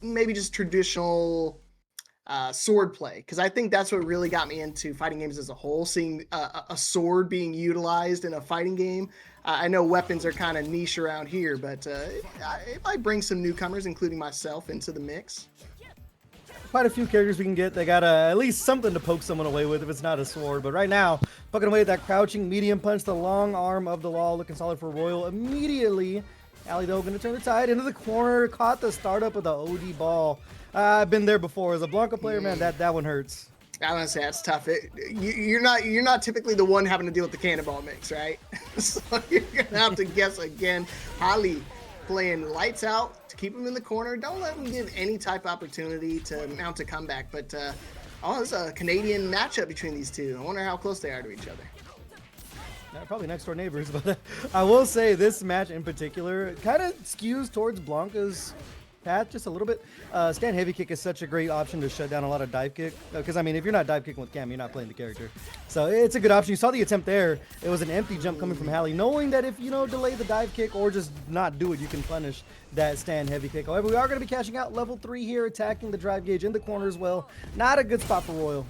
maybe just traditional sword play, because I think that's what really got me into fighting games as a whole, seeing a sword being utilized in a fighting game. I know weapons are kind of niche around here, but it might bring some newcomers, including myself, into the mix. Quite a few characters we can get. They got at least something to poke someone away with if it's not a sword. But right now, poking away with that crouching medium punch, the long arm of the law, looking solid for Royal. Immediately, Hali though going to turn the tide into the corner, caught the startup with the OD ball. I've been there before. As a Blanka player, man, that one hurts. I want to say that's tough. You're not typically the one having to deal with the cannonball mix, right? So you're gonna have to guess again. Hali playing lights out to keep him in the corner. Don't let him give any type of opportunity to mount a comeback. But oh, it's a Canadian matchup between these two. I wonder how close they are to each other. Yeah, probably next door neighbors, but I will say this match in particular kind of skews towards Blanka's path just a little bit. Stand heavy kick is such a great option to shut down a lot of dive kick, because I mean, if you're not dive kicking with Cammy, you're not playing the character. So it's a good option. You saw the attempt there. It was an empty jump coming from Hali, knowing that if you delay the dive kick or just not do it, you can punish that stand heavy kick. However, we are going to be cashing out level 3 here, attacking the drive gauge in the corner as well. Not a good spot for Royal.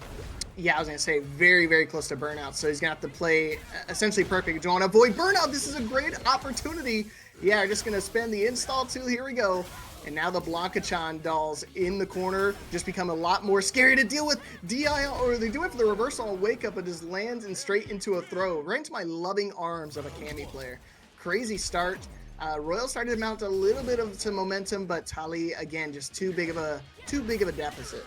Yeah, I was going to say very, very close to burnout. So he's going to have to play essentially perfect. Do you want to avoid burnout? This is a great opportunity. Yeah, we're just going to spend the install tool. Here we go. And now the Blanka-chan dolls in the corner just become a lot more scary to deal with. DI, or they do it for the reversal on wake up, but just lands and straight into a throw, right into my loving arms of a Cammy player. Crazy start. Royal started to mount a little bit of some momentum, but Hali again just too big of a deficit.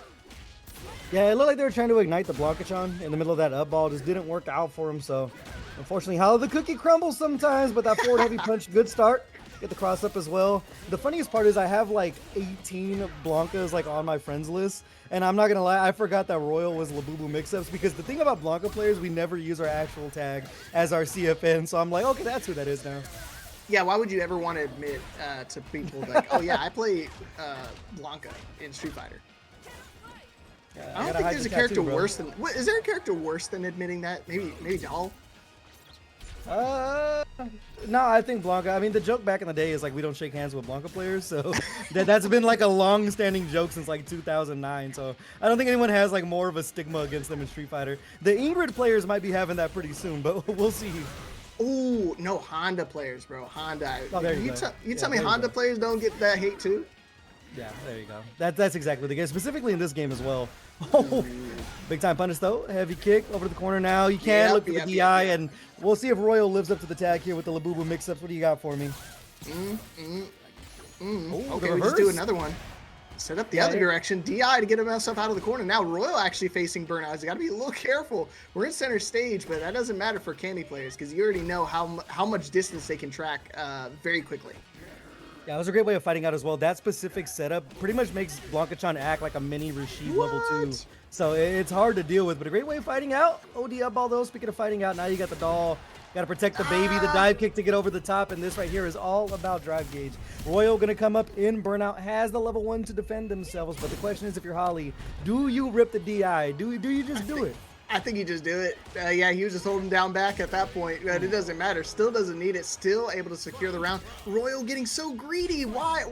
Yeah, it looked like they were trying to ignite the Blanka-chan in the middle of that up ball. Just didn't work out for him. So unfortunately, how the cookie crumbles sometimes, but that forward heavy punch, good start. Get the cross up as well. The funniest part is I have like 18 Blankas like on my friends list, and I'm not gonna lie, I forgot that Royal was Labubu mix-ups, because the thing about Blanka players, we never use our actual tag as our CFN, so I'm like, okay, that's who that is now. Yeah, why would you ever want to admit to people like, oh yeah, I play Blanka in Street Fighter? I don't think there's a character worse than. Is there a character worse than admitting that? Maybe Doll. No, I think Blanka. I mean, the joke back in the day is like we don't shake hands with Blanka players, so that's been like a long-standing joke since like 2009. So I don't think anyone has like more of a stigma against them in Street Fighter. The Ingrid players might be having that pretty soon, but we'll see. Oh no, Honda players, bro. Honda. Oh, there you tell me Honda players don't get that hate too? Yeah, there you go. That's exactly the case, specifically in this game as well. Oh, big time punish though. Heavy kick over to the corner now. You can look for the DI, and we'll see if Royal lives up to the tag here with the Labubu mix-ups. What do you got for me? Okay, we just do another one. Set up the other direction. DI to get himself out of the corner. Now Royal actually facing burnout. He's got to be a little careful. We're in center stage, but that doesn't matter for Cammy players, because you already know how much distance they can track very quickly. Yeah, it was a great way of fighting out as well. That specific setup pretty much makes Blanka-chan act like a mini Rashid level 2. So it's hard to deal with, but a great way of fighting out. OD up ball though, speaking of fighting out, now you got the doll. Got to protect the baby, the dive kick to get over the top, and this right here is all about drive gauge. Royal going to come up in burnout, has the level 1 to defend themselves, but the question is, if you're Hali, do you rip the DI? Do you just do it? I think you just do it. Yeah, he was just holding down back at that point. But it doesn't matter. Still doesn't need it. Still able to secure the round. Royal getting so greedy. Why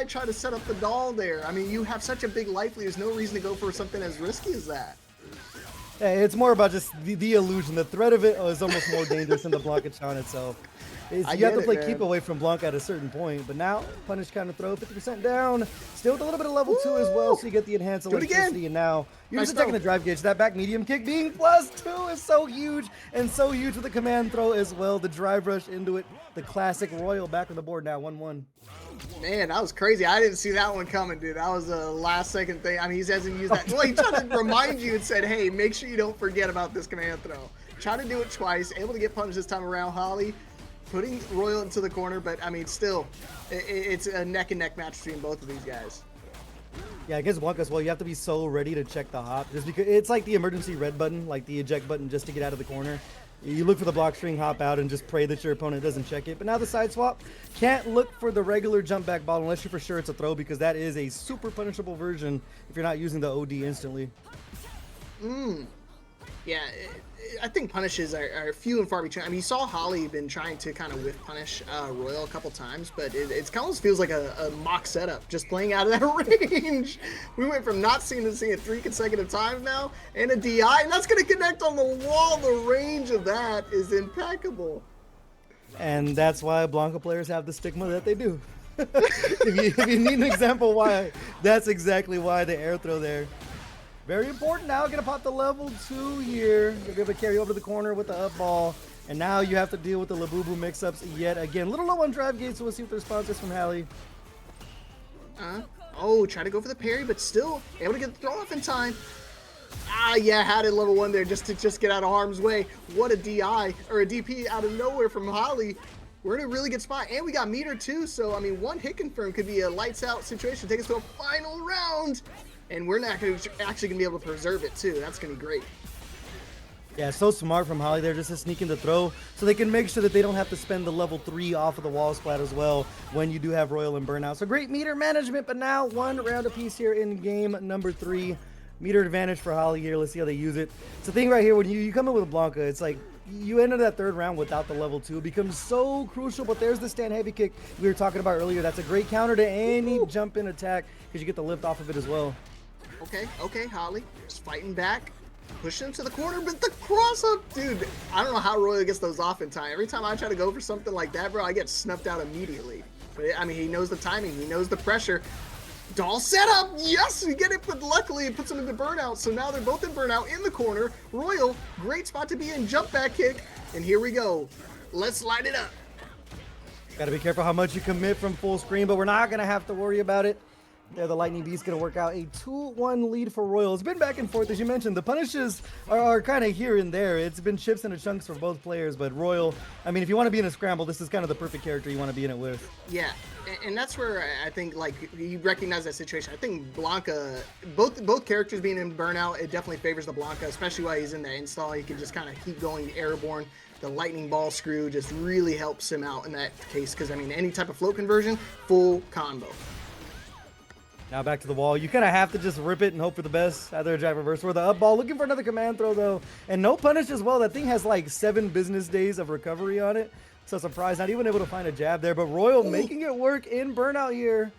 try to set up the doll there? I mean, you have such a big life lead. There's no reason to go for something as risky as that. Hey, it's more about just the illusion. The threat of it is almost more dangerous than the Blanka-chan itself. You have to play keep away from Blanka at a certain point, but now punish kind of throw 50% down, still with a little bit of level 2 as well, so you get the enhanced electricity, and now you're just attacking the drive gauge. That back medium kick being +2 is so huge, and so huge with the command throw as well. The drive rush into it, the classic Royal back on the board now, 1-1. Man, that was crazy. I didn't see that one coming, dude. That was a last second thing. I mean, he hasn't used that. Well, he tried to remind you and said, hey, make sure you don't forget about this command throw. Try to do it twice, able to get punished this time around. Hali putting Royal into the corner, but I mean, still, it's a neck and neck match between both of these guys. Yeah, against Blanka as well, you have to be so ready to check the hop, just because it's like the emergency red button, like the eject button, just to get out of the corner. You look for the block string, hop out, and just pray that your opponent doesn't check it. But now the side swap, can't look for the regular jump back ball unless you're for sure it's a throw, because that is a super punishable version if you're not using the OD instantly. Yeah, I think punishes are few and far between. I mean, you saw Hali been trying to kind of whiff punish Royal a couple times, but it almost feels like a mock setup, just playing out of that range. We went from not seeing to seeing it 3 consecutive times now, and a DI, and that's going to connect on the wall. The range of that is impeccable. And that's why Blanka players have the stigma that they do. if you need an example why, that's exactly why the air throw there. Very important now, gonna pop the level 2 here. You're able to carry over to the corner with the up ball. And now you have to deal with the Labubu mix-ups yet again. Little low on drive gate, so we'll see what the response is from Hali. Oh, try to go for the parry, but still able to get the throw off in time. Ah, yeah, had it level 1 there just to get out of harm's way. What a DI, or a DP out of nowhere from Hali. We're in a really good spot, and we got meter too, so I mean, 1 hit confirm could be a lights out situation, take us to a final round. And we're not actually going to be able to preserve it, too. That's going to be great. Yeah, so smart from Hali there just to sneak in the throw so they can make sure that they don't have to spend the level 3 off of the wall splat as well when you do have Royal and Burnout. So great meter management, but now 1 round apiece here in game number 3. Meter advantage for Hali here. Let's see how they use it. It's the thing right here, when you come in with Blanka, it's like you enter that 3rd round without the level 2. It becomes so crucial, but there's the stand heavy kick we were talking about earlier. That's a great counter to any jump in attack because you get the lift off of it as well. Okay, Hali, just fighting back, pushing him to the corner, but the cross up, dude, I don't know how Royal gets those off in time. Every time I try to go for something like that, bro, I get snuffed out immediately. But I mean, he knows the timing, he knows the pressure. Doll setup, yes, we get it, but luckily it puts him into burnout, so now they're both in burnout in the corner. Royal, great spot to be in, jump back kick, and here we go. Let's light it up. Gotta be careful how much you commit from full screen, but we're not gonna have to worry about it. There, the Lightning Beast going to work out a 2-1 lead for Royal. It's been back and forth, as you mentioned. The punishes are kind of here and there. It's been chips and chunks for both players, but Royal, I mean, if you want to be in a scramble, this is kind of the perfect character you want to be in it with. Yeah, and that's where I think, like, you recognize that situation. I think Blanka, both characters being in burnout, it definitely favors the Blanka, especially while he's in that install. He can just kind of keep going airborne. The lightning ball screw just really helps him out in that case, because, I mean, any type of float conversion, full combo. Now back to the wall. You kind of have to just rip it and hope for the best. Either a drive reverse or the up ball. Looking for another command throw, though. And no punish as well. That thing has like 7 business days of recovery on it. So surprised, not even able to find a jab there. But Royal making it work in burnout here.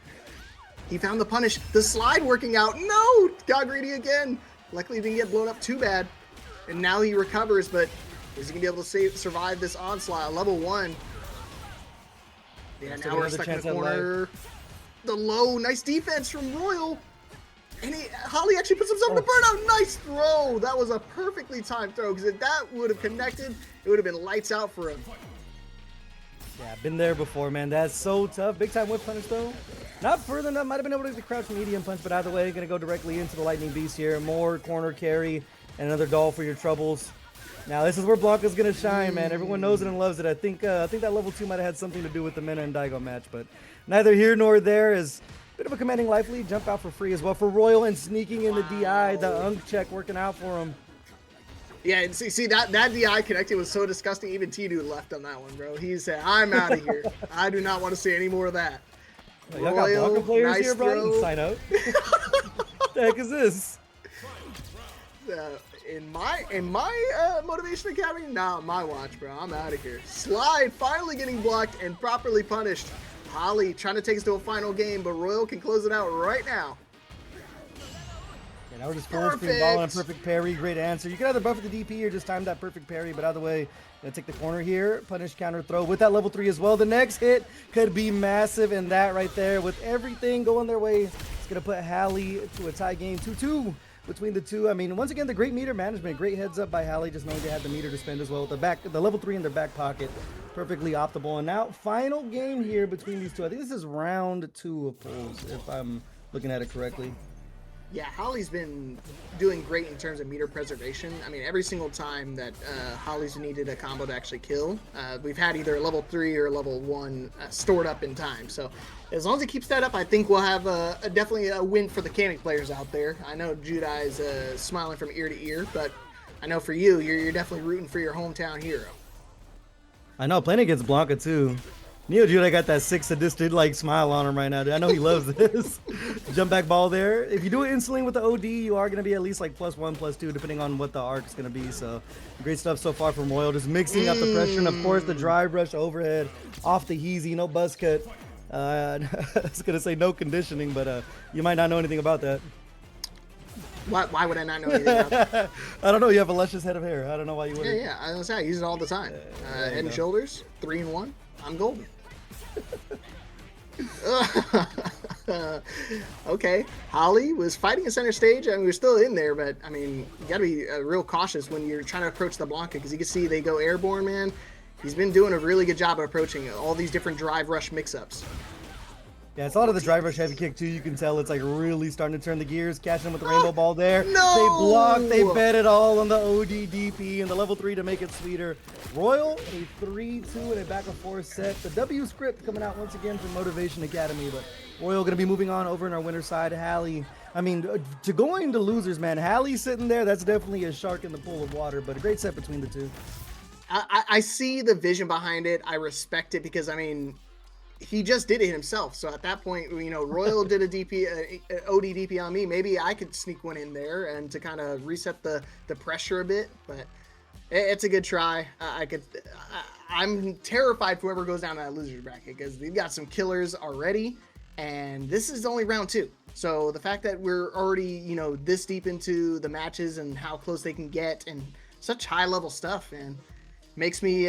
He found the punish. The slide working out. No! Got greedy again. Luckily, he didn't get blown up too bad. And now he recovers, but is he going to be able to survive this onslaught? Level 1. Yeah, now we're stuck in the corner. The low, nice defense from Royal. And Hali actually puts himself in the burnout. Nice throw. That was a perfectly timed throw, because if that would have connected, it would have been lights out for him. Yeah, been there before, man. That's so tough. Big time whip punish, though. Not further enough. Might have been able to get the crouch medium punch, but either way, going to go directly into the Lightning Beast here. More corner carry and another doll for your troubles. Now, this is where Blanka's going to shine, man. Everyone knows it and loves it. I think that level 2 might have had something to do with the Mena and Daigo match, but neither here nor there. Is a bit of a commanding life lead. Jump out for free as well for Royal, and sneaking in the DI. The Unk check working out for him. Yeah, and see that DI connecting was so disgusting. Even T-Dude left on that one, bro. He said, I'm out of here. I do not want to see any more of that. Y'all got Blanka players nice here, bro? Sign up. What the heck is this? In my Motivation Academy, nah, my watch, bro. I'm out of here. Slide finally getting blocked and properly punished. Hali trying to take us to a final game, but Royal can close it out right now. Yeah, now we're just full screen ball and a perfect parry. Great answer. You can either buffer the DP or just time that perfect parry, but either way, gonna take the corner here. Punish counter throw with that level 3 as well. The next hit could be massive, and that right there, with everything going their way, it's gonna put Hali to a tie game 2-2. Between the two. I mean, once again, the great meter management, great heads up by Hali, just knowing they had the meter to spend as well. The level 3 in their back pocket, perfectly optimal. And now, final game here between these two. I think this is round 2 of pulls, if I'm looking at it correctly. Yeah, Hali's been doing great in terms of meter preservation. I mean, every single time that Hali's needed a combo to actually kill, we've had either a level 3 or a level 1 stored up in time. So as long as he keeps that up, I think we'll have definitely a win for the Cammy players out there. I know Judai is smiling from ear to ear, but I know for you, you're definitely rooting for your hometown hero. I know, playing against Blanka too. Neo Judah got that 6 sadistic like smile on him right now, dude. I know he loves this. Jump back ball there. If you do it instantly with the OD, you are going to be at least like +1, +2, depending on what the arc is going to be. So great stuff so far from Royal. Just mixing up the pressure and of course the drive rush overhead off the Heezy, no buzz cut. I was going to say no conditioning, but you might not know anything about that. Why would I not know anything about that? I don't know. You have a luscious head of hair. I don't know why you would. Yeah. I was say I use it all the time. Head and shoulders, 3-in-1. I'm golden. Okay, Hali was fighting in center stage. I mean, we're still in there, but I mean, you gotta be real cautious when you're trying to approach the Blanka, because you can see they go airborne, man. He's been doing a really good job of approaching all these different drive rush mix-ups. Yeah, it's a lot of the drive rush heavy kick too. You can tell it's like really starting to turn the gears, catching him with the rainbow ball there. No! They block, they bet it all on the OD DP and the level 3 to make it sweeter. Royal, a 3-2 and a back and forth set. The W script coming out once again from Motivation Academy, but Royal gonna be moving on over in our winner side. Hali, I mean, to going to losers, man, Hali sitting there, that's definitely a shark in the pool of water, but a great set between the two. I see the vision behind it. I respect it because, I mean, he just did it himself. So at that point, you know, Royal did a DP, OD DP on me. Maybe I could sneak one in there and to kind of reset the pressure a bit. But it's a good try. I'm terrified for whoever goes down that losers bracket because they've got some killers already, and this is only round 2. So the fact that we're already, you know, this deep into the matches and how close they can get and such high level stuff, man, makes me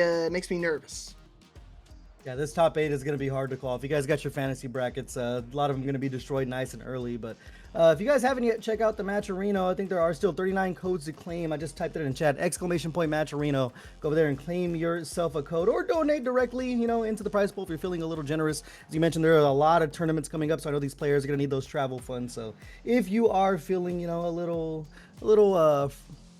nervous. Yeah, this top 8 is going to be hard to call. If you guys got your fantasy brackets, a lot of them going to be destroyed nice and early. But if you guys haven't yet, check out the Matcherino. I think there are still 39 codes to claim. I just typed it in chat, ! Matcherino. Go over there and claim yourself a code or donate directly, you know, into the prize pool if you're feeling a little generous. As you mentioned, there are a lot of tournaments coming up, so I know these players are going to need those travel funds. So if you are feeling, you know, a little,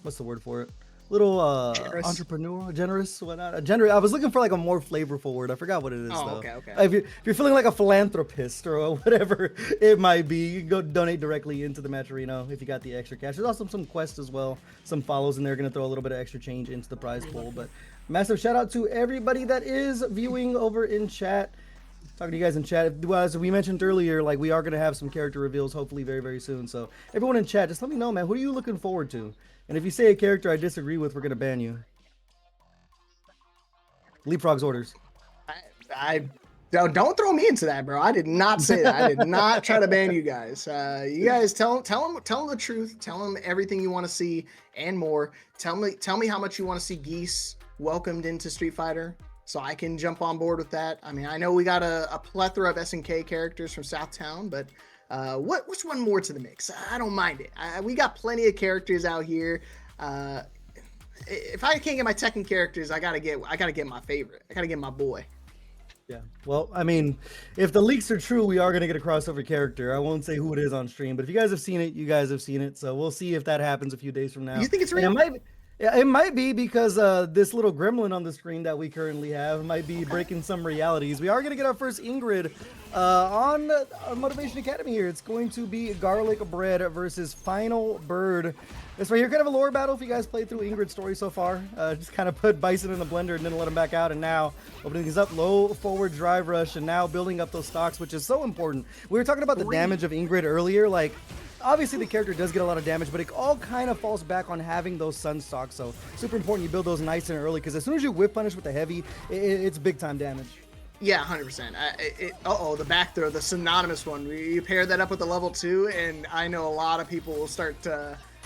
what's the word for it? Little entrepreneur, generous, whatnot. Generous. I was looking for like a more flavorful word. I forgot what it is. Oh, though. okay. If you're feeling like a philanthropist or whatever it might be, you can go donate directly into the Matcherino if you got the extra cash. There's also some quests as well, some follows in there. Going to throw a little bit of extra change into the prize pool. But massive shout out to everybody that is viewing over in chat. Talking to you guys in chat. As we mentioned earlier, like we are going to have some character reveals hopefully very, very soon. So everyone in chat, just let me know, man. Who are you looking forward to? And if you say a character I disagree with, we're going to ban you. Leapfrog's orders. I don't throw me into that, bro. I did not say that. I did not try to ban you guys. You guys tell them the truth. Tell them everything you want to see and more. Tell me how much you want to see Geese welcomed into Street Fighter, so I can jump on board with that. I mean, I know we got a plethora of SNK characters from Southtown, but what's one more to the mix? I don't mind it. We got plenty of characters out here. If I can't get my Tekken characters, I gotta get my favorite. I gotta get my boy. Yeah. Well, I mean, if the leaks are true, we are gonna get a crossover character. I won't say who it is on stream, but if you guys have seen it, you guys have seen it. So we'll see if that happens a few days from now. You think it's real? It might be because this little gremlin on the screen that we currently have might be breaking some realities. We are going to get our first Ingrid on Motivation Academy here. It's going to be GarlicBread versus Finalbird. This right here, kind of a lore battle if you guys played through Ingrid's story so far. Just kind of put Bison in the blender and then let him back out. And now opening things up, low forward drive rush, and now building up those stocks, which is so important. We were talking about the damage of Ingrid earlier. Like, obviously the character does get a lot of damage, but it all kind of falls back on having those sun stocks. So super important you build those nice and early, because as soon as you whip punish with the heavy, it's big time damage. Yeah, 100%. The back throw, the synonymous one. You pair that up with the level 2, and I know a lot of people will start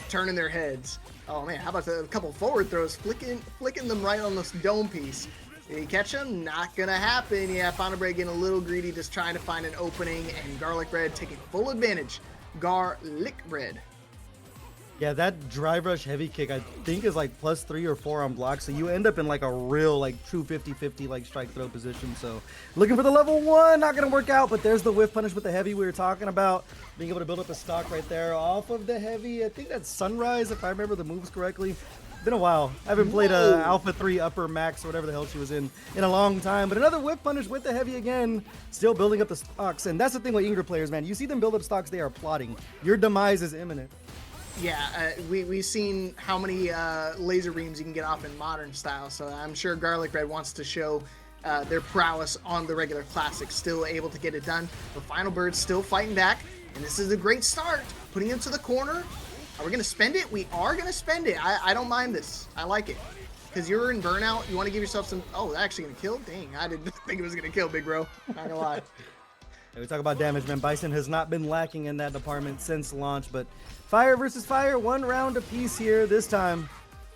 turning their heads. Oh man, how about a couple forward throws, flicking them right on this dome piece? Did he catch him? Not gonna happen. Yeah, Finalbird getting a little greedy, just trying to find an opening, and GarlicBread taking full advantage. GarlicBread. Yeah, that drive rush heavy kick I think is like +3 or 4 on block, so you end up in like a real like true 50-50 like strike throw position. So looking for the level 1, not gonna work out, but there's the whiff punish with the heavy we were talking about, being able to build up a stock right there off of the heavy. I think that's Sunrise if I remember the moves correctly. Been a while. I haven't played Alpha 3 Upper Max or whatever the hell she was in a long time. But another whip punish with the heavy again, still building up the stocks. And that's the thing with Ingrid players, man. You see them build up stocks, they are plotting. Your demise is imminent. Yeah, we've seen how many laser beams you can get off in modern style. So I'm sure GarlicBread wants to show their prowess on the regular classic, still able to get it done. But Finalbird still fighting back, and this is a great start. Putting it to the corner. Are we gonna spend it? We are gonna spend it. I don't mind this. I like it. Because you're in burnout, you want to give yourself some... Oh, that's actually gonna kill? Dang, I didn't think it was gonna kill, big bro. Not gonna lie. We talk about damage, man. Bison has not been lacking in that department since launch, but fire versus fire, 1 round apiece here. This time,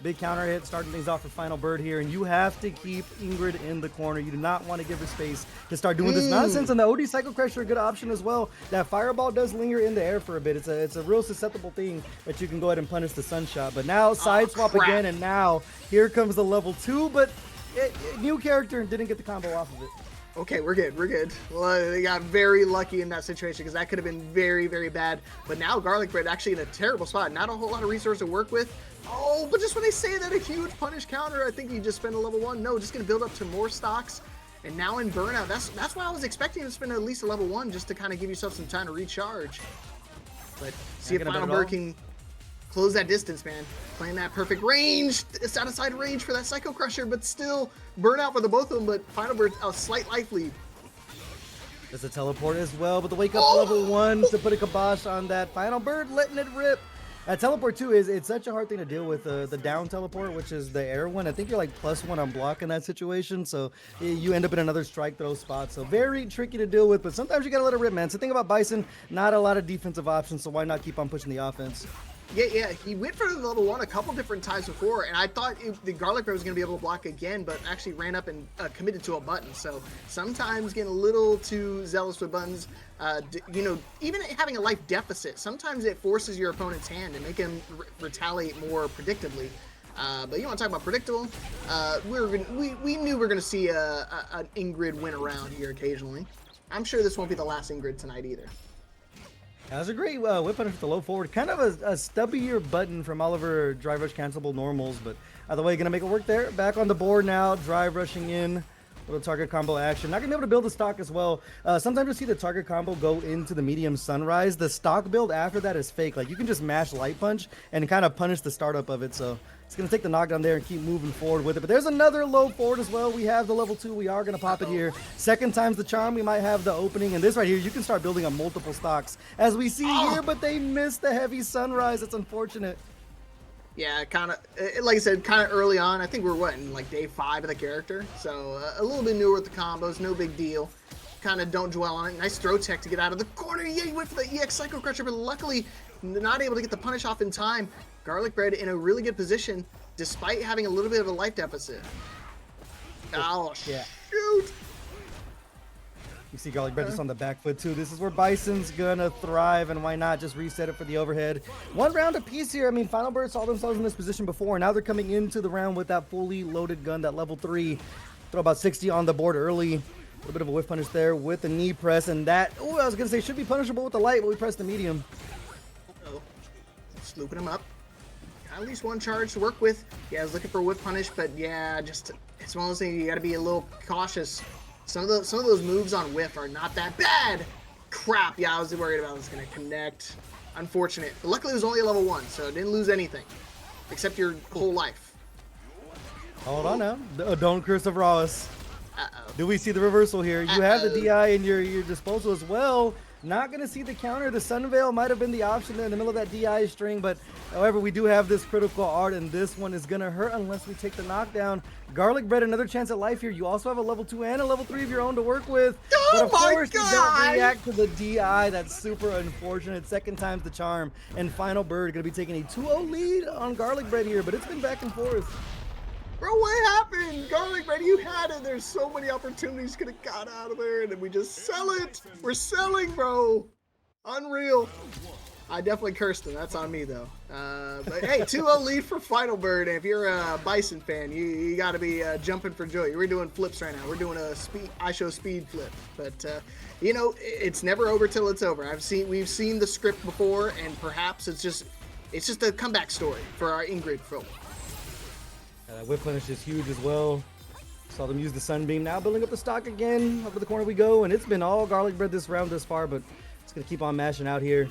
big counter hit, starting things off for Finalbird here, and you have to keep Ingrid in the corner. You do not want to give her space to start doing this nonsense, and the OD Cycle Crusher, a good option as well. That fireball does linger in the air for a bit. It's a real susceptible thing that you can go ahead and punish the Sunshot, but now side swap again, and now here comes the level 2, but new character and didn't get the combo off of it. Okay, we're good. We're good. Well, they got very lucky in that situation because that could have been very, very bad. But now GarlicBread actually in a terrible spot. Not a whole lot of resources to work with. Oh, but just when they say that a huge punish counter, I think you just spend a level 1. No, just going to build up to more stocks. And now in burnout, that's why I was expecting to spend at least a level 1 just to kind of give yourself some time to recharge. But see if Finalbird can close that distance, man. Playing that perfect range. It's outside range for that Psycho Crusher, but still burnout for the both of them. But Finalbird a slight life lead. There's a teleport as well, but the wake up level 1 to put a kibosh on that. Finalbird letting it rip. That teleport too it's such a hard thing to deal with. The down teleport, which is the air one. I think you're like +1 on block in that situation, so you end up in another strike throw spot. So very tricky to deal with, but sometimes you gotta let it rip, man. So think about Bison, not a lot of defensive options, so why not keep on pushing the offense? Yeah, he went for the level 1 a couple different times before, and I thought the GarlicBread was going to be able to block again, but actually ran up and committed to a button. So sometimes getting a little too zealous with buttons, you know, even having a life deficit, sometimes it forces your opponent's hand and make him retaliate more predictably. But you want to talk about predictable? We knew we were going to see an Ingrid win around here occasionally. I'm sure this won't be the last Ingrid tonight either. That's a great whip punish with the low forward. Kind of a stubbier button from Oliver drive rush cancelable normals, but either way, gonna make it work there. Back on the board now, drive rushing in. Little target combo action. Not gonna be able to build a stock as well. Sometimes you see the target combo go into the medium sunrise. The stock build after that is fake. Like you can just mash light punch and kind of punish the startup of it. So it's gonna take the knockdown there and keep moving forward with it. But there's another low forward as well. We have the level 2. We are gonna pop it here. Second time's the charm. We might have the opening. And this right here, you can start building on multiple stocks as we see here. But they missed the heavy sunrise. It's unfortunate. Yeah, kind of, like I said, kind of early on. I think we're, in like day 5 of the character. So a little bit newer with the combos, no big deal. Kind of don't dwell on it. Nice throw tech to get out of the corner. Yeah, he went for the EX Psycho Crusher, but luckily not able to get the punish off in time. GarlicBread in a really good position, despite having a little bit of a life deficit. Oh, yeah. Shoot! You see GarlicBread just on the back foot too. This is where Bison's gonna thrive, and why not just reset it for the overhead. 1 round apiece here. I mean, Finalbird saw themselves in this position before. Now they're coming into the round with that fully loaded gun, that level 3. Throw about 60 on the board early. A little bit of a whiff punish there with the knee press, and that, oh, I was gonna say should be punishable with the light, but we pressed the medium. Uh-oh. Just looping him up. At least 1 charge to work with. Yeah, I was looking for a whip punish, but yeah, just it's one of those things you got to be a little cautious. Some of those moves on whiff are not that bad. Crap, yeah, I was worried about it was gonna connect. Unfortunate. But luckily it was only a level 1, so it didn't lose anything except your whole life. Hold on now. Don't curse of Rawus. Uh-oh. Do we see the reversal here? You have the DI in your disposal as well. Not going to see the counter. The Sunveil might have been the option there in the middle of that DI string, but however, we do have this critical art, and this one is going to hurt unless we take the knockdown. GarlicBread, another chance at life here. You also have a level 2 and a level 3 of your own to work with. Oh, but of course, God. you don't react to the DI. That's super unfortunate. Second time's the charm. And Finalbird going to be taking a 2-0 lead on GarlicBread here, but it's been back and forth. Bro, what happened? GarlicBread, you had it. There's so many opportunities could have got out of there, and then we just sell it. We're selling, bro. Unreal. I definitely cursed him. That's on me, though. But hey, 2-0 lead for Finalbird. If you're a Bison fan, you got to be jumping for joy. We're doing flips right now. We're doing a I-show speed flip. But you know, it's never over till it's over. We've seen the script before, and perhaps it's just a comeback story for our Ingrid folk. Whip punish is huge as well. Saw them use the Sunbeam. Now building up the stock again. Up to the corner we go, and it's been all GarlicBread this round thus far, but it's going to keep on mashing out here.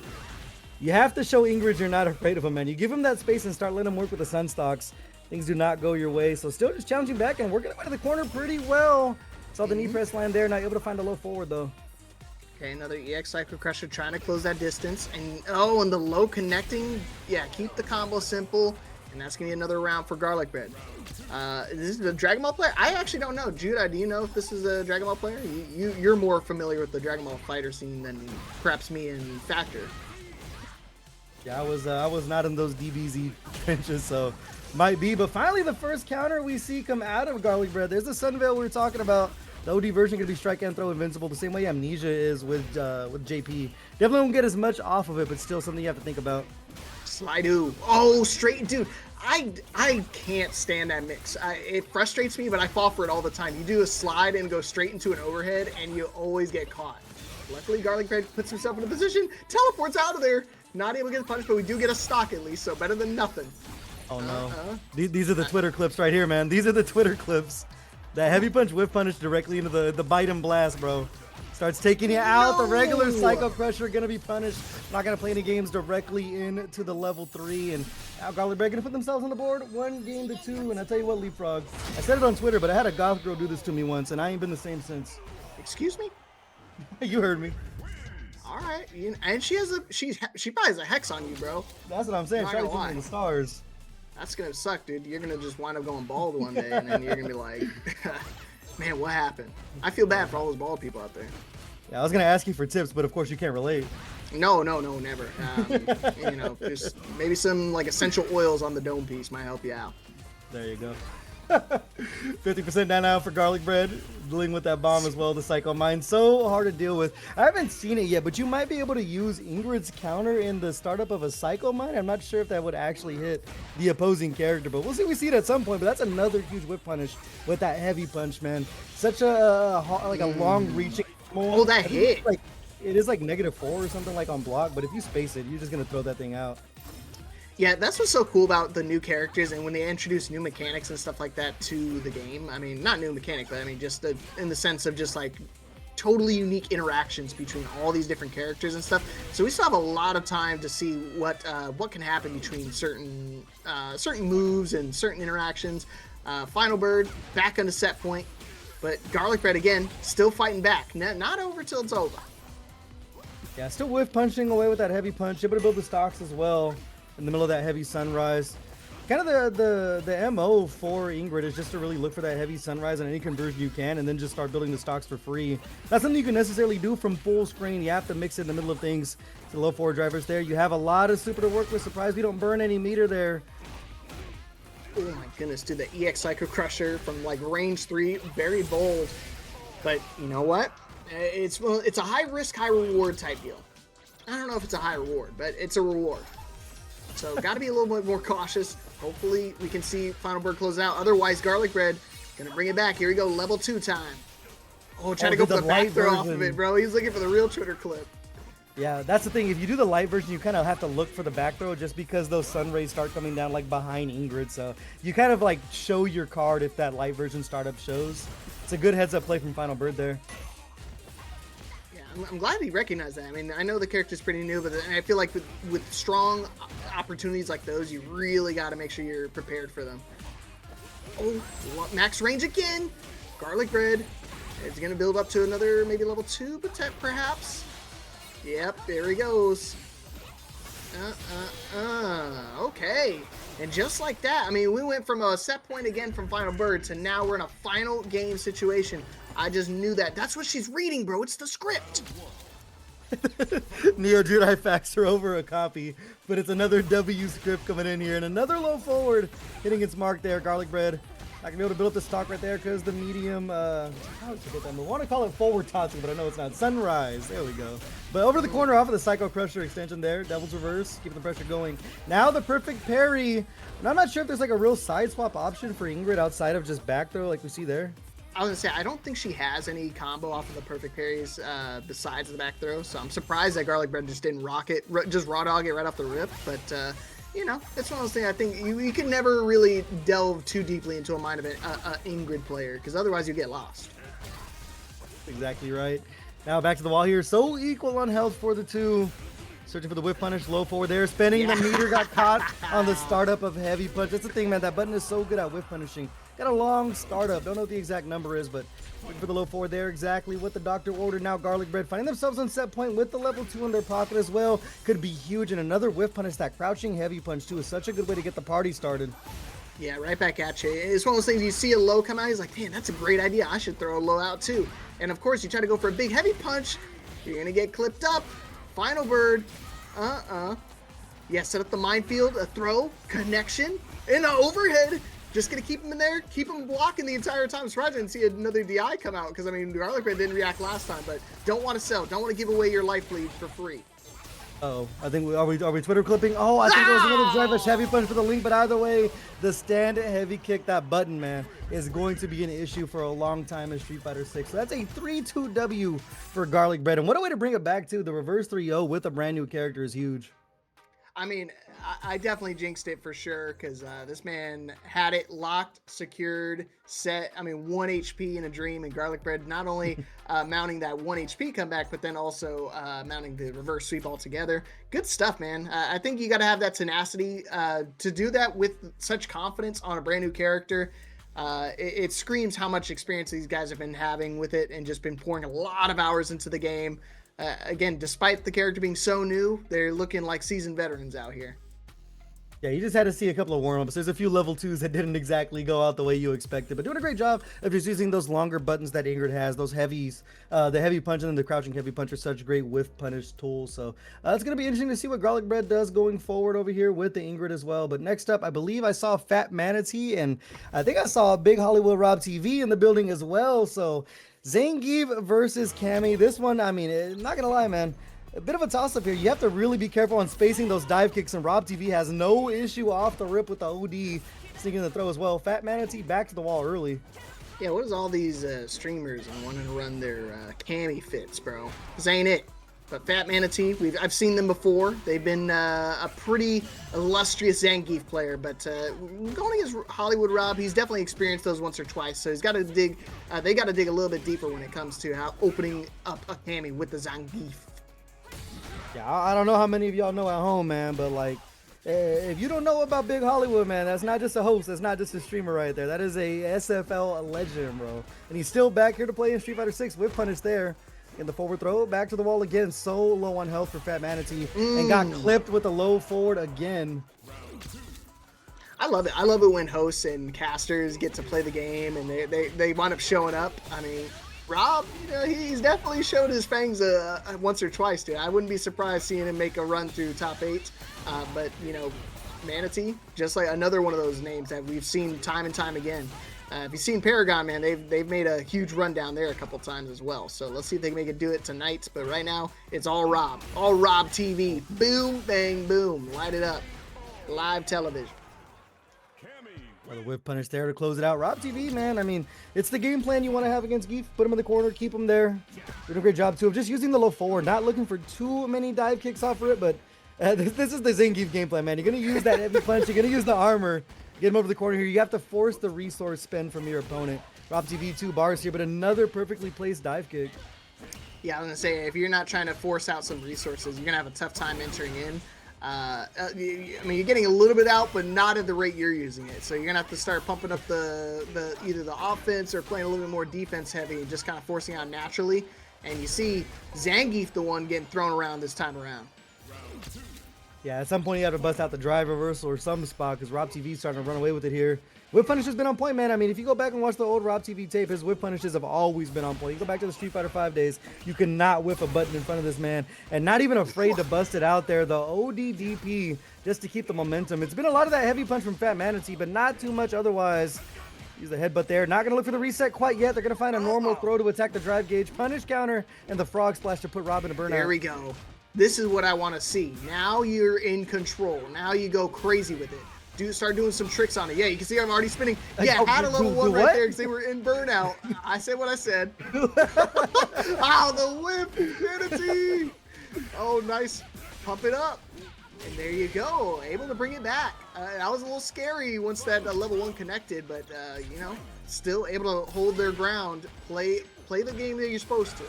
You have to show Ingrid you're not afraid of him, man. You give him that space and start letting him work with the Sunstocks. Things do not go your way, so still just challenging back and working away to the corner pretty well. Saw the knee press land there, not able to find a low forward though. Okay, another EX Psycho Crusher trying to close that distance. And and the low connecting. Yeah, keep the combo simple. And that's going to be another round for GarlicBread. Is this a Dragon Ball player? I actually don't know. Judah, do you know if this is a Dragon Ball player? You're more familiar with the Dragon Ball fighter scene than perhaps me and Factor. Yeah, I was not in those DBZ trenches, so might be. But finally, the first counter we see come out of GarlicBread. There's the Sunveil we were talking about. The OD version going to be strike and throw invincible, the same way Amnesia is with JP. Definitely won't get as much off of it, but still something you have to think about. Slide-oo. Oh, straight, dude. I can't stand that mix. It frustrates me, but I fall for it all the time. You do a slide and go straight into an overhead, and you always get caught. Luckily, GarlicBread puts himself in a position, teleports out of there. Not able to get punished, but we do get a stock at least, so better than nothing. Oh no. These are the Twitter clips right here, man. These are the Twitter clips. That heavy punch whiff punish directly into the bite and blast, bro. Starts taking you out. The regular Psycho Crusher gonna be punished. Not gonna play any games directly into the level 3. And now GarlicBread gonna put themselves on the board 1-2. And I tell you what, Leapfrog, I said it on Twitter, but I had a goth girl do this to me once, and I ain't been the same since. Excuse me? You heard me. All right, and she probably has a hex on you, bro. That's what I'm saying. Try to lie. in the stars. That's gonna suck, dude. You're gonna just wind up going bald one day, and then you're gonna be like, man, what happened? I feel bad for all those bald people out there. Yeah, I was gonna ask you for tips, but of course you can't relate. No, never. Just maybe some like essential oils on the dome piece might help you out. There you go. 50% down now for GarlicBread, dealing with that bomb as well. The Psycho Mine, so hard to deal with. I haven't seen it yet, but you might be able to use Ingrid's counter in the startup of a Psycho Mine. I'm not sure if that would actually hit the opposing character, but we'll see. We see it at some point. But that's another huge whip punish with that heavy punch, man. Such a long-reaching. Oh, that hit! It is like -4 or something like on block, but if you space it, you're just gonna throw that thing out. Yeah, that's what's so cool about the new characters and when they introduce new mechanics and stuff like that to the game. I mean, not new mechanic, but I mean just in the sense of just like totally unique interactions between all these different characters and stuff. So we still have a lot of time to see what can happen between certain moves and certain interactions. Finalbird back on the set point, but GarlicBread again still fighting back. Not over till it's over. Yeah, still whiff punching away with that heavy punch. Able to build the stocks as well. In the middle of that heavy sunrise. Kind of the MO for Ingrid is just to really look for that heavy sunrise on any conversion you can and then just start building the stocks for free. Not something you can necessarily do from full screen. You have to mix it in the middle of things. The low forward drivers there. You have a lot of super to work with. Surprised we don't burn any meter there. Oh my goodness, dude, the EX Psycho Crusher from like range 3, very bold. But you know what? It's a high risk, high reward type deal. I don't know if it's a high reward, but it's a reward. So got to be a little bit more cautious. Hopefully we can see Finalbird close out. Otherwise, GarlicBread gonna bring it back. Here we go, level 2 time. Oh, trying to go for the back throw off of it, bro. He's looking for the real Twitter clip. Yeah, that's the thing. If you do the light version, you kind of have to look for the back throw just because those sun rays start coming down like behind Ingrid. So you kind of like show your card if that light version startup shows. It's a good heads up play from Finalbird there. I'm glad he recognized that. I mean, I know the character's pretty new, but I feel like with strong opportunities like those, you really got to make sure you're prepared for them. Oh, max range again. GarlicBread is going to build up to another maybe level 2, but perhaps. Yep, there he goes. Okay. And just like that, I mean, we went from a set point again from Finalbird to now we're in a final game situation. I just knew that. That's what she's reading, bro. It's the script. Neo Jedi facts her over a copy, but it's another W script coming in here and another low forward hitting its mark there. GarlicBread not gonna be able to build up the stock right there because the medium, how to get that move? I want to call it forward tossing, but I know it's not. Sunrise, there we go. But over the corner off of the Psycho Crusher extension there, Devil's Reverse, keeping the pressure going. Now the perfect parry, and I'm not sure if there's like a real side swap option for Ingrid outside of just back throw like we see there. I was gonna say, I don't think she has any combo off of the perfect parries besides the back throw, so I'm surprised that GarlicBread just didn't rock it, just raw dog it right off the rip, but you know, it's one of those things I think you can never really delve too deeply into a mind of an Ingrid player, because otherwise you get lost. Exactly right. Now back to the wall here, so equal on health for the two. Searching for the whip punish, low forward there, spinning. The meter got caught on the startup of heavy punch. That's the thing, man, that button is so good at whip punishing. Got a long startup. Don't know what the exact number is, but looking for the low forward there. Exactly what the doctor ordered. Now GarlicBread finding themselves on set point with the level 2 in their pocket as well. Could be huge. And another whiff punish. That crouching heavy punch too is such a good way to get the party started. Yeah, right back at you. It's one of those things, you see a low come out, he's like, man, that's a great idea. I should throw a low out too. And of course, you try to go for a big heavy punch, you're going to get clipped up. Finalbird. Yeah, set up the minefield, a throw, connection, and an overhead. Just going to keep him in there, keep him blocking the entire time. Surprised I didn't see another DI come out, because, I mean, GarlicBread didn't react last time, but don't want to sell. Don't want to give away your life lead for free. Oh, I think are we Twitter clipping? Oh, I think it was another Darevice heavy punch for the link, but either way, the stand heavy kick, that button, man, is going to be an issue for a long time in Street Fighter 6. So that's a 3-2 W for GarlicBread. And what a way to bring it back to the reverse 3-0 with a brand new character is huge. I mean, I definitely jinxed it for sure, because this man had it locked, secured, set. I mean, 1 HP in a dream, and GarlicBread not only mounting that 1 HP comeback, but then also mounting the reverse sweep altogether. Good stuff, man. I think you got to have that tenacity to do that with such confidence on a brand new character. It screams how much experience these guys have been having with it and just been pouring a lot of hours into the game. Again, despite the character being so new, they're looking like seasoned veterans out here. Yeah, you just had to see a couple of warm-ups. There's a few level 2s that didn't exactly go out the way you expected, but doing a great job of just using those longer buttons that Ingrid has, those heavies, the heavy punch and then the crouching heavy punch are such great whiff punish tools. So it's going to be interesting to see what GarlicBread does going forward over here with the Ingrid as well. But next up, I believe I saw TheFatManatee, and I think I saw Big Hollywood Rob TV in the building as well. So Zangief versus Cammy. This one, I mean, not going to lie, man. A bit of a toss-up here. You have to really be careful on spacing those dive kicks, and Rob TV has no issue off the rip with the OD sneaking the throw as well. TheFatManatee back to the wall early. Yeah, what is all these streamers and wanting to run their Cammy fits, bro? This ain't it. But TheFatManatee, I've seen them before. They've been a pretty illustrious Zangief player, but going against Hollywood Rob, he's definitely experienced those once or twice. So he's got to dig. They got to dig a little bit deeper when it comes to how opening up a Cammy with the Zangief. Yeah, I don't know how many of y'all know at home, man, but like, if you don't know about Big Hollywood, man, that's not just a host, that's not just a streamer right there. That is a SFL legend, bro. And he's still back here to play in Street Fighter 6 with punish there. In the forward throw, back to the wall again. So low on health for TheFatManatee, and got clipped with a low forward again. I love it. I love it when hosts and casters get to play the game and they wind up showing up. I mean, Rob, you know, he's definitely showed his fangs once or twice, dude. I wouldn't be surprised seeing him make a run through top 8. But, you know, Manatee, just like another one of those names that we've seen time and time again. If you've seen Paragon, man, they've made a huge run down there a couple times as well. So let's see if they can make it do it tonight. But right now, it's all Rob TV. Boom, bang, boom. Light it up. Live television. The whip punish there to close it out. Rob TV, man, I mean, it's the game plan you want to have against Geef. Put him in the corner, keep him there. Doing a great job, too, of just using the low forward. Not looking for too many dive kicks off for it, but this is the Zangief game plan, man. You're going to use that heavy punch. You're going to use the armor. Get him over the corner here. You have to force the resource spend from your opponent. Rob TV, 2 bars here, but another perfectly placed dive kick. Yeah, I was going to say, if you're not trying to force out some resources, you're going to have a tough time entering in. I mean, you're getting a little bit out, but not at the rate you're using it. So you're gonna have to start pumping up the either the offense or playing a little bit more defense heavy and just kind of forcing out naturally. And you see Zangief the one getting thrown around this time around. Yeah, at some point you have to bust out the drive reversal or some spot because Rob TV's starting to run away with it here. Whip punish has been on point, man. I mean, if you go back and watch the old Rob TV tape, his whip punishes have always been on point. You go back to the Street Fighter 5 days, you cannot whip a button in front of this man and not even afraid to bust it out there. The ODDP just to keep the momentum. It's been a lot of that heavy punch from TheFatManatee, but not too much otherwise. Use the headbutt there. Not going to look for the reset quite yet. They're going to find a normal throw to attack the drive gauge. Punish counter and the frog splash to put Rob in a burnout. There we go. This is what I want to see. Now you're in control. Now you go crazy with it. Start doing some tricks on it. Yeah, you can see I'm already spinning. Yeah, had a level 1 right there because they were in burnout. I said what I said. Oh, the whip, Manatee. Oh, nice. Pump it up. And there you go. Able to bring it back. That was a little scary once that level 1 connected, but, you know, still able to hold their ground, play the game that you're supposed to.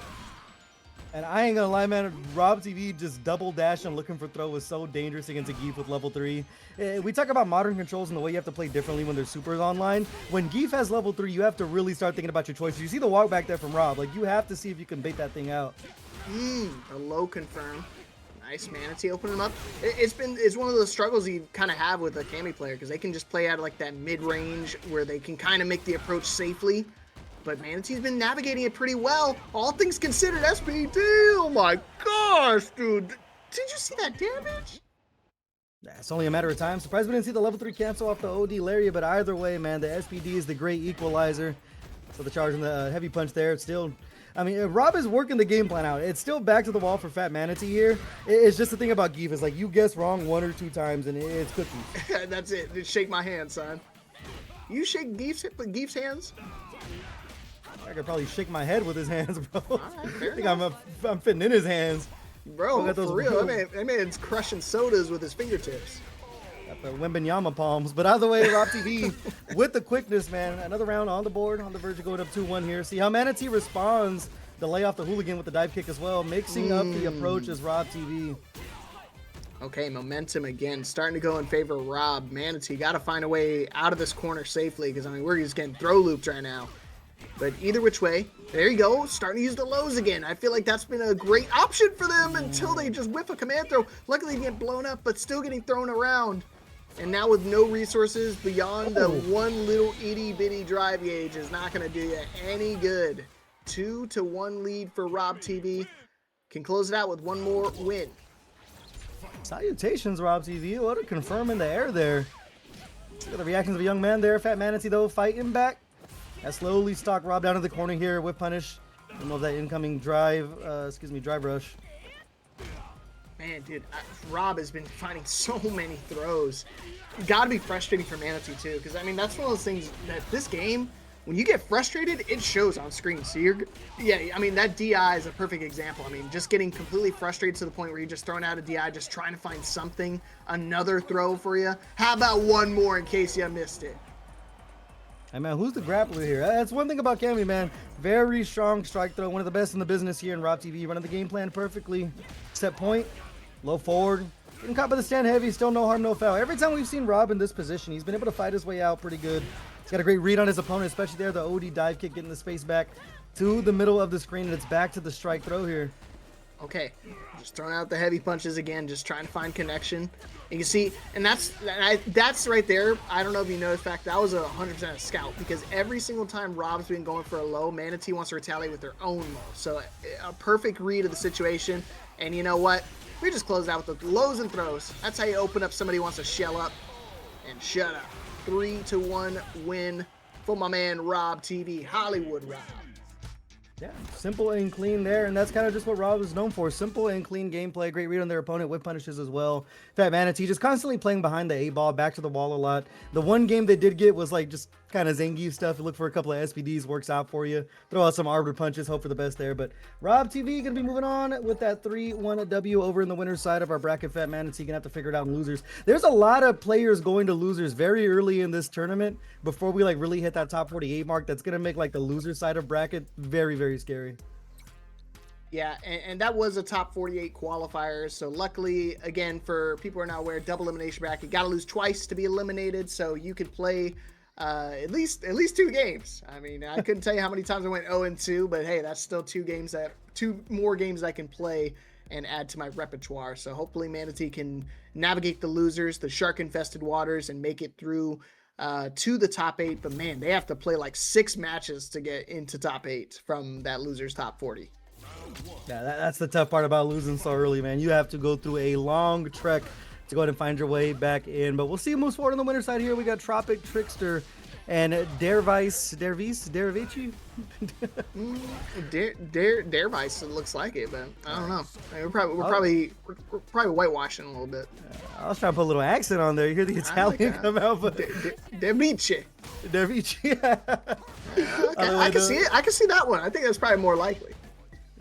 And I ain't gonna lie, man, Rob TV just double dash and looking for throw was so dangerous against a Geef with level 3. We talk about modern controls and the way you have to play differently when there's supers online. When Geef has level 3, you have to really start thinking about your choices. You see the walk back there from Rob. Like, you have to see if you can bait that thing out. A low confirm. Nice Manatee opening him up. It's one of those struggles you kind of have with a Cammy player because they can just play out of like that mid-range where they can kind of make the approach safely. But Manatee's been navigating it pretty well. All things considered, SPD. Oh my gosh, dude. Did you see that damage? It's only a matter of time. Surprised we didn't see the level 3 cancel off the OD Lariat, but either way, man, the SPD is the great equalizer. So the charge and the heavy punch there, it's still... I mean, Rob is working the game plan out. It's still back to the wall for Fatmanatee here. It's just the thing about Geef is like you guess wrong 1 or 2 times and it's cookies. That's it. Just shake my hand, son. You shake Geef's hands? I could probably shake my head with his hands, bro. All right, fair I think enough. I'm fitting in his hands. Bro, for real, that man's crushing sodas with his fingertips. Got the Wembenyama palms. But either way, Rob TV with the quickness, man. Another round on the board, on the verge of going up 2-1 here. See how Manatee responds to lay off the hooligan with the dive kick as well. Mixing up the approach as Rob TV. Okay, momentum again. Starting to go in favor of Rob. Manatee got to find a way out of this corner safely because, I mean, we're just getting throw looped right now. But either which way, there you go. Starting to use the lows again. I feel like that's been a great option for them until they just whiff a command throw. Luckily, they get blown up, but still getting thrown around. And now with no resources beyond the one little itty-bitty drive gauge is not going to do you any good. 2-1 lead for Rob TV. Can close it out with one more win. Salutations, Rob TV. What a confirm in the air there. Look at the reactions of a young man there. Fatmanatee, though, fighting back. I slowly stalk Rob down to the corner here with punish. I love that incoming drive, drive rush. Man, dude, Rob has been finding so many throws. Gotta be frustrating for Manatee, too, because, I mean, that's one of those things that this game, when you get frustrated, it shows on screen. So I mean, that DI is a perfect example. I mean, just getting completely frustrated to the point where you're just throwing out a DI, just trying to find something, another throw for you. How about one more in case you missed it? Hey, man, who's the grappler here? That's one thing about Cammy, man. Very strong strike throw, one of the best in the business here in Rob TV, running the game plan perfectly. Set point, low forward, getting caught by the stand heavy, still no harm, no foul. Every time we've seen Rob in this position, he's been able to fight his way out pretty good. He's got a great read on his opponent, especially there, the OD dive kick, getting the space back to the middle of the screen, and it's back to the strike throw here. Okay, just throwing out the heavy punches again, just trying to find connection. You can see, and that's right there. I don't know if you noticed, the fact that was 100% a scout, because every single time Rob's been going for a low, Manatee wants to retaliate with their own low. So a perfect read of the situation. And you know what? We just closed out with the lows and throws. That's how you open up somebody who wants to shell up and shut up. 3-1 win for my man Rob TV, Hollywood Rob. Yeah, simple and clean there, and that's kind of just what Rob is known for. Simple and clean gameplay, great read on their opponent with punishes as well. Fatmanatee just constantly playing behind the A-ball, back to the wall a lot. The one game they did get was like just kind of Zangief stuff. You look for a couple of SPDs, works out for you. Throw out some arbor punches, hope for the best there. But Rob TV gonna be moving on with that 3-1 W over in the winner's side of our bracket. Fatmanatee gonna have to figure it out in losers. There's a lot of players going to losers very early in this tournament before we like really hit that top 48 mark. That's gonna make like the loser side of bracket very, very scary. Yeah, and that was a top 48 qualifier. So luckily, again, for people who are not aware, double elimination bracket, got to lose twice to be eliminated. So you could play at least 2 games. I mean, I couldn't tell you how many times I went 0-2, but hey, that's still 2 more games I can play and add to my repertoire. So hopefully Manatee can navigate the losers, the shark-infested waters, and make it through to the top 8. But man, they have to play like 6 matches to get into top 8 from that losers top 40. Yeah, that's the tough part about losing so early, man. You have to go through a long trek to go ahead and find your way back in. But we'll see who moves forward on the winner's side here. We got TropicTrickster and Darevice. Darevice, it looks like it, but I don't know. We're probably whitewashing a little bit. I was trying to put a little accent on there. You hear the Italian come out, but Darevice. Okay, I can see it. I can see that one. I think that's probably more likely.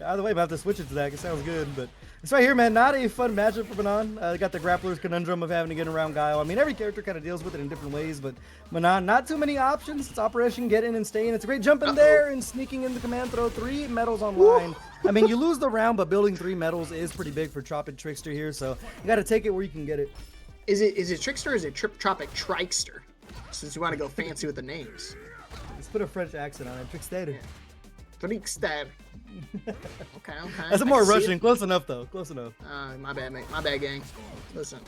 Either way, we have to switch it to that. It sounds good. But This right here, man, not a fun matchup for Manon. Got the grappler's conundrum of having to get around Guile. I mean, every character kind of deals with it in different ways, but Manon, not too many options. It's Operation Get In and Stay In. It's a great jump in there and sneaking in the command throw. 3 medals online. I mean, you lose the round, but building 3 medals is pretty big for TropicTrickster here, so you got to take it where you can get it. Is it Trickster or is it TropicTrickster? Since you want to go fancy with the names. Let's put a French accent on it. Trickster. Yeah. Trickster. Okay. That's more Russian. Close enough, though. Close enough. My bad, mate. My bad, gang. Listen,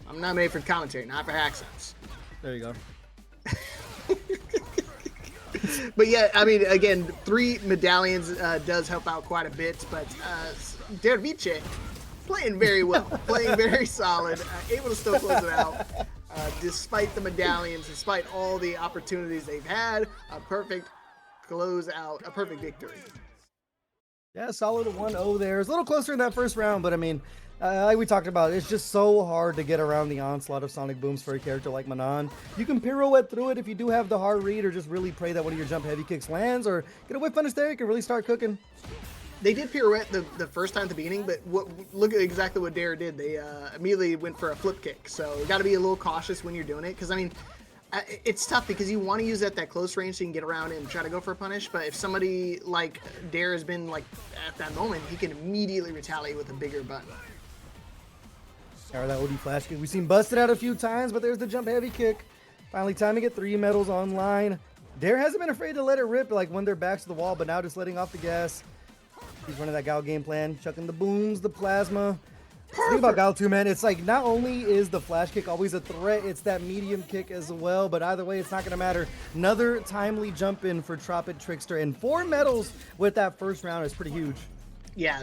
I'm not made for commentary, not for accents. There you go. But yeah, I mean, again, 3 medallions does help out quite a bit, but Darevice playing very well, playing very solid, able to still close it out. Despite the medallions, despite all the opportunities they've had, a perfect close out, a perfect victory. Yeah, solid 1-0 there. It's a little closer in that first round, but I mean, like we talked about, it's just so hard to get around the onslaught of sonic booms for a character like Manon. You can pirouette through it if you do have the hard read, or just really pray that one of your jump heavy kicks lands, or get a whip punish there, you can really start cooking. They did pirouette the first time at the beginning, but look at exactly what Dare did. They immediately went for a flip kick, so you got to be a little cautious when you're doing it, because I mean, it's tough because you want to use that close range so you can get around and try to go for a punish, but if somebody like Dare has been like at that moment, he can immediately retaliate with a bigger button. Or that OD flash kick. We've seen busted out a few times, but there's the jump heavy kick. Finally time to get 3 medals online. Dare hasn't been afraid to let it rip like when they're backs to the wall, but now just letting off the gas. He's running that Guile game plan, chucking the booms, the plasma. The thing about Guile too, man, it's like not only is the flash kick always a threat, it's that medium kick as well, but either way, it's not going to matter. Another timely jump in for TropicTrickster, and 4 medals with that first round is pretty huge. Yeah,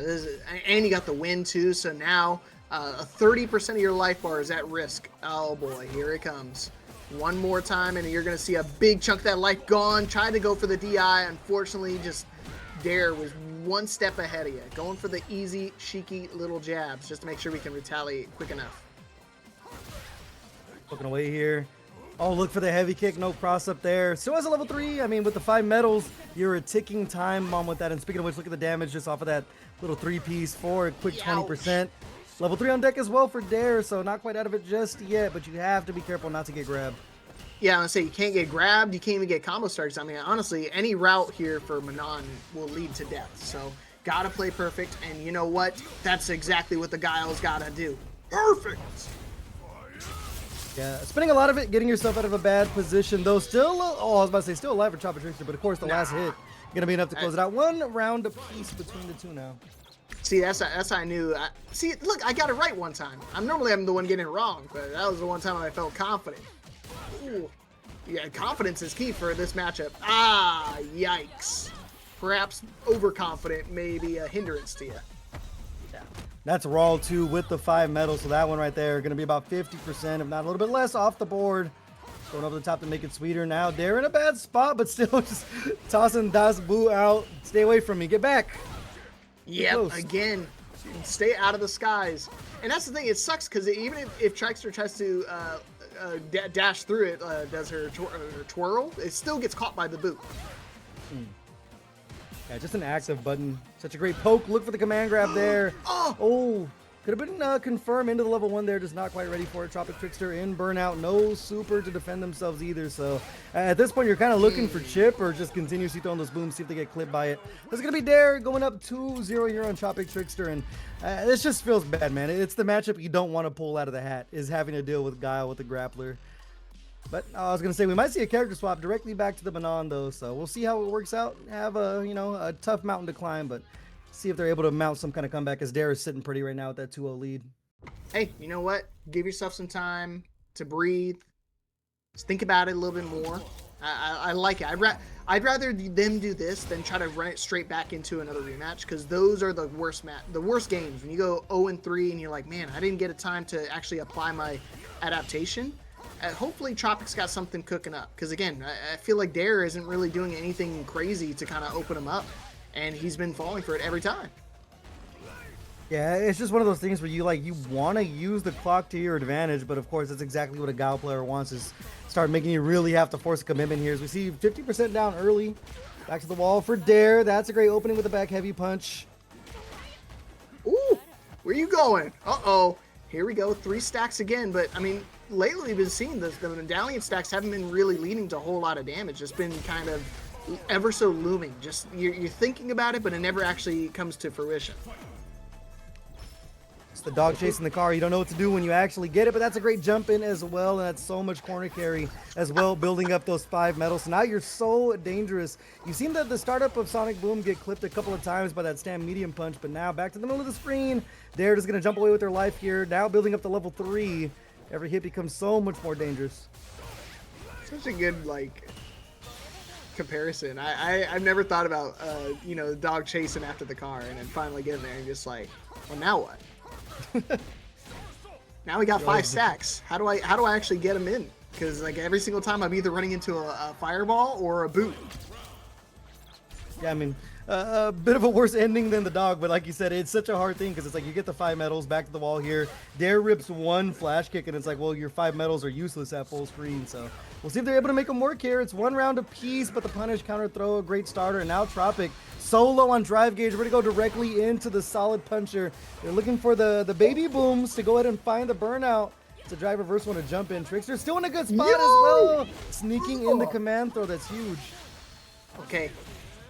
and you got the win too, so now a 30% of your life bar is at risk. Oh boy, here it comes. One more time, and you're going to see a big chunk of that life gone. Tried to go for the DI, unfortunately, just Dare was one step ahead of you, going for the easy, cheeky little jabs just to make sure we can retaliate quick enough. Looking away here. Oh, look for the heavy kick, no cross up there. Still has a level 3. I mean, with the 5 medals, you're a ticking time bomb with that. And speaking of which, look at the damage just off of that little 3-piece for a quick 20%. Level 3 on deck as well for Dare, so not quite out of it just yet, but you have to be careful not to get grabbed. Yeah, I'm gonna say you can't get grabbed, you can't even get combo starts. I mean, honestly, any route here for Manon will lead to death. So, gotta play perfect, and you know what? That's exactly what the Guile's gotta do. Perfect! Yeah, spending a lot of it, getting yourself out of a bad position, though still, oh, I was about to say still alive for TropicTrickster, but of course the last hit gonna be enough to close it out. 1 round apiece between the 2 now. See, that's how I knew. See, look, I got it right one time. I'm the one getting it wrong, but that was the one time I felt confident. Ooh. Yeah, confidence is key for this matchup. Ah, yikes. Perhaps overconfident may be a hindrance to you. Yeah. That's Raw 2 with the 5 medals, so that one right there going to be about 50%, if not a little bit less, off the board. Going over the top to make it sweeter. Now they're in a bad spot, but still just tossing Das Boo out. Stay away from me. Get back. Yep, again, stay out of the skies. And that's the thing, it sucks because even if Trickster tries to dash through it, does her twirl, it still gets caught by the boot. Yeah, just an active button. Such a great poke. Look for the command grab there. Oh, could have been confirmed into the level 1 there. Just not quite ready for it. TropicTrickster in burnout. No super to defend themselves either. So at this point, you're kind of looking for chip or just continuously throwing those booms, see if they get clipped by it. There's going to be Dare going up 2-0 here on TropicTrickster. And this just feels bad, man. It's the matchup you don't want to pull out of the hat, is having to deal with Guile with the grappler. But I was going to say, we might see a character swap directly back to the Manon, though. So we'll see how it works out. Have a tough mountain to climb, but see if they're able to mount some kind of comeback, as Dare is sitting pretty right now with that 2-0 lead. Hey, you know what? Give yourself some time to breathe. Just think about it a little bit more. I like it. I'd rather them do this than try to run it straight back into another rematch, because those are the worst games. When you go 0-3 and you're like, man, I didn't get a time to actually apply my adaptation. Hopefully Tropic's got something cooking up, because again, I feel like Dare isn't really doing anything crazy to kind of open him up, and he's been falling for it every time. Yeah, it's just one of those things where you want to use the clock to your advantage, but of course that's exactly what a Guile player wants, is start making you really have to force a commitment here. As we see 50% down early, back to the wall for Dare. That's a great opening with a back heavy punch. Ooh, Where you going? Uh-oh. Here we go. 3 stacks again. But, I mean, lately we've been seeing the medallion stacks haven't been really leading to a whole lot of damage. It's been kind of ever so looming. Just you're thinking about it, but it never actually comes to fruition. It's the dog chasing the car. You don't know what to do when you actually get it, but that's a great jump in as well, and that's so much corner carry as well, building up those 5 medals. So now you're so dangerous. You've seen the startup of Sonic Boom get clipped a couple of times by that stand medium punch, but now back to the middle of the screen. They're just going to jump away with their life here. Now building up to level 3. Every hit becomes so much more dangerous. Such a good, like, comparison. I've never thought about, you know, the dog chasing after the car and then finally getting there and just like, well, now what? Now we got 5 stacks. How do I actually get them in? Because like every single time I'm either running into a fireball or a boot. Yeah, I mean, a bit of a worse ending than the dog, but like you said, it's such a hard thing because it's like you get the 5 medals back to the wall here. Dare rips 1 flash kick, and it's like, well, your 5 medals are useless at full screen. So we'll see if they're able to make them work here. It's 1 round apiece, but the punish counter throw, a great starter. And now Tropic solo on drive gauge. We're going to go directly into the solid puncher. They're looking for the baby booms to go ahead and find the burnout. It's a drive reverse one to jump in. Trickster still in a good spot as well. Sneaking in the command throw. That's huge. Okay.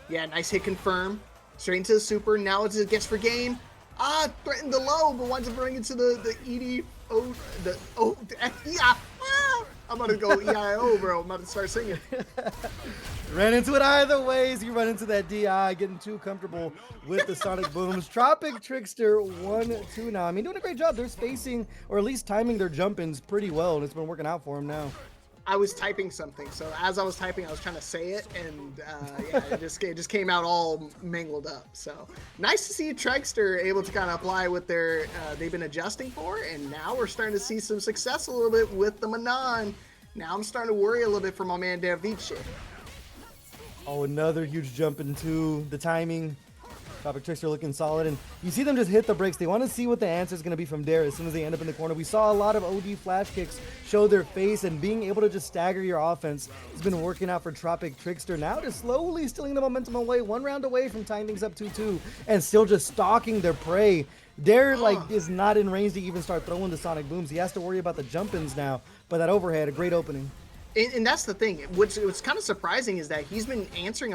Yeah, nice hit confirm. Straight into the super. Now it's a guess for game. Threatened the low, but winds up running into the EDO. Yeah. I'm about to go EIO, bro. I'm about to start singing. Ran into it either ways. You run into that DI, getting too comfortable with the Sonic Booms. TropicTrickster 1-2 now. I mean, doing a great job. They're spacing, or at least timing their jump-ins pretty well, and it's been working out for them now. I was typing something, so as I was typing, I was trying to say it, and yeah, it just came out all mangled up. So nice to see Trickster able to kind of apply what they've been adjusting for, and now we're starting to see some success a little bit with the Manon. Now I'm starting to worry a little bit for my man Darevice. Oh, another huge jump into the timing. TropicTrickster looking solid, and you see them just hit the brakes. They want to see what the answer is going to be from Dare as soon as they end up in the corner. We saw a lot of OD flash kicks show their face, and being able to just stagger your offense has been working out for TropicTrickster. Now just slowly stealing the momentum away, 1 round away from tying things up 2-2, and still just stalking their prey. Dare is not in range to even start throwing the Sonic Booms. He has to worry about the jump-ins now, but that overhead, a great opening. And that's the thing. What's kind of surprising is that he's been answering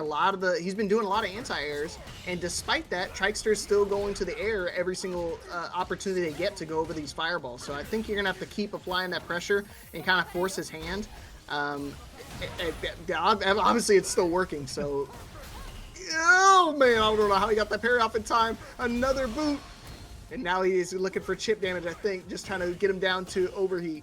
he's been doing a lot of anti-airs, and despite that, Trickster is still going to the air every single opportunity they get to go over these fireballs. So I think you're gonna have to keep applying that pressure and kind of force his hand. Obviously, it's still working. So, oh man, I don't know how he got that parry off in time. Another boot, and now he's looking for chip damage. I think just trying to get him down to overheat.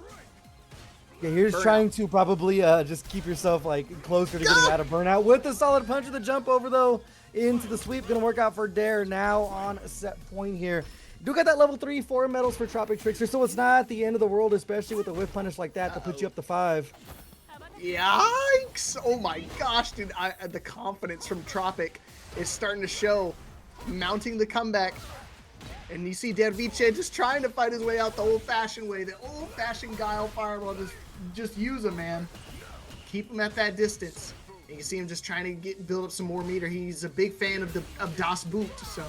Yeah, you're just trying to probably just keep yourself like closer to getting out of burnout with the solid punch of the jump over though into the sweep. Gonna work out for Dare now on a set point here. Do got that level 3-4 medals for TropicTrickster, so it's not the end of the world, especially with a whiff punish like that to put you up to 5. Yikes! Oh my gosh, dude! The confidence from Tropic is starting to show, mounting the comeback. And you see Darevice just trying to fight his way out the old-fashioned way, the old-fashioned Guile fireball. Just use him, man. Keep him at that distance. And you see him just trying to build up some more meter. He's a big fan of Das Boot, so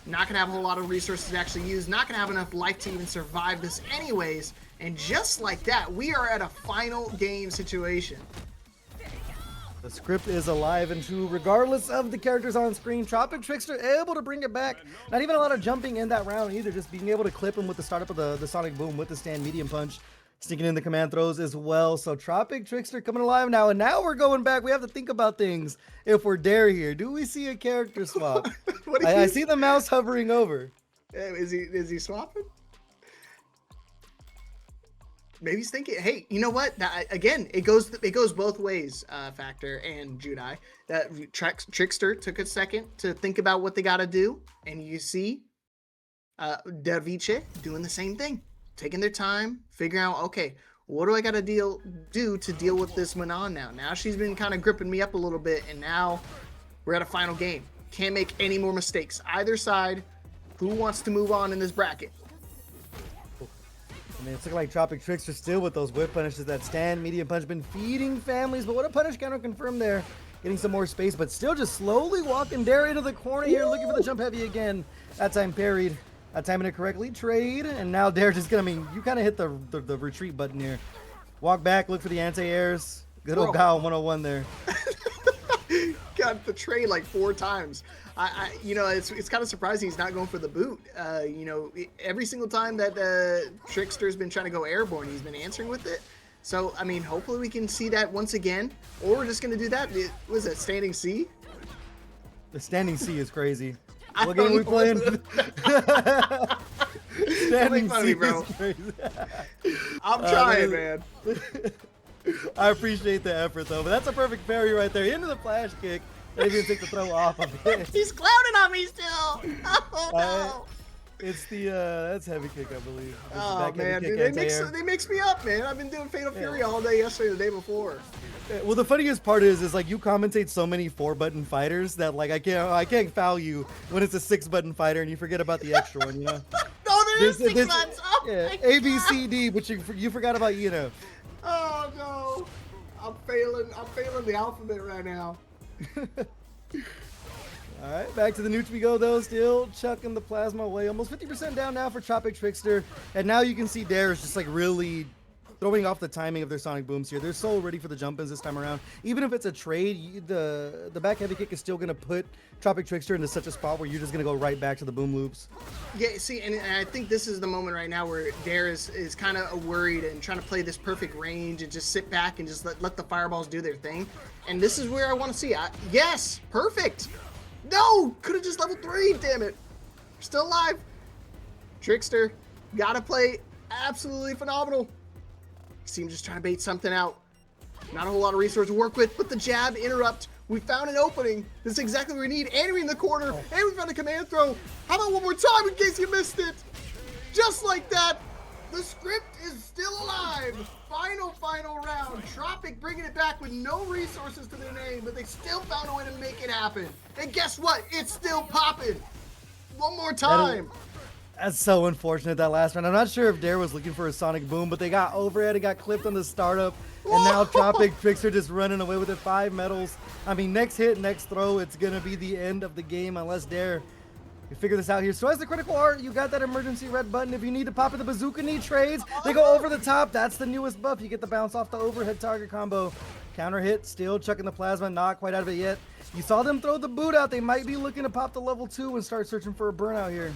not gonna have a whole lot of resources to actually use. Not gonna have enough life to even survive this, anyways. And just like that, we are at a final game situation. The script is alive and true, regardless of the characters on screen. TropicTrickster able to bring it back. Not even a lot of jumping in that round either, just being able to clip him with the startup of the Sonic Boom with the stand medium punch. Sneaking in the command throws as well. So TropicTrickster coming alive now, and now we're going back. We have to think about things if we're Dare here. Do we see a character swap? I see the mouse hovering over. Is he swapping? Maybe he's thinking, hey, you know what? Again, it goes both ways, Factor and Judai. That Trickster took a second to think about what they got to do, and you see Darevice doing the same thing, taking their time, figuring out, okay, what do I got to do to deal with this Manon now? Now she's been kind of gripping me up a little bit, and now we're at a final game. Can't make any more mistakes. Either side, who wants to move on in this bracket? I mean, it's looking like TropicTrickster still with those whip punishes. That stand medium punch been feeding families, but what a punish counter confirmed there. Getting some more space, but still just slowly walking Dare into the corner here, looking for the jump heavy again. That time parried. timing it correctly. Trade, and now Dare just gonna, I mean, you kind of hit the retreat button here. Walk back, look for the anti-airs. Good old Guile 101 there. Got the trade like 4 times. You know, it's kind of surprising he's not going for the boot. You know, every single time that Trickster's been trying to go airborne, he's been answering with it. So, I mean, hopefully we can see that once again. Or we're just going to do that. Was it standing C? The standing C is crazy. What game are we playing? Standing funny, C bro. is crazy. I'm trying, man. I appreciate the effort, though. But that's a perfect parry right there. Into the flash kick. They didn't take the throw off of it. He's clowning on me still. Oh, no. It's the that's heavy kick, I believe. This Oh man, dude, they mix me up, man. I've been doing Fatal Fury all day yesterday, the day before. Well, the funniest part is like you commentate so many 4-button fighters that like I can't foul you when it's a 6-button fighter and you forget about the extra one, you know? No, there is 6 buttons. Oh yeah, my A, B, God. C, D, but you forgot about, you know. Oh no, I'm failing the alphabet right now. All right, back to the newts we go, though. Still chucking the plasma away. Almost 50% down now for TropicTrickster. And now you can see Dare is just like really throwing off the timing of their sonic booms here. They're so ready for the jump-ins this time around. Even if it's a trade, the back heavy kick is still going to put TropicTrickster into such a spot where you're just going to go right back to the boom loops. Yeah, see, and I think this is the moment right now where Dare is kind of worried and trying to play this perfect range and just sit back and just let the fireballs do their thing. And this is where I want to see. Yes, perfect. No, could have just level 3, damn it. Still alive. Trickster, gotta play absolutely phenomenal. See him just trying to bait something out. Not a whole lot of resources to work with, but the jab, interrupt. We found an opening. This is exactly what we need. And we're in the corner, and we found a command throw. How about one more time in case you missed it? Just like that, the script is still alive. Final round. Tropic bringing it back with no resources to their name, but they still found a way to make it happen. And guess what? It's still popping. One more time. That's so unfortunate, that last round. I'm not sure if Dare was looking for a sonic boom, but they got overhead and got clipped on the startup. And now TropicTrickster just running away with it. 5 medals. I mean, next hit, next throw, it's going to be the end of the game unless Dare you figure this out here. So as the critical art, you got that emergency red button. If you need to pop it, the bazooka knee trades. They go over the top. That's the newest buff. You get the bounce off the overhead target combo. Counter hit, still chucking the plasma, not quite out of it yet. You saw them throw the boot out. They might be looking to pop the level 2 and start searching for a burnout here.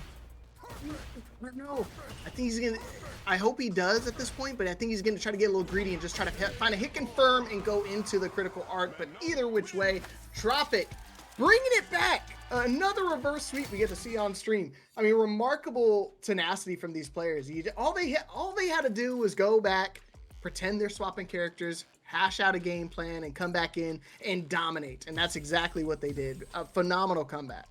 No, I think he's gonna. I hope he does at this point, but I think he's gonna try to get a little greedy and just try to find a hit confirm and go into the critical art. But either which way, Tropic bringing it back. Another reverse sweep we get to see on stream. I mean, remarkable tenacity from these players. All they had to do was go back, pretend they're swapping characters, hash out a game plan, and come back in and dominate. And that's exactly what they did. A phenomenal comeback.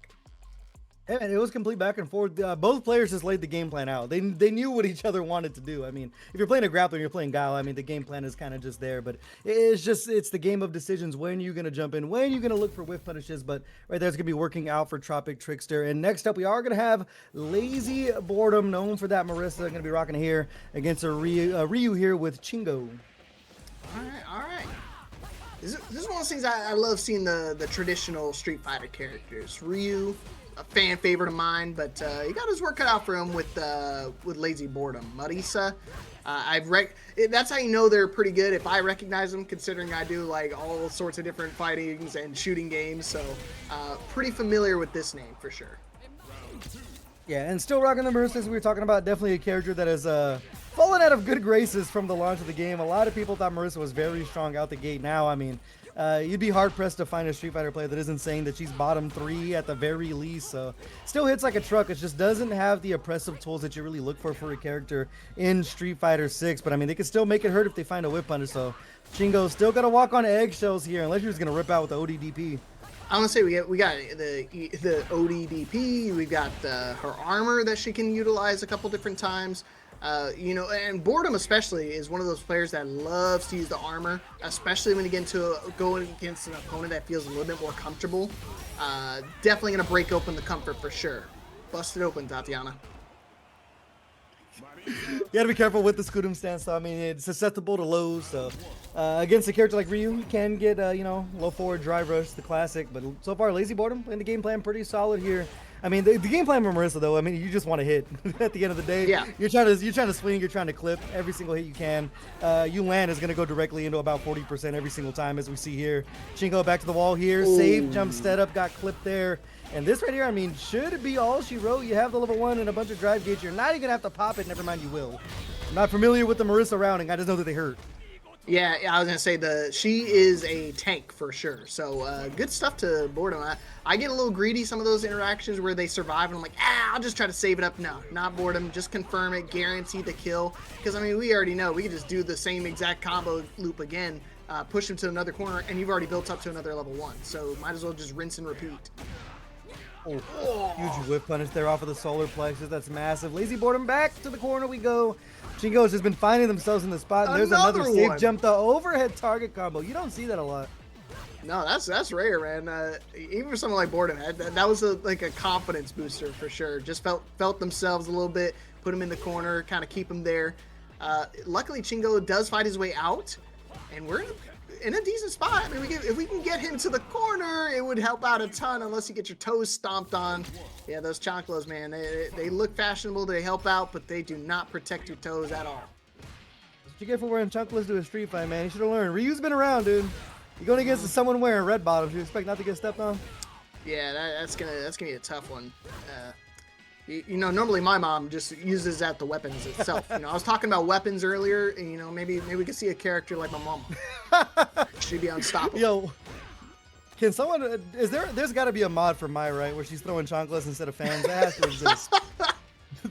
And it was complete back and forth. Both players just laid the game plan out. They knew what each other wanted to do. I mean, if you're playing a grappler and you're playing Guile, I mean, the game plan is kind of just there. But it's the game of decisions. When you're going to jump in, when you're going to look for whiff punishes. But right there's going to be working out for TropicTrickster. And next up, we are going to have Lazyboredom, known for that Marisa, going to be rocking here against a Ryu here with Chingoe. All right. This is one of those things I love seeing the traditional Street Fighter characters. Ryu, a fan favorite of mine, but he got his work cut out for him with Lazyboredom. Marisa, that's how you know they're pretty good if I recognize them, considering I do like all sorts of different fightings and shooting games. So pretty familiar with this name for sure. Yeah, and still rocking the Marisa, as we were talking about. Definitely a character that has fallen out of good graces from the launch of the game. A lot of people thought Marisa was very strong out the gate. Now, I mean, you'd be hard-pressed to find a Street Fighter player that isn't saying that she's bottom 3 at the very least. So, still hits like a truck. It just doesn't have the oppressive tools that you really look for a character in Street Fighter 6. But, I mean, they can still make it hurt if they find a whip punish. So, Chingoe still got to walk on eggshells here, unless you're just going to rip out with the ODDP. I want to say we got the ODDP. We've got her armor that she can utilize a couple different times. You know, and Boredom especially is one of those players that loves to use the armor, especially when you get into going against an opponent that feels a little bit more comfortable. Definitely gonna break open the comfort for sure. Bust it open, Tatiana. You gotta be careful with the Scudum stance, though. I mean, it's susceptible to lows, so against a character like Ryu, you can get, you know, low forward drive rush, the classic. But so far, Lazyboredom playing the game plan pretty solid here. I mean, the game plan for Marisa, though, I mean, you just want to hit at the end of the day. Yeah. You're trying to swing, you're trying to clip every single hit you can. You land is going to go directly into about 40% every single time, as we see here. Chingoe back to the wall here. Ooh. Save, jump, stead up, got clipped there. And this right here, I mean, should be all she wrote. You have the level 1 and a bunch of drive gauge. You're not even going to have to pop it. Never mind, you will. I'm not familiar with the Marisa rounding. I just know that they hurt. Yeah, I was gonna say she is a tank for sure. So good stuff to Boredom. I get a little greedy some of those interactions where they survive, and I'm like, I'll just try to save it up. No, not Boredom. Just confirm it, guarantee the kill. Because I mean, we already know we can just do the same exact combo loop again, push him to another corner, and you've already built up to another level 1. So might as well just rinse and repeat. Oh, huge whip punish there off of the solar plexus. That's massive. Lazyboredom back to the corner we go. Chingoe's just been finding themselves in the spot. And there's another safe jump, the overhead target combo. You don't see that a lot. No, that's rare, man. Even for someone like Boredom, that was like a confidence booster for sure. Just felt themselves a little bit, put them in the corner, kind of keep them there. Luckily, Chingoe does fight his way out, and we're in a decent spot. I mean, if we can get him to the corner, it would help out a ton, unless you get your toes stomped on. Yeah, those chanclas, man, they look fashionable, they help out, but they do not protect your toes at all. What you get for wearing chanclas to a street fight, man? You should have learned. Ryu's been around, dude. You're going against someone wearing red bottoms. You expect not to get stepped on? Yeah, that's gonna be a tough one. You know, normally my mom just uses that the weapons itself. You know, I was talking about weapons earlier, and you know, maybe we could see a character like my mom. She'd be unstoppable. Yo, can someone? There's got to be a mod for Mai, right, where she's throwing chanclas instead of fans. That has to exist.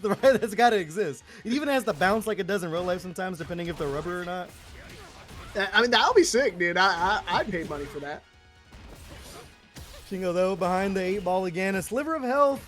Right, that's got to exist. It even has to bounce like it does in real life sometimes, depending if they're rubber or not. I mean, that would be sick, dude. I'd pay money for that. Chingoe though behind the 8-ball again, a sliver of health.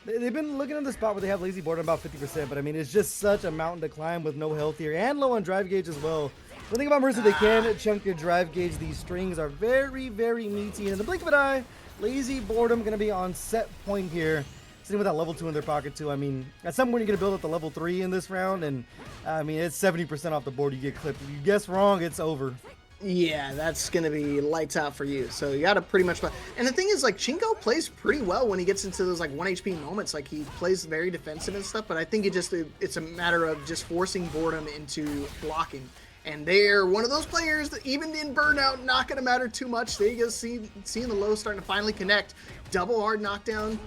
They've been looking at the spot where they have Lazyboredom about 50%, but I mean, it's just such a mountain to climb with no health here and low on drive gauge as well. The thing about Marisa, they can chunk your drive gauge. These strings are very, very meaty. And in the blink of an eye, Lazyboredom going to be on set point here. Sitting with that level 2 in their pocket too. I mean, at some point you're going to build up the level 3 in this round, and I mean, it's 70% off the board. You get clipped. If you guess wrong, it's over. Yeah, that's going to be lights out for you. So you got to pretty much... And the thing is, like, Chingoe plays pretty well when he gets into those, like, 1 HP moments. Like, he plays very defensive and stuff, but I think it's a matter of just forcing Boredom into blocking. And they're one of those players that even in Burnout, not going to matter too much. They just seeing the low starting to finally connect. Double hard knockdown.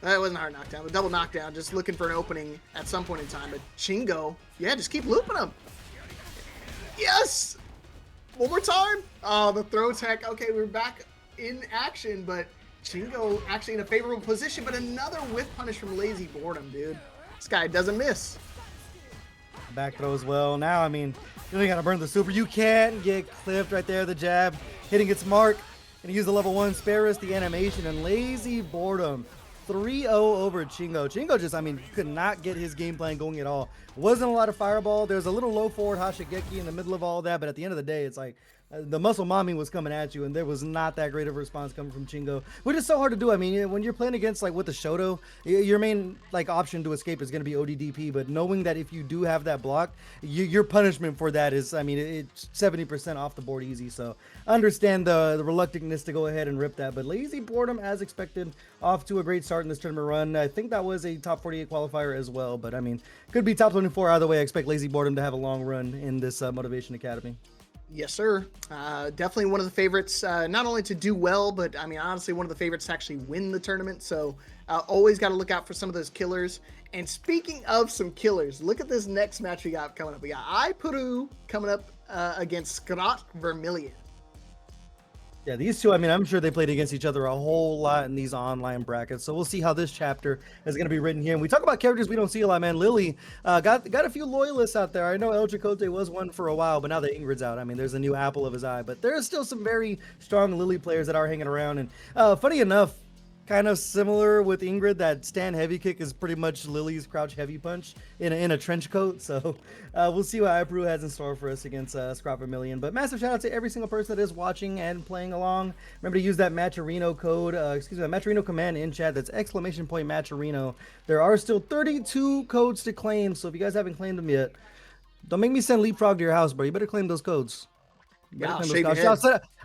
That wasn't a hard knockdown, but double knockdown. Just looking for an opening at some point in time. But Chingoe, yeah, just keep looping him. Yes! One more time. Oh, the throw tech. Okay, we're back in action, but Chingoe actually in a favorable position, but another whiff punish from Lazyboredom, dude. This guy doesn't miss. Back throw as well. Now, I mean, you only got to burn the super. You can't get clipped right there. The jab hitting its mark. And use the level 1 spare wrist, the animation, and Lazyboredom 3-0 over Chingoe. Chingoe just, I mean, could not get his game plan going at all. Wasn't a lot of fireball. There's a little low forward Hashigeki in the middle of all that, but at the end of the day, it's like the muscle mommy was coming at you, and there was not that great of a response coming from Chingoe, which is so hard to do. I mean, when you're playing against, like, with the Shoto, your main, like, option to escape is going to be ODDP, but knowing that if you do have that block, your punishment for that is, I mean, it's 70% off the board easy, so I understand the reluctantness to go ahead and rip that, but Lazyboredom, as expected, off to a great start in this tournament run. I think that was a top 48 qualifier as well, but, I mean, could be top 24 either way. I expect Lazyboredom to have a long run in this Motivation Academy. Yes, sir. Definitely one of the favorites, not only to do well, but I mean, honestly, one of the favorites to actually win the tournament. So always got to look out for some of those killers. And speaking of some killers, look at this next match we got coming up. We got iPeru coming up against Scrawt Vermillion. Yeah, these two, I mean, I'm sure they played against each other a whole lot in these online brackets. So we'll see how this chapter is going to be written here. And we talk about characters we don't see a lot, man. Lily got a few loyalists out there. I know El Chicote was one for a while, but now that Ingrid's out, I mean, there's a new apple of his eye. But there are still some very strong Lily players that are hanging around. And funny enough, kind of similar with Ingrid, that stand heavy kick is pretty much Lily's crouch heavy punch in a trench coat. So we'll see what iPeru has in store for us against Scrawt Vermillion. But massive shout out to every single person that is watching and playing along. Remember to use that Matcherino code, Matcherino command in chat. That's !Matcherino. There are still 32 codes to claim. So if you guys haven't claimed them yet, don't make me send Leapfrog to your house, bro. You better claim those codes. Yeah,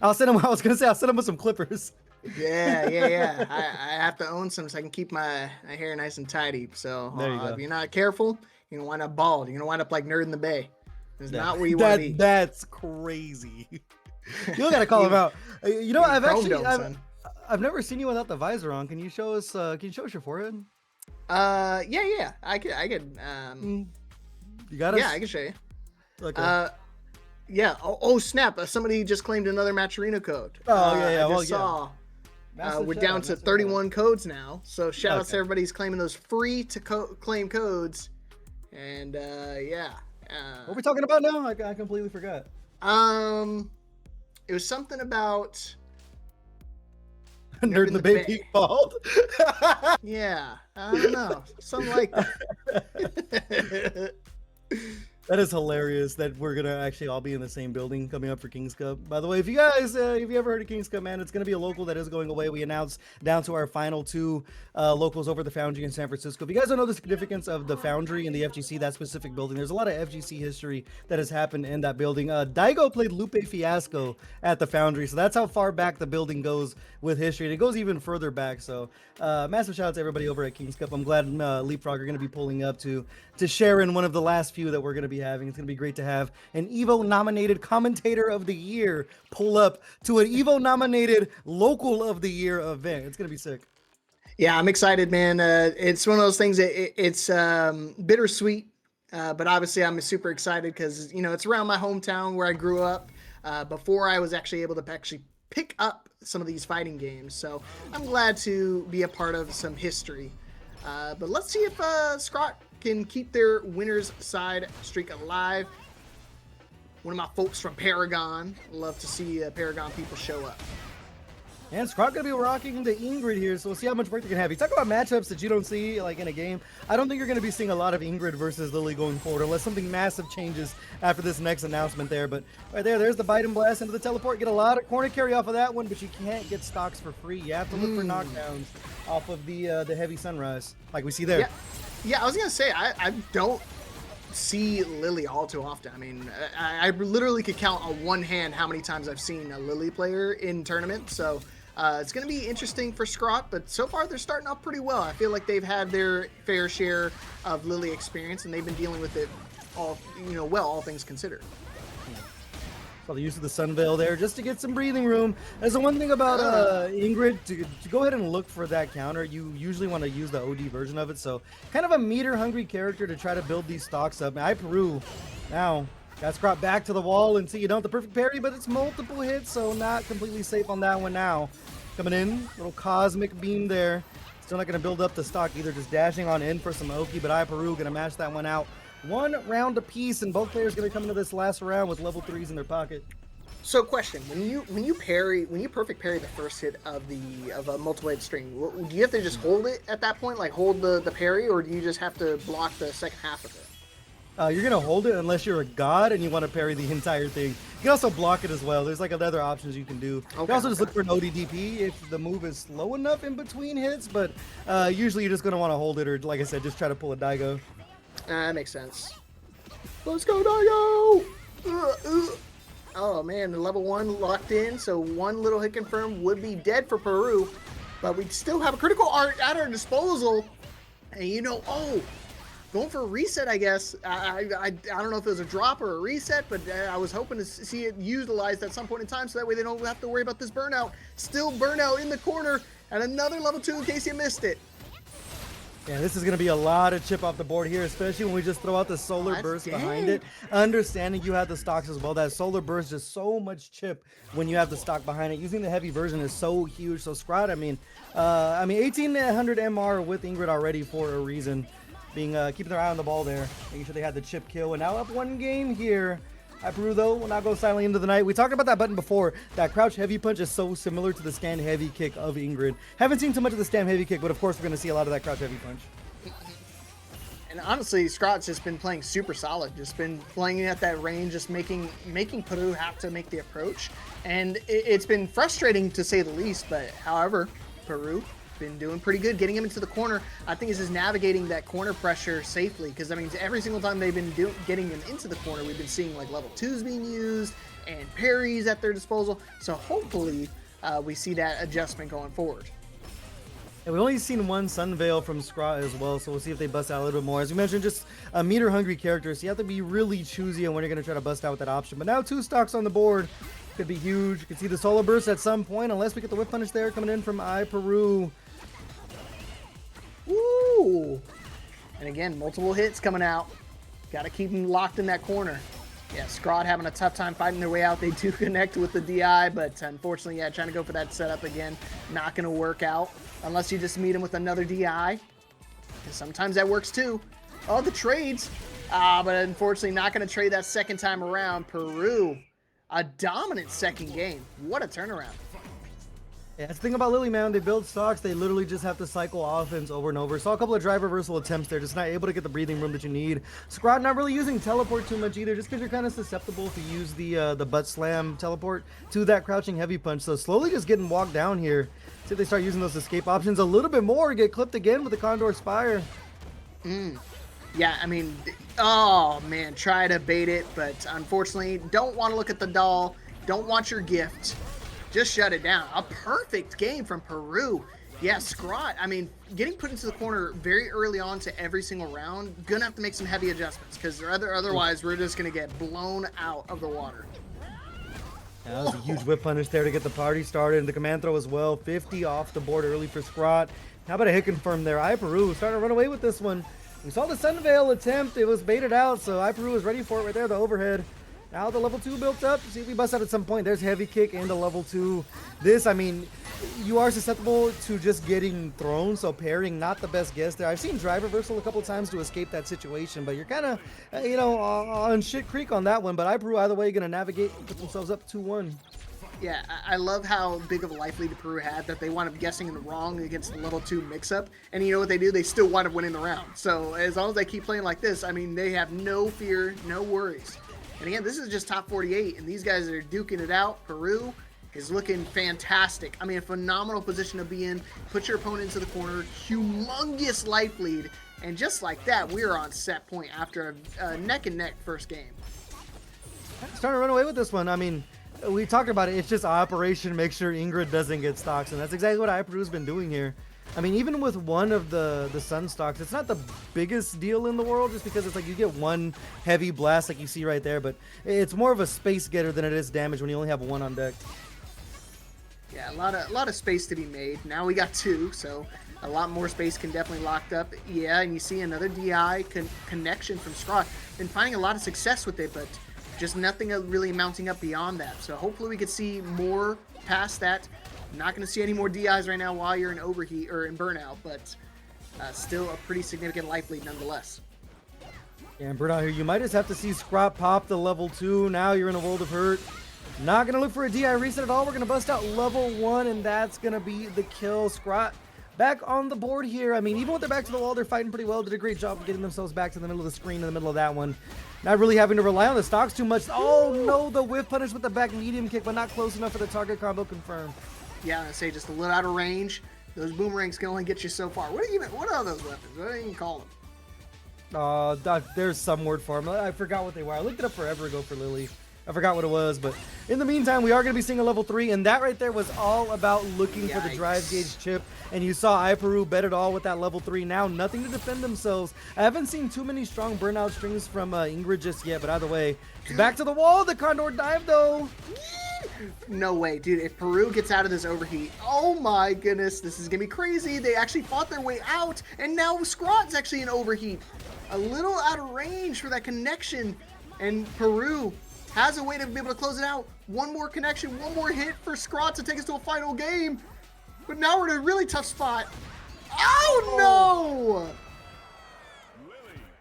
I'll send them. I was gonna say I'll send them with some clippers. Yeah. I have to own some so I can keep my hair nice and tidy. So There you go. if you're not careful, you're gonna wind up bald. You're gonna wind up like Nerd in the Bay. It's not where you want to be. That's crazy. You gotta call him out. You know, I've never seen you without the visor on. Can you show us? Can you show us your forehead? Yeah. I could. You got us? Yeah, I can show you. Okay. Yeah. Oh snap! Somebody just claimed another Matcherino code. Oh yeah. I just saw. We're down to 31 codes now. So shout out to everybody who's claiming those free to claim codes. And yeah. What are we talking about now? I completely forgot. It was something about Nerd in the Bay being bald. Yeah, I don't know, something like that. That is hilarious that we're gonna actually all be in the same building coming up for King's Cup. By the way, if you guys, if you ever heard of King's Cup, man, it's gonna be a local that is going away. We announced down to our final 2 locals over the Foundry in San Francisco. If you guys don't know the significance of the Foundry and the FGC, that specific building, there's a lot of FGC history that has happened in that building. Daigo played Lupe Fiasco at the Foundry, so that's how far back the building goes with history, and it goes even further back. So massive shout out to everybody over at King's Cup. I'm glad Leapfrog are gonna be pulling up to share in one of the last few that we're gonna be having. It's gonna be great to have an Evo nominated commentator of the year pull up to an Evo nominated local of the year event. It's gonna be sick. Yeah, I'm excited, man. It's one of those things that it's bittersweet, but obviously I'm super excited because it's around my hometown where I grew up. Before I was actually able to actually pick up some of these fighting games, so I'm glad to be a part of some history. But let's see if Scrawt can keep their winner's side streak alive. One of my folks from Paragon. Love to see Paragon people show up. And Scrawt gonna be rocking the Ingrid here, so we'll see how much work they can have. You talk about matchups that you don't see like in a game. I don't think you're gonna be seeing a lot of Ingrid versus Lily going forward, unless something massive changes after this next announcement there. But right there's the bite and blast into the teleport. Get a lot of corner carry off of that one, but you can't get stocks for free. You have to look for knockdowns off of the heavy sunrise, like we see there. Yeah, I was gonna say I don't see Lily all too often. I mean, I literally could count on one hand how many times I've seen a Lily player in tournament. So it's gonna be interesting for Scrawt, but so far they're starting off pretty well. I feel like they've had their fair share of Lily experience, and they've been dealing with it all all things considered. So the use of the sun veil there just to get some breathing room. That's the one thing about Ingrid, to go ahead and look for that counter, you usually want to use the OD version of it. So kind of a meter hungry character to try to build these stocks up. iPeru now got Scrawt back to the wall, and see, you don't have the perfect parry, but it's multiple hits, so not completely safe on that one now. Coming in, little cosmic beam there. Still not going to build up the stock either, just dashing on in for some Oki, but iPeru going to mash that one out. 1 round apiece, and both players going to come into this last round with level 3s in their pocket. So, question: when you perfect parry the first hit of a multi-blade string, do you have to just hold it at that point, like hold the parry, or do you just have to block the second half of it? You're gonna hold it unless you're a god and you want to parry the entire thing. You can also block it as well. There's like other options you can do. You can also just look for an ODDP if the move is slow enough in between hits, but usually you're just gonna want to hold it, or like I said, just try to pull a Daigo. That makes sense. Let's go, Daigo! Oh man, the level 1 locked in, so 1 little hit confirm would be dead for Peru, but we still have a critical art at our disposal. And going for a reset, I guess. I don't know if it was a drop or a reset, but I was hoping to see it utilized at some point in time, so that way they don't have to worry about this burnout. Still burnout in the corner, and another level 2 in case you missed it. Yeah, this is going to be a lot of chip off the board here, especially when we just throw out the solar burst behind it. Understanding you have the stocks as well. That solar burst is so much chip when you have the stock behind it. Using the heavy version is so huge. So Scrawt, I mean 1800 MR with Ingrid already for a reason. Keeping their eye on the ball there, making sure they had the chip kill, and now up 1 game here. iPeru though will not go silently into the night. We talked about that button before. That crouch heavy punch is so similar to the stand heavy kick of Ingrid. Haven't seen too much of the stand heavy kick, but of course we're going to see a lot of that crouch heavy punch. And honestly, Scrawt's just been playing super solid. Just been playing at that range, just making Peru have to make the approach. And it's been frustrating to say the least, but however, Peru been doing pretty good getting him into the corner. I think it's just navigating that corner pressure safely, because I mean every single time they've been getting him into the corner, we've been seeing like level 2s being used and parries at their disposal. So hopefully we see that adjustment going forward. And we've only seen one Sun Veil from Scrawt as well, so we'll see if they bust out a little bit more. As we mentioned, just a meter-hungry character, so you have to be really choosy on when you're going to try to bust out with that option. But now 2 stocks on the board could be huge. You can see the Solar Burst at some point, unless we get the Whip Punish there coming in from iPeru. Woo! And again, multiple hits coming out. Got to keep them locked in that corner. Yeah, Scrawt having a tough time fighting their way out. They do connect with the DI, but unfortunately, yeah, trying to go for that setup again, not going to work out unless you just meet him with another DI. And sometimes that works too. Oh, the trades. But unfortunately, not going to trade that second time around. Peru, a dominant second game. What a turnaround. Yeah, that's the thing about Lily, man. They build stocks, they literally just have to cycle offense over and over. Saw a couple of drive reversal attempts there, just not able to get the breathing room that you need. Scrawt not really using teleport too much either, just because you're kind of susceptible if you use the butt slam teleport to that crouching heavy punch. So slowly just getting walked down here. See if they start using those escape options a little bit more, get clipped again with the Condor Spire. Yeah, I mean, oh man, try to bait it, but unfortunately, don't want to look at the doll, don't want your gift. Just shut it down. A perfect game from Peru. Yeah, Scrawt, I mean, getting put into the corner very early on to every single round, gonna have to make some heavy adjustments, because otherwise we're just gonna get blown out of the water. Yeah, that was a huge whip punish there to get the party started, and the command throw as well. 50 off the board early for Scrawt. How about a hit confirm there? iPeru starting to run away with this one. We saw the Sunveil attempt. It was baited out, so iPeru was ready for it right there, the overhead. Now the level 2 built up. See if we bust out at some point. There's heavy kick and the level 2. This, I mean, you are susceptible to just getting thrown, so parrying not the best guess there. I've seen drive reversal a couple times to escape that situation, but you're kind of, on shit creek on that one. But iPeru either way going to navigate and put themselves up 2-1. Yeah, I love how big of a life lead Peru had that they wound up guessing in the wrong against the level 2 mix-up. And you know what they do? They still wind up winning the round. So as long as they keep playing like this, I mean, they have no fear, no worries. And again, this is just top 48, and these guys are duking it out. Peru is looking fantastic. I mean, a phenomenal position to be in. Put your opponent into the corner, humongous life lead, and just like that, we are on set point after a neck-and-neck first game. Starting to run away with this one. I mean, we talked about it. It's just operation make sure Ingrid doesn't get stocks, and that's exactly what iPeru's been doing here. I mean, even with one of the Sun stocks, it's not the biggest deal in the world just because it's like you get one heavy blast like you see right there, but it's more of a space getter than it is damage when you only have one on deck. Yeah, a lot of space to be made. Now we got 2, so a lot more space can definitely locked up. Yeah, and you see another DI connection from Scrawt. Been finding a lot of success with it, but just nothing really mounting up beyond that. So hopefully we could see more past that. Not going to see any more DIs right now while you're in overheat or in burnout, but still a pretty significant life lead nonetheless. Yeah, and burnout here, you might just have to see Scrawt pop the level 2. Now you're in a world of hurt. Not going to look for a DI reset at all. We're going to bust out level 1, and that's going to be the kill. Scrawt back on the board here. I mean, even with their back to the wall, they're fighting pretty well. Did a great job of getting themselves back to the middle of the screen in the middle of that one. Not really having to rely on the stocks too much. Oh, no, the whiff punish with the back medium kick, but not close enough for the target combo confirmed. Yeah, I say just a little out of range. Those boomerangs can only get you so far. What are those weapons? What do you even call them? There's some word for them. I forgot what they were. I looked it up forever ago for Lily. I forgot what it was, but in the meantime, we are going to be seeing a level 3, and that right there was all about looking for the drive gauge chip, and you saw iPeru bet it all with that level 3. Now, nothing to defend themselves. I haven't seen too many strong burnout strings from Ingrid just yet, but either way, back to the wall. The Condor dive, though. No way, dude. If Peru gets out of this overheat, oh my goodness, this is gonna be crazy. They actually fought their way out, and now Scrawt's actually in overheat. A little out of range for that connection, and Peru has a way to be able to close it out. One more connection, one more hit for Scrawt to take us to a final game. But now we're in a really tough spot. Oh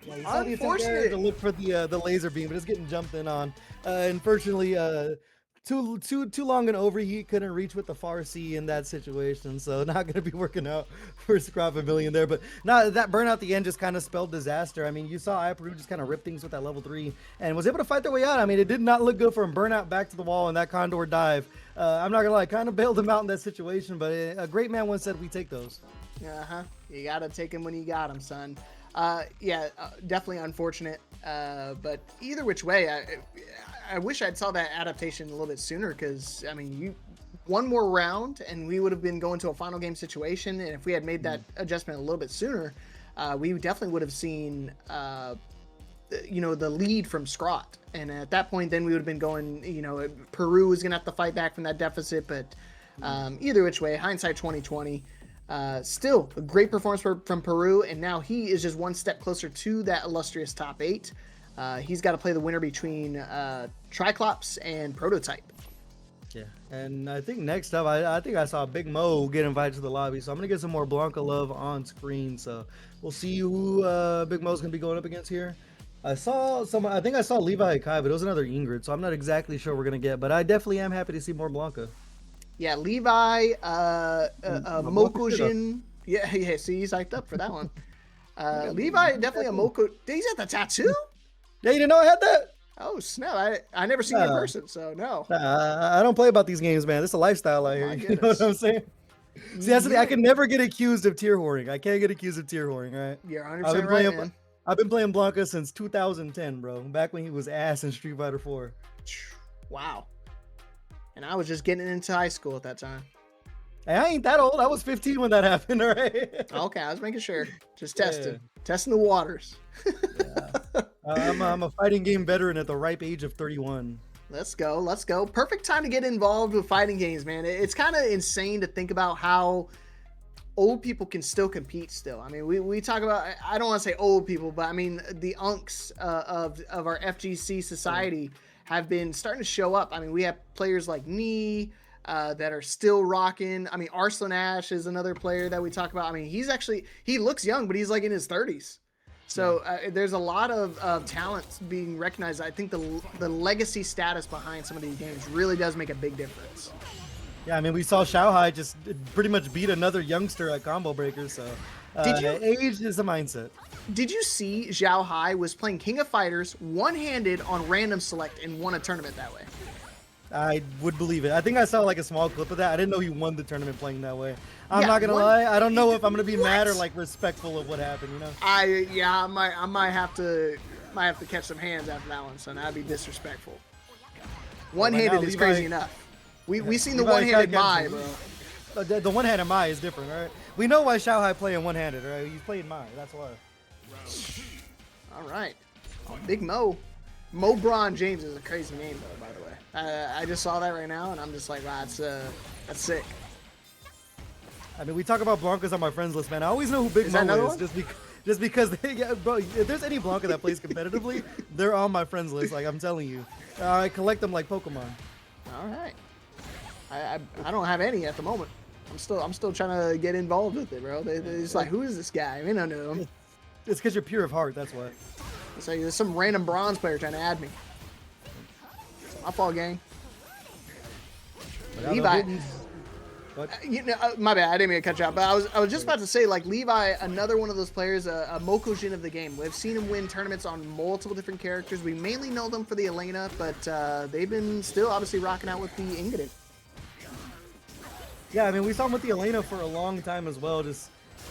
no! Yeah, unfortunate to look for the laser beam, but it's getting jumped in on. Unfortunately, too long an overheat, couldn't reach with the far C in that situation, so not going to be working out for Scrawt Vermillion there. But no, that burnout at the end just kind of spelled disaster. I mean, you saw iPeru just kind of rip things with that level 3 and was able to fight their way out. I mean, it did not look good for him. Burnout back to the wall and that Condor dive. I'm not going to lie, kind of bailed him out in that situation, but a great man once said we take those. You got to take him when you got him, son. Definitely unfortunate. But either which way, I wish I'd saw that adaptation a little bit sooner, because I mean, one more round and we would have been going to a final game situation. And if we had made that adjustment a little bit sooner, we definitely would have seen, the lead from Scrawt. And at that point, then we would have been going, Peru was going to have to fight back from that deficit. But either which way, hindsight 2020. Still a great performance from Peru. And now he is just one step closer to that illustrious top 8. He's got to play the winner between Triclops and Prototype. Yeah, and I think next up, I think I saw BigMo get invited to the lobby, so I'm gonna get some more Blanka love on screen. So we'll see who BigMo's gonna be going up against here. I think I saw LeviHakai, but it was another Ingrid, so I'm not exactly sure we're gonna get. But I definitely am happy to see more Blanka. Yeah, Levi, Mokojin. Yeah, see, he's hyped up for that one. Levi, definitely a Moko. He's at the tattoo? Yeah, you didn't know I had that? Oh, snap. I never seen you in person, so no. I don't play about these games, man. This is a lifestyle out here. You know what I'm saying? See, that's the thing. I can never get accused of tier whoring. I can't get accused of tier whoring, right? You're 100% right, man. I've been playing Blanka since 2010, bro. Back when he was ass in Street Fighter 4. Wow. And I was just getting into high school at that time. Hey, I ain't that old. I was 15 when that happened, all right? Okay, I was making sure. Just testing. Yeah. Testing the waters. Yeah. I'm a fighting game veteran at the ripe age of 31. Let's go. Perfect time to get involved with fighting games, man. It's kind of insane to think about how old people can still compete still. I mean, we talk about, I don't want to say old people, but I mean, the unks of our FGC society have been starting to show up. I mean, we have players like Nee that are still rocking. I mean, Arslan Ash is another player that we talk about. I mean, he looks young, but he's like in his 30s. So there's a lot of talent being recognized. I think the legacy status behind some of these games really does make a big difference. Yeah, I mean, we saw Xiaohai just pretty much beat another youngster at Combo Breaker, so age is a mindset. Did you see Xiaohai was playing King of Fighters one-handed on random select and won a tournament that way? I would believe it. I think I saw like a small clip of that. I didn't know he won the tournament playing that way. I'm not gonna lie. I don't know if I'm gonna be mad or like respectful of what happened. You know? I might have to catch some hands after that one, so that'd be disrespectful. One-handed is crazy enough. We seen the one-handed Mai, bro. The one-handed Mai is different, right? We know why Xiaohai playing one-handed, right? He's playing Mai. That's why. All right, Big Mo. Mo Braun James is a crazy name, though. By the way. I just saw that right now, and I'm just like, wow, that's sick. I mean, we talk about Blankas on my friends list, man. I always know who Big Mo is, just because bro, if there's any Blanka that plays competitively, they're on my friends list. Like I'm telling you, I collect them like Pokemon. All right, I don't have any at the moment. I'm still trying to get involved with it, bro. They're just like, who is this guy? I mean, I don't know him. It's because you're pure of heart. That's why. It's like there's some random bronze player trying to add me. My fault, gang. Levi, my bad. I didn't mean to cut you out, but I was just about to say, like, Levi, another one of those players, a Mokojin of the game. We've seen him win tournaments on multiple different characters. We mainly know them for the Elena, but they've been still obviously rocking out with the Ingrid. Yeah, I mean, we saw him with the Elena for a long time as well.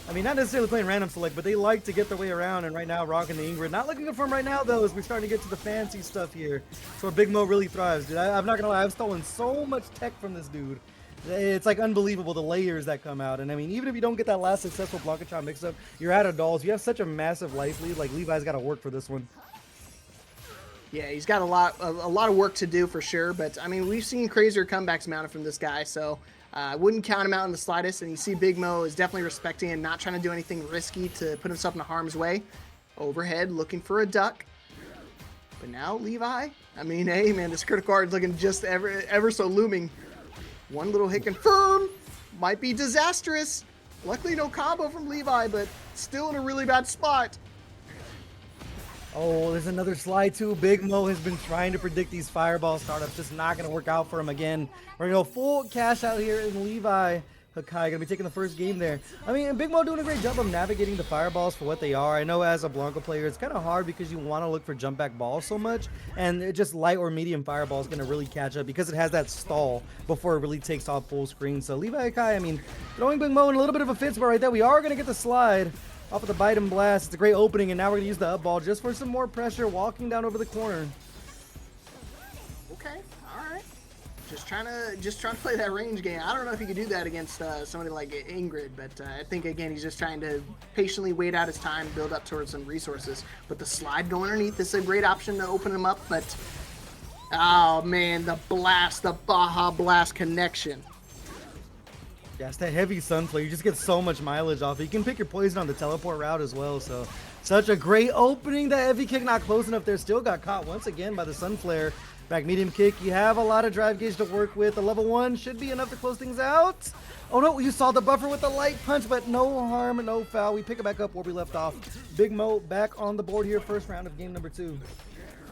I mean, not necessarily playing random select, but they like to get their way around, and right now rocking the Ingrid. Not looking good for him right now, though, as we're starting to get to the fancy stuff here. So Big Mo really thrives, dude. I'm not gonna lie, I've stolen so much tech from this dude. It's like unbelievable, the layers that come out. And I mean, even if you don't get that last successful Blanka mix-up, you're out of dolls. You have such a massive life lead. Like, Levi's got to work for this one. Yeah, he's got a lot of work to do for sure. But, I mean, we've seen crazier comebacks mounted from this guy, so I wouldn't count him out in the slightest. And you see Big Mo is definitely respecting and not trying to do anything risky to put himself in harm's way. Overhead, looking for a duck. But now, Levi, I mean, hey, man, this critical card is looking just ever so looming. One little hit confirmed. Might be disastrous. Luckily, no combo from Levi, but still in a really bad spot. Oh, there's another slide too. Big Mo has been trying to predict these fireball startups. Just not going to work out for him again. We're going to go full cash out here in LeviHakai. Going to be taking the first game there. I mean, Big Mo doing a great job of navigating the fireballs for what they are. I know as a Blanka player, it's kind of hard because you want to look for jump back balls so much. And it just light or medium fireball is going to really catch up because it has that stall before it really takes off full screen. So LeviHakai, I mean, throwing Big Mo in a little bit of a fit spot right there. We are going to get the slide off of the bite and blast. It's a great opening, and now we're going to use the up ball just for some more pressure walking down over the corner. Okay, all right. Just trying to play that range game. I don't know if he could do that against somebody like Ingrid, but I think again he's just trying to patiently wait out his time, build up towards some resources. But the slide going underneath, this is a great option to open him up. But oh man, the blast, the Baja Blast connection. Yeah, it's that heavy Sunflare. You just get so much mileage off it. You can pick your poison on the teleport route as well. So such a great opening. The heavy kick not close enough there. Still got caught once again by the Sunflare. Back medium kick, you have a lot of drive gauge to work with. The level 1 should be enough to close things out. Oh no, you saw the buffer with the light punch, but no harm, no foul. We pick it back up where we left off. BigMo back on the board here, first round of game number 2.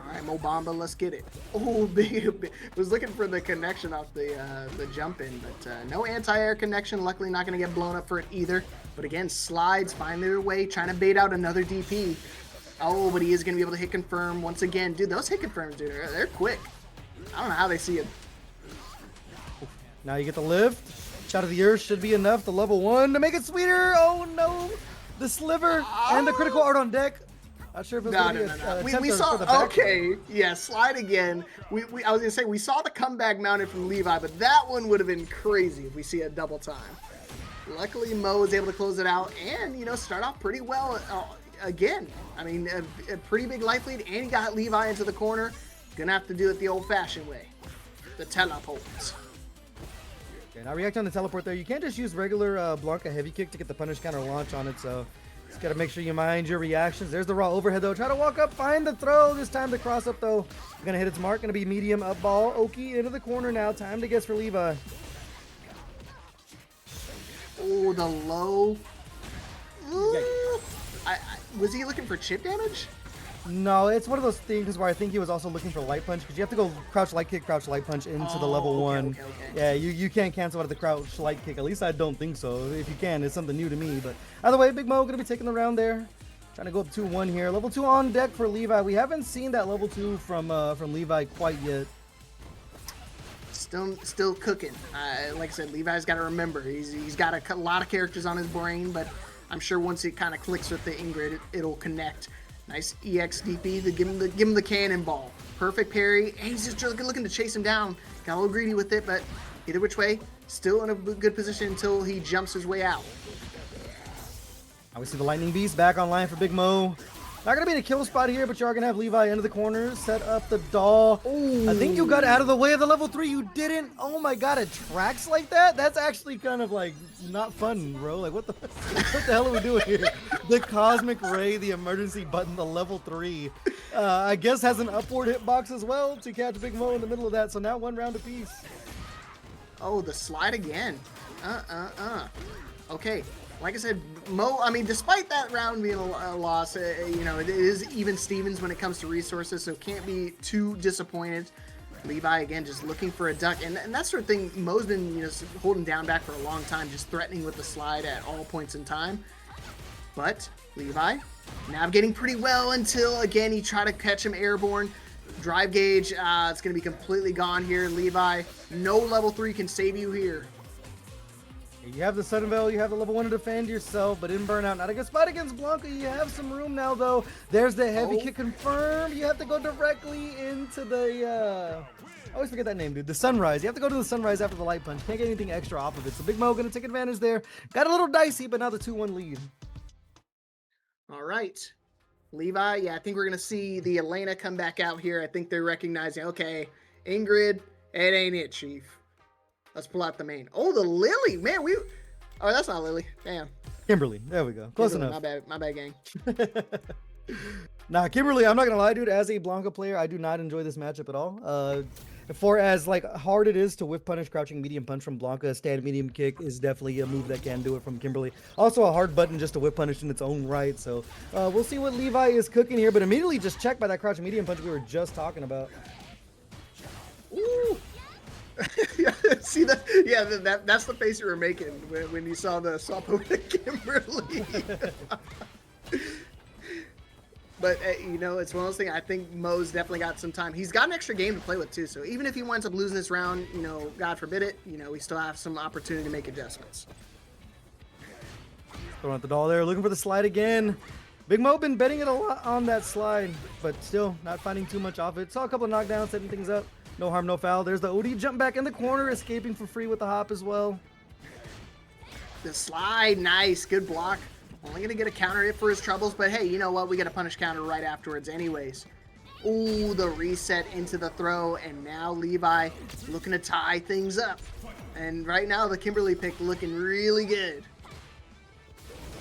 All right, Mo Bamba, let's get it. Oh, big. Was looking for the connection off the jump in, but no anti-air connection. Luckily, not going to get blown up for it either. But again, slides find their way, trying to bait out another DP. Oh, but he is going to be able to hit confirm once again. Dude, those hit confirms, dude, they're quick. I don't know how they see it. Now you get the lift. Shot of the earth should be enough. The level 1 to make it sweeter. Oh no. The sliver and the critical art on deck. Not sure if it's going to be no. We saw, okay, yeah, slide again. I was going to say, we saw the comeback mounted from Levi, but that one would have been crazy if we see a double time. Luckily, Mo was able to close it out and, you know, start off pretty well. Again, I mean, a pretty big life lead, and he got Levi into the corner. Gonna have to do it the old-fashioned way. The teleports. Okay, now react on the teleport there. You can't just use regular Blanka heavy kick to get the punish counter launch on it, so just gotta make sure you mind your reactions. There's the raw overhead though. Try to walk up, find the throw. This time the cross up though. Gonna hit its mark. Gonna be medium up ball. Oki into the corner now. Time to guess for Levi. Oh, the low. Ooh. Was he looking for chip damage? No, it's one of those things where I think he was also looking for light punch because you have to go crouch light kick, crouch light punch into the level 1. Okay. Yeah, you can't cancel out of the crouch light kick. At least I don't think so. If you can, it's something new to me. But either way, BigMo gonna be taking the round there. Trying to go up 2-1 here. Level 2 on deck for Levi. We haven't seen that level 2 from Levi quite yet. Still cooking. Like I said, Levi's got to remember he's got a lot of characters on his brain, but I'm sure once it kind of clicks with the Ingrid, it'll connect. Nice EXDP to give him the cannonball. Perfect parry. And he's just looking to chase him down. Got a little greedy with it, but either which way, still in a good position until he jumps his way out. Now we see the Lightning Beast back online for BigMo. Not gonna be in a kill spot here, but you are gonna have Levi into the corner, set up the doll. Ooh. I think you got out of the way of the level 3. You didn't. Oh my god, it tracks like that? That's actually kind of like not fun, bro. Like what the hell are we doing here? The Cosmic Ray, the emergency button, the level 3. I guess has an upward hitbox as well to catch BigMo in the middle of that. So now 1 round apiece. Oh, the slide again. Okay. Like I said, Mo, I mean, despite that round being a loss, you know, it is even Stevens when it comes to resources, so can't be too disappointed. Levi, again, just looking for a duck, and that sort of thing Mo's been, you know, holding down back for a long time, just threatening with the slide at all points in time. But Levi navigating pretty well until, again, he tried to catch him airborne. Drive gauge, it's going to be completely gone here. Levi, no level 3 can save you here. You have the Sudden Veil, you have the level 1 to defend yourself, but in Burnout, not a good spot against Blanka. You have some room now, though. There's the heavy kick confirmed. You have to go directly into the, I always forget that name, dude. The Sunrise. You have to go to the Sunrise after the light punch. Can't get anything extra off of it. So BigMo going to take advantage there. Got a little dicey, but now the 2-1 lead. All right. Levi, yeah, I think we're going to see the Elena come back out here. I think they're recognizing, okay, Ingrid, it ain't it, Chief. Let's pull out the main. Oh, the Lily. Man, oh, that's not Lily. Damn. Kimberly. There we go. Close Kimberly, enough. My bad, gang. Nah, Kimberly, I'm not going to lie, dude. As a Blanka player, I do not enjoy this matchup at all. For as like hard it is to whiff punish crouching medium punch from Blanka, stand medium kick is definitely a move that can do it from Kimberly. Also a hard button just to whiff punish in its own right. So we'll see what Levi is cooking here, but immediately just checked by that crouching medium punch we were just talking about. Ooh. See that? Yeah, that's the face you were making when you saw the swap over to Kimberly. But you know, it's one of those things. I think Mo's definitely got some time. He's got an extra game to play with too. So even if he winds up losing this round, you know, God forbid it, you know, we still have some opportunity to make adjustments. Throwing out the doll there, looking for the slide again. BigMo been betting it a lot on that slide, but still not finding too much off it. Saw a couple of knockdowns, setting things up. No harm, no foul. There's the OD jump back in the corner, escaping for free with the hop as well. The slide, nice, good block. Only gonna get a counter hit for his troubles, but hey, you know what? We get a punish counter right afterwards anyways. Ooh, the reset into the throw, and now Levi looking to tie things up. And right now, the Kimberly pick looking really good.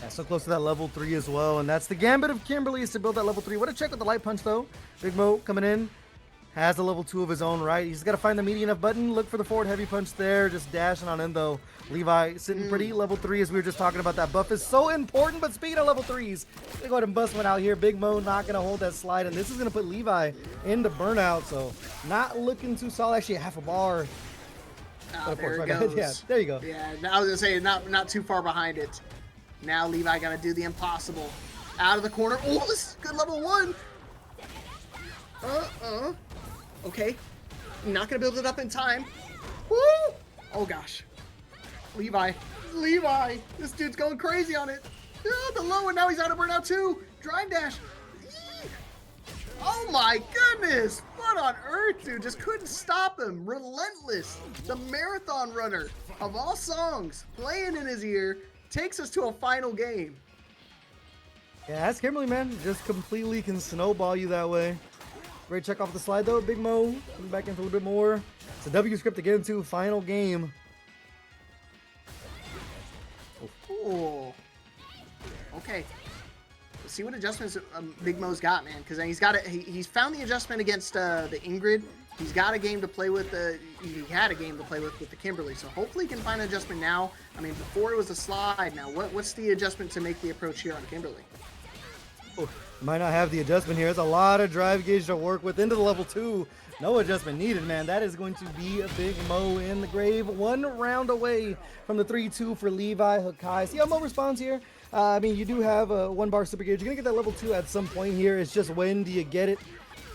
Yeah, so close to that level 3 as well, and that's the gambit of Kimberly is to build that level 3. What a check with the light punch though. BigMo coming in, has a level 2 of his own right. He's got to find the meaty enough button, look for the forward heavy punch there, just dashing on in though. Levi sitting pretty. Level 3, as we were just talking about, that buff is so important. But speaking of level 3s, they go ahead and bust one out here. BigMo not going to hold that slide, and this is going to put Levi into burnout. So not looking too solid. Actually, half a bar. Oh, there it goes. Yeah, there you go. Yeah, I was going to say not too far behind it. Now Levi got to do the impossible. Out of the corner. Oh, this is good level 1. Okay. Not going to build it up in time. Woo! Oh, gosh. Levi, this dude's going crazy on it. The low, and now he's out of burnout too. Drive dash. Oh my goodness! What on earth, dude? Just couldn't stop him. Relentless. The marathon runner of all songs playing in his ear takes us to a final game. Yeah, that's Kimberly, man. Just completely can snowball you that way. Great check off the slide though. BigMo coming back in for a little bit more. It's a W script to get into final game. Oh, okay. Let's see what adjustments BigMo's got, man. Because he's got he's found the adjustment against the Ingrid. He's got a game to play with. He had a game to play with the Kimberly. So hopefully he can find an adjustment now. I mean, before it was a slide. Now, what's the adjustment to make the approach here on Kimberly? Oh, might not have the adjustment here. It's a lot of drive gauge to work with into the level 2. No adjustment needed, man. That is going to be a BigMo in the grave. 1 round away from the 3-2 for LeviHakai. See how Mo responds here? I mean, you do have a 1 bar super gauge. You're going to get that level 2 at some point here. It's just when do you get it?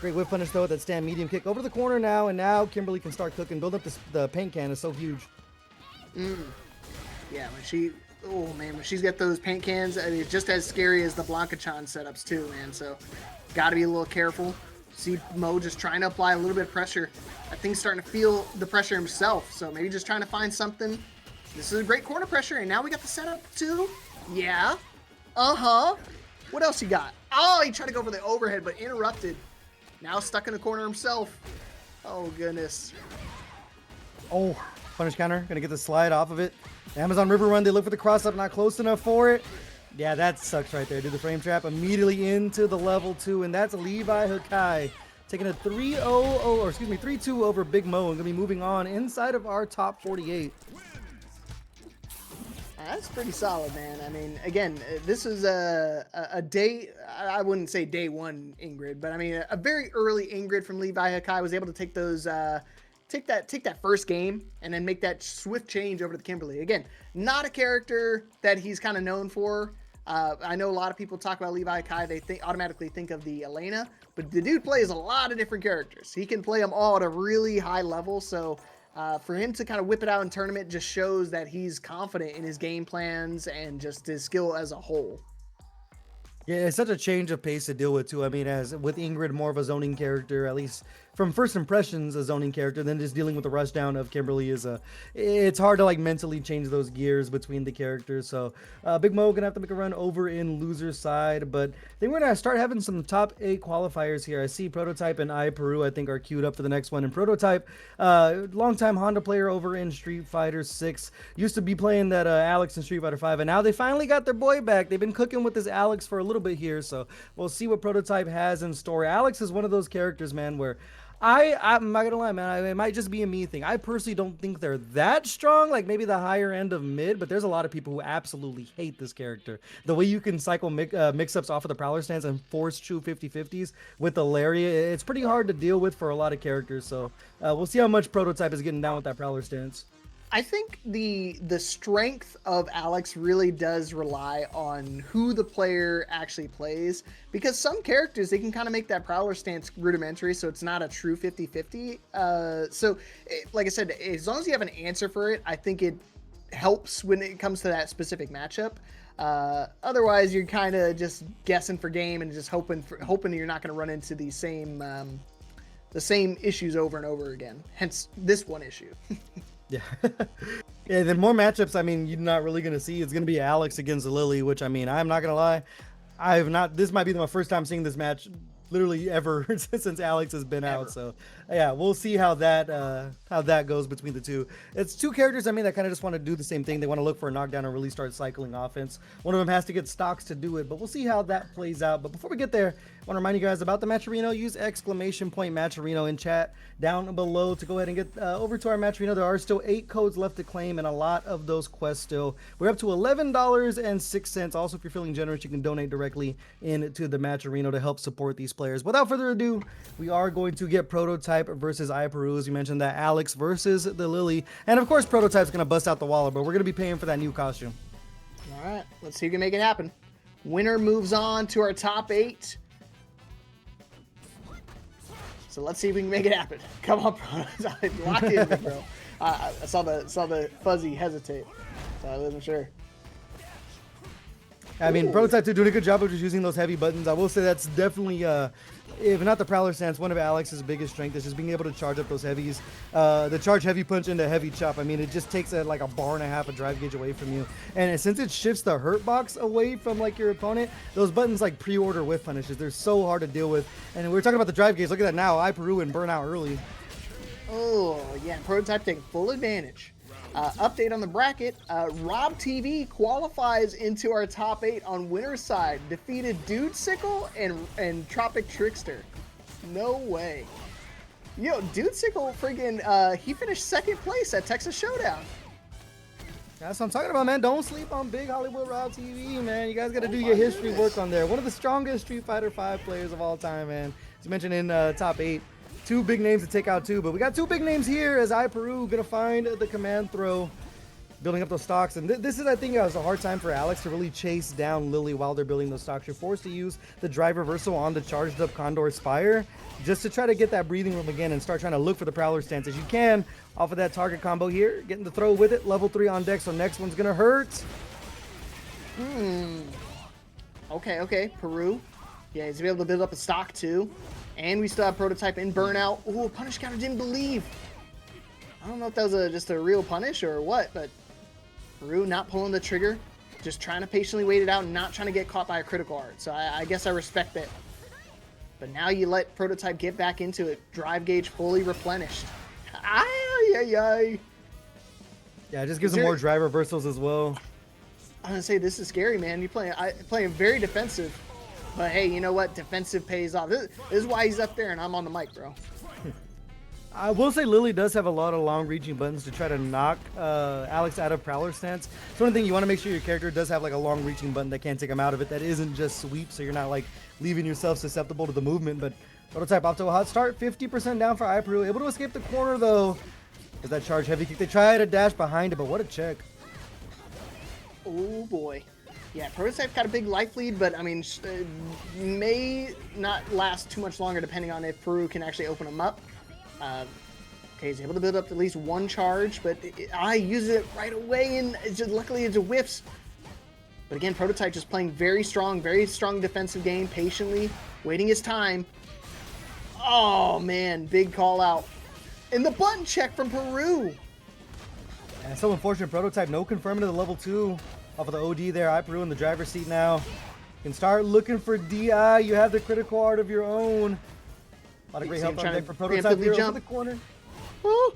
Great whip punish, though, with that stand medium kick. Over to the corner now, and now Kimberly can start cooking. Build up the paint can is so huge. Yeah, when she's got those paint cans, I mean, it's just as scary as the Blanka-chan setups, too, man. So, got to be a little careful. See Mo just trying to apply a little bit of pressure. I think he's starting to feel the pressure himself, so maybe just trying to find something. This is a great corner pressure, and now we got the setup too. Yeah. What else you got? Oh, he tried to go for the overhead, but interrupted. Now stuck in the corner himself. Oh, goodness. Oh, punish counter. Gonna get the slide off of it. Amazon River Run, they look for the cross-up, not close enough for it. Yeah, that sucks right there. Did the frame trap immediately into the level 2, and that's LeviHakai taking a 3-2 over BigMo and gonna be moving on inside of our top 48. That's pretty solid, man. I mean, again, this is a day, I wouldn't say day 1 Ingrid, but I mean, a very early Ingrid from LeviHakai was able to take those, take that first game and then make that swift change over to the Kimberly. Again, not a character that he's kind of known for. I know a lot of people talk about LeviHakai, they automatically think of the Elena, but the dude plays a lot of different characters. He can play them all at a really high level, so for him to kind of whip it out in tournament just shows that he's confident in his game plans and just his skill as a whole. Yeah, it's such a change of pace to deal with too. I mean, as with Ingrid, more of a zoning character, at least from first impressions, a zoning character, then just dealing with the rush down of Kimberly it's hard to like mentally change those gears between the characters. So BigMo gonna have to make a run over in loser's side, but I think we're gonna start having some top 8 qualifiers here. I see Prototype and iPeru, I think, are queued up for the next one. And Prototype, longtime Honda player over in Street Fighter 6, used to be playing that Alex in Street Fighter 5, and now they finally got their boy back. They've been cooking with this Alex for a little bit here, so we'll see what Prototype has in store. Alex is one of those characters, man, where I'm not gonna lie, man, it might just be a me thing. I personally don't think they're that strong, like maybe the higher end of mid, but there's a lot of people who absolutely hate this character. The way you can cycle mix-ups off of the Prowler stance and force true 50-50s with the Lariat, it's pretty hard to deal with for a lot of characters, so we'll see how much Prototype is getting down with that Prowler stance. I think the strength of Alex really does rely on who the player actually plays, because some characters, they can kind of make that Prowler stance rudimentary, so it's not a true 50-50. Like I said, as long as you have an answer for it, I think it helps when it comes to that specific matchup. Otherwise, you're kind of just guessing for game and just hoping you're not going to run into the same the same issues over and over again. Hence this one issue. Yeah. Yeah, then more matchups, I mean, you're not really going to see. It's going to be Alex against Lily, which, I mean, I'm not going to lie. This might be my first time seeing this match literally ever since Alex has been out. So yeah, we'll see how that goes between the two. It's two characters, I mean, that kind of just want to do the same thing. They want to look for a knockdown and really start cycling offense. One of them has to get stocks to do it, but we'll see how that plays out. But before we get there, I want to remind you guys about the Matcherino. Use !Matcherino in chat down below to go ahead and get over to our Matcherino. There are still 8 codes left to claim and a lot of those quests still. We're up to $11.06. Also, if you're feeling generous, you can donate directly into the Matcherino to help support these players. Without further ado, we are going to get Prototype versus iPeru. As you mentioned, that Alex versus the Lily. And of course, Prototype's going to bust out the wallet, but we're going to be paying for that new costume. All right, let's see who can make it happen. Winner moves on to our top 8. So let's see if we can make it happen. Come on, Prototype. Lock in, bro. I saw the fuzzy hesitate, so I wasn't sure. I mean, Prototype 2 doing a good job of just using those heavy buttons. I will say that's definitely, if not the Prowler stance, one of Alex's biggest strengths is just being able to charge up those heavies. The charge heavy punch into heavy chop. I mean, it just takes like a bar and a half of drive gauge away from you. And since it shifts the hurt box away from like your opponent, those buttons like pre-order whiff punishes. They're so hard to deal with. And we were talking about the drive gauge. Look at that now. iPeru and burn out early. Oh, yeah. Prototype taking full advantage. Update on the bracket. Rob TV qualifies into our top 8 on winner's side. Defeated Dudesickle and TropicTrickster. No way. Yo, Dudesickle friggin' he finished 2nd place at Texas Showdown. That's what I'm talking about, man. Don't sleep on Big Hollywood Rob TV, man. You guys got to do your history work on there. One of the strongest Street Fighter 5 players of all time, man. As you mentioned in top 8. 2 big names to take out too, but we got 2 big names here as iPeru gonna find the command throw, building up those stocks. And this is, I think, a hard time for Alex to really chase down Lily while they're building those stocks. You're forced to use the drive reversal on the charged up Condor Spire just to try to get that breathing room again and start trying to look for the Prowler stance as you can off of that target combo here. Getting the throw with it, level 3 on deck, so next one's gonna hurt. Okay, Peru. Yeah, he's able to build up a stock too. And we still have Prototype in burnout. Ooh, punish counter, didn't believe. I don't know if that was just a real punish or what, but Peru not pulling the trigger, just trying to patiently wait it out and not trying to get caught by a critical art. So I guess I respect that. But now you let Prototype get back into it. Drive gauge fully replenished. Yeah, it just gives them more drive reversals as well. I'm gonna say this is scary, man. You're playing very defensive. But hey, you know what? Defensive pays off. This is why he's up there and I'm on the mic, bro. I will say Lily does have a lot of long-reaching buttons to try to knock Alex out of Prowler stance. So one thing, you want to make sure your character does have like a long-reaching button that can't take him out of it. That isn't just sweep, so you're not like leaving yourself susceptible to the movement. But Prototype off to a hot start. 50% down for iPeru. Able to escape the corner though. Is that charge heavy kick? They try to dash behind it, but what a check. Oh boy. Yeah, Prototype got a big life lead, but I mean, may not last too much longer depending on if Peru can actually open him up. Okay, he's able to build up at least 1 charge, but I use it right away, and luckily it's a whiffs. But again, Prototype just playing very strong defensive game, patiently, waiting his time. Oh man, big call out. And the button check from Peru. Yeah, so unfortunate. Prototype, no confirming to the level 2. Off of the OD there, iPeru in the driver's seat now. You can start looking for DI. You have the critical art of your own. A lot of great help on deck for Prototype here over the corner. Oh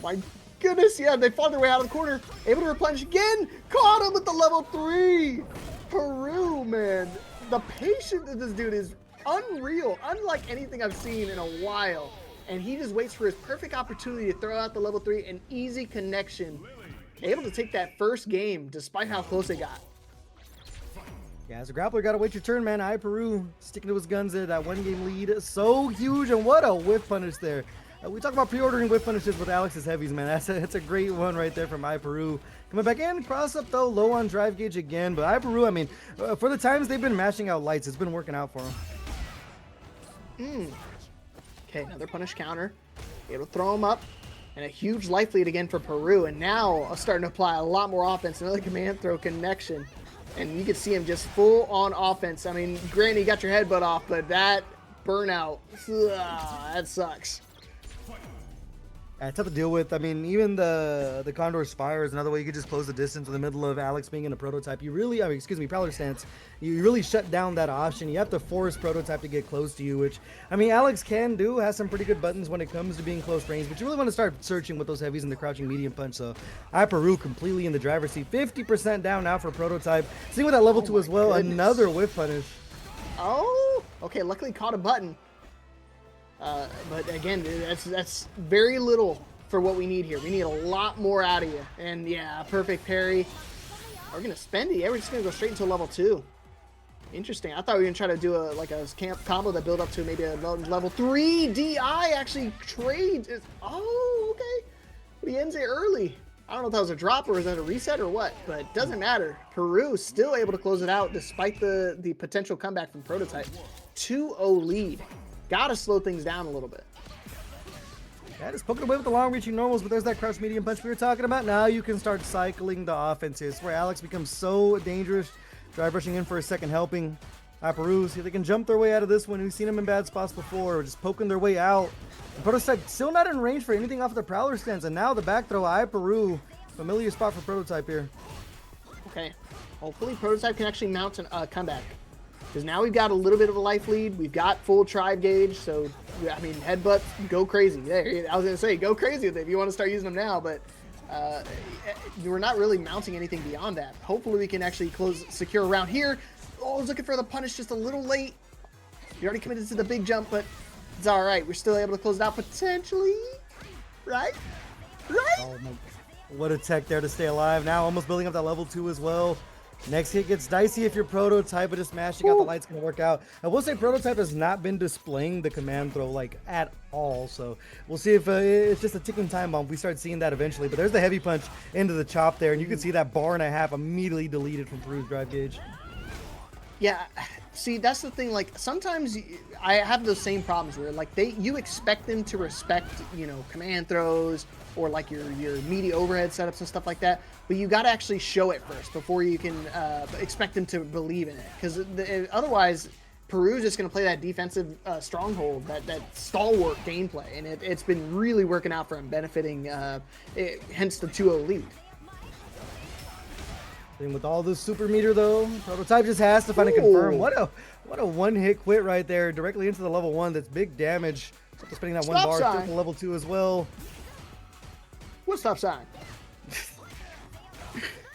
my goodness, yeah, they fought their way out of the corner. Able to replenish again. Caught him with the level 3. Peru, man. The patience of this dude is unreal. Unlike anything I've seen in a while. And he just waits for his perfect opportunity to throw out the level 3. An easy connection. Able to take that first game despite how close they got. Yeah, as a grappler, gotta wait your turn, man. iPeru sticking to his guns there. That 1-game lead, so huge, and what a whiff punish there. We talk about pre-ordering whiff punishes with Alex's heavies, man. That's a great one right there from iPeru. Coming back in, cross up though, low on drive gauge again. But iPeru, I mean, for the times they've been mashing out lights, it's been working out for him. Okay, another punish counter. Able to throw him up. And a huge life lead again for Peru. And now starting to apply a lot more offense. Another command throw connection. And you can see him just full on offense. I mean, granted, you got your headbutt off, but that burnout. Ugh, that sucks. Tough to deal with. I mean, even the Condor Spire is another way you could just close the distance in the middle of Alex being in a prototype. You really, excuse me, Prowler stance. You really shut down that option. You have to force prototype to get close to you, which, I mean, Alex can do, has some pretty good buttons when it comes to being close range, but you really want to start searching with those heavies and the crouching medium punch. So iPeru completely in the driver's seat. 50% down now for prototype. Seeing with that level 2 as well, another whiff punish. Oh, okay, luckily caught a button. But again, dude, that's very little for what we need here. We need a lot more out of you. And yeah, perfect parry. We're gonna spend it. Yeah, we're just gonna go straight into level 2. Interesting. I thought we were gonna try to do a camp combo that build up to maybe a level 3 DI. Actually, trades. Oh, okay. But he ends it early. I don't know if that was a drop or is that a reset or what, but it doesn't matter. Peru still able to close it out despite the potential comeback from Prototype. 2-0 lead. Gotta slow things down a little bit. Yeah, just poking away with the long-reaching normals, but there's that crouch medium punch we were talking about. Now you can start cycling the offenses, where Alex becomes so dangerous. Drive rushing in for a second helping. iPeru, see if they can jump their way out of this one. We've seen them in bad spots before, just poking their way out. And Prototype still not in range for anything off of the Prowler stance, and now the back throw, iPeru. Familiar spot for Prototype here. Okay, hopefully Prototype can actually mount a comeback. Because now we've got a little bit of a life lead. We've got full tribe gauge. So, I mean, headbutt, go crazy. There, I was going to say, go crazy with it if you want to start using them now. But we're not really mounting anything beyond that. Hopefully we can actually secure around here. Oh, I was looking for the punish just a little late. You already committed to the big jump, but it's all right. We're still able to close it out potentially. Right? Right? Oh, my. What a tech there to stay alive. Now almost building up that level 2 as well. Next hit gets dicey if you're Prototype, but just smashing out the light's going to work out. I will say Prototype has not been displaying the command throw like at all, so we'll see if it's just a ticking time bomb. We start seeing that eventually, but there's the heavy punch into the chop there, and you can see that bar and a half immediately deleted from Peru's drive gauge. Yeah, see, that's the thing. Like, sometimes I have those same problems where, like, you expect them to respect, you know, command throws or like your media overhead setups and stuff like that, but you got to actually show it first before you can expect them to believe in it. Because otherwise, Peru's just going to play that defensive stronghold, that stalwart gameplay, and it's been really working out for him, benefiting, hence the 2-0 lead. And with all this super meter though, Prototype just has to find a confirm. What a one-hit quit right there, directly into the level 1. That's big damage. So spending that Stop one bar sign. to level 2 as well. What stop sign?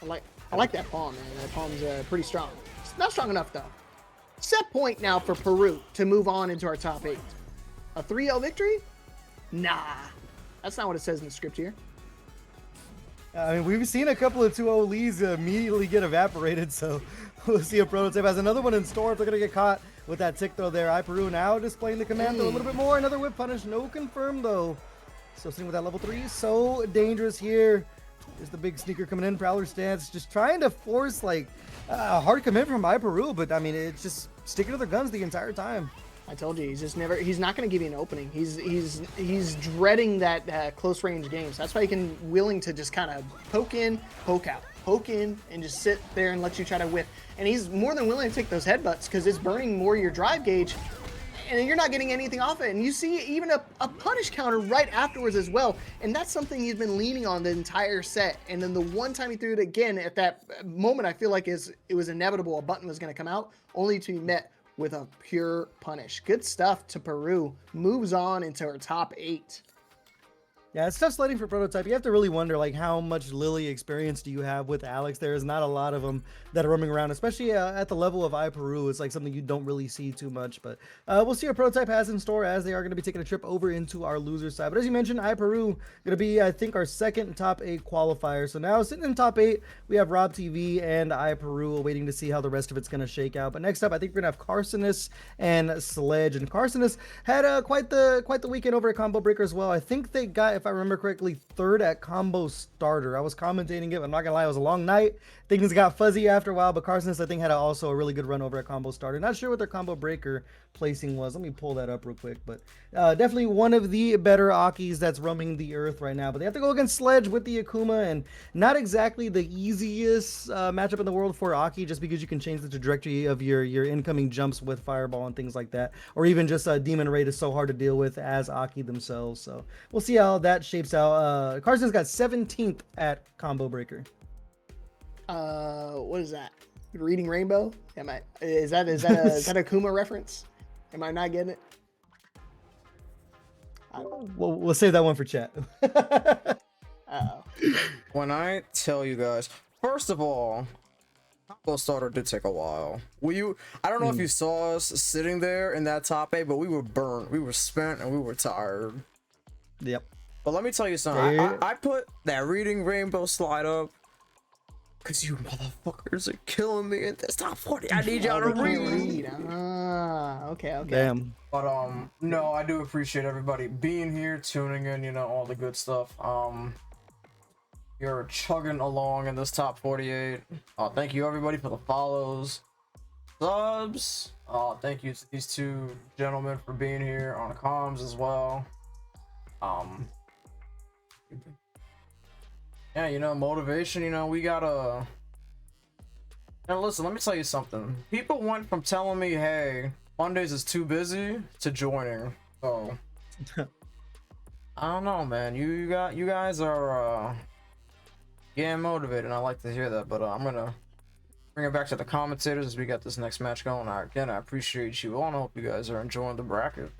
I like that palm, man. That palm's pretty strong. It's not strong enough though. Set point now for Peru to move on into our top 8. A 3-0 victory? Nah, that's not what it says in the script here. I mean, we've seen a couple of 2-0 leads immediately get evaporated, so we'll see if Prototype has another one in store if they're going to get caught with that tick throw there. iPeru now displaying the command throw a little bit more. Another whip punish, no confirm though. Still sitting with that level 3, so dangerous here. There's the big sneaker coming in, Prowler stance, just trying to force like a hard commit from iPeru, but I mean, it's just sticking to their guns the entire time. I told you, he's not going to give you an opening. He's dreading that close range games. That's why he can willing to just kind of poke in, poke out, poke in, and just sit there and let you try to whiff. And he's more than willing to take those headbutts because it's burning more your drive gauge, and you're not getting anything off it. And you see even a punish counter right afterwards as well. And that's something he's been leaning on the entire set. And then the one time he threw it again at that moment, I feel like it was inevitable. A button was going to come out, only to be met with a pure punish. Good stuff to Peru. Moves on into our top 8. Yeah, it's tough sledding for Prototype. You have to really wonder, like, how much Lily experience do you have with Alex? There is not a lot of them that are roaming around, especially at the level of iPeru. It's like something you don't really see too much, but we'll see what Prototype has in store as they are going to be taking a trip over into our loser side. But as you mentioned, iPeru going to be, I think, our second top 8 qualifier. So now sitting in top 8, we have Rob TV and iPeru waiting to see how the rest of it's going to shake out. But next up, I think we're going to have Kharsonist and Sledge. And Kharsonist had quite the weekend over at Combo Breaker as well. I think they got, if if I remember correctly, 3rd at combo starter. I was commentating it. I'm not gonna lie, it was a long night. Things got fuzzy after a while, but Kharsonist I think had also a really good run over at combo starter. Not sure what their combo breaker placing was. Let me pull that up real quick, but definitely one of the better Akis that's roaming the earth right now. But they have to go against Sledge with the Akuma, and not exactly the easiest matchup in the world for Aki, just because you can change the trajectory of your incoming jumps with Fireball and things like that, or even just Demon Raid is so hard to deal with as Aki themselves. So we'll see how that shapes out. Kharsonist got 17th at combo breaker. What is that? Reading Rainbow? Is that a Akuma reference? Am I not getting it? We'll save that one for chat. Uh-oh. When I tell you guys, first of all, combo starter did take a while. I don't know if you saw us sitting there in that top 8, but we were burnt, we were spent, and we were tired. Yep. But let me tell you something. I put that Reading Rainbow slide up because you motherfuckers are killing me in this top 40. I need y'all to read. Okay. Damn. But no, I do appreciate everybody being here, tuning in, you know, all the good stuff. You're chugging along in this top 48. Thank you everybody for the follows, subs. Thank you to these two gentlemen for being here on comms as well. Yeah, you know, motivation, you know, we gotta. And listen, let me tell you something. People went from telling me, hey, Mondays is too busy, to joining. So I don't know, man. You guys are getting motivated, and I like to hear that. But I'm gonna bring it back to the commentators as we got this next match going. Again, I appreciate you all, and I hope you guys are enjoying the bracket.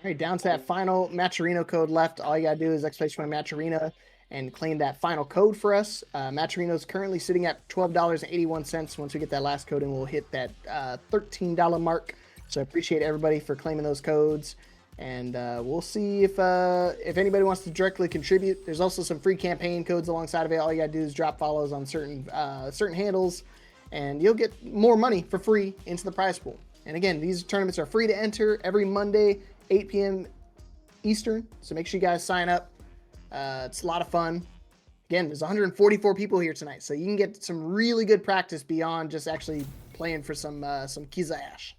All right, down to that final Matcherino code left. All you gotta do is !Matcherino and claim that final code for us. Matcherino is currently sitting at $12.81. Once we get that last code in, we'll hit that $13 mark. So I appreciate everybody for claiming those codes. And we'll see if anybody wants to directly contribute. There's also some free campaign codes alongside of it. All you gotta do is drop follows on certain handles, and you'll get more money for free into the prize pool. And again, these tournaments are free to enter every Monday, 8 p.m. Eastern. So make sure you guys sign up. It's a lot of fun. Again, there's 144 people here tonight, so you can get some really good practice beyond just actually playing for some Kiza Ash.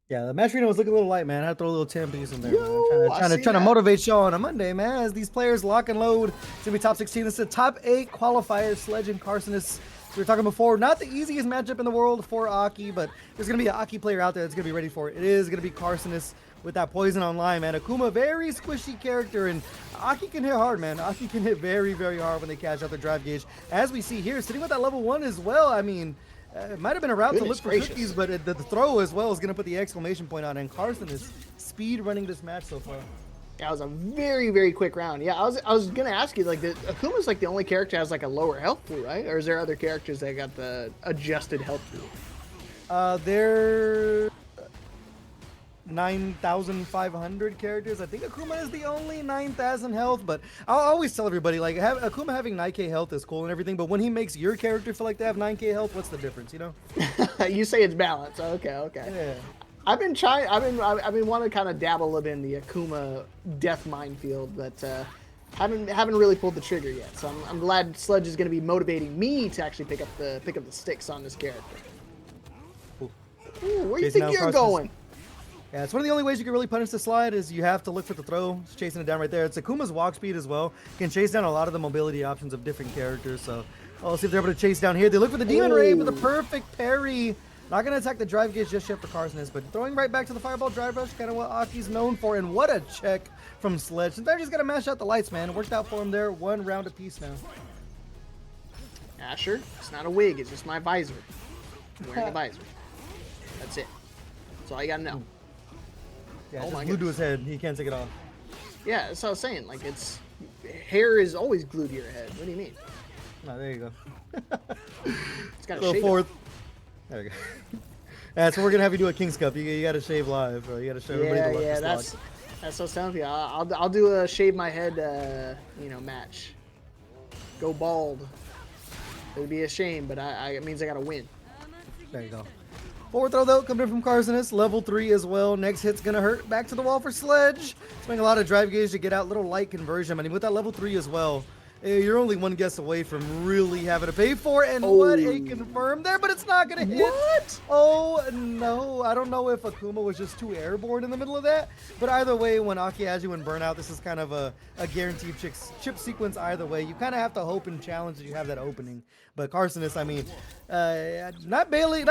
Yeah, the Matcherino was looking a little light, man. I had to throw a little 10 piece in there. Yo, trying to motivate y'all on a Monday, man. As these players lock and load, it's gonna be top 16. This is the top 8 qualifiers. Sledge and Kharsonist. We were talking before, not the easiest matchup in the world for Aki, but there's gonna be an Aki player out there that's gonna be ready for it. It is gonna be Kharsonist with that poison online, man. Akuma, very squishy character, and Aki can hit hard, man. Aki can hit very, very hard when they cash out their drive gauge. As we see here, sitting with that level 1 as well. I mean, it might have been a route to look for cookies, but the throw as well is going to put the exclamation point on. And Kharsonist is speed running this match so far. Yeah, it was a very, very quick round. Yeah, I was going to ask you, like, Akuma's like the only character that has like a lower health pool, right? Or is there other characters that got the adjusted health pool? They're 9,500 characters. I think Akuma is the only 9,000 health, but I'll always tell everybody, like, Akuma having 9k health is cool and everything, but when he makes your character feel like they have 9k health, what's the difference, you know? You say it's balanced. Okay. Yeah. I've been wanting to kind of dabble a little bit in the Akuma death minefield, but haven't really pulled the trigger yet. So I'm glad Sledge is going to be motivating me to actually pick up the sticks on this character. Ooh, where do you think you're going? Yeah, it's one of the only ways you can really punish the slide is you have to look for the throw. It's chasing it down right there. It's Akuma's walk speed as well. You can chase down a lot of the mobility options of different characters. So we'll see if they're able to chase down here. They look for the Demon Raid with the perfect parry. Not going to attack the drive gauge just yet for Kharsonist, but throwing right back to the Fireball Drive Rush, kind of what Aki's known for. And what a check from Sledge. And they're just going to mash out the lights, man. It worked out for him there. 1 round apiece now. Asher, it's not a wig. It's just my visor. I'm wearing a visor. That's it. That's all you got to know. Yeah, just glued to his head. He can't take it off. Yeah, that's what I was saying. Like, hair is always glued to your head. What do you mean? Oh, there you go. It's got to Go shave forth. There we go. Yeah, so we're gonna have you do a King's Cup. You got to shave live, bro. You got to show everybody the Yeah, that's what I'm telling you. I'll do a shave my head, match. Go bald. It'd be a shame, but it means I gotta win. There you go. Forward throw though, coming in from Kharsonist, level 3 as well. Next hit's gonna hurt. Back to the wall for Sledge. Spending a lot of drive gauge to get out, little light conversion. I mean, with that level 3 as well, you're only one guess away from really having to pay for it. And what a confirm there, but it's not gonna hit. What? Oh no, I don't know if Akuma was just too airborne in the middle of that. But either way, when Akiaji went burnout, this is kind of a guaranteed chip sequence either way. You kind of have to hope and challenge that you have that opening. But Kharsonist, I mean, not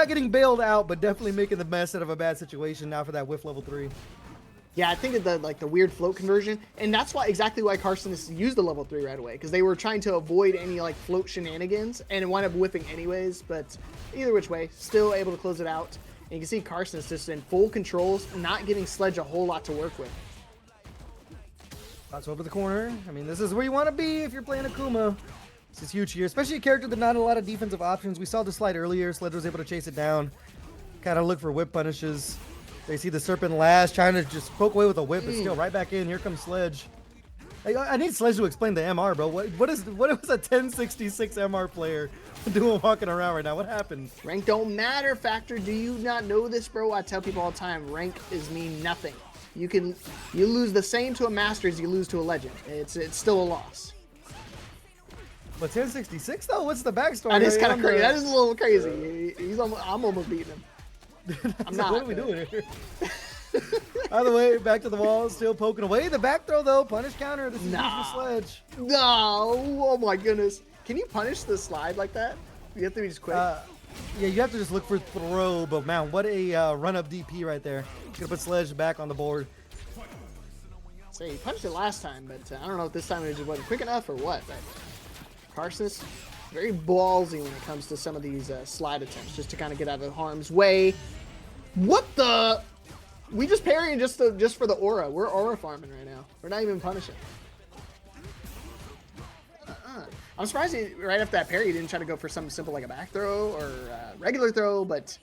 getting bailed out, but definitely making the best out of a bad situation now for that whiff level 3. Yeah, I think of the weird float conversion, and that's exactly why Kharsonist used the level 3 right away, because they were trying to avoid any like float shenanigans, and it wound up whipping anyways. But either which way, still able to close it out. And you can see Kharsonist just in full controls, not giving Sledge a whole lot to work with. That's over the corner. I mean, this is where you want to be if you're playing Akuma. This is huge here, especially a character that not a lot of defensive options. We saw the slide earlier. Sledge was able to chase it down. Kind of look for whip punishes. They see the Serpent last, trying to just poke away with a whip, but still right back in. Here comes Sledge. I need Sledge to explain the MR, bro. What was a 1066 MR player doing walking around right now? What happened? Rank don't matter, Factor. Do you not know this, bro? I tell people all the time, rank is mean nothing. You lose the same to a master as you lose to a legend. It's still a loss. But 1066 though, what's the backstory? That is kind of crazy. That is a little crazy. I'm almost beating him. I'm not. What are we doing here? Either way, back to the wall, still poking away. The back throw though, punish counter. This is huge for Sledge. No, oh my goodness. Can you punish the slide like that? You have to be just quick. Yeah, you have to just look for throw, but man, what a run-up DP right there. Gonna put Sledge back on the board. Say he punched it last time, but I don't know if this time it just wasn't quick enough or what. But Kharsonist, very ballsy when it comes to some of these slide attempts, just to kind of get out of harm's way. What the? We just parrying just for the aura. We're aura farming right now. We're not even punishing. I'm surprised he, right after that parry, he didn't try to go for something simple like a back throw or regular throw, but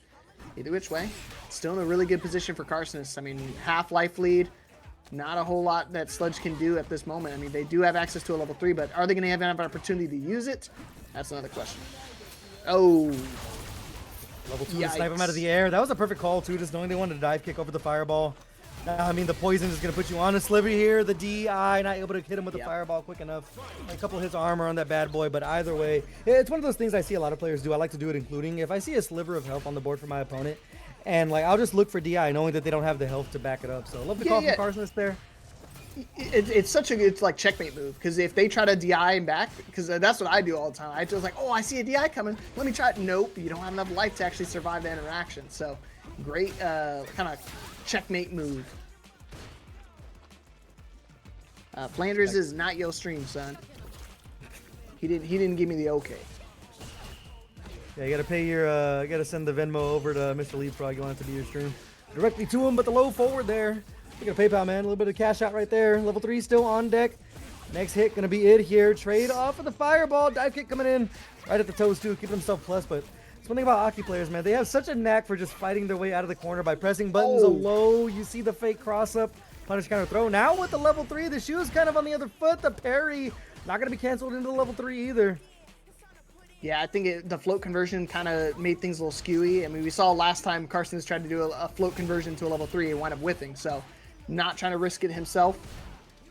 either which way, still in a really good position for Kharsonist. I mean, half life lead. Not a whole lot that Sledge can do at this moment. I mean, they do have access to a level 3, but are they going to have an opportunity to use it? That's another question. Oh. Level 2 to snipe him out of the air. That was a perfect call, too, just knowing they wanted to dive kick over the fireball. I mean, the poison is going to put you on a sliver here. The DI, not able to hit him with the fireball quick enough. A couple hits of armor on that bad boy, but either way, it's one of those things I see a lot of players do. I like to do it including. If I see a sliver of health on the board for my opponent, and like I'll just look for DI, knowing that they don't have the health to back it up. So I love the call from Kharsonist there. It's like checkmate move, because if they try to DI and back, because that's what I do all the time. I just like, oh, I see a DI coming. Let me try it. Nope, you don't have enough life to actually survive the interaction. So great kind of checkmate move. Flanders is not your stream, son. He didn't give me the okay. Yeah, you gotta pay your you gotta send the Venmo over to Mr. Leapfrog. You want it to be your stream directly to him, but the low forward there. Look at PayPal, man. A little bit of cash out right there. Level 3 still on deck. Next hit gonna be it here. Trade off of the fireball. Dive kick coming in right at the toes too, keeping himself plus. But it's one thing about Aki players, man. They have such a knack for just fighting their way out of the corner by pressing buttons low. You see the fake cross up, punish counter throw. Now with the level 3, the shoe's kind of on the other foot. The parry not gonna be canceled into the level 3 either. Yeah, I think the float conversion kind of made things a little skewy. I mean, we saw last time Kharsonist tried to do a float conversion to a level 3 and wound up whiffing. So not trying to risk it himself.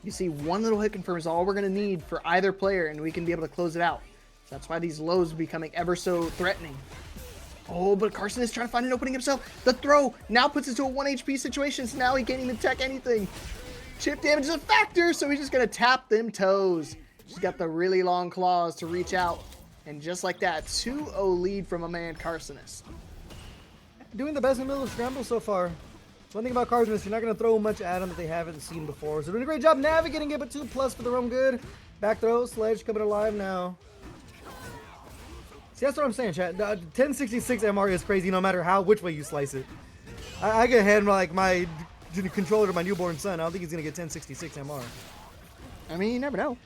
You see, one little hit confirm is all we're going to need for either player, and we can be able to close it out. So that's why these lows are becoming ever so threatening. Oh, but Kharsonist is trying to find an opening himself. The throw now puts it to a 1 HP situation, so now he can't even tech anything. Chip damage is a factor, so he's just going to tap them toes. He's got the really long claws to reach out. And just like that, 2-0 lead from a man, Kharsonist. Doing the best in the middle of scramble so far. One thing about Kharsonist, you're not going to throw much at them that they haven't seen before. So doing a great job navigating it, but 2+ for the roam good. Back throw, Sledge coming alive now. See, that's what I'm saying, chat. 1066 MR is crazy no matter which way you slice it. I can hand like my controller to my newborn son. I don't think he's going to get 1066 MR. I mean, you never know.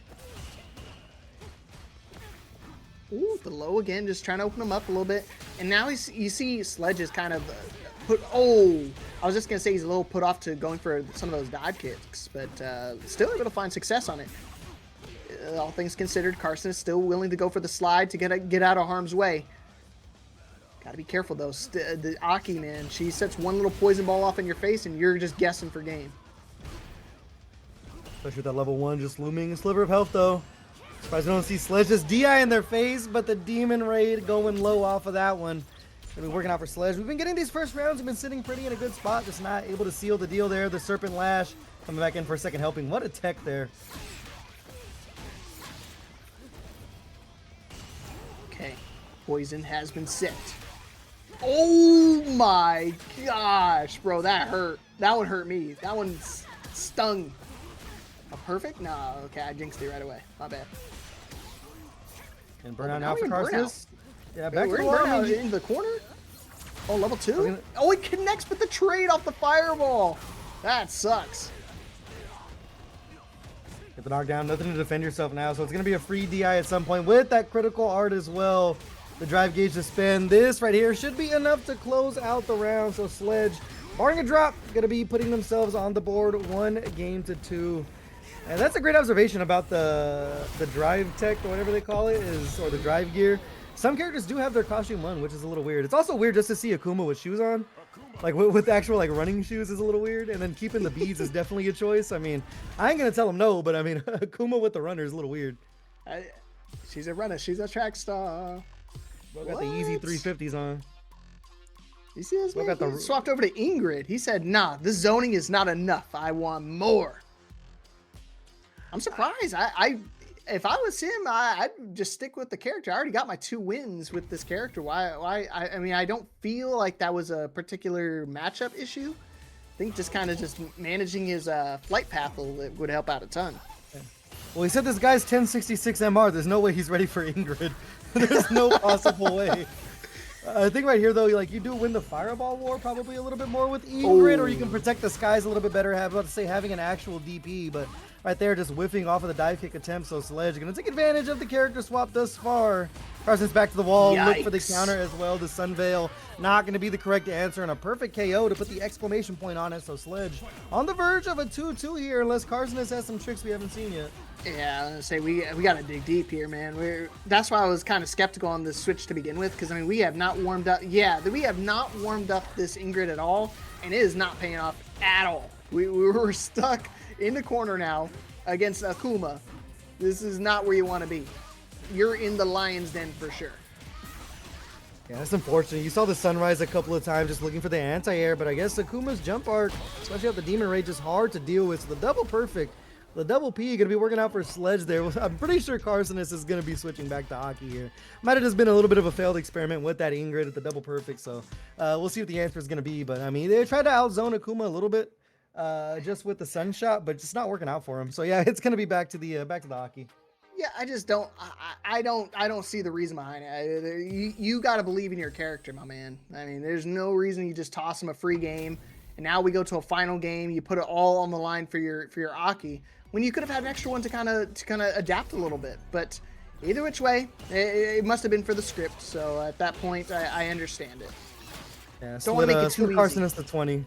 Ooh, the low again, just trying to open him up a little bit. And now you see Sledge is kind of I was just going to say he's a little put off to going for some of those dive kicks, but still able to find success on it. All things considered, Kharsonist is still willing to go for the slide to get out of harm's way. Gotta be careful though. The Aki, man, she sets one little poison ball off in your face and you're just guessing for game. Especially with that level 1 just looming. A sliver of health though. Surprised we don't see Sledge just DI in their face, but the Demon Raid going low off of that one. Gonna be working out for Sledge. We've been getting these first rounds. We've been sitting pretty in a good spot, just not able to seal the deal there. The Serpent Lash coming back in for a second helping. What a tech there. Okay, poison has been set. Oh my gosh, bro, that hurt. That one hurt me. That one stung. A perfect? No, okay, I jinxed it right away. My bad. And burnout now for Kharsonist. Yeah, back to the burnout into the corner. Oh, level 2? Oh, it connects with the trade off the fireball. That sucks. Get the knockdown, nothing to defend yourself now, so it's going to be a free DI at some point with that critical art as well. The drive gauge to spin. This right here should be enough to close out the round, so Sledge, barring a drop, going to be putting themselves on the board 1-2. And that's a great observation about the drive tech or whatever they call it, or the drive gear. Some characters do have their costume on, which is a little weird. It's also weird just to see Akuma with shoes on. Like with actual like running shoes is a little weird. And then keeping the beads is definitely a choice. I mean, I ain't going to tell him no, but I mean, Akuma with the runner is a little weird. She's a runner. She's a track star. Got the easy 350s on. You see this man? He swapped over to Ingrid. He said, nah, this zoning is not enough. I want more. I'm surprised. If I was him, I'd just stick with the character. I already got my 2 wins with this character. I mean, I don't feel like that was a particular matchup issue. I think just kind of just managing his flight path would help out a ton. Well, he said this guy's 1066 MR. There's no way he's ready for Ingrid. There's no possible way. I think right here, though, like you do win the Fireball War probably a little bit more with Ingrid, or you can protect the skies a little bit better. About to say having an actual DP, but right there just whiffing off of the dive kick attempt. So Sledge going to take advantage of the character swap thus far. Kharsonist back to the wall. Yikes. Look for the counter as well. The Sunveil not going to be the correct answer, and a perfect KO to put the exclamation point on it. So Sledge on the verge of a 2-2 here, unless Kharsonist has some tricks we haven't seen yet. Yeah, I was gonna say we gotta dig deep here, man. That's why I was kind of skeptical on this switch to begin with, because I mean we have not warmed up. Yeah, we have not warmed up this Ingrid at all, and it is not paying off at all. We were stuck in the corner now against Akuma. This is not where you want to be. You're in the lion's den for sure. Yeah, that's unfortunate. You saw the sunrise a couple of times just looking for the anti-air, but I guess Akuma's jump arc, especially with the Demon Rage, is hard to deal with. So the double perfect. The double P going to be working out for Sledge there. I'm pretty sure Kharsonist is going to be switching back to Aki here. Might have just been a little bit of a failed experiment with that Ingrid at the double perfect. So we'll see what the answer is going to be. But I mean, they tried to outzone Akuma a little bit just with the sun shot, but just not working out for him. So yeah, it's going to be back to the Aki. Yeah, I just don't. I don't see the reason behind it. You got to believe in your character, my man. I mean, there's no reason you just toss him a free game, and now we go to a final game. You put it all on the line for your Aki, when you could have had an extra one to kind of adapt a little bit. But either which way, it must have been for the script. So at that point, I understand it. Yeah, don't want to make it too easy. Kharsonist the 20.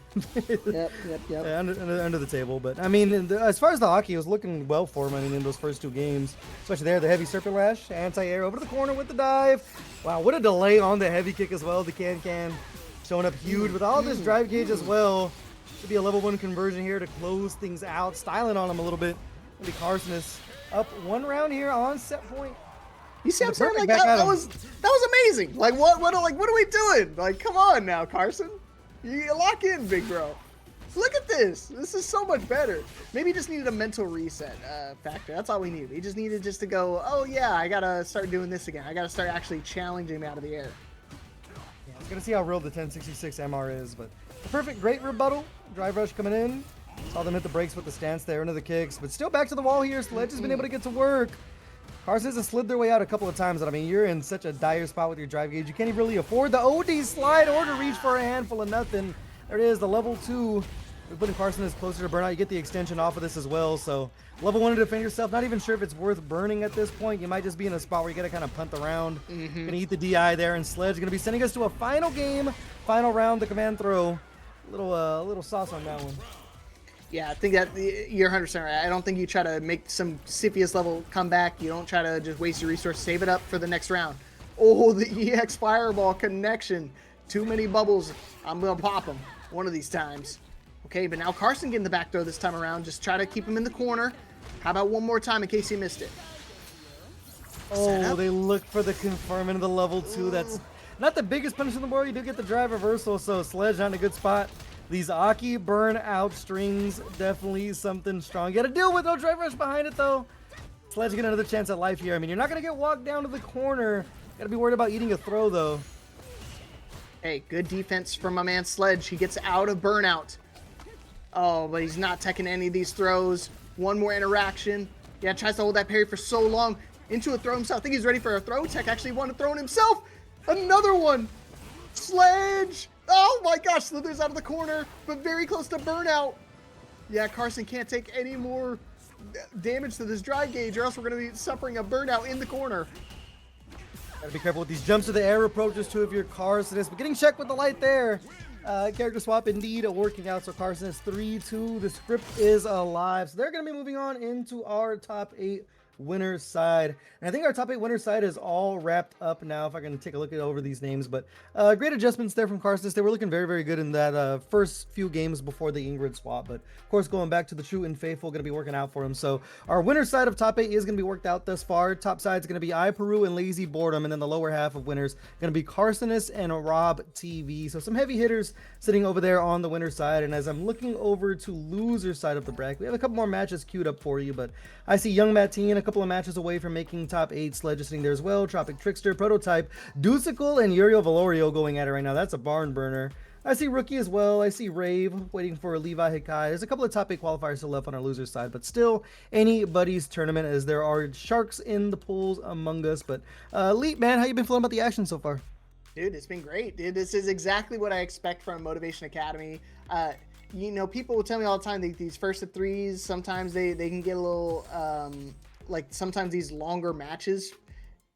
Yep. Yeah, under the table. But I mean, as far as the Aki, it was looking well for him. I mean, in those first 2 games, especially there, the heavy Serpent Lash, anti-air over to the corner with the dive. Wow, what a delay on the heavy kick as well. The can showing up huge with all this drive gauge as well. Should be a level 1 conversion here to close things out. Styling on him a little bit. Maybe Kharsonist up 1 round here on set point. You see what I'm saying? Like that was amazing. Like what are we doing? Like, come on now, Carson. You lock in, big bro. Look at this. This is so much better. Maybe he just needed a mental reset factor. That's all we needed. He just needed to go, oh yeah, I gotta start doing this again. I gotta start actually challenging him out of the air. Yeah, I was gonna see how real the 1066 MR is, but the perfect great rebuttal. Drive rush coming in. Saw them hit the brakes with the stance there into the kicks, but still back to the wall here. Sledge has been able to get to work. Kharsonist has slid their way out a couple of times, but I mean, you're in such a dire spot with your drive gauge. You can't even really afford the OD slide or to reach for a handful of nothing. There it is, the level 2. We're putting Kharsonist closer to burnout. You get the extension off of this as well, so level 1 to defend yourself. Not even sure if it's worth burning at this point. You might just be in a spot where you got to kind of punt around. Gonna eat the DI there, and Sledge gonna be sending us to a final game, final round, the command throw. Little sauce on that one. Yeah, I think that you're 100% right. I don't think you try to make some Siphius level comeback. You don't try to just waste your resources, save it up for the next round. Oh, the EX Fireball connection. Too many bubbles. I'm going to pop them one of these times. Okay, but now Kharsonist getting the back throw this time around. Just try to keep him in the corner. How about one more time in case he missed it? Oh, they look for the confirm into the level 2. That's not the biggest punish in the world. You do get the drive reversal, so Sledge not in a good spot. These Aki burn out strings, definitely something strong. You got to deal with no drive rush behind it, though. Sledge getting another chance at life here. I mean, you're not going to get walked down to the corner. Got to be worried about eating a throw, though. Hey, good defense from my man Sledge. He gets out of burnout. Oh, but he's not taking any of these throws. One more interaction. Yeah, tries to hold that parry for so long. Into a throw himself. I think he's ready for a throw. Tech actually wanted to throw in himself. Another one. Sledge. Oh my gosh, slithers out of the corner, but very close to burnout. Yeah, Kharsonist can't take any more damage to this drive gauge, or else we're going to be suffering a burnout in the corner. Gotta be careful with these jumps to the air approaches too if you're Kharsonist, but getting checked with the light there. Character swap indeed working out, so Kharsonist 3-2. The script is alive. So they're going to be moving on into our top 8 winner's side, and I think our top 8 winner's side is all wrapped up now, if I can take a look at over these names. But great adjustments there from Kharsonist. They were looking very, very good in that first few games before the Ingrid swap, but of course going back to the true and faithful, going to be working out for him. So our winner's side of top 8 is going to be worked out thus far. Top side is going to be iPeru and Lazyboredom, and then the lower half of winners going to be Kharsonist and Rob TV. So some heavy hitters sitting over there on the winner's side. And as I'm looking over to loser side of the bracket, we have a couple more matches queued up for you, but I see Young Mateen a couple of matches away from making top 8. Sledge is sitting there as well. TropicTrickster, Prototype, Dudesickle, and Uriel Valorio going at it right now. That's a barn burner. I see Rookie as well. I see Rave waiting for LeviHakai. There's a couple of top 8 qualifiers still left on our loser side, but still anybody's tournament as there are sharks in the pools among us. But Elite, man, how you been feeling about the action so far? Dude, it's been great. Dude, this is exactly what I expect from Motivation Academy. You know, people will tell me all the time that these first to threes, sometimes they can get a little, like sometimes these longer matches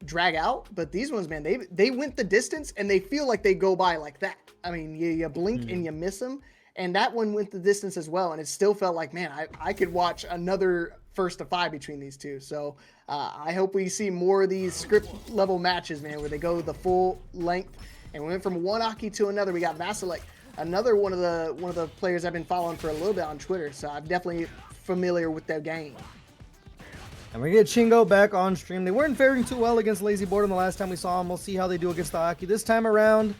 drag out, but these ones, man, they went the distance and they feel like they go by like that. I mean, you blink and you miss them, and that one went the distance as well, and it still felt like, man, I could watch another first to 5 between these two. So I hope we see more of these script level matches, man, where they go the full length. And we went from one Aki to another. We got Vasiliek, another one of the players I've been following for a little bit on Twitter, so I'm definitely familiar with their game. And we're going to get Chingoe back on stream. They weren't faring too well against Lazyboredom the last time we saw them. We'll see how they do against the Aki this time around.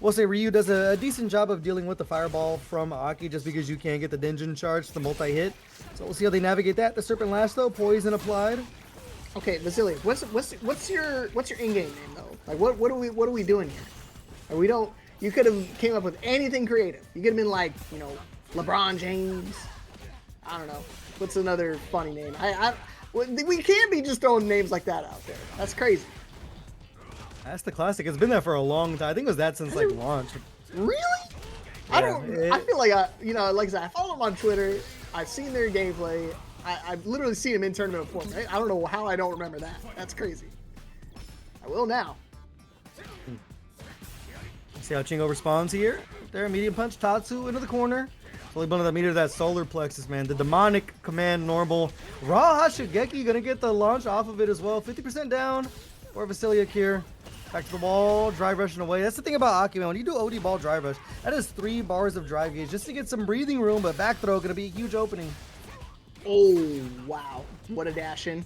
We'll say Ryu does a decent job of dealing with the fireball from Aki, just because you can't get the Denjin charge, the multi-hit. So we'll see how they navigate that. The Serpent Lash though, poison applied. Okay, Vasiliek, what's your in-game name though? Like what are we doing here? You could have came up with anything creative. You could have been like, you know, LeBron James. I don't know. What's another funny name? We can't be just throwing names like that out there. That's crazy. That's the classic. It's been there for a long time. I think it was that since like launch. Really? Yeah, I feel like like I said, I follow them on Twitter. I've seen their gameplay. I've literally seen them in tournament before. Right? I don't know how I don't remember that. That's crazy. I will now. See how Chingoe responds here. There, medium punch, Tatsu into the corner. Slowly bundle that meter to that solar plexus, man. The demonic command normal. Raw Hashigeki gonna get the launch off of it as well. 50% down for Vasiliek here. Back to the wall, drive rushing away. That's the thing about Akuma. When you do OD ball drive rush, that is 3 bars of drive gauge just to get some breathing room, but back throw gonna be a huge opening. Oh, wow. What a dash in.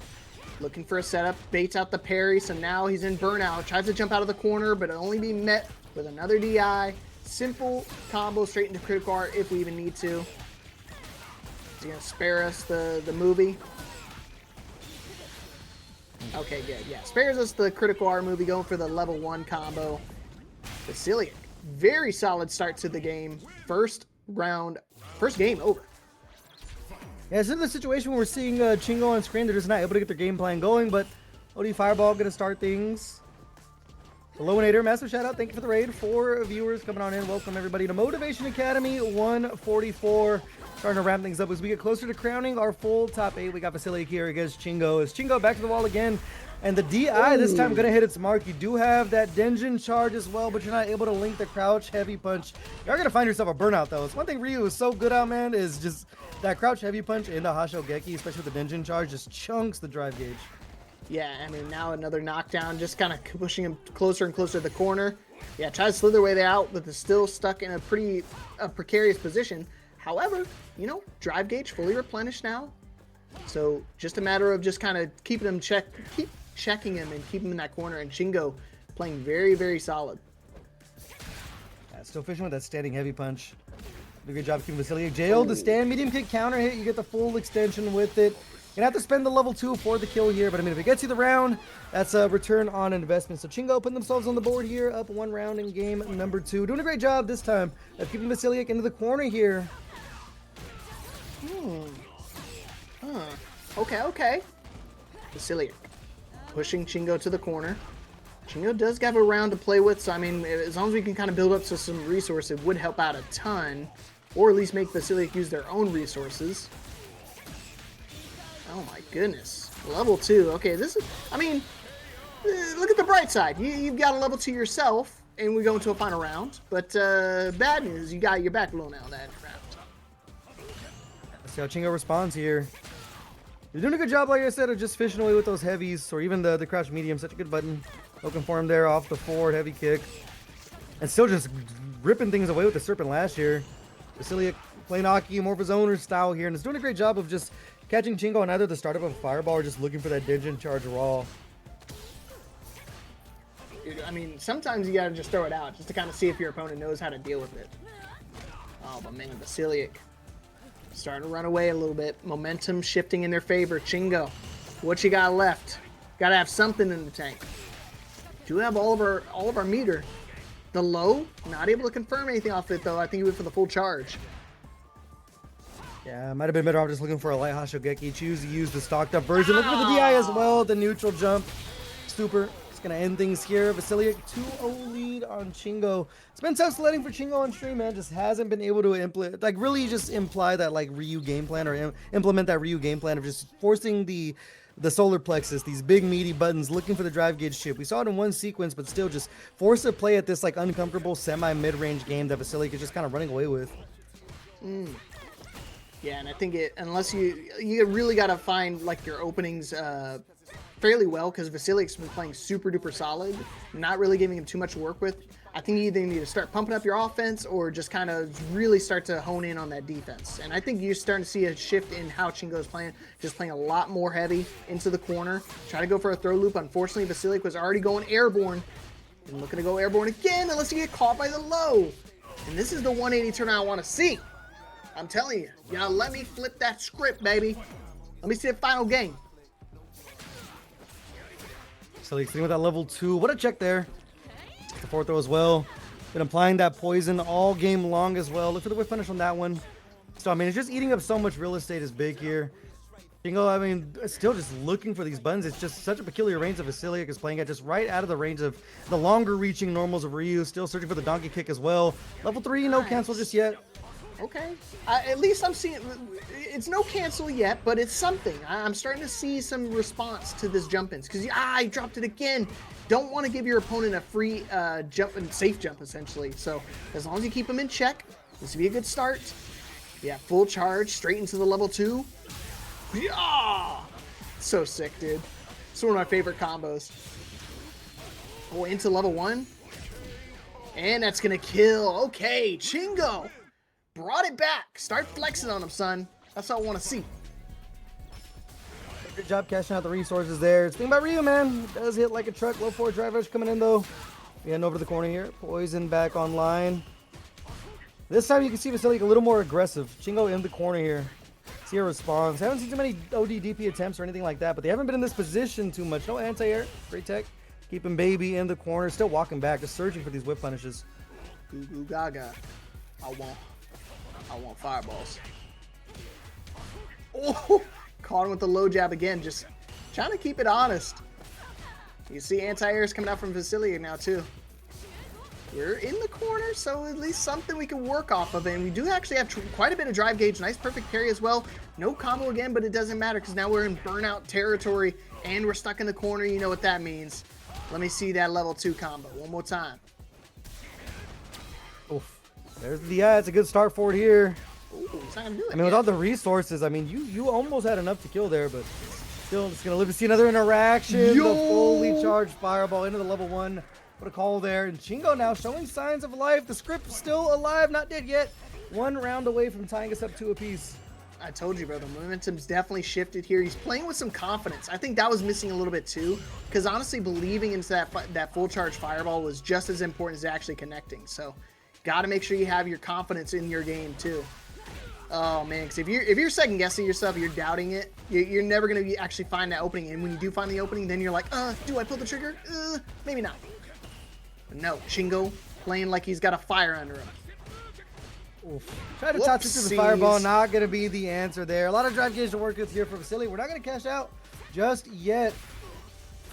Looking for a setup, baits out the parry, so now he's in burnout. Tries to jump out of the corner, but it'll only be met with another DI. Simple combo straight into critical art if we even need to. Is he gonna spare us the movie? Okay, good. Yeah, spares us the critical art movie, going for the level 1 combo. Vasiliek, very solid start to the game. First game over. Yeah, it's in the situation where we're seeing Chingoe on screen. They're just not able to get their game plan going, but OD Fireball gonna start things. Elena, massive shout out. Thank you for the raid. 4 viewers coming on in. Welcome everybody to Motivation Academy 144. Starting to ramp things up as we get closer to crowning our full top 8. We got Vasiliek here against Chingoe. As Chingoe back to the wall again. And the DI this time going to hit its mark. You do have that Denjin charge as well, but you're not able to link the crouch heavy punch. You're going to find yourself a burnout though. It's one thing Ryu is so good at, man, is just that crouch heavy punch into Hashogeki, especially with the Denjin charge, just chunks the drive gauge. Yeah, I mean, now another knockdown, just kind of pushing him closer and closer to the corner. Yeah, try to slither their way out, but they're still stuck in a pretty precarious position. However, you know, drive gauge fully replenished now. So just a matter of just kind of keeping him keep checking him and keep him in that corner. And Chingoe playing very, very solid. Yeah, still fishing with that standing heavy punch. Did a good job keeping Vasiliek jailed. The stand medium kick counter hit. You get the full extension with it. Gonna have to spend the level 2 for the kill here, but I mean, if it gets you the round, that's a return on investment. So Chingoe putting themselves on the board here, up 1 round in game number 2. Doing a great job this time of keeping Vasiliek into the corner here. Okay. Vasiliek pushing Chingoe to the corner. Chingoe does have a round to play with, so I mean, as long as we can kind of build up some resources, it would help out a ton, or at least make Vasiliek use their own resources. Oh my goodness. Level 2. Okay, this is, I mean, look at the bright side. You've got a level 2 yourself, and we go into a final round. But bad news, you got your back blown out that round. Let's see how Chingoe responds here. You're doing a good job, like I said, of just fishing away with those heavies, or even the crouch medium. Such a good button. Looking for him there off the forward heavy kick. And still just ripping things away with the Serpent last year. Vasiliek playing Aki, more of his own style here, and is doing a great job of just catching Chingoe on either the startup of a fireball or just looking for that Dingin charge raw. Dude, I mean, sometimes you gotta just throw it out just to kind of see if your opponent knows how to deal with it. Oh, but man, Vasiliek starting to run away a little bit. Momentum shifting in their favor. Chingoe, what you got left? Gotta have something in the tank. Do have all of our meter. The low, not able to confirm anything off it though. I think he went for the full charge. Yeah, might have been better off just looking for a light Hashogeki. Choose to use the stocked up version. Looking for the DI as well. The neutral jump. Super. It's going to end things here. Vasiliek 2-0 lead on Chingoe. It's been tough sledding for Chingoe on stream, man. Just hasn't been able to really just imply that like Ryu game plan or implement that Ryu game plan of just forcing the solar plexus, these big meaty buttons, looking for the drive gauge chip. We saw it in one sequence, but still just force to play at this like uncomfortable semi-mid-range game that Vasiliek is just kind of running away with. Yeah, and I think unless you really got to find like your openings fairly well, because Vasiliek's been playing super duper solid, not really giving him too much to work with. I think you either need to start pumping up your offense or just kind of really start to hone in on that defense. And I think you're starting to see a shift in how Chingoe's playing, just playing a lot more heavy into the corner. Try to go for a throw loop. Unfortunately, Vasiliek was already going airborne. And looking to go airborne again unless you get caught by the low. And this is the 180 turn I want to see. I'm telling you, let me flip that script, baby. Let me see the final game. So he's sitting with that level 2. What a check there. The forward throw as well. Been applying that poison all game long as well. Look for the whip punish on that one. So, I mean, it's just eating up so much real estate is big here. Chingoe, I mean, still just looking for these buttons. It's just such a peculiar range that Vasiliek is playing at, just right out of the range of the longer reaching normals of Ryu. Still searching for the donkey kick as well. Level 3, no cancel just yet. Okay. At least I'm seeing, it's no cancel yet, but it's something. I'm starting to see some response to this jump-ins, because I dropped it again. Don't want to give your opponent a free jump and safe jump, essentially. So as long as you keep them in check, this will be a good start. Yeah, full charge, straight into the level 2. Yeah! So sick, dude. It's one of my favorite combos. Oh, into level 1. And that's going to kill. Okay, Chingoe. Brought it back. Start flexing on him, son. That's all I want to see. Good job cashing out the resources there. It's being by Ryu, man. It does hit like a truck. Low forward drive edge coming in, though. We heading over to the corner here. Poison back online. This time you can see Vasiliek a little more aggressive. Chingoe in the corner here. See her response. Haven't seen too many OD DP attempts or anything like that, but they haven't been in this position too much. No anti-air. Great tech. Keeping baby in the corner. Still walking back. Just searching for these whip punishes. Goo goo gaga. I want fireballs. Oh, caught him with the low jab again. Just trying to keep it honest. You see anti-airs coming out from Vasiliek now too. We're in the corner, so at least something we can work off of. And we do actually have quite a bit of drive gauge. Nice perfect parry as well. No combo again, but it doesn't matter because now we're in burnout territory and we're stuck in the corner. You know what that means. Let me see that level 2 combo one more time. Oof. There's the it's a good start for it here. Ooh, he's not gonna do it. I mean, with all the resources, I mean, you almost had enough to kill there, but Still just going to live to see another interaction. The fully charged fireball into the level 1. What a call there. And Chingoe now showing signs of life. The script still alive, not dead yet. 1 round away from tying us up 2 apiece. I told you, bro, the momentum's definitely shifted here. He's playing with some confidence. I think that was missing a little bit too, because honestly, believing into that full charge fireball was just as important as actually connecting. So, got to make sure you have your confidence in your game too. Oh man, because if you're second guessing yourself, you're doubting it, you're never gonna actually find that opening. And when you do find the opening, then you're like, do I pull the trigger? Maybe not. But no, Chingoe playing like he's got a fire under him. Oof. Try to toss it to the fireball, not going to be the answer there. A lot of drive gauge to work with here for Vasiliek. We're not going to cash out just yet.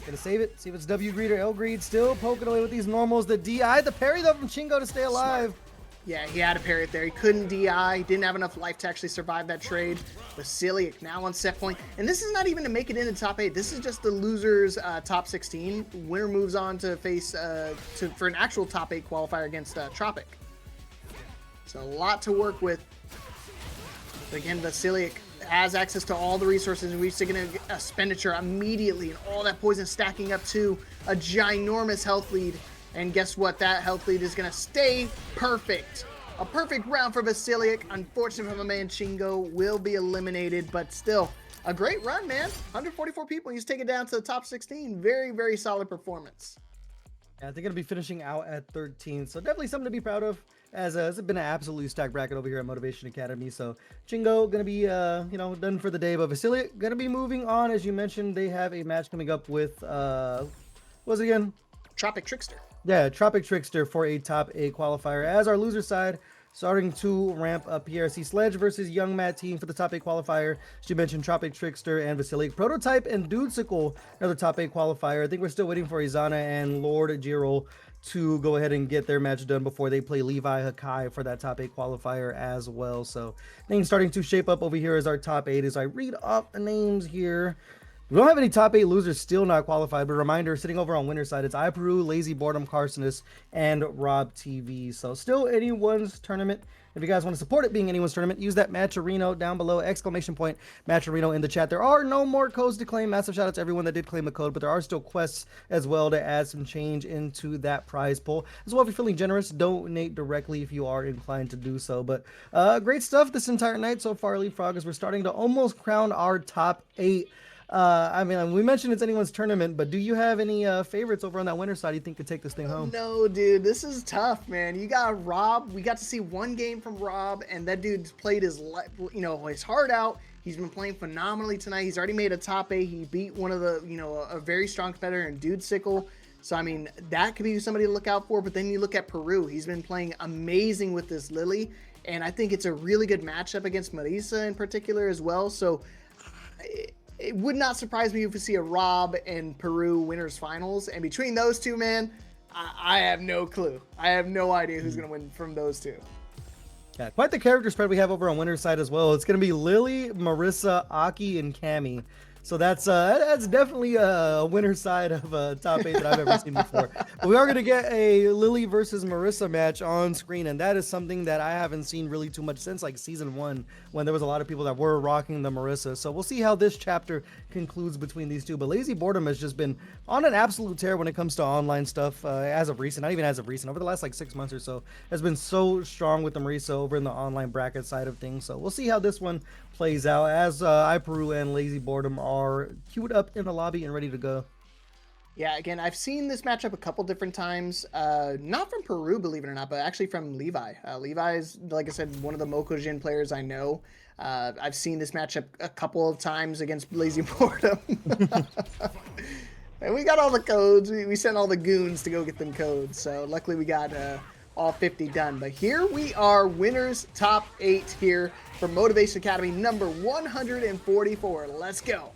Going to save it, see if it's W greed or L greed. Still poking away with these normals. The DI, the parry though from Chingoe to stay alive. Smart. Yeah, he had to parry it there. He couldn't DI, didn't have enough life to actually survive that trade. Vasiliek now on set point. And this is not even to make it into top 8. This is just the loser's top 16. Winner moves on to face for an actual top 8 qualifier against Tropic. So a lot to work with. But again, Vasiliek has access to all the resources, and we're taking an expenditure immediately, and all that poison stacking up to a ginormous health lead. And guess what? That health lead is going to stay perfect. A perfect round for Vasiliek. Unfortunately for my man Chingoe, will be eliminated, but still a great run, man. 144 people. He's taken down to the top 16. Very, very solid performance. Yeah, they're going to be finishing out at 13, so definitely something to be proud of. As it's been an absolutely stacked bracket over here at Motivation Academy. So Chingoe gonna be done for the day, but Vasiliek gonna be moving on. As you mentioned, they have a match coming up with what was it again? TropicTrickster. Yeah, TropicTrickster for a top 8 qualifier. As our loser side starting to ramp up here. I see Sledge versus Young Mad Team for the top 8 qualifier. She mentioned TropicTrickster and Vasiliek. Prototype and Dudesickle, another top 8 qualifier. I think we're still waiting for Izana and Lord Jirol to go ahead and get their match done before they play LeviHakai for that top 8 qualifier as well. So things starting to shape up over here as our top 8 as I read off the names here. We don't have any top 8 losers still not qualified, but reminder, sitting over on winner's side, it's iPeru, Lazyboredom, Kharsonist, and Rob TV. So still anyone's tournament. If you guys want to support it being anyone's tournament, use that Matcherino down below, ! Matcherino in the chat. There are no more codes to claim. Massive shout out to everyone that did claim a code, but there are still quests as well to add some change into that prize pool. As well, if you're feeling generous, donate directly if you are inclined to do so. But great stuff this entire night so far, Leapfrog, as we're starting to almost crown our top 8. I mean, we mentioned it's anyone's tournament, but do you have any favorites over on that winner side you think could take this thing home? No, dude, this is tough, man. You got Rob. We got to see one game from Rob, and that dude's played his heart out. He's been playing phenomenally tonight. He's already made a top 8. He beat one of the, a very strong competitor in Dudesickle. So, I mean, that could be somebody to look out for. But then you look at Peru. He's been playing amazing with this Lily, and I think it's a really good matchup against Marisa in particular as well. So, it would not surprise me if we see a Rob and Peru winners finals. And between those two, man, I have no clue. I have no idea who's going to win from those two. Yeah, quite the character spread we have over on winner's side as well. It's going to be Lily, Marisa, Aki, and Cammy. So that's definitely a winner's side of a top 8 that I've ever seen before. But we are going to get a Lily versus Marisa match on screen, and that is something that I haven't seen really too much since like season 1, when there was a lot of people that were rocking the Marisa. So we'll see how this chapter concludes between these two. But Lazyboredom has just been on an absolute tear when it comes to online stuff as of recent, not even as of recent, over the last like 6 months or so, has been so strong with the Marisa over in the online bracket side of things. So we'll see how this one plays out as iPeru and Lazyboredom are queued up in the lobby and ready to go. Yeah, again, I've seen this matchup a couple different times. Not from Peru, believe it or not, but actually from Levi. Levi is, like I said, one of the Mokojin players I know. I've seen this matchup a couple of times against Lazyboredom. And we got all the codes. We sent all the goons to go get them codes. So luckily we got all 50 done. But here we are, winners top 8 here for Motivation Academy number 144. Let's go.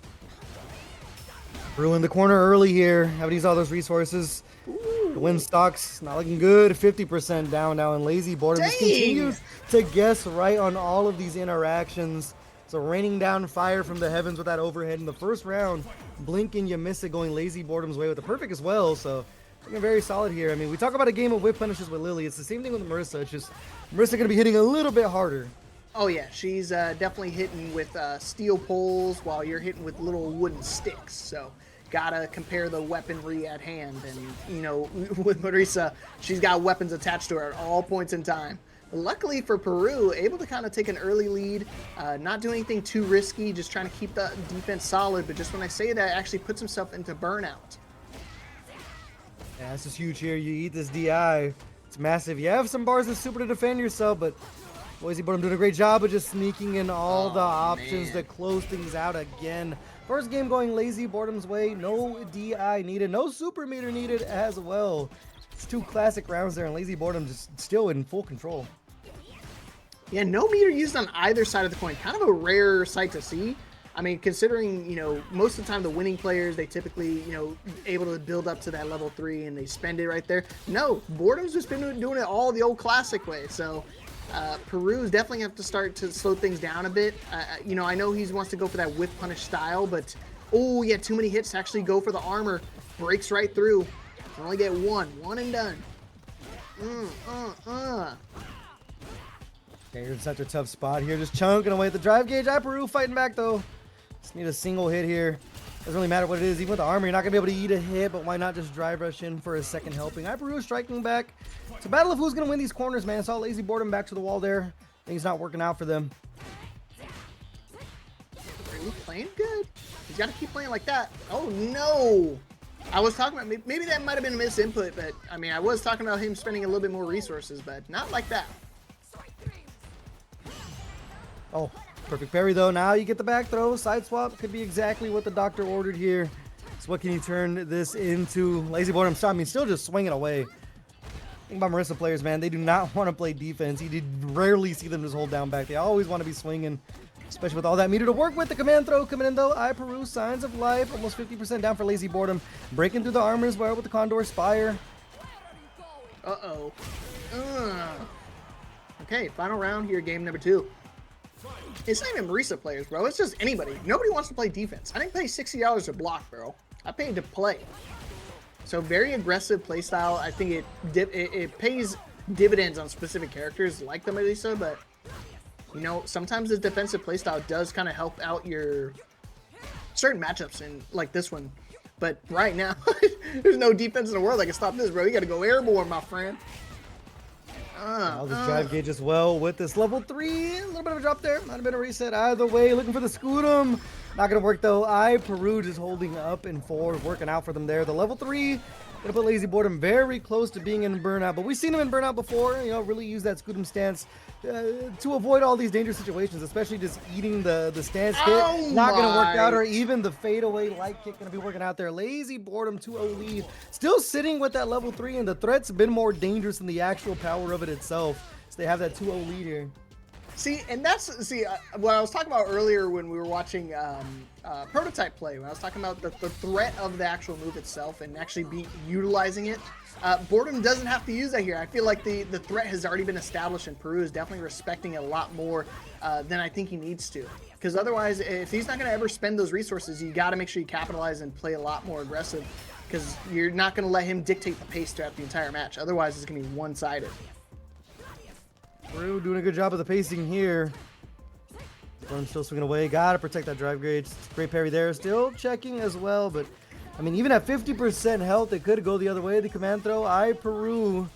Peru in the corner early here. Have to use all those resources. Ooh. The win stock's not looking good. 50% down now, and Lazyboredom just continues to guess right on all of these interactions. So raining down fire from the heavens with that overhead in the first round. Blink and you miss it, going Lazyboredom's way with the perfect as well. So looking very solid here. I mean, we talk about a game of whip punishes with Lily. It's the same thing with Marisa. It's just Marisa going to be hitting a little bit harder. Oh yeah, she's definitely hitting with steel poles while you're hitting with little wooden sticks. So gotta compare the weaponry at hand. And you know, with Marisa, she's got weapons attached to her at all points in time. Luckily for Peru, able to kind of take an early lead, not do anything too risky, just trying to keep the defense solid. But just when I say that, actually puts himself into burnout. Yeah, this is huge here. You eat this DI. It's massive. You have some bars of super to defend yourself, but Lazyboredom doing a great job of just sneaking in all the options to close things out again. First game going Lazyboredom's way. No DI needed. No super meter needed as well. It's 2 classic rounds there, and Lazyboredom just still in full control. Yeah, no meter used on either side of the coin. Kind of a rare sight to see. I mean, considering, you know, most of the time the winning players, they typically, you know, able to build up to that level 3 and they spend it right there. No, Boredom's just been doing it all the old classic way. So Peru's definitely have to start to slow things down a bit. You know, I know he wants to go for that whiff punish style, but oh yeah, too many hits to actually go for the armor. Breaks right through. Can only get one and done. Okay, you're in such a tough spot here, just chunking away at the drive gauge. iPeru fighting back though. Just need a single hit here. Doesn't really matter what it is. Even with the armor, you're not gonna be able to eat a hit, but why not just drive rush in for a second helping? iPeru striking back. It's a battle of who's gonna win these corners, man. Saw Lazyboredom back to the wall there. Things not working out for them. Peru playing good. He's got to keep playing like that. Oh no! I was talking about, maybe that might have been a misinput, but I mean, I was talking about him spending a little bit more resources, but not like that. Oh, perfect parry though. Now you get the back throw. Side swap could be exactly what the doctor ordered here. So what can you turn this into? Lazyboredom, I mean, still just swinging away. Think about Marisa players, man. They do not want to play defense. You did rarely see them just hold down back. They always want to be swinging, especially with all that meter to work with. The command throw coming in though. iPeru, signs of life. Almost 50% down for Lazyboredom. Breaking through the armor as well with the Condor Spire. Uh-oh. Okay, final round here, game number 2. It's not even Marisa players, bro. It's just anybody. Nobody wants to play defense. I didn't pay $60 to block, bro. I paid to play. So very aggressive playstyle. I think it pays dividends on specific characters like the Marisa, but you know, sometimes the defensive playstyle does kind of help out your certain matchups, in like this one. But right now, there's no defense in the world that can stop this, bro. You got to go airborne, my friend. Now this drive gauge as well with this level 3. A little bit of a drop there. Might have been a reset either way. Looking for the Scootum. Not going to work though. iPeru just holding up and forward. Working out for them there. The level 3. Going to put Lazyboredom very close to being in burnout. But we've seen him in burnout before. You know, really use that Scootum stance to avoid all these dangerous situations. Especially just eating the stance hit. Not going to work out. Or even the fadeaway light kick going to be working out there. Lazyboredom 2-0 lead. Still sitting with that level 3. And the threat's been more dangerous than the actual power of it itself. So they have that 2-0 lead here. See, and that's, what I was talking about earlier when we were watching Prototype play, when I was talking about the threat of the actual move itself and actually utilizing it. Boredom doesn't have to use that here. I feel like the threat has already been established, and Peru is definitely respecting it a lot more than I think he needs to. Because otherwise, if he's not going to ever spend those resources, you got to make sure you capitalize and play a lot more aggressive, because you're not going to let him dictate the pace throughout the entire match. Otherwise, it's going to be one-sided. Peru doing a good job of the pacing here. Boredom still swinging away. Gotta protect that drive gauge. Great parry there. Still checking as well, but I mean, even at 50% health, it could go the other way. The command throw. iPeru.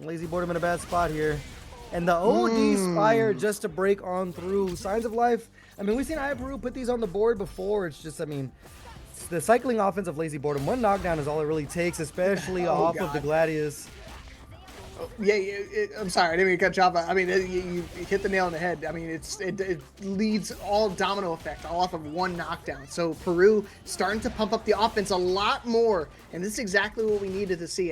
Lazyboredom in a bad spot here. And the OD Spire just to break on through. Signs of life. I mean, we've seen iPeru put these on the board before. It's just, I mean, it's the cycling offense of Lazyboredom. One knockdown is all it really takes, especially off of the Gladius. Yeah, I'm sorry, I didn't mean to cut you off. I mean, you hit the nail on the head. I mean, it leads all domino effect, all off of one knockdown. So Peru starting to pump up the offense a lot more, and this is exactly what we needed to see.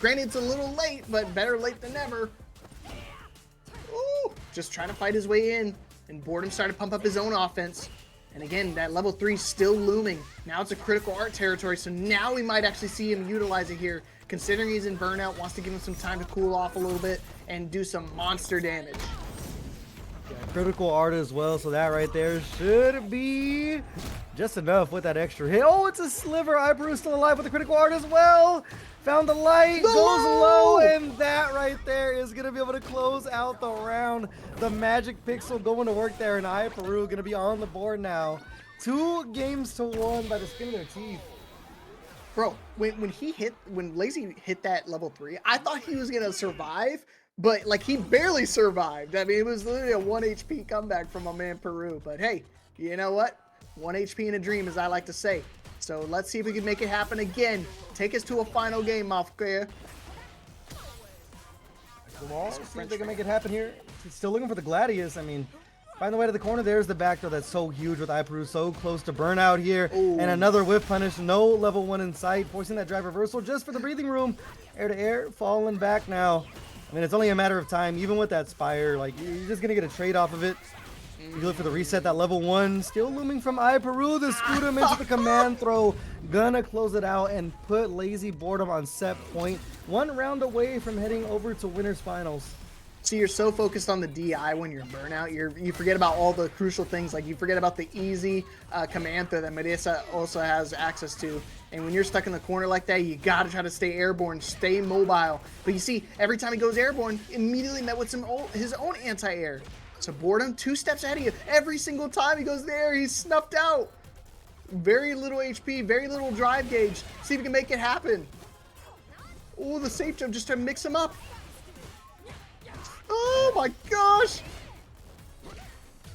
Granted, it's a little late, but better late than never. Ooh, just trying to fight his way in, and Boredom started to pump up his own offense. And again, that level 3 still looming. Now it's a critical art territory, so now we might actually see him utilize it here. Considering he's in burnout, wants to give him some time to cool off a little bit and do some monster damage. Yeah, critical art as well, so that right there should be Just enough with that extra hit. Oh, it's a sliver. iPeru still alive with the critical art as well. Found the light, goes low, and that right there is going to be able to close out the round. The magic pixel going to work there, and iPeru going to be on the board now. 2-1 by the skin of their teeth. Bro, when Lazy hit that level 3, I thought he was gonna survive, but like he barely survived. I mean, it was literally a 1 HP comeback from my man Peru. But hey, you know what? 1 HP in a dream, as I like to say. So let's see if we can make it happen again. Take us to a final game, Mafka. Come on, see if they can make it happen here. He's still looking for the Gladius. I mean, find the way to the corner. There's the back throw that's so huge with iPeru, so close to burnout here. Ooh. And another whip punish, no level 1 in sight, forcing that drive reversal just for the breathing room. Air to air, falling back now. I mean, it's only a matter of time, even with that Spire, like, you're just gonna get a trade off of it. You look for the reset, that level 1, still looming from iPeru, the Scootum into the command throw. Gonna close it out and put Lazyboredom on set point. 1 round away from heading over to winners finals. See, you're so focused on the DI when you're burnout, you forget about all the crucial things. Like you forget about the easy command throw that Marisa also has access to. And when you're stuck in the corner like that, you gotta try to stay airborne, stay mobile. But you see, every time he goes airborne, immediately met with his own anti-air. So Boredom 2 steps ahead of you. Every single time he goes there, he's snuffed out. Very little HP, very little drive gauge. See if he can make it happen. Oh, the safe jump just to mix him up. Oh my gosh!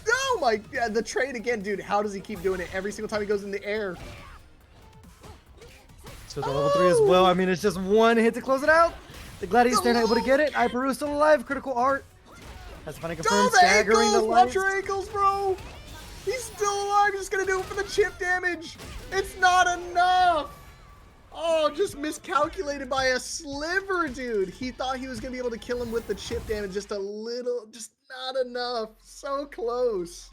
Oh my god, the trade again, dude. How does he keep doing it every single time he goes in the air? So the level 3 as well. I mean, it's just 1 hit to close it out. The Gladius there not able to get it. iPeru still alive. Critical art. That's funny confirmed. Staggering the watch your ankles, bro! He's still alive. He's just gonna do it for the chip damage. It's not enough. Oh, just miscalculated by a sliver, dude. He thought he was going to be able to kill him with the chip damage just a little, just not enough. So close.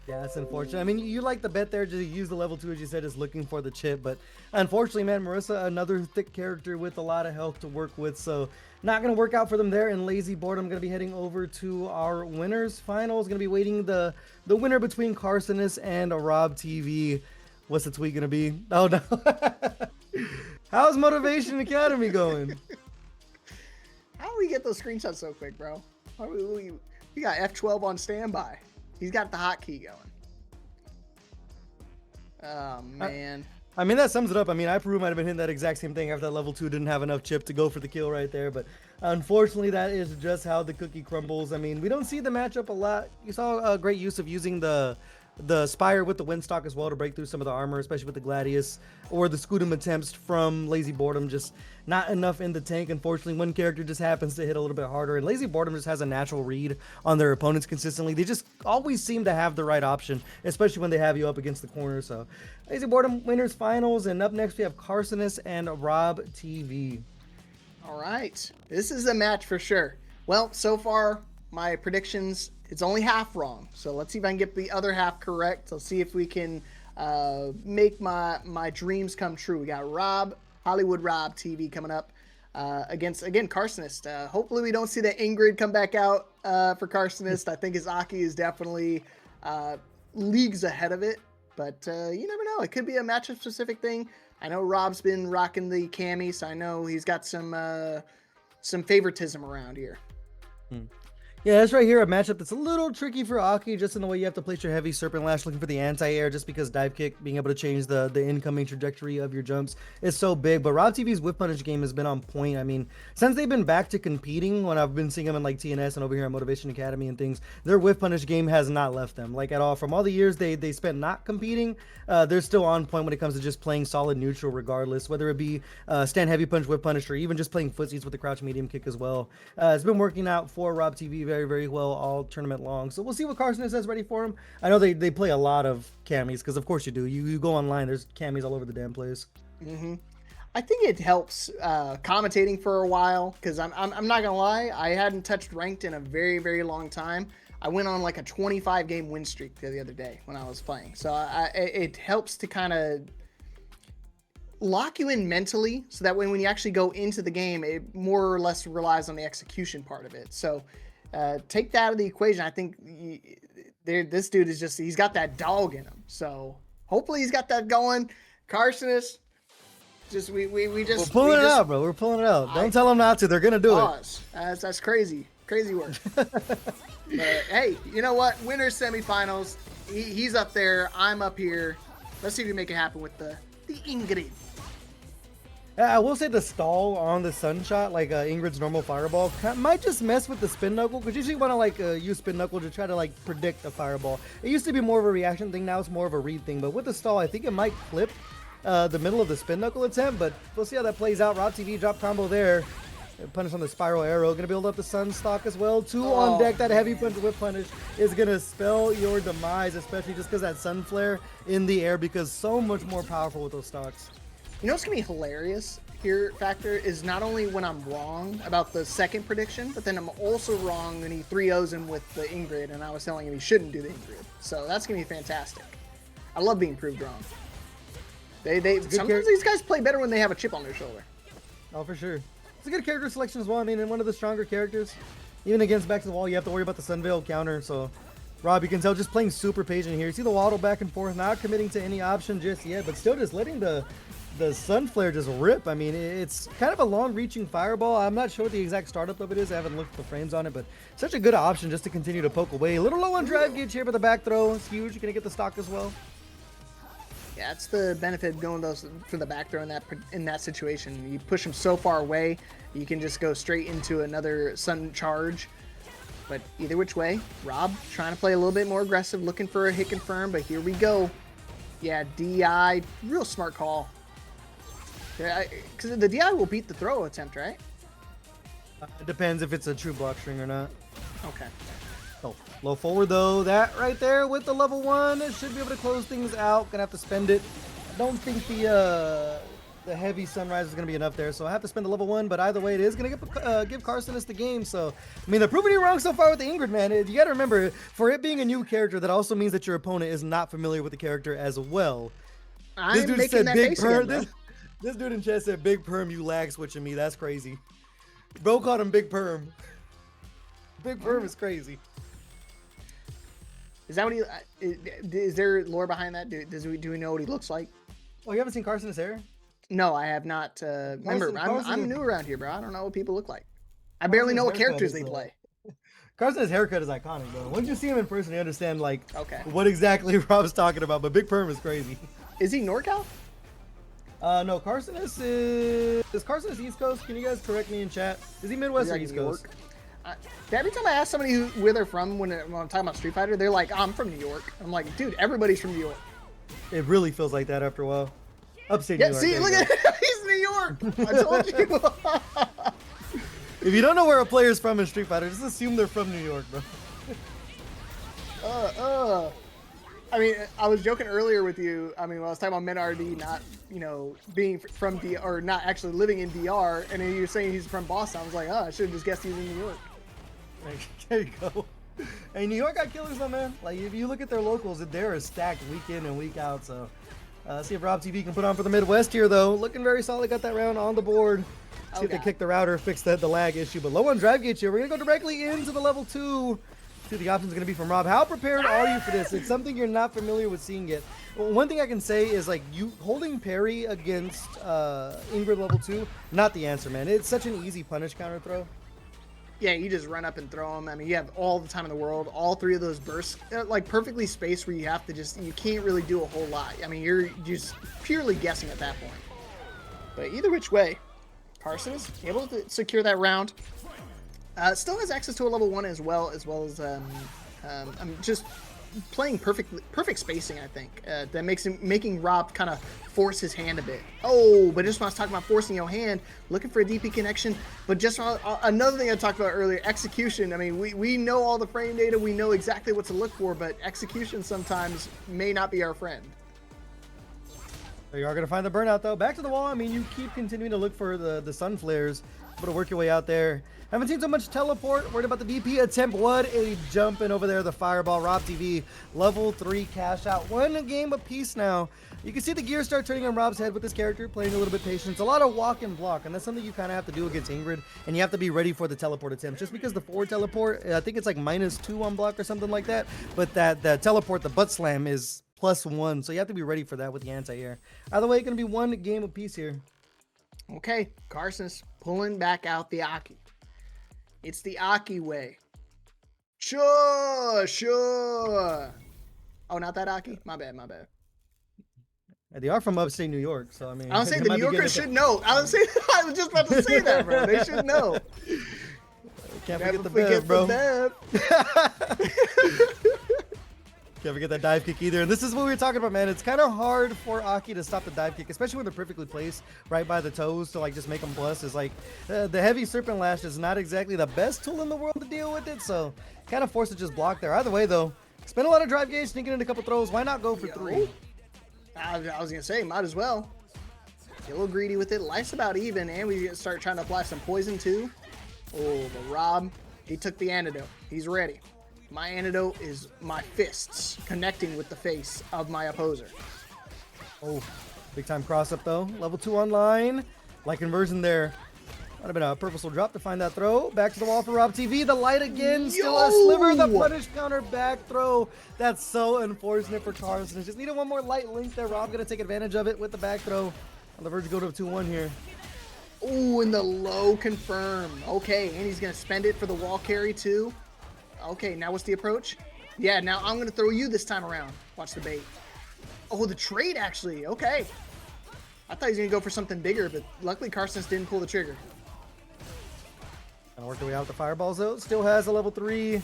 Yeah, that's unfortunate. I mean, you like the bet there to use the level 2, as you said, is looking for the chip. But unfortunately, man, Marisa, another thick character with a lot of health to work with. So not going to work out for them there. And Lazyboredom going to be heading over to our winners finals. Going to be waiting the winner between Kharsonist and Rob TV. What's the tweet going to be? Oh, no. How's Motivation Academy going? How do we get those screenshots so quick, bro? We got F12 on standby. He's got the hotkey going. Oh, man. I mean, that sums it up. I mean, iPeru might have been hitting that exact same thing after that level 2 didn't have enough chip to go for the kill right there. But unfortunately, that is just how the cookie crumbles. I mean, we don't see the matchup a lot. You saw a great use of using the Spire with the Windstock as well to break through some of the armor, especially with the Gladius, or the Scootum attempts from Lazyboredom. Just not enough in the tank. Unfortunately, one character just happens to hit a little bit harder, and Lazyboredom just has a natural read on their opponents consistently. They just always seem to have the right option, especially when they have you up against the corner. So Lazyboredom winners finals, and up next we have Kharsonist and Rob TV. All right, this is a match for sure. Well, so far my predictions, it's only half wrong. So let's see if I can get the other half correct. Let's see if we can make my dreams come true. We got Hollywood Rob TV coming up against, again, Kharsonist. Hopefully we don't see the Ingrid come back out for Kharsonist. I think his Aki is definitely leagues ahead of it. But you never know. It could be a matchup specific thing. I know Rob's been rocking the Cammy, so I know he's got some favoritism around here. Yeah, that's right here, a matchup that's a little tricky for Aki, just in the way you have to place your heavy Serpent Lash looking for the anti-air, just because dive kick, being able to change the incoming trajectory of your jumps is so big. But Rob TV's whip punish game has been on point. I mean, since they've been back to competing, when I've been seeing them in like TNS and over here at Motivation Academy and things, their whip punish game has not left them, like at all. From all the years they spent not competing, they're still on point when it comes to just playing solid neutral regardless, whether it be stand heavy punch, whip punish, or even just playing footsies with the crouch medium kick as well. It's been working out for Rob TV very, very well all tournament long. So we'll see what Kharsonist has ready for him. I know they play a lot of Cammies, because of course you do. You go online, there's Cammies all over the damn place. I think it helps commentating for a while, because I'm not gonna lie, I hadn't touched ranked in a very, very long time. I went on like a 25 game win streak the other day when I was playing. So it helps to kind of lock you in mentally, so that way when you actually go into the game, it more or less relies on the execution part of it. So take that out of the equation. I think this dude is just, he's got that dog in him. So Hopefully he's got that going. Kharsonist, just we just We're pulling it out, bro. We're pulling it out. Don't tell them not to. They're gonna do it. That's crazy. Crazy work. But hey, you know what? Winners semifinals. He's up there. I'm up here. Let's see if we make it happen with the Ingrid. I will say the stall on the Sunshot, like Ingrid's normal fireball, might just mess with the spin knuckle, because usually you want to like use spin knuckle to try to like predict a fireball. It used to be more of a reaction thing, now it's more of a read thing. But with the stall, I think it might clip the middle of the spin knuckle attempt, but we'll see how that plays out. Rob TV drop combo there. Punish on the spiral arrow. Gonna build up the sun stock as well. Two on deck. That heavy punch whip punish is gonna spell your demise, especially just because that sun flare in the air, because so much more powerful with those stocks. You know what's gonna be hilarious here, Factor, is not only when I'm wrong about the second prediction, but then I'm also wrong when he 3-0s him with the Ingrid, and I was telling him he shouldn't do the Ingrid. So that's gonna be fantastic. I love being proved wrong. Sometimes these guys play better when they have a chip on their shoulder. Oh, for sure. It's a good character selection as well. I mean, in one of the stronger characters, even against back to the wall, you have to worry about the Sunveil counter. So, Rob, you can tell just playing super patient here. You see the waddle back and forth, not committing to any option just yet, but still just letting the sun flare just rip. I mean, it's kind of a long-reaching fireball. I'm not sure what the exact startup of it is. I haven't looked at the frames on it, but such a good option just to continue to poke away. A little low on drive gauge here, but the back throw is huge. You're gonna get the stock as well. Yeah, that's the benefit of going for the back throw in that situation. You push him so far away, you can just go straight into another sun charge. But either which way, Rob trying to play a little bit more aggressive, looking for a hit confirm, but here we go. Yeah, DI, real smart call. Because the DI will beat the throw attempt, right? It depends if it's a true block string or not. Okay. Oh, low forward though. That right there with the level 1, it should be able to close things out. Gonna have to spend it. I don't think the heavy sunrise is gonna be enough there, so I have to spend the level 1. But either way, it is gonna give Kharsonist the game. So I mean, they're proving you wrong so far with the Ingrid, man. You gotta remember, for it being a new character, that also means that your opponent is not familiar with the character as well. This dude said big perm. This dude in chat said big perm. You lag switching me. That's crazy. Bro called him big perm. Big perm is crazy. Is that what is there lore behind that? Do we know what he looks like? Oh, you haven't seen Kharsonist's hair? No, I have not. Remember, I'm new around here, bro. I don't know what people look like. I barely know what characters they play. Kharsonist's haircut is iconic, bro. Once you see him in person, you understand like what exactly Rob's talking about. But big perm is crazy. Is he NorCal? No, Kharsonist is Kharsonist East Coast? Can you guys correct me in chat? Is he Midwest or East Coast? Every time I ask somebody where they're from when I'm talking about Street Fighter, they're like, I'm from New York. I'm like, dude, everybody's from New York. It really feels like that after a while. Upstate New York. See, look at him. He's New York. I told you. If you don't know where a player's from in Street Fighter, just assume they're from New York, bro. I mean, I was joking earlier with you. I mean, when I was talking about MenRD not, being from DR, or not actually living in DR, and then you're saying he's from Boston. I was like, I should have just guessed he was in New York. There you go. Hey, New York got killers though, man. Like, if you look at their locals, they're stacked week in and week out. So, see if Rob TV can put on for the Midwest here, though. Looking very solid. Got that round on the board. See if they kick the router, fix the lag issue. But low on drive gauge here. We're going to go directly into the level 2. See what the option's going to be from Rob. How prepared are you for this? It's something you're not familiar with seeing yet. Well, one thing I can say is, like, you holding parry against Ingrid level 2, not the answer, man. It's such an easy punish counter throw. Yeah, you just run up and throw them. I mean, you have all the time in the world. All 3 of those bursts, like, perfectly spaced where you have to you can't really do a whole lot. I mean, you're just purely guessing at that point. But either which way, Kharsonist able to secure that round. Still has access to a level 1 as well as I'm just playing perfect spacing, I think. That makes making Rob kind of force his hand a bit. Oh, but just when I was talking about forcing your hand, looking for a DP connection, but just another thing I talked about earlier, execution. I mean, we know all the frame data, we know exactly what to look for, but execution sometimes may not be our friend. There you are going to find the burnout, though. Back to the wall. I mean, you keep continuing to look for the sun flares. Able to work your way out there. Haven't seen so much teleport. Worried about the DP attempt. What a jump in over there. The fireball. Rob TV. Level 3 cash out. 1 game apiece now. You can see the gears start turning on Rob's head with this character. Playing a little bit patient. It's a lot of walk and block. And that's something you kind of have to do against Ingrid. And you have to be ready for the teleport attempt. Just because the forward teleport, I think it's like -2 on block or something like that. But that teleport, the butt slam, is +1, so you have to be ready for that with the anti-air. Either way, it's going to be one game apiece here. Okay, Kharsonist pulling back out the Aki. It's the Aki way. Sure. Oh, not that Aki? My bad. They are from upstate New York, so I mean... I was saying the New Yorkers should know. I was just about to say that, bro. They should know. Can't forget the Bev, bro. Can't forget that dive kick either. And this is what we were talking about, man. It's kind of hard for Aki to stop the dive kick, especially when they're perfectly placed right by the toes to like just make them bust. It's like the heavy serpent lash is not exactly the best tool in the world to deal with it, so kind of forced to just block there. Either way, though, spend a lot of drive gauge, sneaking in a couple throws. Why not go for 3? I was gonna say, might as well. Get a little greedy with it. Life's about even, and we start trying to apply some poison too. Oh, but Rob, he took the antidote. He's ready. My antidote is my fists connecting with the face of my opposer. Oh, big time cross up though. Level 2 online. Like conversion there. Might have been a purposeful drop to find that throw. Back to the wall for Rob TV. The light again. Still a sliver. The punish counter back throw. That's so unfortunate for Kharsonist. Just needed one more light link there. Rob going to take advantage of it with the back throw. On the verge to go to a 2-1 here. Ooh, and the low confirm. Okay, and he's going to spend it for the wall carry too. Okay, now what's the approach? Yeah, now I'm going to throw you this time around. Watch the bait. Oh, the trade actually. Okay. I thought he was going to go for something bigger, but luckily Kharsonist didn't pull the trigger. Gonna work their way out with the fireballs though. Still has a level 3.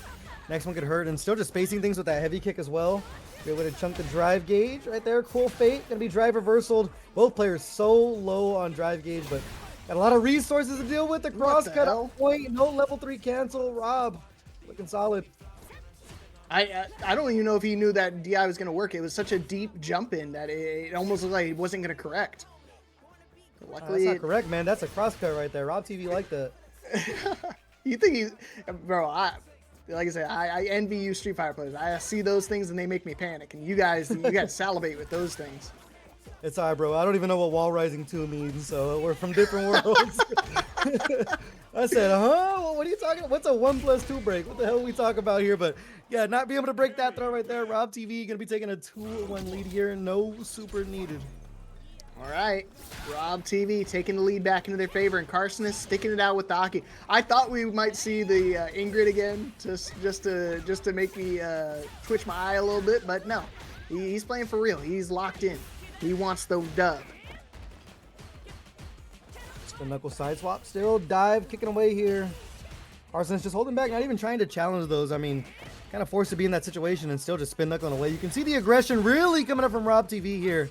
Next one could hurt, and still just spacing things with that heavy kick as well. Be able to chunk the drive gauge right there. Cool fate. Gonna be drive reversaled. Both players so low on drive gauge, but got a lot of resources to deal with. The cross cut at point. No level 3 cancel. Rob looking solid. I don't even know if he knew that DI was going to work. It was such a deep jump in that it almost looked like he wasn't going to correct. But luckily, that's not correct, man. That's a cross cut right there. Rob TV liked that. You think he's... Bro, like I said, I envy you Street Fighter players. I see those things and they make me panic. And you guys salivate with those things. It's all right, bro. I don't even know what wall rising 2 means, so we're from different worlds. I said, huh? What are you talking about? What's a 1+2 break? What the hell are we talking about here? But yeah, not being able to break that throw right there. Rob TV gonna be taking a 2-1 lead here. No super needed. All right, Rob TV taking the lead back into their favor, and Kharsonist sticking it out with the Aki. I thought we might see the Ingrid again, just to make me twitch my eye a little bit, but no, he's playing for real. He's locked in. He wants the dub. The knuckle side swap still. Dive kicking away here. Kharsonist just holding back, not even trying to challenge those. I mean, kind of forced to be in that situation and still just spin knuckling away. You can see the aggression really coming up from Rob TV here.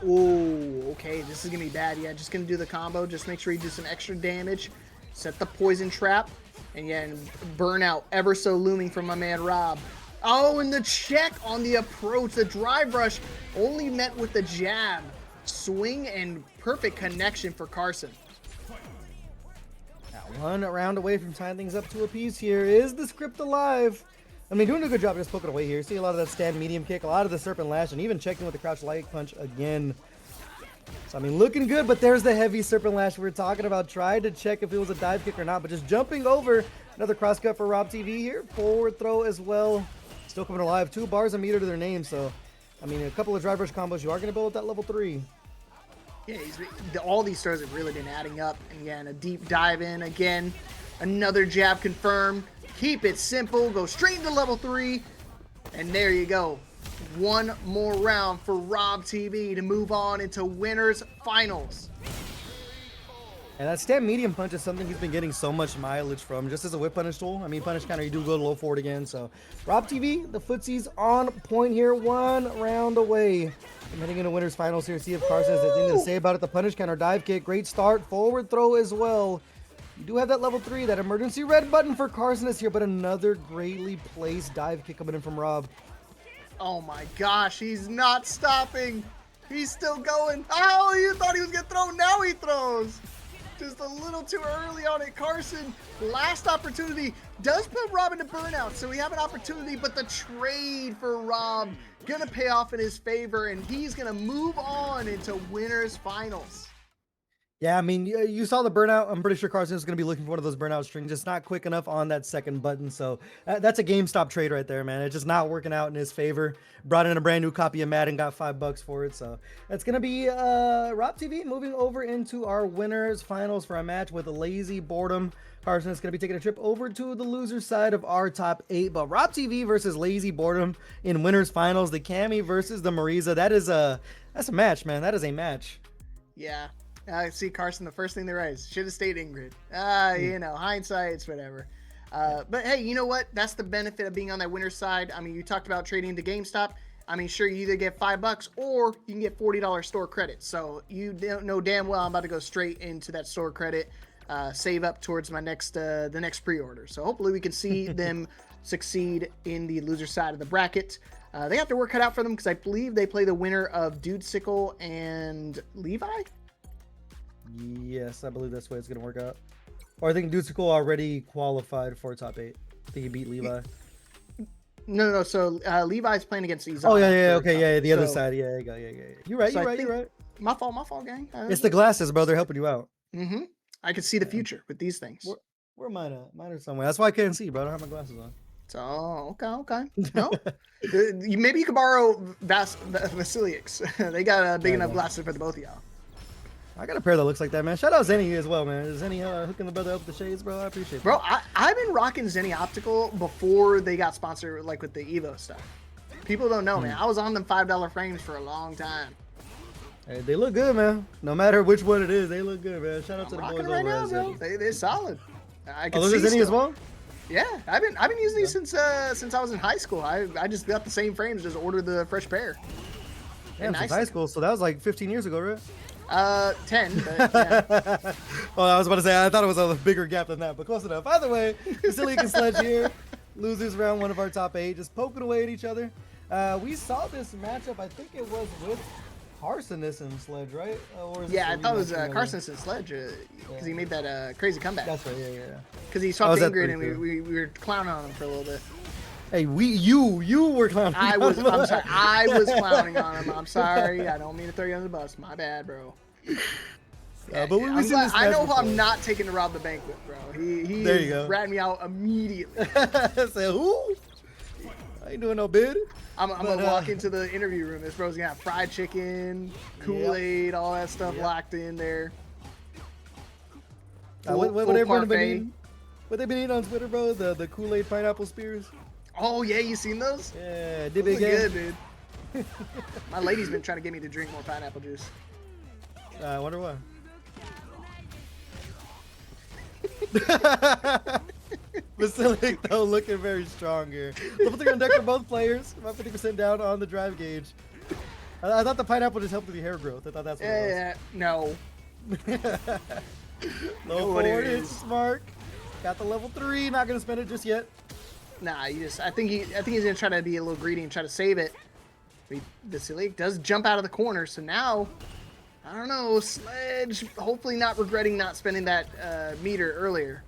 Oh, okay, this is going to be bad. Yeah, just going to do the combo. Just make sure you do some extra damage. Set the poison trap. And yeah, and burnout ever so looming from my man Rob. Oh, and the check on the approach. The drive rush only met with the jab. Swing and perfect connection for Kharsonist. Now 1 round away from tying things up to a piece here. Is the script alive? I mean, doing a good job just poking away here. See a lot of that stand medium kick, a lot of the serpent lash, and even checking with the crouch light punch again. So, I mean, looking good, but there's the heavy serpent lash we were talking about. Tried to check if it was a dive kick or not, but just jumping over. Another cross cut for Rob TV here. Forward throw as well. Still coming alive. 2 bars a meter to their name, so, I mean, a couple of drive rush combos. You are going to build with that level 3. Yeah, all these throws have really been adding up. And again, a deep dive in. Again, another jab confirmed. Keep it simple. Go straight into level 3. And there you go. 1 more round for Rob TV to move on into winners finals. And that stand medium punch is something he's been getting so much mileage from, just as a whip punish tool. I mean, punish counter, you do go to low forward again. So, Rob TV, the footsie's on point here. 1 round away. I'm heading into winners finals here. See if Kharsonist has anything to say about it. The punish counter, dive kick, great start, forward throw as well. You do have that level 3, that emergency red button for Kharsonist here, but another greatly placed dive kick coming in from Rob. Oh my gosh, he's not stopping. He's still going. Oh, you thought he was going to throw. Now he throws. Just a little too early on it. Carson, last opportunity, does put Rob into burnout, so we have an opportunity, but the trade for Rob gonna pay off in his favor, and he's gonna move on into winners finals. Yeah, I mean, you saw the burnout. I'm pretty sure Kharsonist is going to be looking for one of those burnout strings, just not quick enough on that second button. So that's a GameStop trade right there, man. It's just not working out in his favor. Brought in a brand new copy of Madden, got $5 for it. So that's going to be Rob TV moving over into our winners finals for a match with Lazyboredom. Kharsonist is going to be taking a trip over to the loser side of our top 8. But Rob TV versus Lazyboredom in winners finals. The Cammy versus the Marisa. That's a match, man. That is a match. Yeah. I see Carson, the first thing they raise. Should have stayed Ingrid. You know, hindsight, it's whatever. But hey, you know what? That's the benefit of being on that winner's side. I mean, you talked about trading into GameStop. I mean, sure, you either get $5 or you can get $40 store credit. So you don't know damn well I'm about to go straight into that store credit, save up towards my next the next pre-order. So hopefully we can see them succeed in the loser side of the bracket. They have their work cut out for them because I believe they play the winner of Dudesickle and Levi. Yes, I believe that's the way it's going to work out. Or I think Dudesickle already qualified for top 8. I think he beat Levi. No. So Levi's playing against Izan. Oh, yeah. Okay, yeah. The other side. Yeah. You're right. You're right. My fault, gang. It's the glasses, bro. They're helping you out. Mm-hmm. I can see the future with these things. Where am I at? Mine are somewhere. That's why I can't see, bro. I don't have my glasses on. So, okay. No. Maybe you could borrow Vasiliek's. They got big enough glasses for the both of y'all. I got a pair that looks like that, man. Shout out Zenny as well, man. Is Zenny hooking the brother up with the shades, bro? I appreciate it. Bro, I've been rocking Zenny Optical before they got sponsored, like with the Evo stuff. People don't know, man. I was on them $5 frames for a long time. Hey, they look good, man. No matter which one it is, they look good, man. Shout out to the boys right over now, at bro. They're solid. I can those see are Zenny as well? Yeah, I've been using these since I was in high school. I just got the same frames, just ordered the fresh pair. Damn, since high school, so that was like 15 years ago, right? 10, but yeah. Well, I was about to say, I thought it was a bigger gap than that, but close enough. Either way, Vasiliek and Sledge here. Losers round 1 of our top 8, just poking away at each other. We saw this matchup, I think it was with Kharsonist and Sledge, right? Yeah, I thought it was Kharsonist and Sledge, because he made that crazy comeback. That's right, yeah. Because he swapped Ingrid, and we were clowning on him for a little bit. Hey, you were clowning on him. I'm sorry. I was clowning on him. I'm sorry. I don't mean to throw you under the bus. My bad, bro. But we see this I know who I'm not taking to rob the bank with, bro. He there you go. ratted me out immediately. Say who? I ain't doing no bid. I'm gonna walk into the interview room. This bro's gonna have fried chicken, Kool-Aid, all that stuff locked in there. What everyone been eating? What they been eating on Twitter, bro? The Kool-Aid pineapple spears. Oh yeah, you seen those? Yeah, did they good, dude? My lady's been trying to get me to drink more pineapple juice. I wonder why. Vasiliek though looking very strong here. Level 3 on deck for both players. About 50% down on the drive gauge. I thought the pineapple just helped with your hair growth. I thought that's what it was. Yeah, no. Low forward hits mark. Got the level 3. Not gonna spend it just yet. Nah, I think he's gonna try to be a little greedy and try to save it. Vasiliek does jump out of the corner, so now I don't know. Sledge, hopefully not regretting not spending that meter earlier.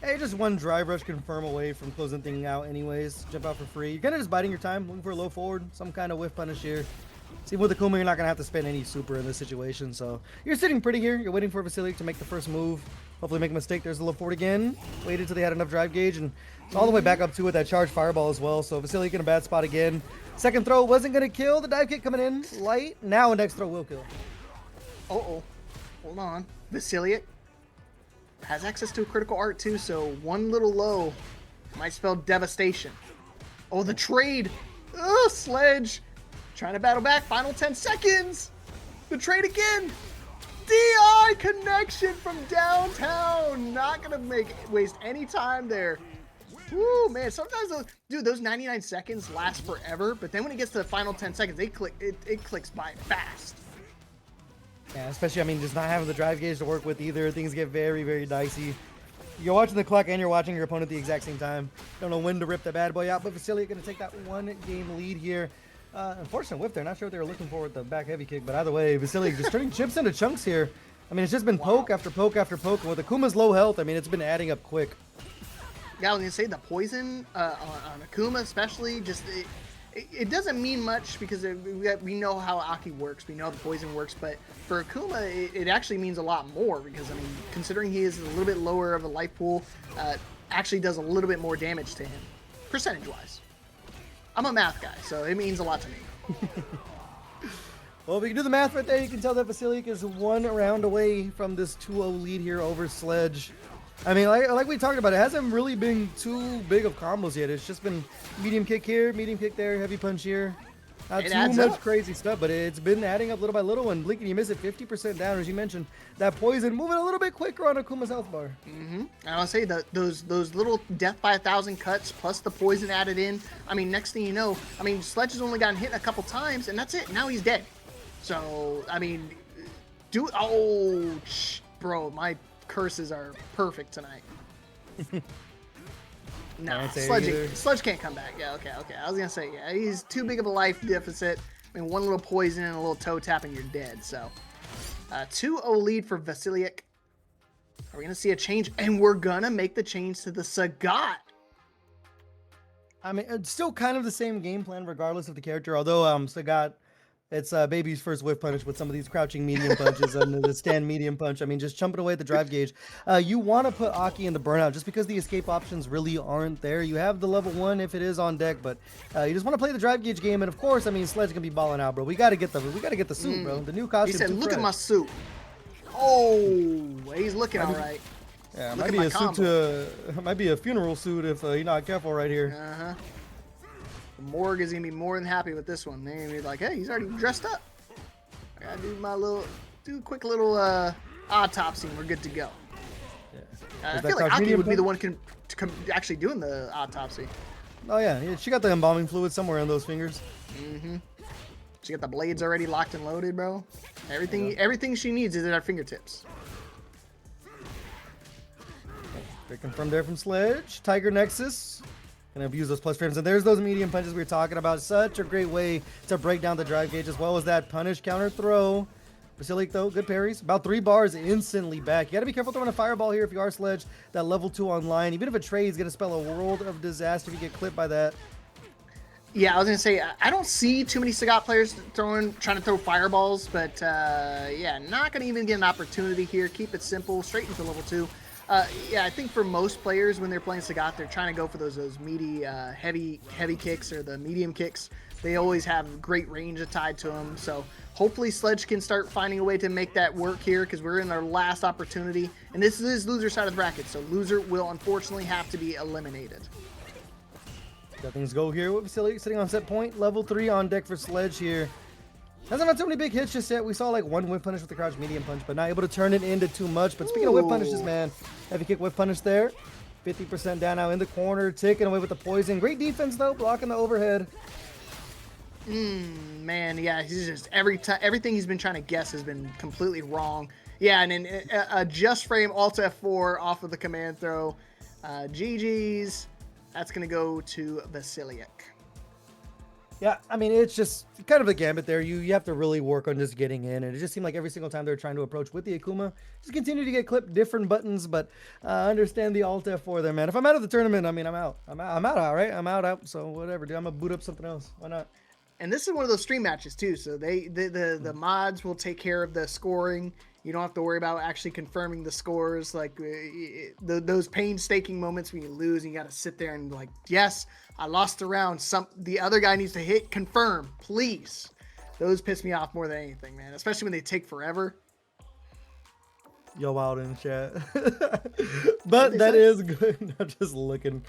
Hey, just one drive rush confirm away from closing things out anyways. Jump out for free. You're kind of just biding your time, looking for a low forward, some kind of whiff punish here. See, with Akuma, you're not going to have to spend any super in this situation, so you're sitting pretty here. You're waiting for Vasiliek to make the first move. Hopefully make a mistake. There's a low forward again. Waited until they had enough drive gauge, and it's all the way back up to with that charged fireball as well, so Vasiliek in a bad spot again. Second throw wasn't going to kill. The dive kick coming in light. Now a next throw will kill. Uh-oh. Hold on. Vasiliek has access to a critical art too, so one little low might spell devastation. Oh, the trade. Oh, Sledge. Trying to battle back. Final 10 seconds. The trade again. DI connection from downtown. Not going to waste any time there. Woo, man. Sometimes, those 99 seconds last forever, but then when it gets to the final 10 seconds, it clicks by fast. Yeah, especially, I mean, just not having the drive gauge to work with either. Things get very, very dicey. You're watching the clock and you're watching your opponent at the exact same time. Don't know when to rip the bad boy out, but Vasiliek going to take that 1-game lead here. Unfortunate whiff there. Not sure what they were looking for with the back heavy kick, but either way, Vasiliek just turning chips into chunks here. I mean, it's just been poke after poke after poke. And with Akuma's low health, I mean, it's been adding up quick. Yeah, I was going to say the poison on Akuma especially, just it doesn't mean much because we know how Aki works, we know how the poison works, but for Akuma, it actually means a lot more because, I mean, considering he is a little bit lower of a life pool, actually does a little bit more damage to him, percentage-wise. I'm a math guy, so it means a lot to me. Well, if we can do the math right there, you can tell that Vasiliek is 1 round away from this 2-0 lead here over Sledge. I mean, like we talked about, it hasn't really been too big of combos yet. It's just been medium kick here, medium kick there, heavy punch here. Not too much crazy stuff, but it's been adding up little by little. And Blinky, you miss it 50% down, as you mentioned. That poison moving a little bit quicker on Akuma's health bar. I want to say that those little death by 1,000 cuts plus the poison added in. I mean, next thing you know, I mean, Sledge has only gotten hit a couple times, and that's it. Now he's dead. So, I mean, bro, my curses are perfect tonight. Nah, Sledge can't come back. Yeah, okay. I was gonna say, yeah, he's too big of a life deficit. I mean, one little poison and a little toe tap and you're dead. So, 2-0 lead for Vasiliek. Are we gonna see a change? And we're gonna make the change to the Sagat. I mean, it's still kind of the same game plan regardless of the character. Although Sagat, it's Baby's first whiff punish with some of these crouching medium punches and the stand medium punch. I mean, just chumping away at the drive gauge. You want to put Aki in the burnout just because the escape options really aren't there. You have the level 1 if it is on deck, but you just want to play the drive gauge game. And of course, I mean, Sledge gonna be balling out, bro. We gotta get the suit, bro. The new costume. He said, "Look at my suit." Oh, he's looking all right. Yeah, it might be a suit it might be a funeral suit if you're not careful right here. The morgue is gonna be more than happy with this one. They're gonna be like, "Hey, he's already dressed up. I gotta do a quick little autopsy, and we're good to go." Yeah. I feel like Aki would be the one actually doing the autopsy. Oh yeah, she got the embalming fluid somewhere in those fingers. She got the blades already locked and loaded, bro. Everything she needs is at her fingertips. They're confirmed there from Sledge. Tiger Nexus. Gonna abuse those plus frames. And there's those medium punches we were talking about. Such a great way to break down the drive gauge as well as that punish counter throw. Vasiliek though, good parries. About 3 bars instantly back. You gotta be careful throwing a fireball here if you are Sledge. That level 2 online. Even if a trade is gonna spell a world of disaster if you get clipped by that. Yeah, I was gonna say I don't see too many Sagat players trying to throw fireballs, but yeah, not gonna even get an opportunity here. Keep it simple, straight into level 2. Yeah, I think for most players when they're playing Sagat, they're trying to go for those meaty, heavy kicks or the medium kicks. They always have great range tied to them. So hopefully Sledge can start finding a way to make that work here because we're in our last opportunity. And this is loser side of the bracket, so loser will unfortunately have to be eliminated. Got things go here with Vasiliek sitting on set point. Level 3 on deck for Sledge here. Hasn't had so many big hits just yet. We saw like 1 whip punish with the crouch medium punch, but not able to turn it into too much. But speaking of whip punishes, man, heavy kick whip punish there. 50% down now in the corner, taking away with the poison. Great defense though, blocking the overhead. Man, yeah, he's just everything he's been trying to guess has been completely wrong. Yeah, and then a just frame alt F4 off of the command throw. GG's. That's gonna go to Vasiliek. Yeah, I mean, it's just kind of a gambit there. You have to really work on just getting in. And it just seemed like every single time they were trying to approach with the Akuma, just continue to get clipped, different buttons. But understand the Alt F4 there, man. If I'm out of the tournament, I mean, I'm out. I'm out, all right? I'm out. So whatever, dude. I'm going to boot up something else. Why not? And this is one of those stream matches, too. So the mods will take care of the scoring. You don't have to worry about actually confirming the scores. Like those painstaking moments when you lose and you got to sit there and like, yes, I lost the round. The other guy needs to hit confirm, please. Those piss me off more than anything, man. Especially when they take forever. Yo, wild in chat. But that is good. I'm just looking.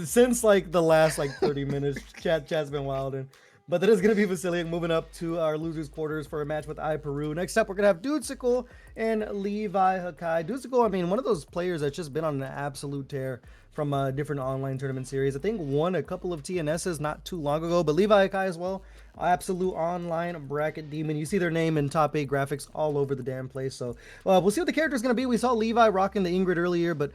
Since like the last like 30 minutes, chat's been wilding. But that is going to be Vasiliek moving up to our losers quarters for a match with iPeru. Next up, we're going to have Dudesickle and LeviHakai. Dudesickle, I mean, one of those players that's just been on an absolute tear from different online tournament series. I think won a couple of TNSs not too long ago, but LeviHakai as well. Absolute online bracket demon. You see their name in top 8 graphics all over the damn place. So we'll see what the character is going to be. We saw Levi rocking the Ingrid earlier, but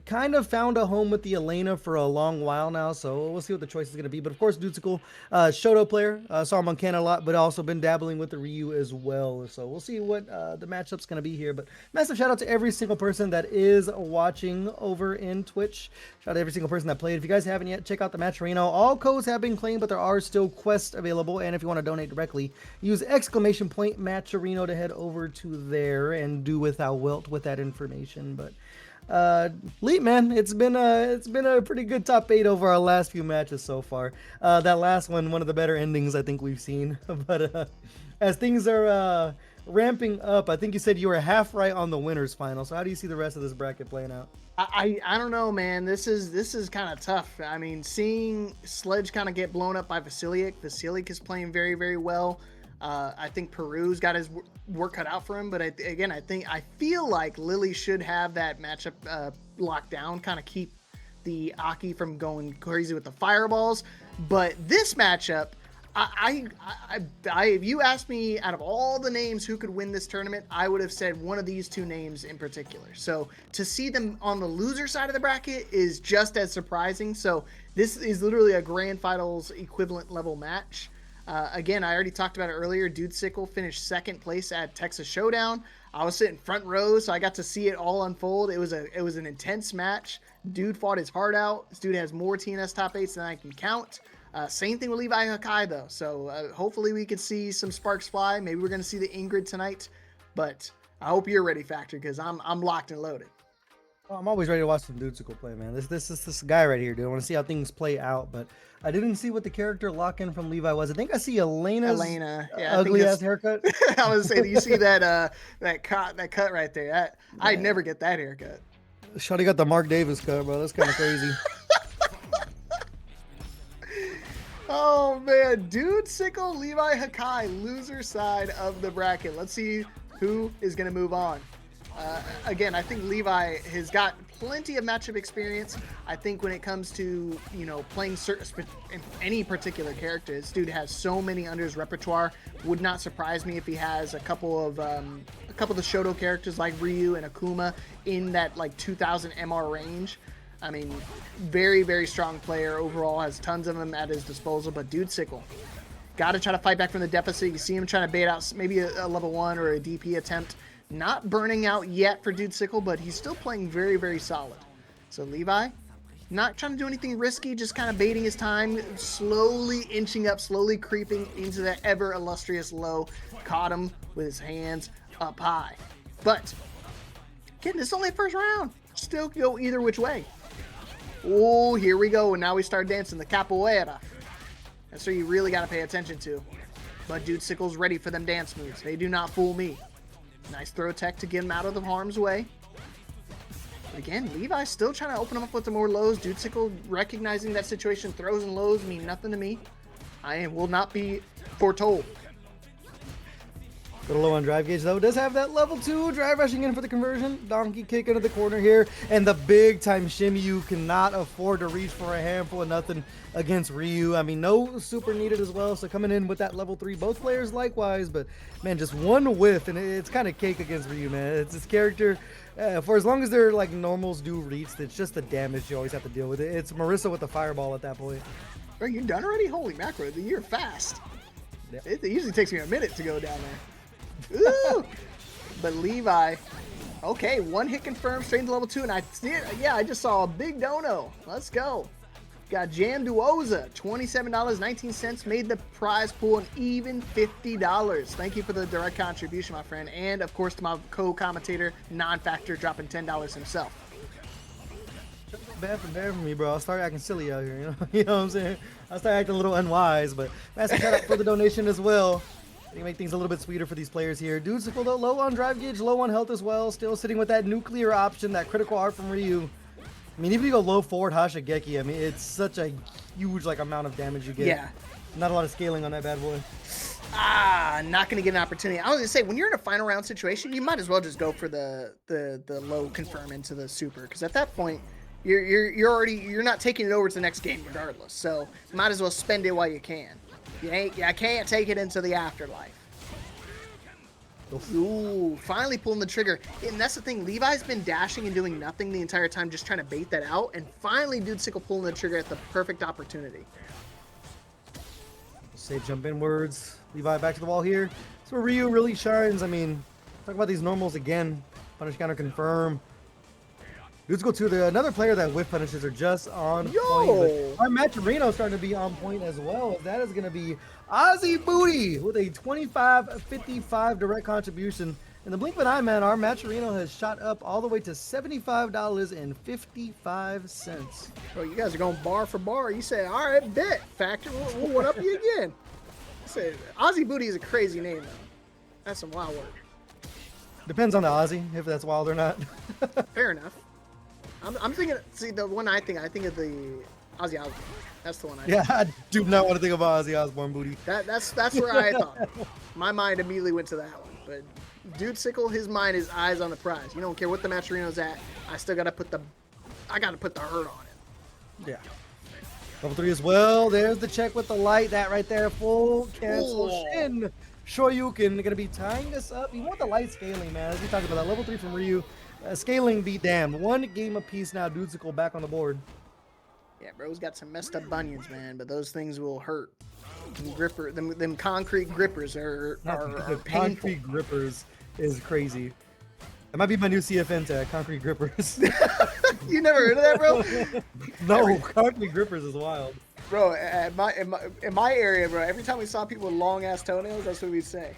kind of found a home with the Elena for a long while now. So we'll see what the choice is going to be. But of course, Dudesickle, Shoto player. Saw him on Can a lot, but also been dabbling with the Ryu as well. So we'll see what the matchup's going to be here. But massive shout out to every single person that is watching over in Twitch. much. Shout out to every single person that played. If you guys haven't yet, check out the Matcherino. All codes have been claimed, but there are still quests available. And if you want to donate directly, use !Matcherino to head over to there and do without wilt with that information. But Leap, man, it's been a pretty good top 8 over our last few matches so far. That last one of the better endings I think we've seen. But as things are ramping up, I think you said you were half right on the winners final. So how do you see the rest of this bracket playing out? I don't know, man. This is kind of tough. I mean, seeing Sledge kind of get blown up by Vasiliek. Vasiliek is playing very, very well. I think Peru's got his work cut out for him, but I feel like Lily should have that matchup locked down, kind of keep the Aki from going crazy with the fireballs. But this matchup, if you asked me out of all the names who could win this tournament, I would have said one of these two names in particular. So to see them on the loser side of the bracket is just as surprising. So this is literally a grand finals equivalent level match. Again, I already talked about it earlier. Dudesickle finished second place at Texas Showdown. I was sitting front row, so I got to see it all unfold. It was an intense match. Dude fought his heart out. This dude has more TNS top 8s than I can count. Same thing with LeviHakai, though. So hopefully we can see some sparks fly. Maybe we're going to see the Ingrid tonight. But I hope you're ready, Factor, because I'm locked and loaded. Well, I'm always ready to watch some Dudesickle play, man. This guy right here, dude. I want to see how things play out, but I didn't see what the character lock-in from Levi was. I think I see Elena, yeah, ugly ass haircut. I was saying, do you see that cut right there? I'd never get that haircut. Shawty got the Mark Davis cut, bro. That's kind of crazy. Oh man, Dudesickle, LeviHakai, loser side of the bracket. Let's see who is going to move on. Again, I think Levi has got plenty of matchup experience. I think when it comes to, playing any particular character, this dude has so many under his repertoire. Would not surprise me if he has a couple of the Shoto characters like Ryu and Akuma in that like 2000 MR range. I mean, very, very strong player overall, has tons of them at his disposal, but Dudesickle, got to try to fight back from the deficit. You see him trying to bait out maybe a level 1 or a DP attempt. Not burning out yet for Dudesickle, but he's still playing very, very solid. So Levi, not trying to do anything risky, just kind of baiting his time, slowly inching up, slowly creeping into that ever illustrious low. Caught him with his hands up high. But, again, this is only the first round. Still go either which way. Oh, here we go, and now we start dancing the capoeira. That's what you really got to pay attention to. But Dudesickle's ready for them dance moves. They do not fool me. Nice throw tech to get him out of the harm's way. But again, Levi's still trying to open him up with the more lows. Dudesickle recognizing that situation. Throws and lows mean nothing to me. I will not be foretold. Little low on drive gauge though. Does have that level 2 drive rushing in for the conversion. Donkey kick into the corner here. And the big time shimmy. You cannot afford to reach for a handful of nothing against Ryu. I mean, no super needed as well. So coming in with that level 3. Both players likewise. But man, just one whiff and it's kind of cake against Ryu, man. It's this character. For as long as their like normals do reach, it's just the damage you always have to deal with. It's Marisa with the fireball at that point. Are you done already? Holy macro, you're fast. Yep. It usually takes me a minute to go down there. Ooh. But Levi, okay, one hit confirmed, straight into level 2, and I just saw a big dono. Let's go. Got Jam Duoza, $27.19, made the prize pool an even $50. Thank you for the direct contribution, my friend, and of course to my co-commentator, Non-Factor, dropping $10 himself. Bad for me, bro. I'll start acting silly out here, you know what I'm saying? I'll start acting a little unwise, but massive shout out for the donation as well. You make things a little bit sweeter for these players here. Dudesickle though, low on drive gauge, low on health as well. Still sitting with that nuclear option, that critical art from Ryu. I mean, even if you go low forward Hashigeki, I mean, it's such a huge amount of damage you get. Yeah. Not a lot of scaling on that bad boy. Not going to get an opportunity. I was going to say, when you're in a final round situation, you might as well just go for the low confirm into the super, because at that point, you're not taking it over to the next game regardless. So might as well spend it while you can. I can't take it into the afterlife. Ooh, finally pulling the trigger. And that's the thing, Levi's been dashing and doing nothing the entire time, just trying to bait that out, and finally Dudesickle pulling the trigger at the perfect opportunity. Say jump inwards. Levi back to the wall here. That's where Ryu really shines. I mean, talk about these normals again. Punish counter confirm. Dudesickle too. Another player that whiff punishes are just on point. Yo! But our Maturino starting to be on point as well. That is going to be Ozzy Booty with a 25.55 direct contribution. In the blink of an eye, man, our Maturino has shot up all the way to $75.55. Bro, you guys are going bar for bar. You say, all right, bet, Factor. We'll one up you again. I said, Ozzy Booty is a crazy name, though. That's some wild work. Depends on the Ozzy, if that's wild or not. Fair enough. I'm thinking, see, the one I think of the Ozzy Osbourne. That's the one I think. Yeah, I do not want to think of Ozzy Osbourne Booty. That's where I thought. My mind immediately went to that one. But Dudesickle, his mind is eyes on the prize. You don't care what the Maturino's at. I still gotta put the hurt on it. Yeah. Level 3 as well. There's the check with the light. That right there, full cancel shin. Shoryuken gonna be tying us up. You want the light scaling, man. As we talked about that, level 3 from Ryu. Scaling be damned. One game apiece now. Dudesickle back on the board. Yeah, bro's got some messed up bunions, man. But those things will hurt. Them concrete grippers are painful. Concrete grippers is crazy. That might be my new CFN tag. Concrete grippers. You never heard of that, bro? No, concrete grippers is wild. Bro, in my area, bro, every time we saw people with long ass toenails, that's what we'd say.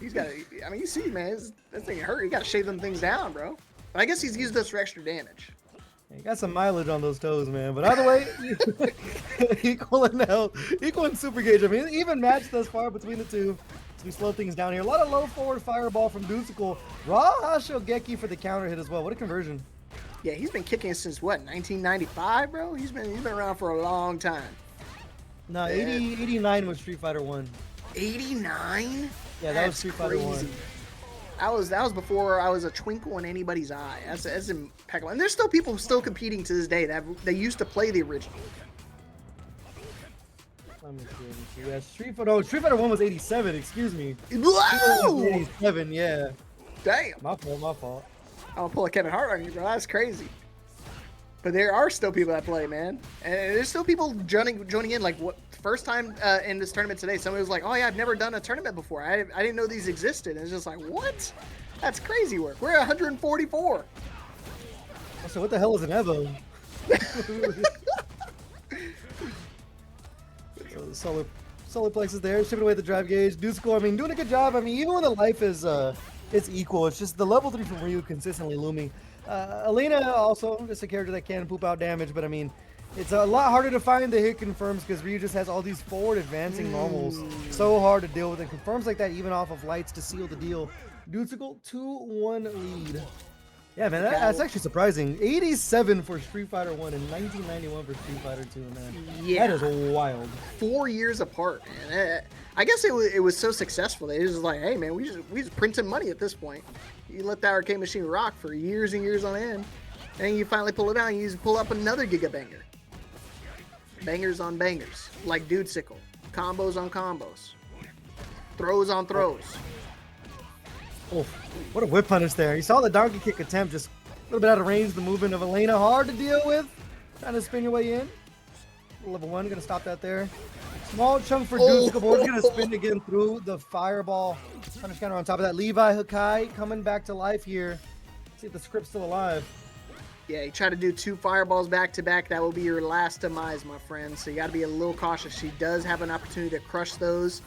He's got, I mean, you see, man, that thing hurt. You got to shave them things down, bro. But I guess he's used this for extra damage. You got some mileage on those toes, man. But either way, equal in health, equal in super gauge. I mean, even match thus far between the two. So we slow things down here. A lot of low forward fireball from Dudesickle. Raw Hashogeki for the counter hit as well. What a conversion. Yeah, he's been kicking since what, 1995, bro? He's been around for a long time. No, 89 was Street Fighter 1. 89? Yeah, that was Street Fighter 1. That was before I was a twinkle in anybody's eye. That's impeccable. And there's still people still competing to this day that they used to play the original. Let me see. Yeah, Street Fighter 1 was 87, excuse me. Whoa! 87, yeah. Damn. My fault. I'm gonna pull a Kevin Hart on you, bro. That's crazy. But there are still people that play, man. And there's still people joining in. Like, what first time in this tournament today, somebody was like, oh yeah, I've never done a tournament before. I didn't know these existed. And it's just like, what? That's crazy work. We're at 144. So what the hell is an Evo? So solar plexus there, shipping away the drive gauge. Dudesickle, I mean, doing a good job. I mean, even when the life is it's equal, it's just the level 3 from Ryu consistently looming. Elena also just a character that can poop out damage, but I mean, it's a lot harder to find the hit confirms because Ryu just has all these forward advancing normals. So hard to deal with, and confirms like that even off of lights to seal the deal. Dudesickle 2-1 lead. Yeah, man, that's actually surprising. 87 for Street Fighter 1 and 1991 for Street Fighter 2, man. Yeah. That is wild. 4 years apart, man. I guess it was so successful. They just like, hey, man, we just printing money at this point. You let the arcade machine rock for years and years on end, and then you finally pull it out and you just pull up another gigabanger. Bangers on bangers, like Dudesickle. Combos on combos. Throws on throws. Oh, what a whip punish there. You saw the donkey kick attempt, just a little bit out of range. The movement of Elena, hard to deal with. Trying to spin your way in. Level 1, gonna stop that there. Small chunk for Dudesickle, but we're gonna spin again through the fireball. Punish counter on top of that. LeviHakai coming back to life here. See if the script's still alive. Yeah, you try to do 2 fireballs back to back. That will be your last demise, my friend. So you got to be a little cautious. She does have an opportunity to crush those.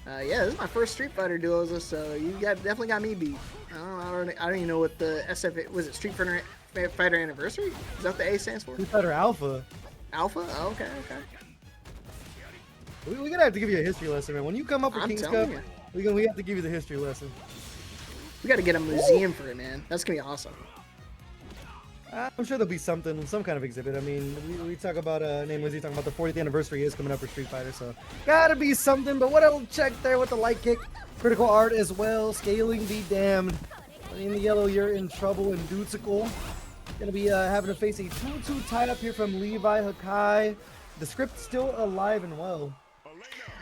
Yeah, this is my first Street Fighter duos, so you definitely got me beat. I don't even know what the SF was. It Street Fighter Anniversary? Is that what the A stands for? Street Fighter Alpha. Alpha? Oh, okay. We're gonna have to give you a history lesson, man. When you come up with King's Cup, we have to give you the history lesson. We got to get a museum for it, man. That's gonna be awesome. I'm sure there'll be something, some kind of exhibit. I mean, we talk about, talking about the 40th anniversary is coming up for Street Fighter, so gotta be something. But what a check there with the light kick. Critical art as well. Scaling be damned. In the yellow, you're in trouble. And Dudesickle gonna be having to face a 2-2 tie up here from LeviHakai. The script still alive and well.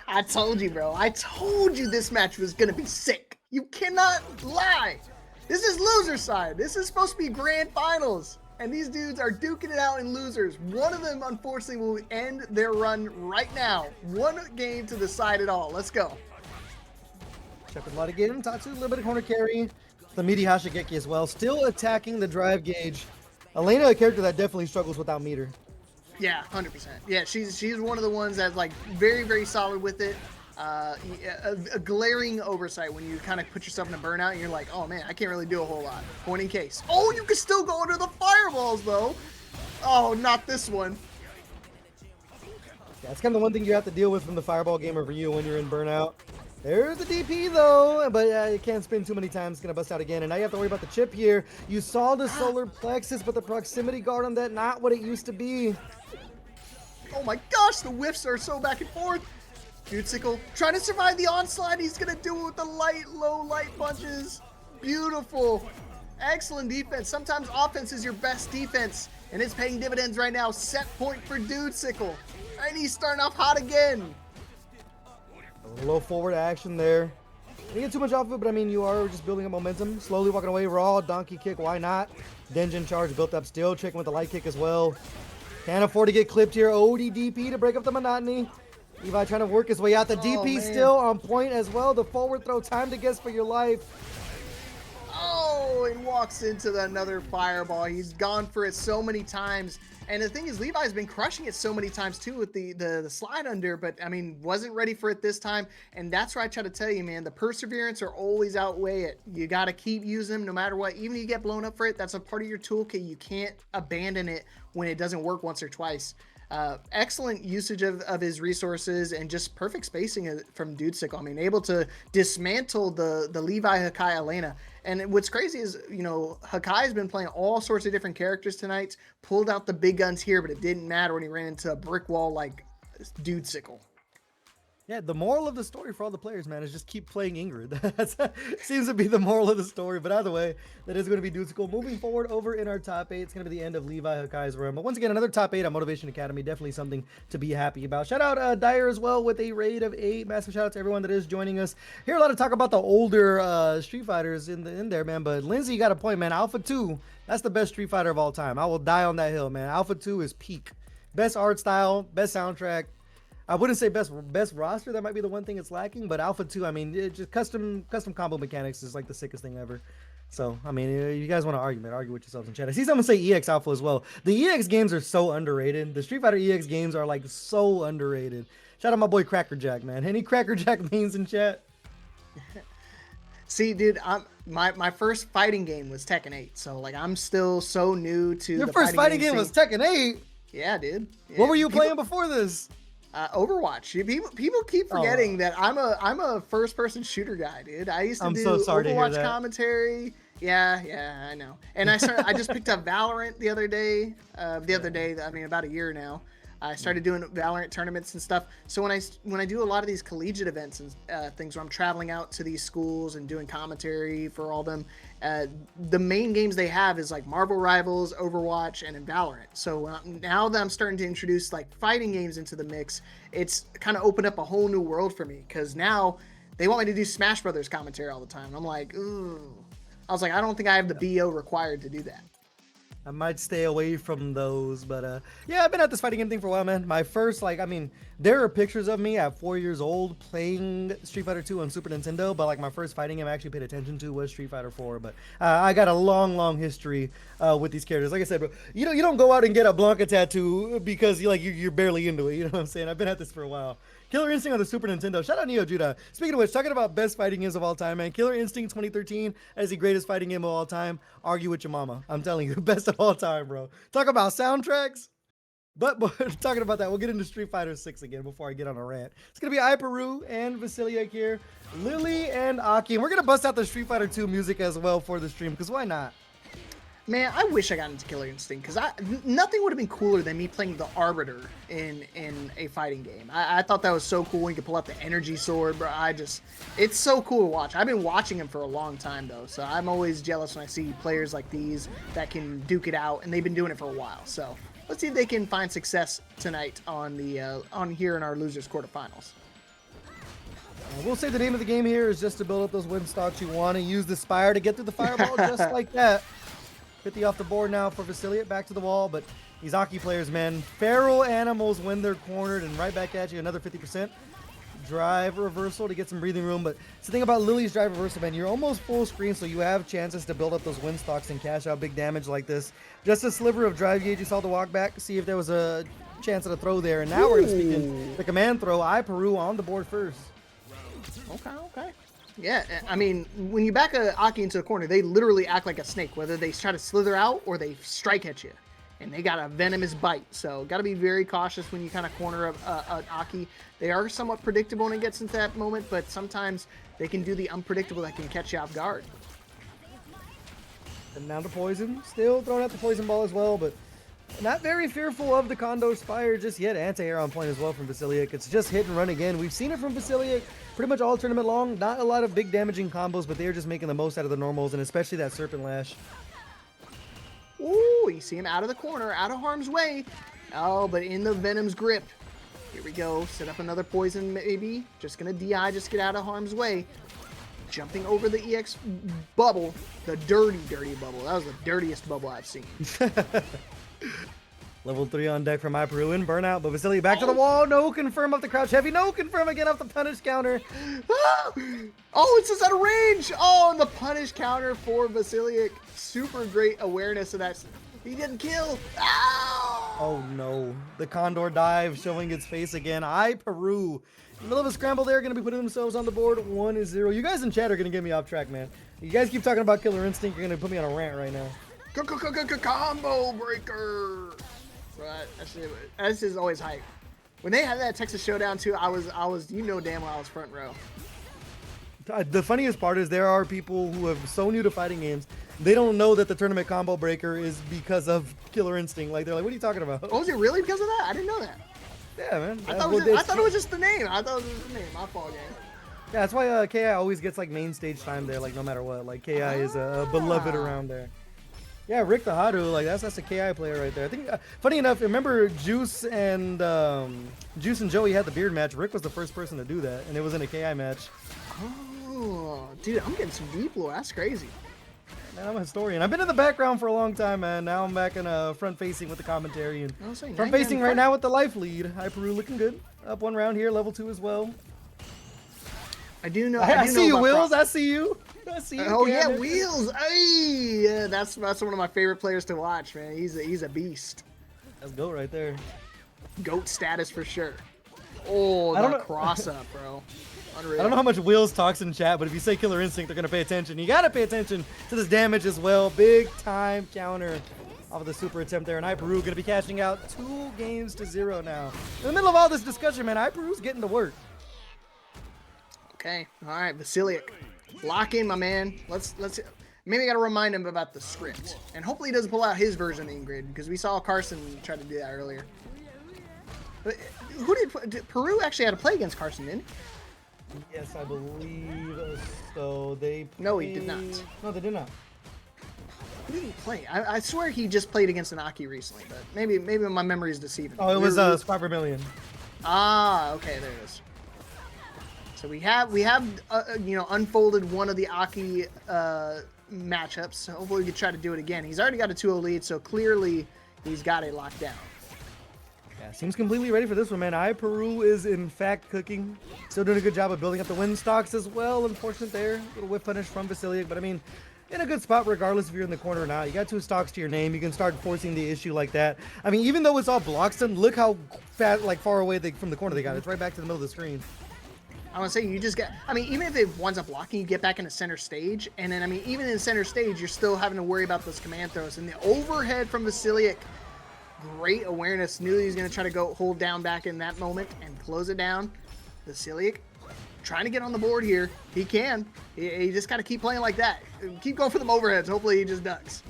I told you, bro. I told you this match was gonna be sick. You cannot lie. This is loser side. This is supposed to be grand finals. And these dudes are duking it out in losers. One of them, unfortunately, will end their run right now. One game to decide it all. Let's go. Check with a lot again. Tatsu, a little bit of corner carry. The meaty Hashigeki as well. Still attacking the drive gauge. Elena, a character that definitely struggles without meter. Yeah, 100%. Yeah, she's one of the ones that's like very, very solid with it. A glaring oversight when you kind of put yourself in a burnout and you're like, oh man, I can't really do a whole lot. Point in case. Oh, you can still go under the fireballs though. Oh, not this one. That's kind of the one thing you have to deal with from the fireball gamer for you when you're in burnout. There's the DP though, but you can't spin too many times. It's gonna bust out again, and now you have to worry about the chip here. You saw the solar plexus, but the proximity guard on that, not what it used to be. Oh my gosh, the whiffs are so back and forth. Dudesickle trying to survive the onslaught. He's gonna do it with the low light punches. Beautiful. Excellent defense. Sometimes offense is your best defense, and it's paying dividends right now. Set point for Dudesickle. And he's starting off hot again. A little forward action there. Didn't get too much off of it, but I mean, you are just building up momentum. Slowly walking away, raw, donkey kick, why not? Denjin charge built up still, checking with the light kick as well. Can't afford to get clipped here. ODDP to break up the monotony. Levi trying to work his way out. The DP still on point as well. The forward throw, time to guess for your life. Oh, he walks into another fireball. He's gone for it so many times. And the thing is, Levi's been crushing it so many times too with the slide under, but I mean, wasn't ready for it this time. And that's where I try to tell you, man, the perseverance will always outweigh it. You got to keep using them no matter what. Even if you get blown up for it, that's a part of your toolkit. You can't abandon it when it doesn't work once or twice. Excellent usage of his resources and just perfect spacing from Dudesickle. I mean, able to dismantle the LeviHakai Elena. And what's crazy is, you know, Hakai has been playing all sorts of different characters tonight, pulled out the big guns here, but it didn't matter when he ran into a brick wall like Dudesickle. Yeah, the moral of the story for all the players, man, is just keep playing Ingrid. That seems to be the moral of the story. But either way, that is going to be Dudesickle. Moving forward over in our top 8, it's going to be the end of LeviHakai's run. But once again, another top 8 on Motivation Academy. Definitely something to be happy about. Shout out Dyer as well with a raid of 8. Massive shout out to everyone that is joining us. Hear a lot of talk about the older Street Fighters in there, man. But Lindsay, you got a point, man. Alpha 2, that's the best Street Fighter of all time. I will die on that hill, man. Alpha 2 is peak. Best art style, best soundtrack. I wouldn't say best roster. That might be the one thing it's lacking. But Alpha 2, I mean, it just custom combo mechanics is like the sickest thing ever. So, I mean, you guys want to argue, man, argue with yourselves in chat. I see someone say EX Alpha as well. The EX games are so underrated. The Street Fighter EX games are like so underrated. Shout out my boy Crackerjack, man. Any Crackerjack memes in chat? See, dude, my first fighting game was Tekken 8. So, like, I'm still so new to Your first fighting game was Tekken 8? Yeah, dude. Yeah. What were you playing before this? Overwatch. People keep forgetting that I'm a first person shooter guy, dude. I used to do Overwatch commentary. Yeah, I know. And I just picked up Valorant the other day. I mean, about a year now. I started doing Valorant tournaments and stuff. So when I do a lot of these collegiate events and things where I'm traveling out to these schools and doing commentary for all them, the main games they have is like Marvel Rivals, Overwatch, and in Valorant. So now that I'm starting to introduce like fighting games into the mix, it's kind of opened up a whole new world for me, because now they want me to do Smash Brothers commentary all the time. And I'm like, ooh. I was like, I don't think I have the BO required to do that. I might stay away from those, but yeah, I've been at this fighting game thing for a while, man. My first, like, I mean, there are pictures of me at 4 years old playing Street Fighter 2 on Super Nintendo, but like my first fighting game I actually paid attention to was Street Fighter 4. But I got a long history with these characters. Like I said, bro, you don't go out and get a Blanka tattoo because you're barely into it. You know what I'm saying? I've been at this for a while. Killer Instinct on the Super Nintendo. Shout out Neo Judah. Speaking of which, talking about best fighting games of all time, man. Killer Instinct 2013 as the greatest fighting game of all time. Argue with your mama. I'm telling you, best of all time, bro. Talk about soundtracks. But talking about that, we'll get into Street Fighter 6 again before I get on a rant. It's going to be iPeru and Vasiliek here. Lily and Aki. And we're going to bust out the Street Fighter 2 music as well for the stream, because why not? Man, I wish I got into Killer Instinct, because nothing would have been cooler than me playing the Arbiter in a fighting game. I thought that was so cool. You could pull out the energy sword, bro. It's so cool to watch. I've been watching him for a long time, though, so I'm always jealous when I see players like these that can duke it out, and they've been doing it for a while. So let's see if they can find success tonight on here in our losers quarterfinals. We'll say the name of the game here is just to build up those win stocks. You want to use the Spire to get through the fireball just like that. 50 off the board now for Vasiliek, back to the wall, but these Aki players, man, feral animals when they're cornered, and right back at you, another 50%. drive reversal to get some breathing room. But it's the thing about Lily's drive reversal, man, you're almost full screen, so you have chances to build up those win stocks and cash out big damage like this. Just a sliver of drive gauge. You saw the walk back, see if there was a chance at a throw there. And now we're going to speak in the command throw. iPeru on the board first. Okay. Yeah, I mean, when you back a Aki into a corner, they literally act like a snake, whether they try to slither out or they strike at you. And they got a venomous bite, so got to be very cautious when you kind of corner an Aki. They are somewhat predictable when it gets into that moment, but sometimes they can do the unpredictable that can catch you off guard. And now the poison, still throwing out the poison ball as well, but not very fearful of the Kondo Spire just yet. Anti-air on point as well from Vasiliek. It's just hit and run again. We've seen it from Vasiliek pretty much all tournament long. Not a lot of big damaging combos, but they're just making the most out of the normals, and especially that Serpent Lash. Ooh, you see him out of the corner, out of harm's way. Oh, but in the Venom's grip. Here we go. Set up another poison, maybe. Just going to DI, just get out of harm's way. Jumping over the EX bubble. The dirty bubble. That was the dirtiest bubble I've seen. Level 3 on deck from iPeru in burnout, but Vasiliek back to the wall. No confirm off the crouch heavy. No confirm again off the punish counter. Oh, it's just out of range. Oh, and the punish counter for Vasiliek. Super great awareness of that. He didn't kill. Ow! Oh no. The Condor dive showing its face again. iPeru in the middle of a scramble there, going to be putting themselves on the board 1-0. You guys in chat are going to get me off track, man. You guys keep talking about Killer Instinct. You're going to put me on a rant right now. Combo breaker. That's just always hype. When they had that Texas Showdown too, I was, you know damn well I was front row. The funniest part is there are people who are so new to fighting games, they don't know that the tournament combo breaker is because of Killer Instinct. Like, they're like, what are you talking about? Oh, is it really because of that? I didn't know that. Yeah, man. I thought it was just the name. I thought it was just the name. My fault, gang. Yeah, that's why KI always gets like main stage time there, like no matter what. Like KI is a beloved around there. Yeah, Rick the Haru, like that's a KI player right there. I think, funny enough, remember Juice and Joey had the beard match. Rick was the first person to do that, and it was in a KI match. Oh, dude, I'm getting some deep lore. That's crazy. Man, I'm a historian. I've been in the background for a long time, man. Now I'm back in front facing with the commentary and front facing right now with the life lead. iPeru looking good. Up one round here, level 2 as well. I do know. I see you, Wills. I see you. I see you. Oh yeah, Wheels. Hey, yeah, that's one of my favorite players to watch, man. He's a beast. Let's go right there. GOAT status for sure. Oh, the cross up, bro. Unreal. I don't know how much Wheels talks in chat, but if you say Killer Instinct, they're gonna pay attention. You gotta pay attention to this damage as well. Big time counter off of the super attempt there, and iPeru gonna be cashing out 2-0 now. In the middle of all this discussion, man, iPeru's getting to work. Okay, all right, Vasiliek, lock in, my man. Let's maybe I gotta remind him about the script, and hopefully he doesn't pull out his version of Ingrid because we saw Carson try to do that earlier. But did Peru actually had to play against Carson, didn't he? Yes, I believe so. No, he did not. No, they did not. Who did he play? I swear he just played against an Aki recently, but maybe my memory is deceiving. Oh, it was Scrawt Vermillion. Ah, okay, there it is. So we have you know, unfolded one of the Aki matchups. So hopefully we can try to do it again. He's already got a 2-0 lead, so clearly he's got it locked down. Yeah, seems completely ready for this one, man. iPeru is in fact cooking. Still doing a good job of building up the win stocks as well. Unfortunate there, little whip punish from Vasiliek, but I mean, in a good spot regardless if you're in the corner or not. You got 2 stocks to your name. You can start forcing the issue like that. I mean, even though it's all blocks, look how far away from the corner they got. It's right back to the middle of the screen. I want to say you just get, I mean, even if it winds up blocking, you get back into center stage. And then, I mean, even in center stage, you're still having to worry about those command throws. And the overhead from Vasiliek, great awareness. Knew he was going to try to go hold down back in that moment and close it down. Vasiliek trying to get on the board here. He can. He just got to keep playing like that. Keep going for them overheads. Hopefully he just ducks.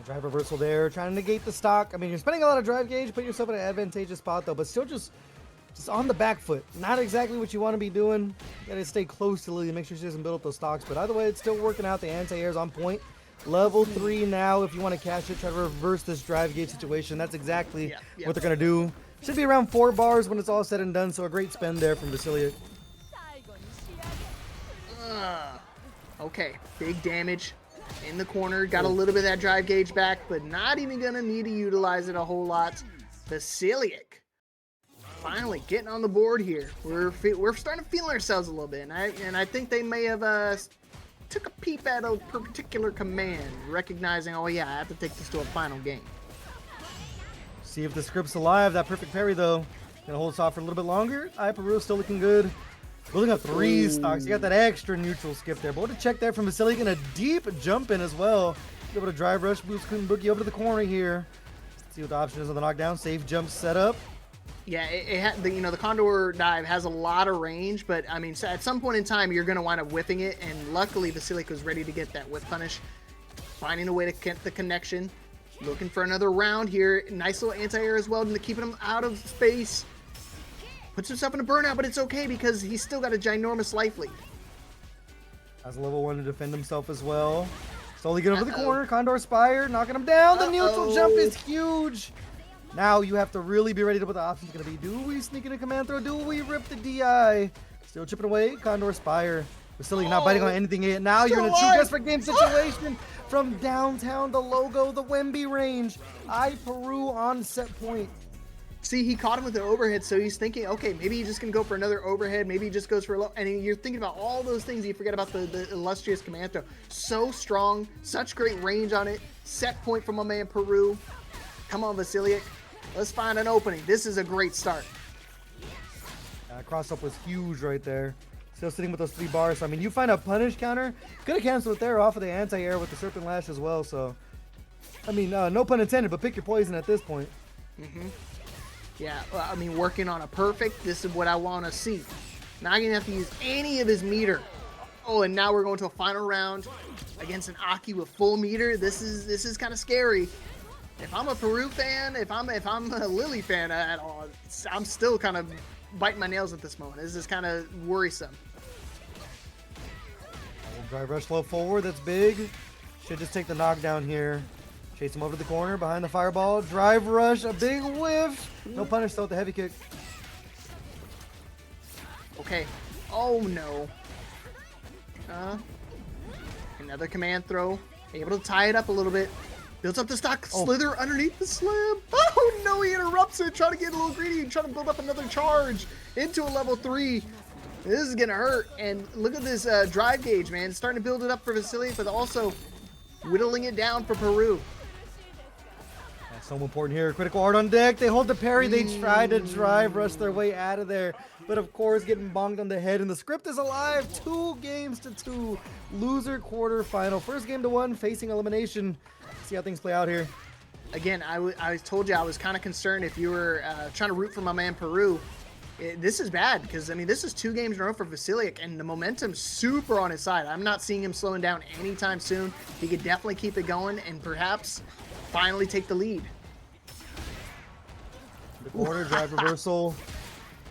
Drive reversal there, trying to negate the stock. I mean, you're spending a lot of drive gauge, put yourself in an advantageous spot though, but still just on the back foot. Not exactly what you want to be doing. You gotta stay close to Lily, make sure she doesn't build up those stocks. But either way, it's still working out. The anti-air's on point. Level 3 now. If you want to cash it, try to reverse this drive gauge situation. That's exactly what they're gonna do. Should be around 4 bars when it's all said and done. So a great spend there from Vasiliek. Okay, big damage in the corner. Got a little bit of that drive gauge back, but not even gonna need to utilize it a whole lot. Vasiliek finally getting on the board here. We're starting to feel ourselves a little bit, and I think they may have took a peep at a particular command, recognizing, oh yeah, I have to take this to a final game. See if the script's alive. That perfect parry though, gonna hold us off for a little bit longer. iPeru still looking good. Building up 3 stocks. You got that extra neutral skip there. But what a check there from Vasiliek, and a deep jump in as well. Be able to drive rush, boost Boogie over to the corner here. See what the option is on the knockdown. Safe jump setup. Yeah, it had the Condor dive has a lot of range, but I mean, at some point in time, you're going to wind up whipping it, and luckily Vasiliek was ready to get that whip punish, finding a way to get the connection, looking for another round here. Nice little anti-air as well, keeping him out of space. Puts himself in a burnout, but it's okay because he's still got a ginormous life lead. Has a level 1 to defend himself as well. Slowly get over the corner. Condor Spire knocking him down. The neutral jump is huge. Now you have to really be ready to what the option's going to be. Do we sneak in a command throw? Do we rip the DI? Still chipping away. Condor Spire. Vasiliek not biting on anything yet. Now you're in a true desperate game situation. From downtown, the logo, the Wemby range. iPeru on set point. See, he caught him with the overhead, so he's thinking, okay, maybe he's just going to go for another overhead. Maybe he just goes for a low. And you're thinking about all those things. You forget about the illustrious command throw. So strong. Such great range on it. Set point from my man Peru. Come on, Vasiliek. Let's find an opening. This is a great start. Cross up was huge right there. Still sitting with those 3 bars. So, I mean, you find a punish counter. Could have canceled it there off of the anti-air with the Serpent Lash as well. So, I mean, no pun intended, but pick your poison at this point. Yeah, well, I mean, working on a perfect. This is what I want to see. Not going to have to use any of his meter. Oh, and now we're going to a final round against an Aki with full meter. This is kind of scary. If I'm a Peru fan, if I'm a Lily fan at all, I'm still kind of biting my nails at this moment. This is kind of worrisome. Drive rush low forward. That's big. Should just take the knockdown here. Chase him over to the corner behind the fireball. Drive rush, a big whiff. No punish though with the heavy kick. Okay. Oh no. Another command throw. Able to tie it up a little bit. Builds up the stock. Slither underneath the slam. Oh no, he interrupts it. Trying to get a little greedy and trying to build up another charge into a level 3. This is gonna hurt. And look at this drive gauge, man. It's starting to build it up for Vasiliek, but also whittling it down for Peru. That's so important here. Critical art on deck. They hold the parry. They try to drive rush their way out of there. But of course, getting bonked on the head. And the script is alive. 2 games to 2. Loser quarterfinal. First game to 1, facing elimination. See how things play out here. Again, I told you I was kind of concerned if you were trying to root for my man Peru. This is bad because, I mean, this is 2 games in a row for Vasiliek, and the momentum's super on his side. I'm not seeing him slowing down anytime soon. He could definitely keep it going and perhaps finally take the lead. The corner drive reversal.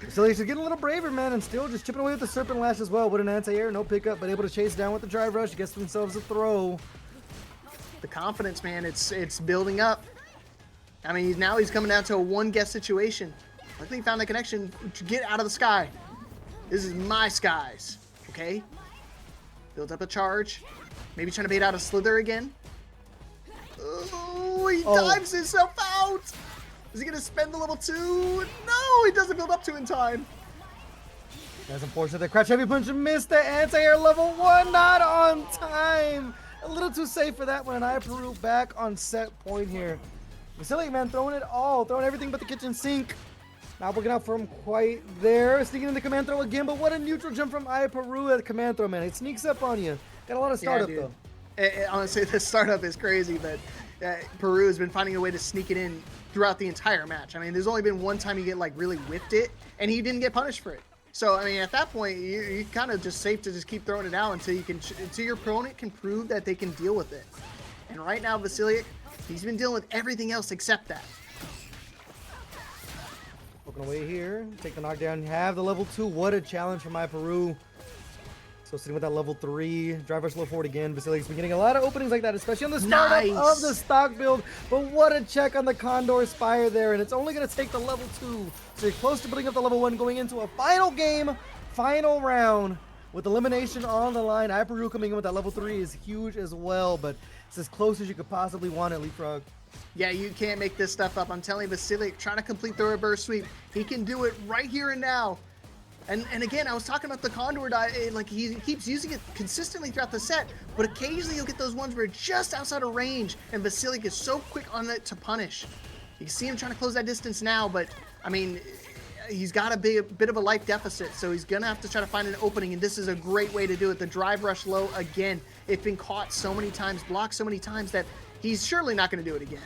Vasiliek's getting a little braver, man, and still just chipping away with the Serpent Lash as well. With an anti-air, no pickup, but able to chase down with the drive rush. Gets themselves a throw. The confidence, man, it's building up. I mean, now he's coming down to a 1-guess situation. Luckily he found the connection to get out of the sky. This is my skies, okay? Build up a charge. Maybe trying to bait out a slither again. Oh, he dives himself out. Is he going to spend the level 2? No, he doesn't build up to in time. That's unfortunate. The crouch heavy punch missed the anti-air level 1, not on time. A little too safe for that one, and iPeru back on set point here. Vasiliek, man, throwing it all, throwing everything but the kitchen sink. Not working out for him quite there. Sneaking in the command throw again, but what a neutral jump from iPeru at the command throw, man. It sneaks up on you. Got a lot of startup, though. Honestly, the startup is crazy, but Peru has been finding a way to sneak it in throughout the entire match. I mean, there's only been one time he like really whipped it, and he didn't get punished for it. So, I mean, at that point, you're kind of just safe to just keep throwing it out until your opponent can prove that they can deal with it. And right now, Vasiliek, he's been dealing with everything else except that. Poking away here. Take the knockdown. Have the level 2. What a challenge from iPeru. So sitting with that level 3. Drive rush low forward again. Vasiliek's been getting a lot of openings like that, especially on the startup of the stock build. But what a check on the Condor Spire there. And it's only going to take the level 2. So you're close to putting up the level 1 going into a final game, final round. With elimination on the line. iPeru coming in with that level 3 is huge as well. But it's as close as you could possibly want it, Leapfrog. Yeah, you can't make this stuff up. I'm telling you, Vasiliek trying to complete the reverse sweep. He can do it right here and now. And again, I was talking about the Condor die, like he keeps using it consistently throughout the set, but occasionally you'll get those ones where it's just outside of range, and Vasiliek is so quick on it to punish. You can see him trying to close that distance now, but I mean, he's got a bit of a life deficit, so he's gonna have to try to find an opening, and this is a great way to do it. The drive rush low again. It's been caught so many times, blocked so many times that he's surely not gonna do it again.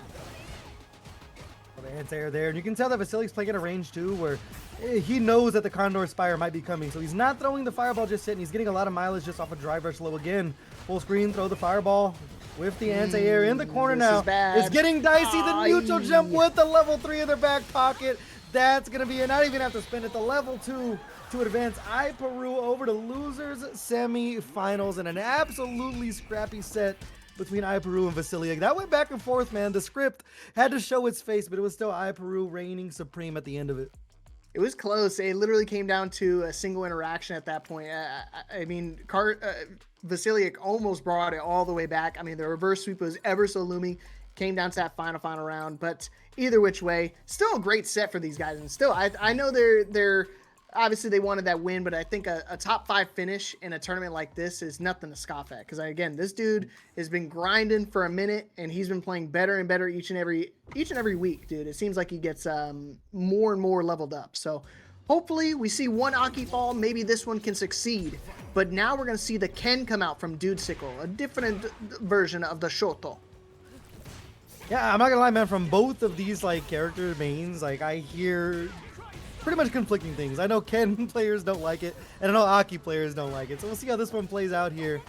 The anti-air there, and you can tell that Vasiliek's playing at a range too, where he knows that the Condor Spire might be coming, so he's not throwing the fireball just yet, and he's getting a lot of mileage just off a drive rush low again. Full screen, throw the fireball with the anti-air in the corner now. It's getting dicey. The neutral jump with the level 3 in their back pocket. That's gonna be it. Not even have to spin it. The level 2 to advance iPeru over to losers semi-finals, and an absolutely scrappy set between iPeru and Vasiliek. That went back and forth, man. The script had to show its face, but it was still iPeru reigning supreme at the end of it. It was close. It literally came down to a single interaction at that point. I mean, Vasiliek almost brought it all the way back. I mean, the reverse sweep was ever so looming. Came down to that final round. But either which way, still a great set for these guys. And still, I know they're obviously they wanted that win, but I think a top 5 finish in a tournament like this is nothing to scoff at. Because again, this dude has been grinding for a minute, and he's been playing better and better each and every week, dude. It seems like he gets more and more leveled up. So hopefully we see one Aki fall. Maybe this one can succeed. But now we're gonna see the Ken come out from Dudesickle, a different version of the Shoto. Yeah, I'm not gonna lie, man. From both of these like character mains, like I hear pretty much conflicting things. I know Ken players don't like it, and I know Aki players don't like it. So we'll see how this one plays out here.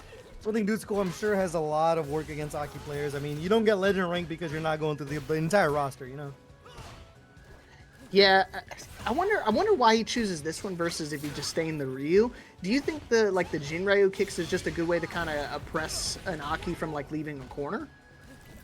So I think Dudesickle, I'm sure, has a lot of work against Aki players. I mean, you don't get legend rank because you're not going through the entire roster, you know? Yeah, I wonder why he chooses this one versus if he just stay in the Ryu. Do you think the Jinryu kicks is just a good way to kind of oppress an Aki from like leaving a corner?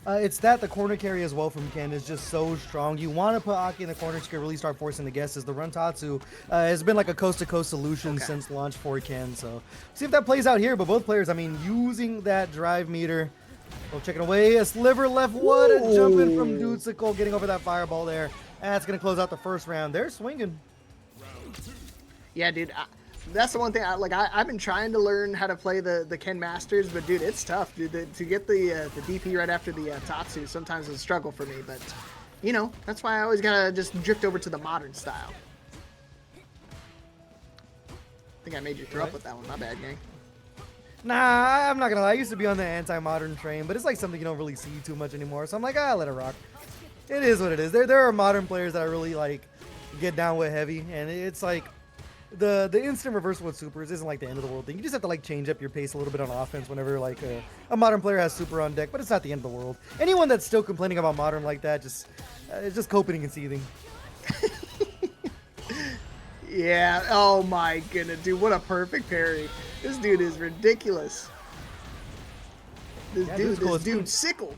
It's that the corner carry as well from Ken is just so strong. You want to put Aki in the corner to really start forcing the guesses. The Run Tatsu has been like a coast-to-coast solution since launch for Ken. So see if that plays out here. But both players, I mean, using that drive meter. Oh, checking away. A sliver left. What a jump in from Dudesickle, getting over that fireball there. That's going to close out the first round. They're swinging. Yeah, dude. That's the one thing. I've been trying to learn how to play the Ken Masters, but dude, it's tough, dude. To get the DP right after the Tatsu sometimes is a struggle for me. But you know, that's why I always gotta just drift over to the modern style. I think I made you throw up with that one. My bad, gang. Nah, I'm not gonna lie. I used to be on the anti-modern train, but it's like something you don't really see too much anymore. So I'm like, let it rock. It is what it is. There are modern players that I really like get down with heavy, and it's like. The instant reversal with supers isn't like the end of the world thing. You just have to like change up your pace a little bit on offense whenever like a modern player has super on deck, but it's not the end of the world. Anyone that's still complaining about modern like that it's just coping and seething. Yeah. Oh my goodness, dude! What a perfect parry. This dude is ridiculous. This dude sickle.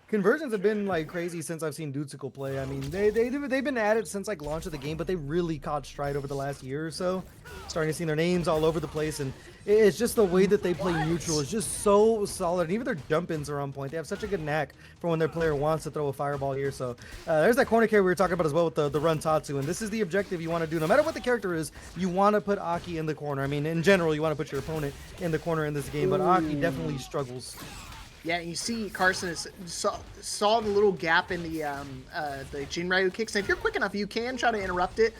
Conversions have been like crazy since I've seen Dudesickle play. I mean, they've been at it since like launch of the game, but they really caught stride over the last year or so. Starting to see their names all over the place, and it's just the way that they play neutral is just so solid. And even their jump-ins are on point. They have such a good knack for when their player wants to throw a fireball here. So there's that corner carry we were talking about as well with the Run Tatsu, and this is the objective you want to do. No matter what the character is, you want to put Aki in the corner. I mean, in general, you want to put your opponent in the corner in this game, but Aki definitely struggles. Yeah, you see Kharsonist saw the little gap in the Jinryu kicks. And if you're quick enough, you can try to interrupt it,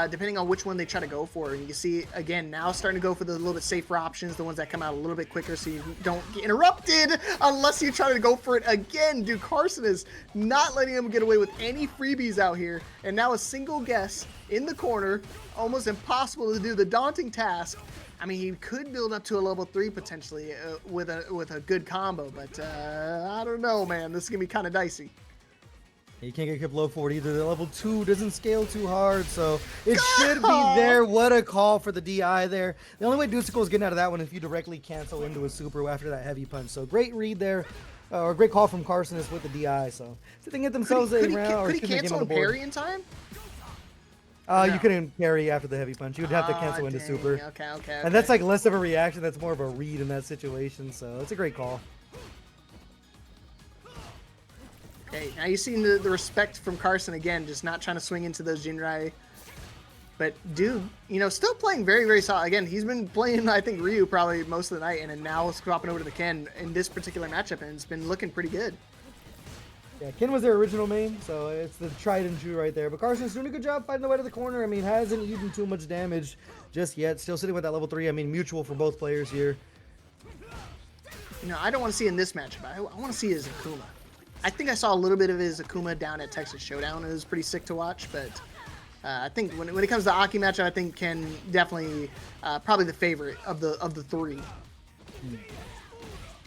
depending on which one they try to go for. And you can see, again, now starting to go for the little bit safer options, the ones that come out a little bit quicker so you don't get interrupted unless you try to go for it again. Dude, Kharsonist not letting him get away with any freebies out here. And now a single guess in the corner, almost impossible to do the daunting task. I mean, he could build up to a level 3 potentially with a good combo, but I don't know, man. This is gonna be kind of dicey. You can't get kept low for it either. The level 2 doesn't scale too hard, so it should be there. What a call for the DI there. The only way Dudesickle is getting out of that one is if you directly cancel into a super after that heavy punch. So great read there, or great call from Kharsonist with the DI. So if they can get themselves a round, could he cancel and parry in time? No. You couldn't parry after the heavy punch. You would have to cancel into super. Okay. And that's like less of a reaction. That's more of a read in that situation. So it's a great call. Okay, now you've seen the respect from Kharson again, just not trying to swing into those Jinrai. But dude, you know, still playing very, very solid. Again, he's been playing, I think, Ryu probably most of the night, and then now swapping over to the Ken in this particular matchup, and it's been looking pretty good. Yeah, Ken was their original main, so it's the tried and true right there. But Kharsonist doing a good job fighting the way to the corner. I mean, hasn't eaten too much damage just yet. Still sitting with that level 3. I mean, mutual for both players here. You know, I don't want to see in this matchup. I want to see his Akuma. I think I saw a little bit of his Akuma down at Texas Showdown. It was pretty sick to watch, but I think when it comes to the Aki matchup, I think Ken definitely probably the favorite of the three.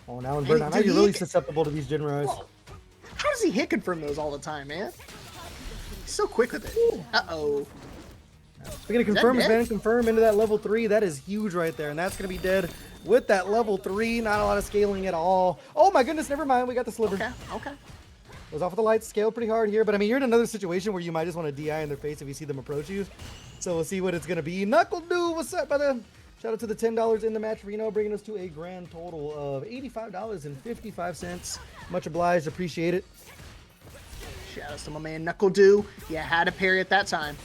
Oh, now in Burnout, now you're really susceptible to these Jinrais. How does he hit confirm those all the time, man? He's so quick with it. Uh-oh. Speaking of confirm, man, confirm into that level 3. That is huge right there, and that's going to be dead with that level 3. Not a lot of scaling at all. Oh my goodness, never mind. We got the sliver. Okay. Was off with the lights, scaled pretty hard here, but I mean, you're in another situation where you might just want to DI in their face if you see them approach you. So we'll see what it's going to be. Knuckle Dude, what's up, brother? Shout out to the $10 in the match, Reno, bringing us to a grand total of $85.55. Much obliged, appreciate it. Shout out to my man Knuckle Dude. Yeah, had to parry at that time.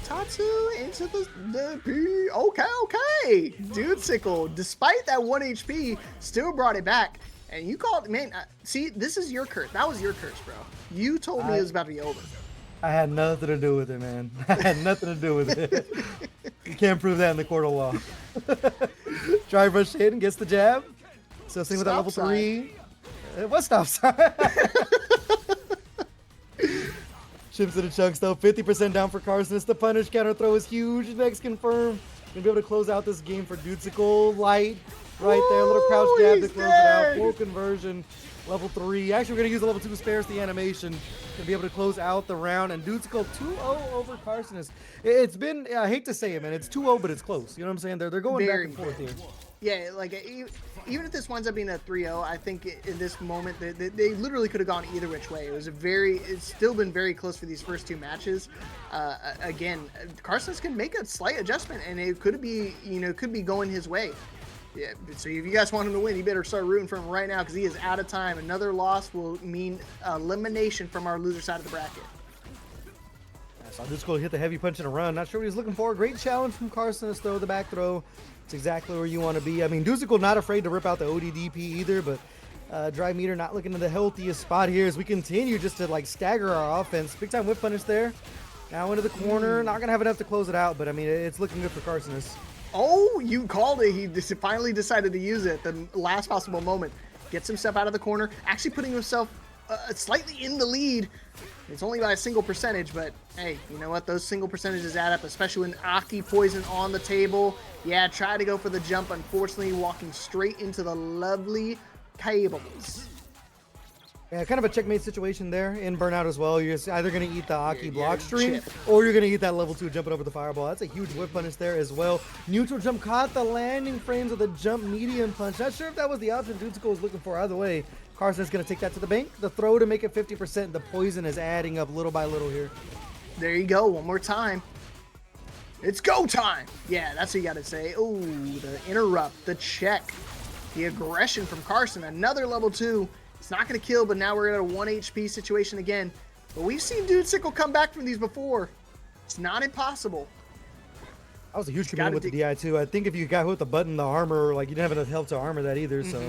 Tatsu into the P. Okay. Dudesickle, despite that 1 HP, still brought it back. And you called, man, see, this is your curse. That was your curse, bro. You told me it was about to be over. I had nothing to do with it, man. I had nothing to do with it. You can't prove that in the court of law. Drive rush in, gets the jab. So same with that level 3. What stop sign? Chips to the chunks though. 50% down for Kharsonist. The punish counter throw is huge. Next confirm. Gonna be able to close out this game for Dudesickle. Light right there. Little crouch jab to close it out. Full conversion. Level 3. Actually, we're gonna use the level 2 spares the animation to be able to close out the round. And Dudesickle 2-0 over Kharsonist. It's been, I hate to say it, man. It's 2-0, but it's close. You know what I'm saying? They're going back and forth here. Yeah, like even if this winds up being a 3-0, I think in this moment they literally could have gone either which way. It's still been very close for these first 2 matches. Again, Kharsonist can make a slight adjustment, and it could be going his way. Yeah, so if you guys want him to win, you better start rooting for him right now because he is out of time. Another loss will mean elimination from our loser side of the bracket. So I'm just going to hit the heavy punch and a run. Not sure what he's looking for. Great challenge from Kharsonist though. The back throw. It's exactly where you want to be. I mean, Dudesickle not afraid to rip out the ODDP either, but Dry Meter not looking in the healthiest spot here as we continue just to like stagger our offense. Big time whip punish there. Now into the corner. Not going to have enough to close it out, but I mean, it's looking good for Kharsonist. Oh, you called it. He finally decided to use it at the last possible moment. Gets himself out of the corner, actually putting himself slightly in the lead. It's only by a single percentage, but hey, you know what? Those single percentages add up, especially when Aki poison on the table. Yeah, try to go for the jump. Unfortunately, walking straight into the lovely cables. Yeah, kind of a checkmate situation there in Burnout as well. You're just either going to eat the Aki block stream or you're going to eat that level 2 jumping over the fireball. That's a huge whip punish there as well. Neutral jump caught the landing frames of the jump medium punch. Not sure if that was the option Dudesickle was looking for. Either way, Kharsonist going to take that to the bank. The throw to make it 50%. The poison is adding up little by little here. There you go. One more time. It's go time. Yeah, that's what you got to say. Oh, the interrupt, the check, the aggression from Kharson. Another level 2. It's not going to kill, but now we're in a 1 HP situation again. But we've seen Dudesickle come back from these before. It's not impossible. That was a huge commitment with the DI too. I think if you got hit with the button, the armor, like you didn't have enough health to armor that either. So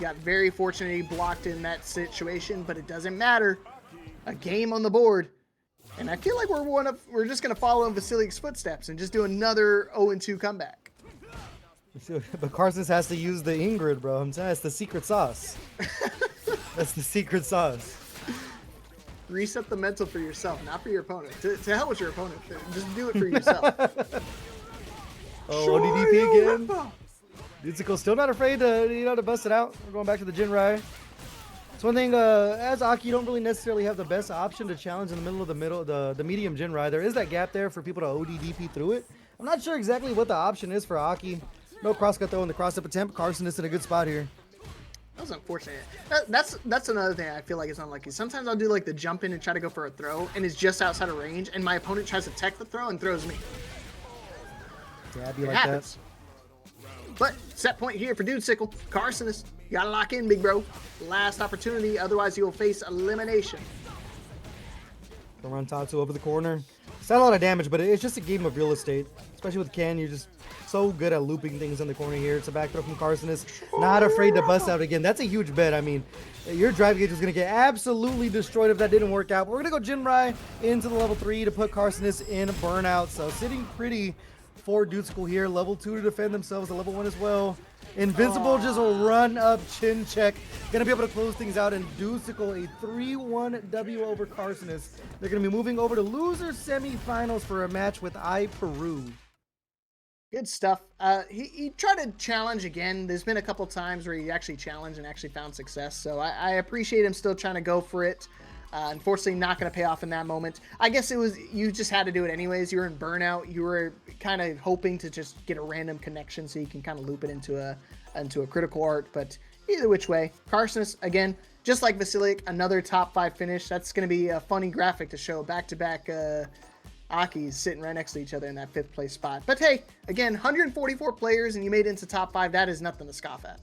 got very fortunate he blocked in that situation, but it doesn't matter. A game on the board. And I feel like we're just going to follow in Vasiliek's footsteps and just do another 0-2 comeback. But Kharsonist has to use the Ingrid, bro. I'm saying it's the secret sauce. That's the secret sauce. Reset the mental for yourself, not for your opponent. To hell with your opponent. Just do it for yourself. Oh, ODDP again. Dudesickle still not afraid to to bust it out. We're going back to the Jinrai. It's one thing, as Aki, you don't really necessarily have the best option to challenge in the middle of the medium Jinrai. There is that gap there for people to ODDP through it. I'm not sure exactly what the option is for Aki. No cross-cut though in the cross-up attempt. Kharsonist in a good spot here. That was unfortunate. That's another thing I feel like is unlucky. Sometimes I'll do like the jump in and try to go for a throw, and it's just outside of range, and my opponent tries to tech the throw and throws me. Yeah, it'd be it like happens. But set point here for Dudesickle. Kharsonist You gotta lock in, big bro. Last opportunity, otherwise you'll face elimination. Gonna run Tatsu over the corner. It's not a lot of damage, but it's just a game of real estate. Especially with Ken, you're just so good at looping things in the corner here. It's a back throw from Kharsonist. Not afraid to bust out again. That's a huge bet. I mean, your drive gauge was going to get absolutely destroyed if that didn't work out. But we're going to go Jinrai into the level 3 to put Kharsonist in burnout. So sitting pretty for Dudesickle here. Level 2 to defend themselves. The level 1 as well. Invincible just a run up chin check. Gonna be able to close things out, and Dudesickle a 3-1 W over Kharsonist. They're gonna be moving over to loser semifinals for a match with iPeru. Good stuff. He tried to challenge again. There's been a couple times where he actually challenged and actually found success. So I appreciate him still trying to go for it. Unfortunately, not going to pay off in that moment. I guess it was, you just had to do it anyways. You were in burnout. You were kind of hoping to just get a random connection so you can kind of loop it into a critical art. But either which way, Kharsonist, again, just like Vasiliek, another top 5 finish. That's going to be a funny graphic to show back-to-back Akis sitting right next to each other in that 5th place spot. But hey, again, 144 players and you made it into top 5. That is nothing to scoff at.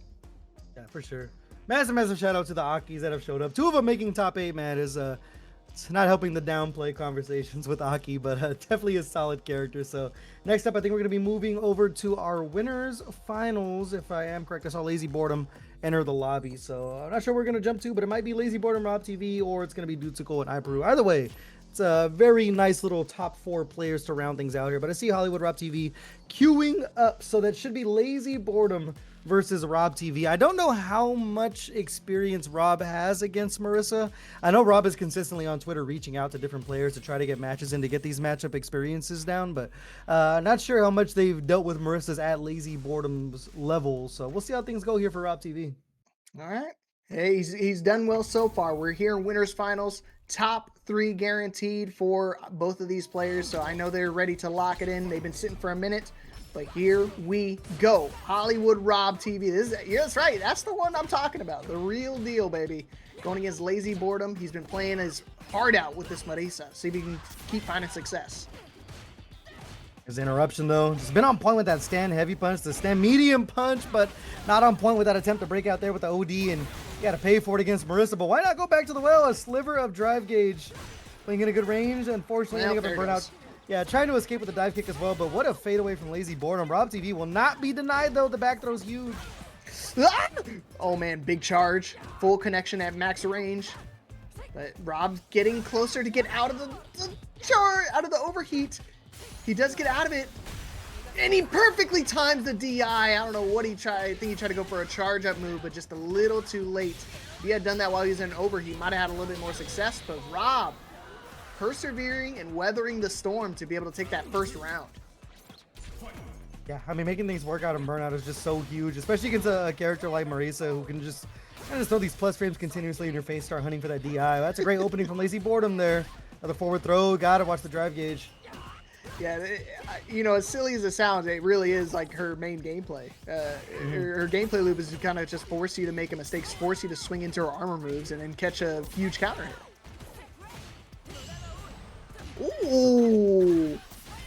Yeah, for sure. Massive shout out to the Akis that have showed up. 2 of them making top 8, man, is it's not helping the downplay conversations with Aki, but definitely a solid character. So next up, I think we're going to be moving over to our winners finals. If I am correct, I saw Lazyboredom enter the lobby. So I'm not sure we're going to jump to, but it might be Lazyboredom, Rob TV, or it's going to be Dudesickle and iPeru. Either way, it's a very nice little top 4 players to round things out here. But I see Hollywood Rob TV queuing up, so that should be Lazyboredom versus Rob TV. I don't know how much experience Rob has against Marisa. I know Rob is consistently on Twitter reaching out to different players to try to get matches in to get these matchup experiences down, but not sure how much they've dealt with Marissa's at Lazyboredom's level. So we'll see how things go here for Rob TV. All right. Hey, he's done well so far. We're here in winners finals. Top 3 guaranteed for both of these players, so I know they're ready to lock it in. They've been sitting for a minute. But here we go. Hollywood Rob TV. Yeah, that's right. That's the one I'm talking about. The real deal, baby. Going against Lazyboredom. He's been playing his heart out with this Marisa. See if he can keep finding success. His interruption, though. Just been on point with that stand heavy punch, the stand medium punch, but not on point with that attempt to break out there with the OD, and you got to pay for it against Marisa. But why not go back to the well? A sliver of drive gauge. Playing in a good range. Unfortunately, ending up in burnout. Yeah, trying to escape with a dive kick as well, but what a fadeaway from Lazyboredom. Rob TV will not be denied, though. The back throw's huge. Oh, man, big charge. Full connection at max range. But Rob's getting closer to get out of the charge, out of the overheat. He does get out of it. And he perfectly times the DI. I don't know what he tried. I think he tried to go for a charge-up move, but just a little too late. If he had done that while he was in overheat, he might have had a little bit more success, but Rob persevering and weathering the storm to be able to take that first round. Yeah, I mean, making things work out in burnout is just so huge, especially against a character like Marisa who can just throw these plus frames continuously in your face, start hunting for that DI. That's a great opening from Lazyboredom there. Another forward throw. Gotta watch the drive gauge. Yeah, you know, as silly as it sounds, it really is like her main gameplay. Her gameplay loop is to kind of just force you to make a mistake, force you to swing into her armor moves, and then catch a huge counter hit. Ooh,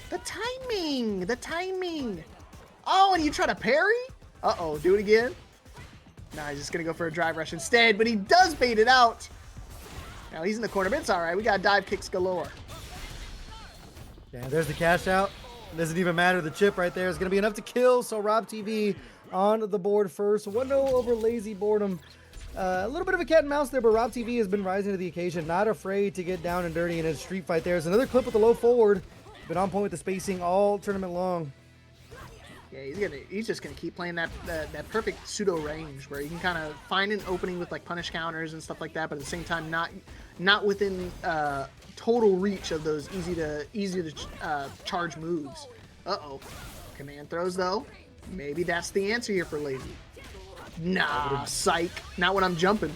the timing. Oh, and you try to parry? Uh-oh, do it again. Nah, he's just gonna go for a drive rush instead, but he does bait it out. Now he's in the corner, but it's all right. We got dive kicks galore. Yeah, there's the cash out. Doesn't even matter. The chip right there is gonna be enough to kill. So Rob TV on the board first. 1-0 over Lazyboredom. A little bit of a cat and mouse there, but Rob TV has been rising to the occasion, not afraid to get down and dirty in a street fight. There's another clip with the low forward. Been on point with the spacing all tournament long. Yeah, he's just gonna keep playing that perfect pseudo range where you can kind of find an opening with like punish counters and stuff like that, but at the same time not within total reach of those easy to charge moves. Uh-oh, command throws though. Maybe that's the answer here for Lazy. Nah, psych. Not when I'm jumping.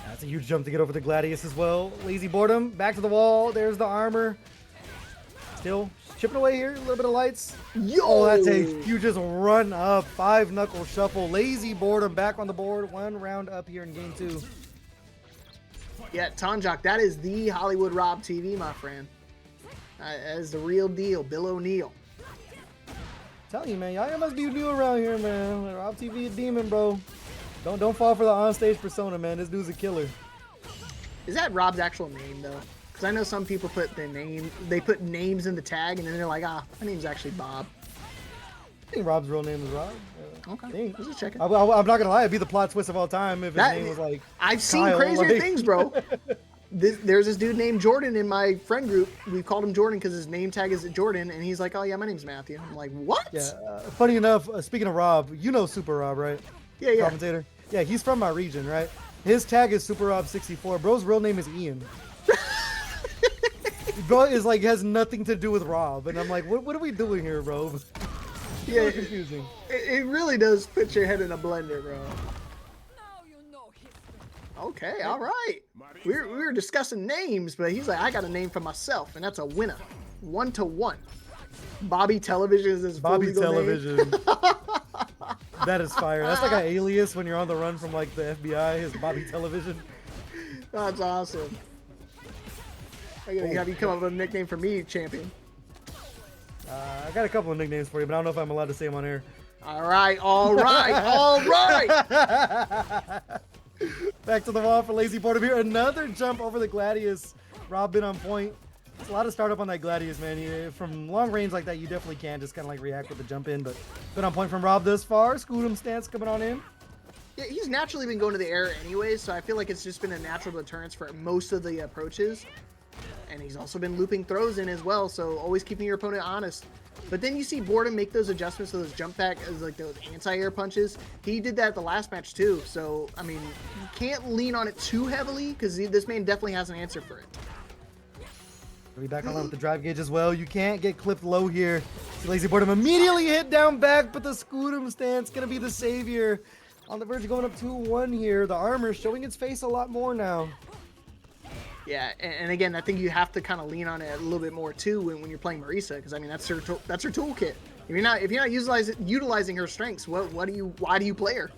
That's a huge jump to get over the Gladius as well. Lazyboredom, back to the wall. There's the armor. Still chipping away here. A little bit of lights. Yo! Oh, that's a huge just run up. 5-knuckle shuffle. Lazyboredom back on the board. 1 round up here in game 2. Yeah, Tonjok, that is the Hollywood Rob TV, my friend. That is the real deal. Bill O'Neill. Tell you, man, y'all must be new around here, man. Rob TV a demon, bro. Don't fall for the on-stage persona, man. This dude's a killer. Is that Rob's actual name though? Because I know some people put their name, they put names in the tag, and then they're like, ah, my name's actually Bob. I think Rob's real name is Rob. Okay, let's just check it. I'm not gonna lie, it'd be the plot twist of all time if his name was like. I've seen Kyle, crazier like... things, bro. There's this dude named Jordan in my friend group. We called him Jordan because his name tag is Jordan, and he's like, oh yeah, my name's Matthew. I'm like, what? Yeah. Funny enough, speaking of Rob, you know Super Rob, right? Yeah. Commentator. Yeah, he's from my region, right? His tag is Super Rob 64. Bro's real name is Ian. Bro is like has nothing to do with Rob, and I'm like, what are we doing here, bro? Yeah, really confusing. It really does put your head in a blender, bro. Okay, all right. We were discussing names, but he's like, I got a name for myself, and that's a winner. 1-1. Bobby Television is his Bobby full legal Television. name. That is fire. That's like an alias when you're on the run from like the FBI. Is Bobby Television. That's awesome. I gotta have you come up with a nickname for me, champion. I got a couple of nicknames for you, but I don't know if I'm allowed to say them on air. All right. Back to the wall for Lazyboredom here. Another jump over the Gladius. Rob been on point. It's a lot of startup on that Gladius, man. From long range like that, you definitely can just kind of like react with the jump in, but been on point from Rob thus far. Scootum stance coming on in. Yeah, he's naturally been going to the air anyways, so I feel like it's just been a natural deterrence for most of the approaches. And he's also been looping throws in as well, so always keeping your opponent honest. But then you see Boredom make those adjustments to those jump back, as like those anti-air punches. He did that the last match too, so I mean, you can't lean on it too heavily because this man definitely has an answer for it. Be back online with the drive gauge as well. You can't get clipped low here. See Lazyboredom immediately hit down back, but the Scootum stance gonna be the savior. On the verge of going up 2-1 here. The armor showing its face a lot more now. Yeah, and again, I think you have to kind of lean on it a little bit more too when you're playing Marisa, because I mean that's her toolkit. If you're not utilizing her strengths, why do you play her?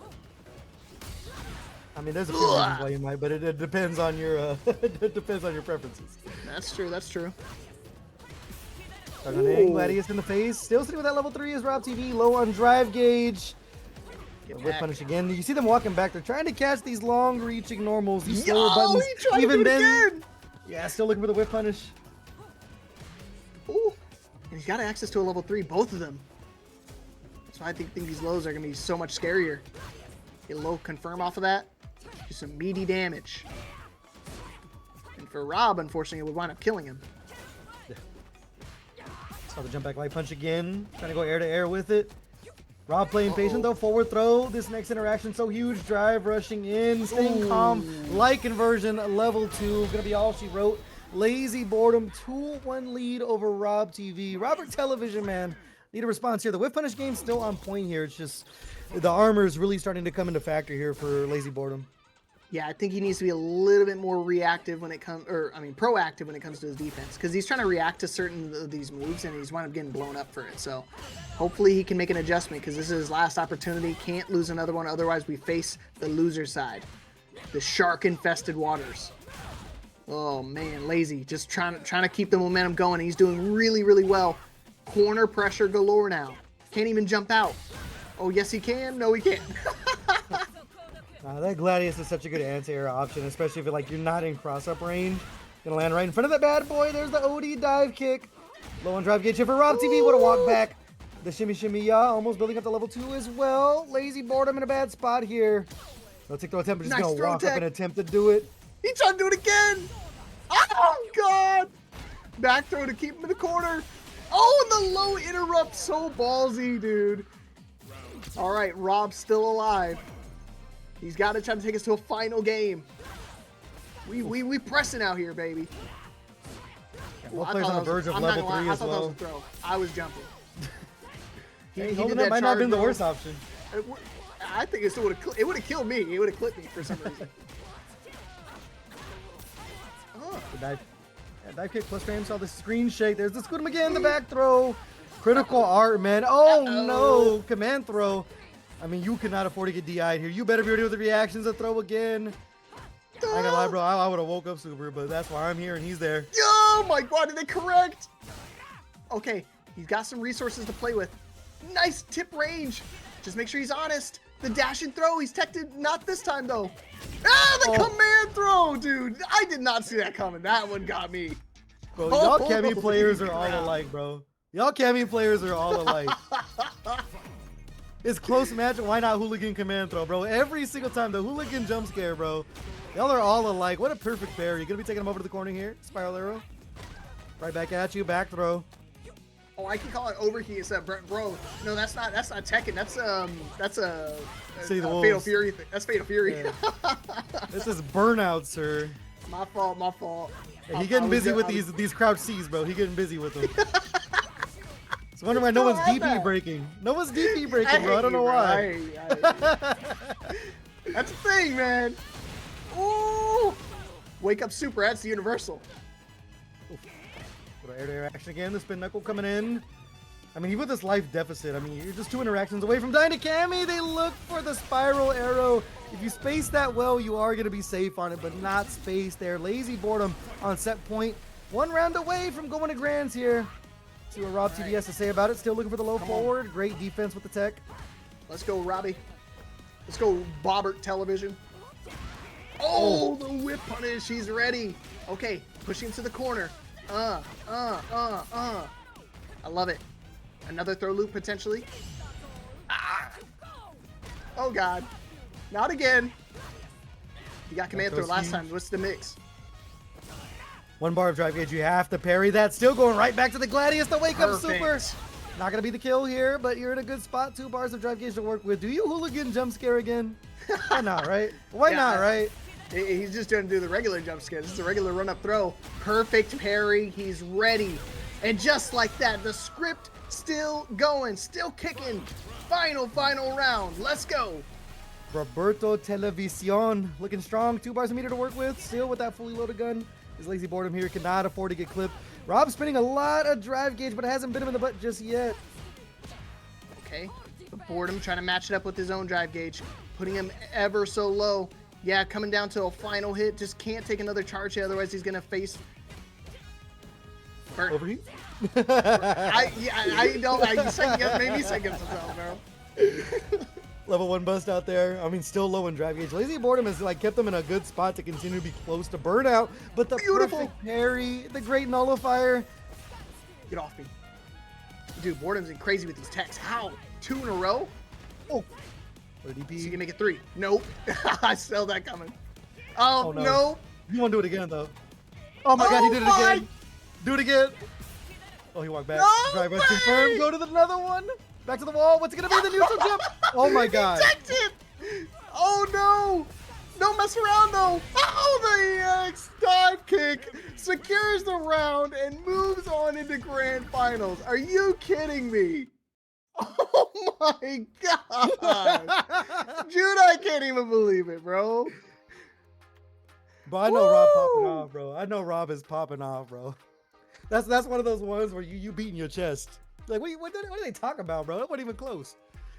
I mean, there's a few reasons why you might, but it depends on your it depends on your preferences. That's true. That's true. Gladius in the face. Still sitting with that level 3 is Rob TV. Low on drive gauge. Whip punish again. You see them walking back. They're trying to catch these long-reaching normals. These slower buttons. He tried even to do it again. Yeah, still looking for the whip punish. Ooh, and he's got access to a level 3, both of them. So I think these lows are gonna be so much scarier. Get a low confirm off of that. Do some meaty damage. And for Rob, unfortunately, it would wind up killing him. Saw the jump back light punch again. Trying to go air to air with it. Rob playing patient though, forward throw. This next interaction so huge. Drive rushing in, staying calm. Light conversion, level 2. Gonna be all she wrote. Lazyboredom, 2-1 lead over Rob TV. Robert Television, man. Need a response here. The whip punish game still on point here. It's just the armor is really starting to come into factor here for Lazyboredom. Yeah, I think he needs to be a little bit more reactive when it comes, or I mean, proactive when it comes to his defense, because he's trying to react to certain of these moves and he's wound up getting blown up for it. So hopefully he can make an adjustment because this is his last opportunity. Can't lose another one, otherwise we face the loser side, the shark-infested waters. Oh man, Lazy just trying to keep the momentum going. He's doing really, really well. Corner pressure galore now. Can't even jump out. Oh yes he can. No he can't. That Gladius is such a good anti-air option, especially if you're not in cross-up range. Gonna land right in front of that bad boy. There's the OD dive kick. Low on drive gauge here for Rob TV. What a walk back. The shimmy shimmy ya. Almost building up to level 2 as well. Lazyboredom in a bad spot here. No tick throw attempt. Just gonna walk up and attempt to do it. He tried to do it again. Oh god. Back throw to keep him in the corner. Oh, and the low interrupt. So ballsy, dude. All right, Rob's still alive. He's got to try to take us to a final game. We pressing out here, baby. Yeah, both players on the verge of level 3 as well. I thought that was a throw. I was jumping. He did that might not have been the worst option. I think it would have killed me. It would have clipped me for some reason. The dive kick plus frame. Saw the screen shake. There's the Scootum again. The back throw. Critical art, man. Oh no. Command throw. I mean, you cannot afford to get DI'd here. You better be ready with the reactions to throw again. I ain't gonna lie, bro. I would have woke up super, but that's why I'm here and he's there. Oh my god, did they correct? Okay, he's got some resources to play with. Nice tip range. Just make sure he's honest. The dash and throw. He's teched it. Not this time, though. Ah, the command throw, dude. I did not see that coming. That one got me. Bro, y'all Cammy players are all alike, bro. Y'all Cammy players are all alike. It's close match. Why not hooligan command throw, bro? Every single time, the hooligan jump scare, bro. Y'all are all alike. What a perfect pair. You're going to be taking him over to the corner here. Spiral arrow. Right back at you. Back throw. Oh, I can call it overheat. It's bro. No, that's not Tekken. That's a Fatal Fury thing. That's Fatal Fury. Yeah. This is burnout, sir. My fault. Yeah, he getting busy with these crouch C's, bro. He getting busy with them. It's wondering why no one's DP breaking. No one's DP breaking, bro. I don't know why. That's the thing, man. Ooh. Wake up super. That's the universal. Air action again. The spin knuckle coming in. I mean, with this life deficit, I mean, you're just 2 interactions away from dying to Cammy. They look for the spiral arrow. If you space that well, you are going to be safe on it, but not spaced there. Lazyboredom on set point. 1 round away from going to grands here. See what Rob TV has to say about it. Still looking for the low forward. Great defense with the tech. Let's go, Robbie. Let's go, Bobbert Television. Oh, the whip punish. He's ready. Okay, pushing to the corner. I love it. Another throw loop potentially. Ah. Oh God. Not again. You got command throw last time. What's the mix? 1 bar of drive gauge. You have to parry that. Still going right back to the Gladius. The wake up super. Not going to be the kill here, but you're in a good spot. 2 bars of drive gauge to work with. Do you hooligan jump scare again? Why not, right? Why not, right? He's just going to do the regular jump scare. This is a regular run-up throw. Perfect parry. He's ready. And just like that, the script still going, still kicking. Final round. Let's go. Roberto Television looking strong. 2 bars a meter to work with. Still with that fully loaded gun. His Lazyboredom here cannot afford to get clipped. Rob spinning a lot of drive gauge, but it hasn't bit him in the butt just yet. Okay. Boredom trying to match it up with his own drive gauge. Putting him ever so low. Yeah, coming down to a final hit. Just can't take another charge here, otherwise he's gonna face. Overheat? I don't. Maybe seconds myself, bro. Level 1 bust out there. I mean, still low in drive gauge. Lazyboredom has kept them in a good spot to continue to be close to burnout. But the perfect parry, the great nullifier. Get off me, dude. Boredom's crazy with these techs. How? 2 in a row? Oh. DP. So you can make it 3. Nope. I saw that coming. Oh, no. You want to do it again, though. Oh, my God. He did it again. Do it again. Oh, he walked back. No Drive us confirmed. Go to another one. Back to the wall. What's it going to be? The neutral jump. Oh, my God. He it. Oh, no. Don't mess around, though. Oh, the EX dive kick secures the round and moves on into grand finals. Are you kidding me? Oh my God, dude! I can't even believe it, bro. But I know Rob popping off, bro. I know Rob is popping off, bro. That's one of those ones where you beating your chest. Like, what do they talk about, bro? That wasn't even close.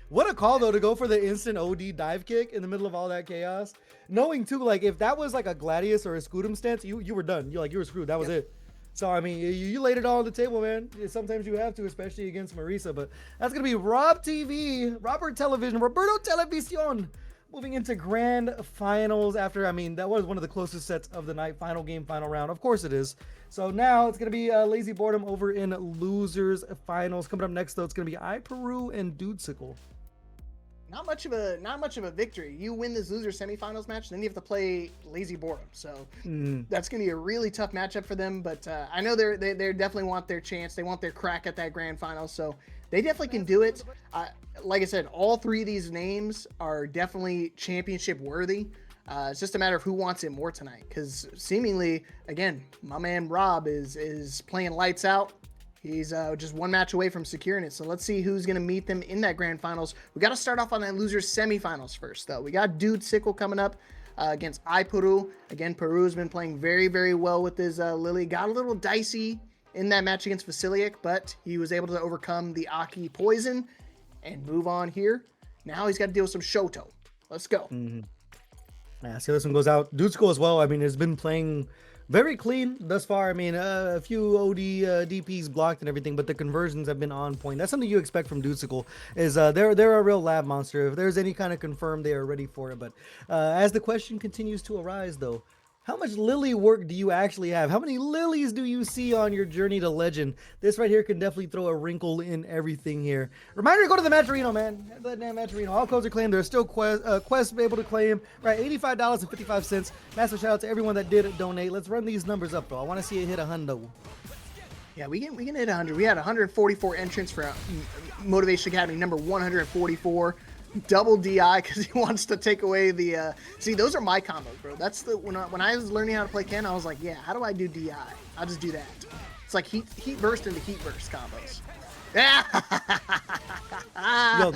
What a call though to go for the instant OD dive kick in the middle of all that chaos. Knowing too, like if that was like a Gladius or a Scudum stance, you were done. You were screwed. That was it. So, I mean, you laid it all on the table, man. Sometimes you have to, especially against Marisa. But that's going to be Rob TV, Roberto Television, moving into grand finals after, I mean, that was one of the closest sets of the night. Final game, final round. Of course it is. So now it's going to be Lazyboredom over in losers finals. Coming up next, though, it's going to be iPeru and Dudesickle. Not much of a victory. You win this loser semifinals match, then you have to play Lazyboredom. So that's gonna be a really tough matchup for them. But I know they definitely want their chance. They want their crack at that grand final. So they definitely can do it. Like I said, all 3 of these names are definitely championship worthy. It's just a matter of who wants it more tonight. Because seemingly, again, my man Rob is playing lights out. He's just 1 match away from securing it. So let's see who's going to meet them in that grand finals. We got to start off on that losers semifinals first, though. We got Dudesickle coming up against iPeru. Again, Peru's been playing very, very well with his Lily. Got a little dicey in that match against Vasiliek, but he was able to overcome the Aki poison and move on here. Now he's got to deal with some Shoto. Let's go. Yeah, so this one goes out. Dudesickle as well. I mean, has been playing Very clean thus far. I mean, a few OD DPs blocked and everything, but the conversions have been on point. That's something you expect from Dudesickle. Is they're a real lab monster. If there's any kind of confirm, they are ready for it. But as the question continues to arise, though, how much lily work do you actually have? How many lilies do you see on your journey to legend? This right here can definitely throw a wrinkle in everything here. Reminder to go to the Matcherino, man. That damn Matcherino. All codes are claimed. There's still quests able to claim. Right, $85.55. Massive shout out to everyone that did donate. Let's run these numbers up, though. I want to see it hit 100. Yeah, we can hit 100. We had 144 entrants for Motivation Academy number 144. Double DI because he wants to take away the see, those are my combos, bro. That's the when I was learning how to play Ken, I was like, yeah, how do I do DI? I'll just do that. It's like heat burst into heat burst combos. Yeah. Yo,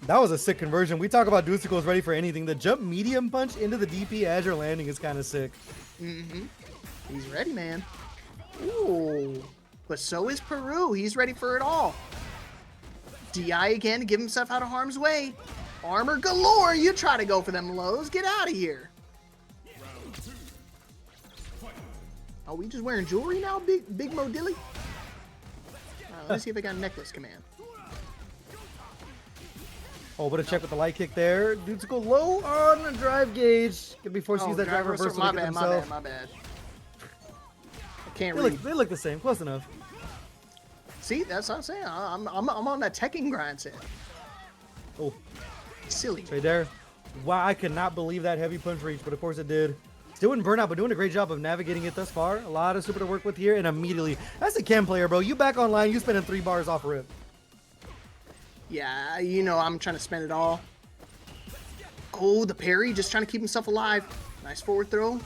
that was a sick conversion. We talk about Dudesickle is ready for anything. The jump medium punch into the DP as you're landing is kind of sick. He's ready, man. Ooh, but so is Peru. He's ready for it all. DI again to give himself out of harm's way. Armor galore. You try to go for them lows. Get out of here. Oh, we just wearing jewelry now, BigMo Dilly? Let me see if I got a necklace command. Oh, but a check with the light kick there. Dudesickle low on the drive gauge. Gonna be forced to use that drive reversal to get himself. My bad. I can't read. They look the same. Close enough. See, that's what I'm saying. I'm on that teching grind set. Oh, silly. Right there. Wow, I could not believe that heavy punch reach, but of course it did. Still in burnout, but doing a great job of navigating it thus far. A lot of super to work with here, and immediately, that's a Cam player, bro. You back online, you spending 3 bars off rip. Yeah, you know I'm trying to spend it all. Oh, the parry, just trying to keep himself alive. Nice forward throw.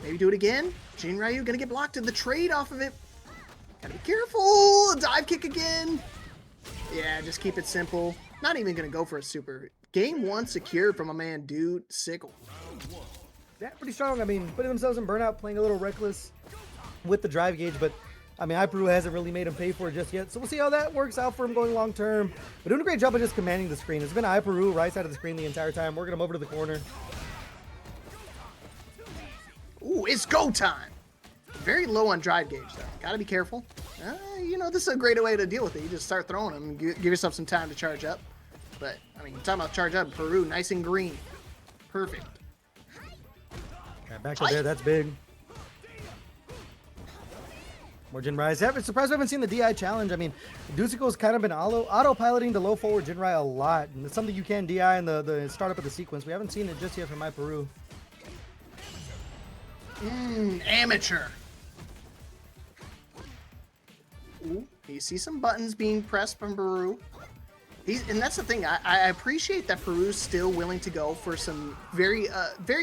Maybe do it again. Jin Ryu gonna get blocked to the trade off of it. Gotta be careful. Dive kick again. Yeah, just keep it simple. Not even gonna go for a super. Game 1 secured from a man, Dudesickle. Yeah, pretty strong. I mean, putting themselves in burnout, playing a little reckless with the drive gauge, but I mean, iPeru hasn't really made him pay for it just yet, so we'll see how that works out for him going long term. But doing a great job of just commanding the screen. It's been iPeru right side of the screen the entire time, working him over to the corner. Ooh, it's go time. Very low on drive gauge, though. Gotta be careful. You know, this is a great way to deal with it. You just start throwing them and give yourself some time to charge up. But, I mean, talking about charge up, Peru, nice and green. Perfect. Yeah, back up there, that's big. More Jinrai. I'm surprised we haven't seen the DI challenge. I mean, Dudesickle's kind of been auto-piloting the low forward Jinrai a lot. And it's something you can DI in the startup of the sequence. We haven't seen it just yet from iPeru. Amateur. Ooh, you see some buttons being pressed from Peru. And that's the thing. I appreciate that Peru's still willing to go for some very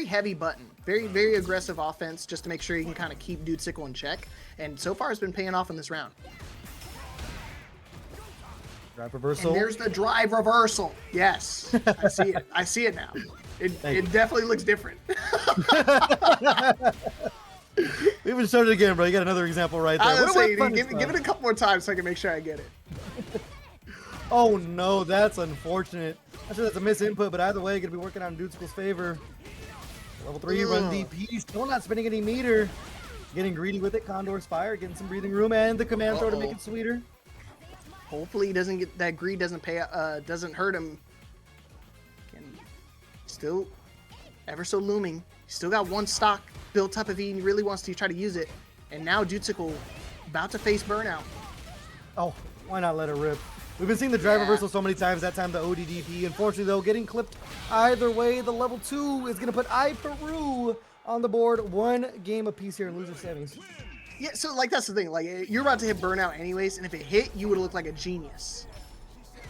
heavy button, very aggressive offense, just to make sure he can kind of keep Dudesickle in check. And so far, it's been paying off in this round. Drive reversal. And there's the drive reversal. Yes, I see it. I see it now. It definitely looks different. We even showed it again, bro. You got another example right there. I was saying, give it a couple more times so I can make sure I get it. Oh no, that's unfortunate. I'm sure that's a misinput, but either way, gonna be working on Dudesickle's favor. Level 3 run DP, still not spending any meter. Getting greedy with it, Condor's fire, getting some breathing room, and the command throw to make it sweeter. Hopefully, he doesn't get that greed doesn't hurt him. Still, ever so looming. He's still got one stock built up if he really wants to try to use it. And now Dudesickle about to face burnout. Oh, why not let it rip? We've been seeing the drive reversal so many times, that time the ODDP. Unfortunately, though, getting clipped either way. The level 2 is going to put iPeru on the board. 1 game apiece here in loser semis. Yeah, so, like, that's the thing. Like, you're about to hit burnout anyways, and if it hit, you would look like a genius.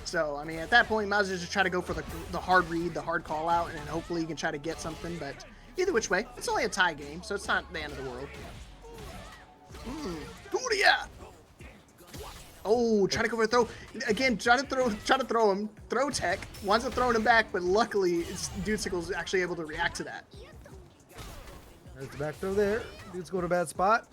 So, I mean, at that point, you might as well just try to go for the hard read, the hard call out, and then hopefully you can try to get something. But either which way, it's only a tie game, so it's not the end of the world. Yeah. Oh, try to go for a throw. Again, try to throw him. Throw tech. Wants to throw him back, but luckily, Dudesickle's actually able to react to that. There's the back throw there. Dude's going to a bad spot.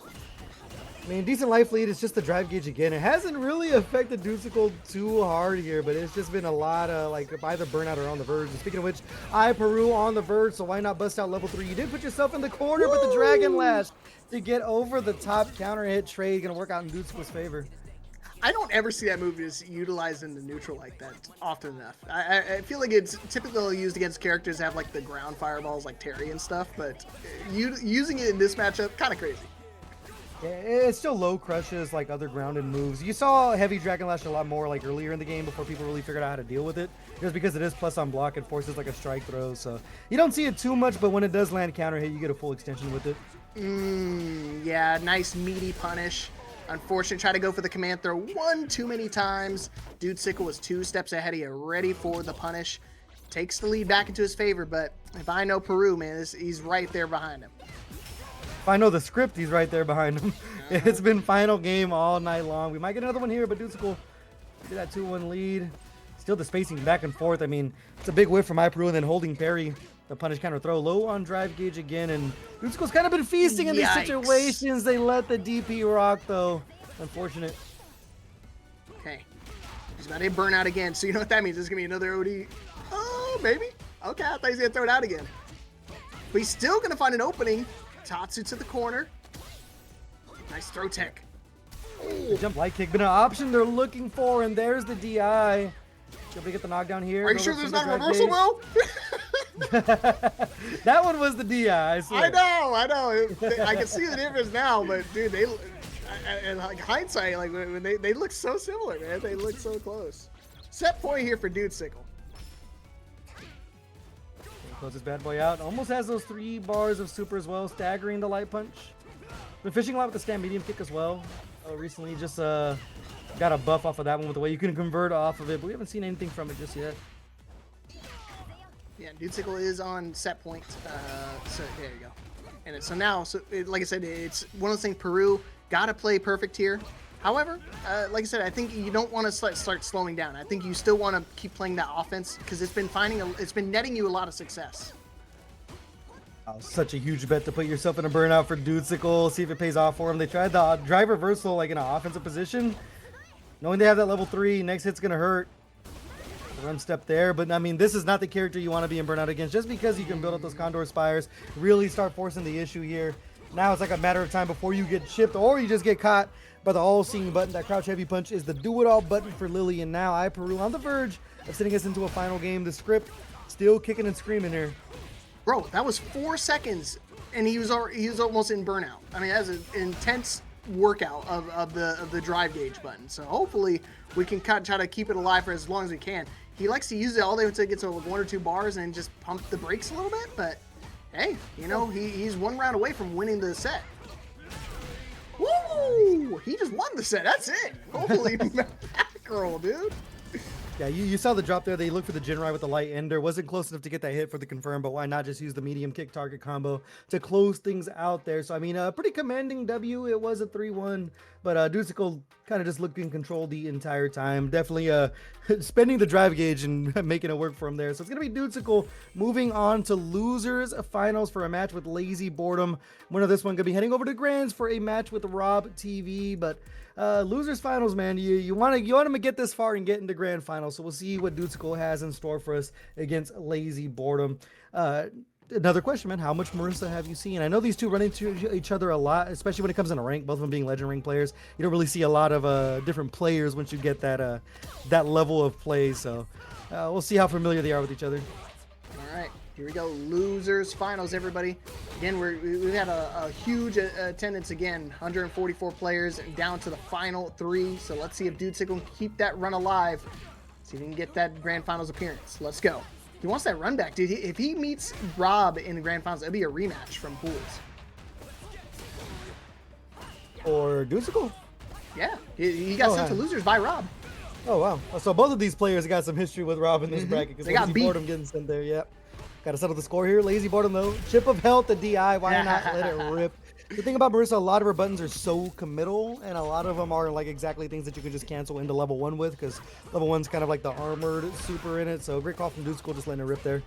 I mean, decent life lead. It's just the drive gauge again. It hasn't really affected Dudesickle too hard here, but it's just been a lot of like either burnout or on the verge. And speaking of which, iPeru on the verge, so why not bust out level 3? You did put yourself in the corner, but the Dragon Lash to get over the top counter hit trade gonna work out in Dudesickle's favor. I don't ever see that move just utilized in the neutral like that often enough. I feel like it's typically used against characters that have like the ground fireballs like Terry and stuff, but using it in this matchup, kind of crazy. Yeah, it still low crushes like other grounded moves. You saw heavy Dragon Lash a lot more like earlier in the game before people really figured out how to deal with it. Just because it is plus on block, it forces like a strike throw. So you don't see it too much, but when it does land counter hit, you get a full extension with it. Yeah, nice meaty punish. Unfortunate, try to go for the command throw one too many times. Dudesickle was 2 steps ahead of you, ready for the punish. Takes the lead back into his favor, but if I know Peru, man, he's right there behind him. If I know the script, he's right there behind him. It's been final game all night long. We might get another one here, but Dudesickle get that 2-1 lead. Still the spacing back and forth. I mean, it's a big whiff from iPeru and then holding parry. The punish counter throw low on drive gauge again, and Dudesickle's kind of been feasting in these situations. They let the DP rock though. Unfortunate. Okay. He's about to hit burnout again, so you know what that means. There's gonna be another OD. Oh, maybe. Okay, I thought he was gonna throw it out again. But he's still gonna find an opening. Tatsu to the corner. Nice throw tech. The jump light kick been an option they're looking for, and there's the DI. Able to get the knockdown here. Are you sure there's not a reversal, bro? That one was the DI. I swear. I know. I can see the difference now, but dude, they and like hindsight, like when they look so similar, man. They look so close. Set point here for Dudesickle. Close this bad boy out. Almost has those 3 bars of super as well, staggering the light punch. Been fishing a lot with the stand medium kick as well. Recently just got a buff off of that one with the way you can convert off of it, but we haven't seen anything from it just yet. Yeah, Dudesickle is on set point. So there you go. And so now, like I said, it's one of those things. Peru gotta play perfect here. However, like I said, I think you don't want to start slowing down. I think you still want to keep playing that offense because it's been netting you a lot of success. Oh, such a huge bet to put yourself in a burnout for Dudesickle. See if it pays off for him. They tried the drive reversal like in an offensive position, knowing they have that level 3. Next hit's gonna hurt. Run step there, but I mean, this is not the character you want to be in burnout against. Just because you can build up those Condor Spires, really start forcing the issue here. Now it's like a matter of time before you get chipped or you just get caught by the all-seeing button. That crouch heavy punch is the do-it-all button for Lily, and now iPeru on the verge of sending us into a final game. The script still kicking and screaming here. Bro, that was 4 seconds, and he was almost in burnout. I mean, that's an intense workout of the drive gauge button. So hopefully we can try to keep it alive for as long as we can. He likes to use it all day until it gets over 1 or 2 bars and just pump the brakes a little bit, but hey, you know, he's 1 round away from winning the set. Woo! He just won the set. That's it. Holy mackerel, dude. Yeah, you saw the drop there. They looked for the Jinrai with the light ender. Wasn't close enough to get that hit for the confirm, but why not just use the medium kick target combo to close things out there? So, I mean, pretty commanding W. It was a 3-1, but Dudesickle kind of just looked in control the entire time. Definitely spending the drive gauge and making it work for him there. So it's going to be Dudesickle moving on to losers finals for a match with Lazyboredom. Winner of this one going to be heading over to Grands for a match with Rob TV, but losers finals, man, you want him to get this far and get into grand finals. So we'll see what Dudesickle has in store for us against Lazyboredom. Another question, man, how much Marisa have you seen? I know these two run into each other a lot, especially when it comes in a rank, both of them being legend rank players. You don't really see a lot of different players once you get that that level of play. So we'll see how familiar they are with each other. All right, here we go. Losers finals, everybody. Again, we've had a huge attendance again, 144 players down to the final 3. So let's see if Dudesickle can keep that run alive. See if he can get that grand finals appearance. Let's go. He wants that run back, dude. If he meets Rob in the grand finals, it'll be a rematch from pools. Or Dudesickle? Yeah, he got sent to losers by Rob. Oh, wow. So both of these players got some history with Rob in this bracket. They got beat. Lazyboredom getting sent there, yep. Got to settle the score here. Lazyboredom, though. Chip of health, the DI. Why not let it rip? The thing about Marisa, a lot of her buttons are so committal, and a lot of them are like exactly things that you can just cancel into level 1 with, because level 1's kind of like the armored super in it. So great call from Dudesickle, just letting it rip there.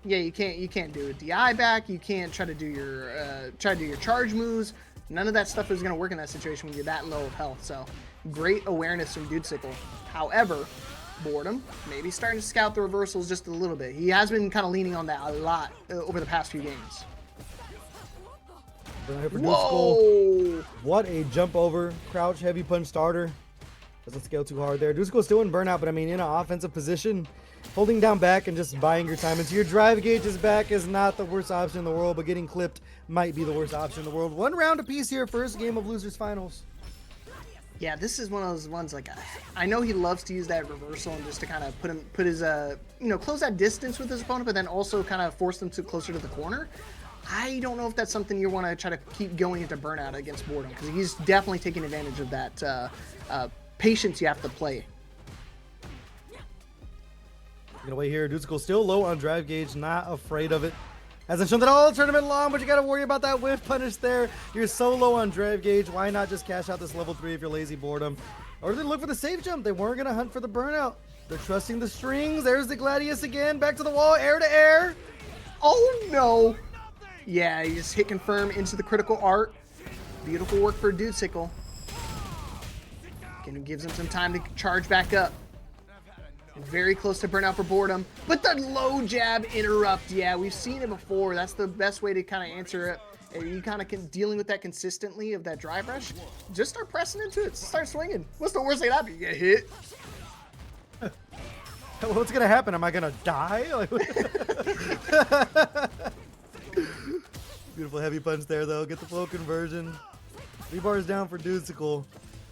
Yeah, you can't do a DI back. You can't try to do your charge moves. None of that stuff is going to work in that situation when you're that low of health. So great awareness from Dudesickle. However, Boredom maybe starting to scout the reversals just a little bit. He has been kind of leaning on that a lot over the past few games. Whoa! What a jump over. Crouch heavy punch starter. Doesn't scale too hard there. Dudesickle still in burnout, but I mean in an offensive position, holding down back and just buying your time into your drive gauges back is not the worst option in the world, but getting clipped might be the worst option in the world. 1 round apiece here, first game of losers finals. Yeah, this is one of those ones, like, I know he loves to use that reversal and just to kind of put his, close that distance with his opponent, but then also kind of force them to closer to the corner. I don't know if that's something you want to try to keep going into burnout against Boredom, because he's definitely taking advantage of that patience you have to play. Get away here. Dudesickle still low on drive gauge, not afraid of it. Hasn't shown that all tournament long, but you got to worry about that whiff punish there. You're so low on drive gauge. Why not just cash out this level 3 if you're Lazyboredom? Or they look for the safe jump. They weren't going to hunt for the burnout. They're trusting the strings. There's the Gladius again. Back to the wall. Air to air. Oh, no. Yeah, he just hit confirm into the critical art. Beautiful work for Dudesickle. Again, gives him some time to charge back up. Very close to burnout for Boredom, but the low jab interrupt. Yeah, we've seen it before. That's the best way to kind of answer it. If you kind of dealing with that consistently of that drive rush, just start pressing into it. Start swinging. What's the worst thing that happen? You get hit. What's gonna happen? Am I gonna die? Like, beautiful heavy punch there though. Get the flow conversion. 3 bars down for Dudesickle.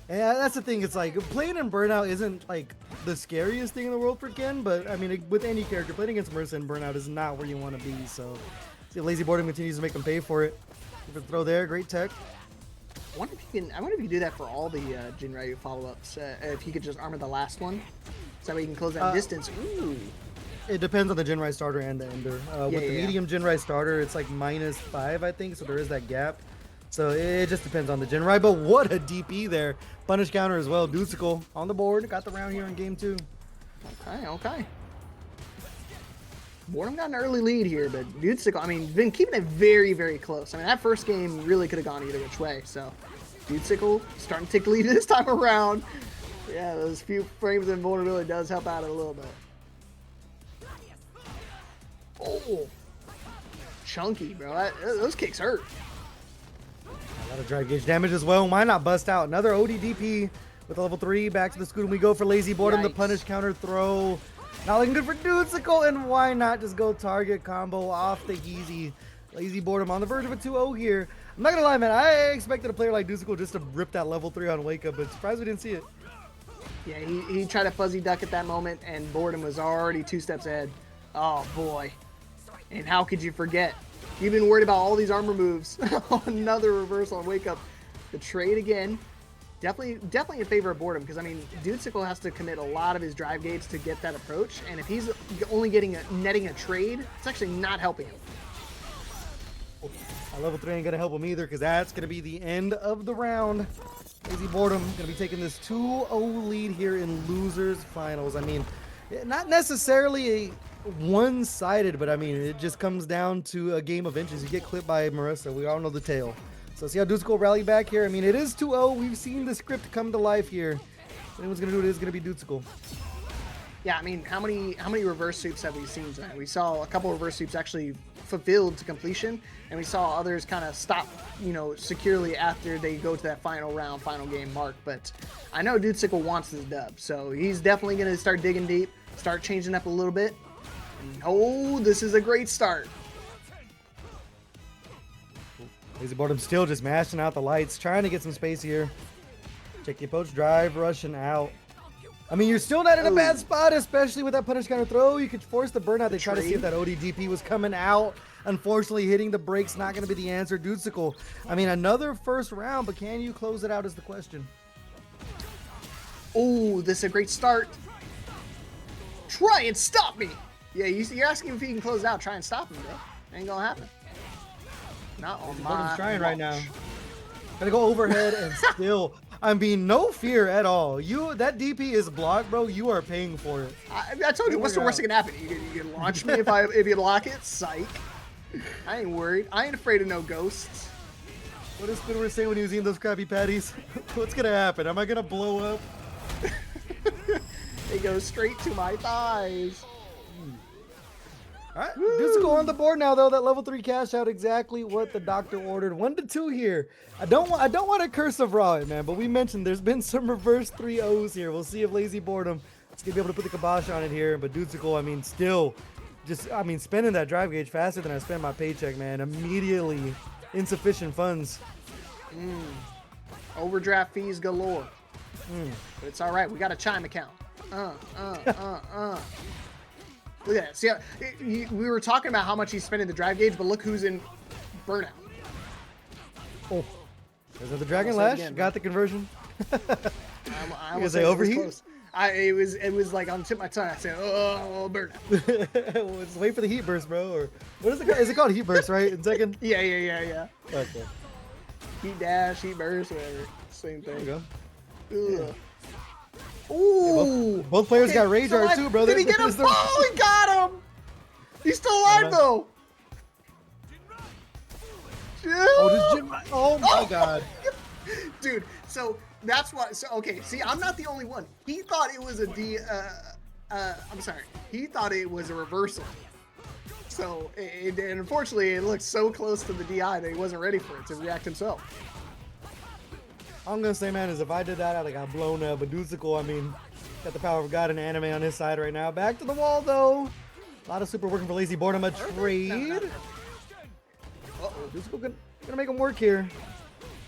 And that's the thing, it's like, playing in Burnout isn't, like, the scariest thing in the world for Ken, but, I mean, with any character, playing against Marisa in Burnout is not where you want to be, so, see if Lazyboredom continues to make them pay for it. Good throw there, great tech. I wonder if you can do that for all the Jinryu follow-ups, if you could just armor the last one, so that way you can close that distance. Ooh. It depends on the Jinrai starter and the Ender. With the medium Jinrai starter, it's like -5, I think, so there is that gap. So it just depends on the Jinrai, but what a DP there. Punish counter as well. Dudesickle on the board. Got the round here in game 2. Okay. Boredom got an early lead here, but Dudesickle, I mean, been keeping it very, very close. I mean, that first game really could have gone either which way, so Dudesickle starting to take the lead this time around. Yeah, those few frames in vulnerability does help out a little bit. Oh, chunky, bro. Those kicks hurt. A lot of drive gauge damage as well. Why not bust out another ODDP with level 3? Back to the scoot, and we go for Lazyboredom. The punish counter throw. Not looking good for Dudesickle, and why not just go target combo off the easy. Lazyboredom on the verge of a 2-0 here. I'm not gonna lie, man. I expected a player like Dudesickle just to rip that level 3 on wake up, but surprised we didn't see it. Yeah, he tried to fuzzy duck at that moment, and Boredom was already 2 steps ahead. Oh boy! And how could you forget? You've been worried about all these armor moves. Another reversal on wake up. The trade again. Definitely in favor of Boredom, because I mean, Dudesickle has to commit a lot of his drive gates to get that approach, and if he's only netting a trade, it's actually not helping him. Level 3 ain't gonna help him either, because that's gonna be the end of the round. Lazyboredom gonna be taking this 2-0 lead here in losers finals. I mean, not necessarily a one-sided, but I mean, it just comes down to a game of inches. You get clipped by Marisa. We all know the tale. So see how Dudesickle rally back here. I mean, it is 2-0. We've seen the script come to life here. If anyone's gonna do it, it's gonna be Dudesickle. Yeah, I mean, how many reverse sweeps have we seen tonight? We saw a couple reverse sweeps actually fulfilled to completion, and we saw others kind of stop, securely after they go to that final round, final game mark. But I know Dudesickle wants this dub, so he's definitely gonna start digging deep, start changing up a little bit. And, oh, this is a great start. Lazyboredom still just mashing out the lights, trying to get some space here. Check the approach drive, rushing out. I mean, you're still not in a bad spot, especially with that punish counter throw. You could force the burnout. They try to see if that ODDP was coming out. Unfortunately, hitting the brakes not going to be the answer. Dudesickle, I mean, another first round, but can you close it out is the question. Oh, this is a great start. Try and stop me. Yeah, you're asking if he can close it out. Try and stop him, bro. Ain't going to happen. Not on my trying right now. Gonna go overhead and still. I mean, no fear at all. That DP is blocked, bro. You are paying for it. I told you, what's the worst that can happen? You can launch me if you block it. Psych. I ain't worried. I ain't afraid of no ghosts. What does Spinner say when he was eating those Krabby Patties? What's gonna happen? Am I gonna blow up? They go straight to my thighs. All right, Dudesickle on the board now though. That level 3 cash out exactly what the doctor ordered. 1-2 here. I don't want to curse of Raw, man, but we mentioned there's been some reverse 3-0s here. We'll see if Lazyboredom is gonna be able to put the kibosh on it here. But Dudesickle, I mean, still, spending that drive gauge faster than I spend my paycheck, man. Immediately insufficient funds. Overdraft fees galore. But it's all right. We got a chime account. Look at that. See, we were talking about how much he's spending the drive gauge, but look who's in burnout. Oh, is that the Dragon Lash? Again, got the conversion. I You gonna say overheat? It was like on the tip of my tongue. I said, oh, burnout. Well, just wait for the heat burst, bro. Or what is it called? Is it called heat burst, right? In second? Yeah. Okay. Heat dash, heat burst, whatever. Same thing. There you go. Ugh. Ooh. Both players got Rage Art too, brother. Did he get him? Oh, he got him! He's still alive, though! Oh my god. Dude, so that's why. So, okay, see, I'm not the only one. He thought it was I'm sorry. He thought it was a reversal. So, and unfortunately, it looked so close to the DI that he wasn't ready for it to react himself. All I'm gonna say, man, is if I did that, I'd have got blown up. But Dudesickle, I mean, got the power of God and anime on his side right now. Back to the wall, though. A lot of super working for Lazyboredom. A trade. Dudesickle gonna make him work here.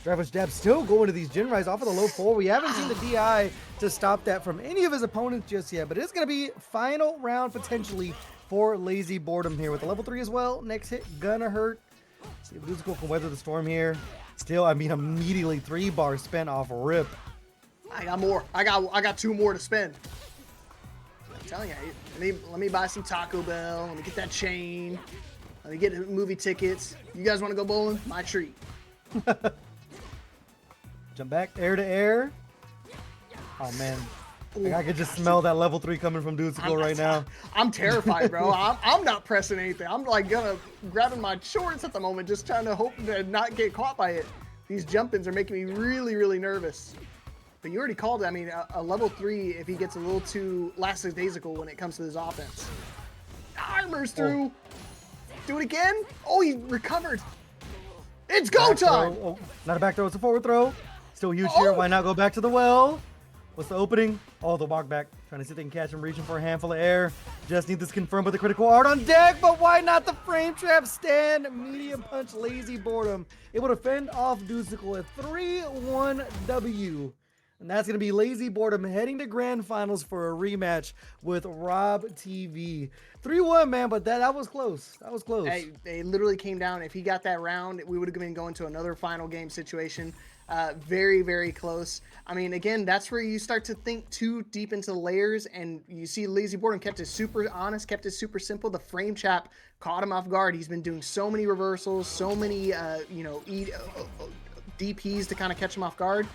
Darevice jab still going to these Gen Rise off of the low 4. We haven't seen the DI to stop that from any of his opponents just yet. But it's gonna be final round potentially for Lazyboredom here with the level 3 as well. Next hit gonna hurt. See if Dudesickle can weather the storm here. Still, I mean, immediately 3 bars spent off rip. I got more. I got 2 more to spend. I'm telling you, let me buy some Taco Bell. Let me get that chain. Let me get movie tickets. You guys want to go bowling? My treat. Jump back, air to air. Oh man, I could just smell that level 3 coming from Dudesickle right now. I'm terrified, bro. I'm not pressing anything. I'm like grabbing my shorts at the moment, just trying to hope to not get caught by it. These jump-ins are making me really, really nervous. But you already called it. I mean, a level 3, if he gets a little too lackadaisical when it comes to his offense. Armor's through. Do it again. Oh, he recovered. It's go time. Oh, not a back throw, it's a forward throw. Still huge here. Why not go back to the well? What's the opening? Oh, the walk back. Trying to see if they can catch him, reaching for a handful of air. Just need this confirmed with the critical art on deck, but why not the frame trap stand? Medium punch, Lazyboredom. Able to fend off Dudesickle, a 3-1 W. And that's going to be Lazyboredom heading to grand finals for a rematch with Rob TV. 3-1, man, but that was close. That was close. Hey, they literally came down. If he got that round, we would have been going to another final game situation. Very, very close. I mean, again, that's where you start to think too deep into the layers, and you see Lazyboredom kept it super honest, kept it super simple. The frame trap caught him off guard. He's been doing so many reversals, so many, DPs to kind of catch him off guard.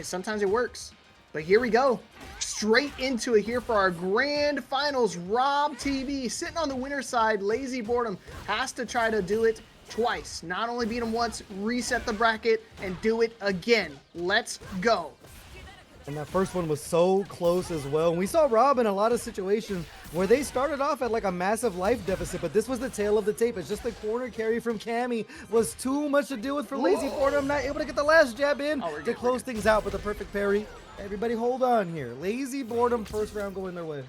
Sometimes it works. But here we go. Straight into it here for our grand finals. Rob TV sitting on the winner's side. Lazyboredom has to try to do it twice. Not only beat him once, reset the bracket, and do it again. Let's go. And that first one was so close as well. And we saw Rob in a lot of situations where they started off at like a massive life deficit, but this was the tail of the tape. It's just the corner carry from Cammy was too much to deal with for Lazyboredom. Not able to get the last jab in to close things out with a perfect parry. Everybody hold on here. Lazyboredom first round going their way.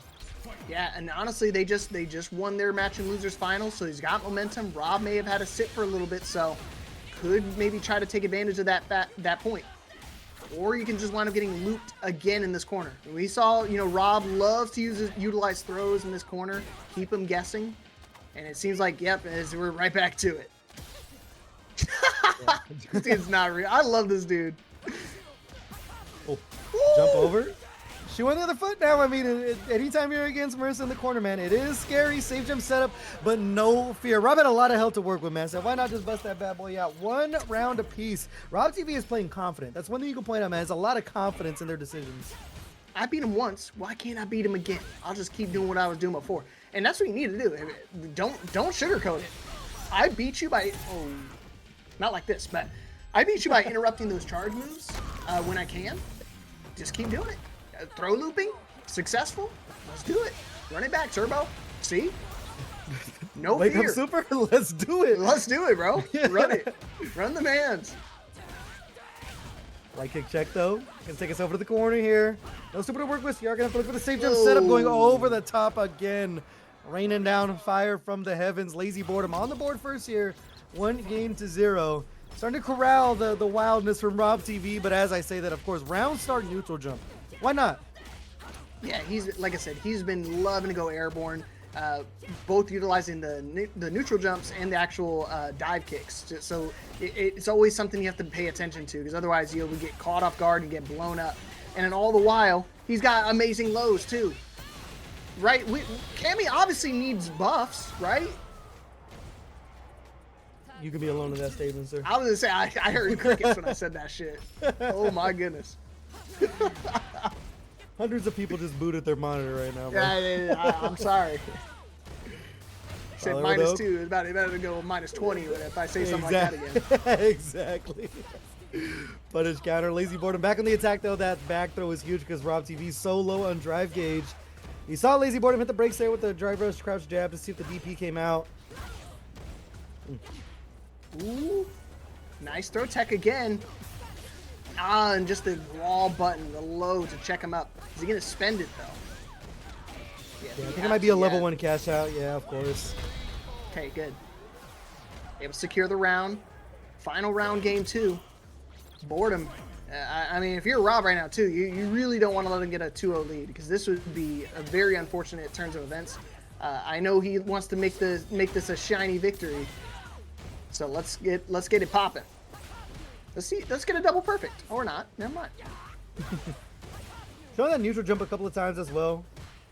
Yeah, and honestly, they just won their match in losers finals, so he's got momentum. Rob may have had to sit for a little bit, so could maybe try to take advantage of that point. Or you can just wind up getting looped again in this corner. And we saw, Rob loves to utilize throws in this corner, keep him guessing, and it seems like, yep, as we're right back to it. This dude's not real. I love this dude. Oh, jump over. She went the other foot now. I mean, anytime you're against Marisa in the corner, man, it is scary. Safe jump setup, but no fear. Rob had a lot of health to work with, man. So why not just bust that bad boy out? 1 round apiece. Rob TV is playing confident. That's one thing you can point out, man. There's a lot of confidence in their decisions. I beat him once. Why can't I beat him again? I'll just keep doing what I was doing before. And that's what you need to do. Don't sugarcoat it. I beat you by, not like this, but I beat you by interrupting those charge moves when I can. Just keep doing it. Throw looping, successful. Let's do it. Run it back, Turbo. See? No Wake fear. up, Super. Let's do it. Let's do it, bro. Run it. Run the mans. Light kick check though. Gonna take us over to the corner here. No Super to work with. You're gonna have to look for the safe jump setup, going over the top again. Raining down fire from the heavens. Lazyboredom on the board first here. 1-0. Starting to corral the wildness from Rob TV, but as I say that, of course, round start neutral jump. Why not? Yeah, he's like I said, he's been loving to go airborne, both utilizing the neutral jumps and the actual dive kicks. So it's always something you have to pay attention to, because otherwise you'll get caught off guard and get blown up. And then all the while, he's got amazing lows too. Right? Cammy obviously needs buffs, right? You can be alone in that statement, sir. I was gonna say I heard crickets when I said that shit. Oh my goodness. Hundreds of people just booted their monitor right now, bro. Yeah, I'm sorry. Said Follow -2. It's about to go -20 if I say something like that again. Exactly. Punish counter. Lazyboredom back on the attack though. That back throw is huge because Rob TV's so low on drive gauge. You saw Lazyboredom hit the brakes there with the drive rush crouch jab to see if the DP came out. Ooh, nice throw tech again. And just the wall button, the low to check him up. Is he gonna spend it though? Yeah, I think it might be a level 1 cash out. Yeah, of course. Okay, good. Able to secure the round. Final round, game 2. Boredom. I mean, if you're Rob right now too, you really don't want to let him get a 2-0 lead, because this would be a very unfortunate turns of events. I know he wants to make this a shiny victory. So let's get it popping. Let's get a double perfect. Or not. Never mind. Showing that neutral jump a couple of times as well.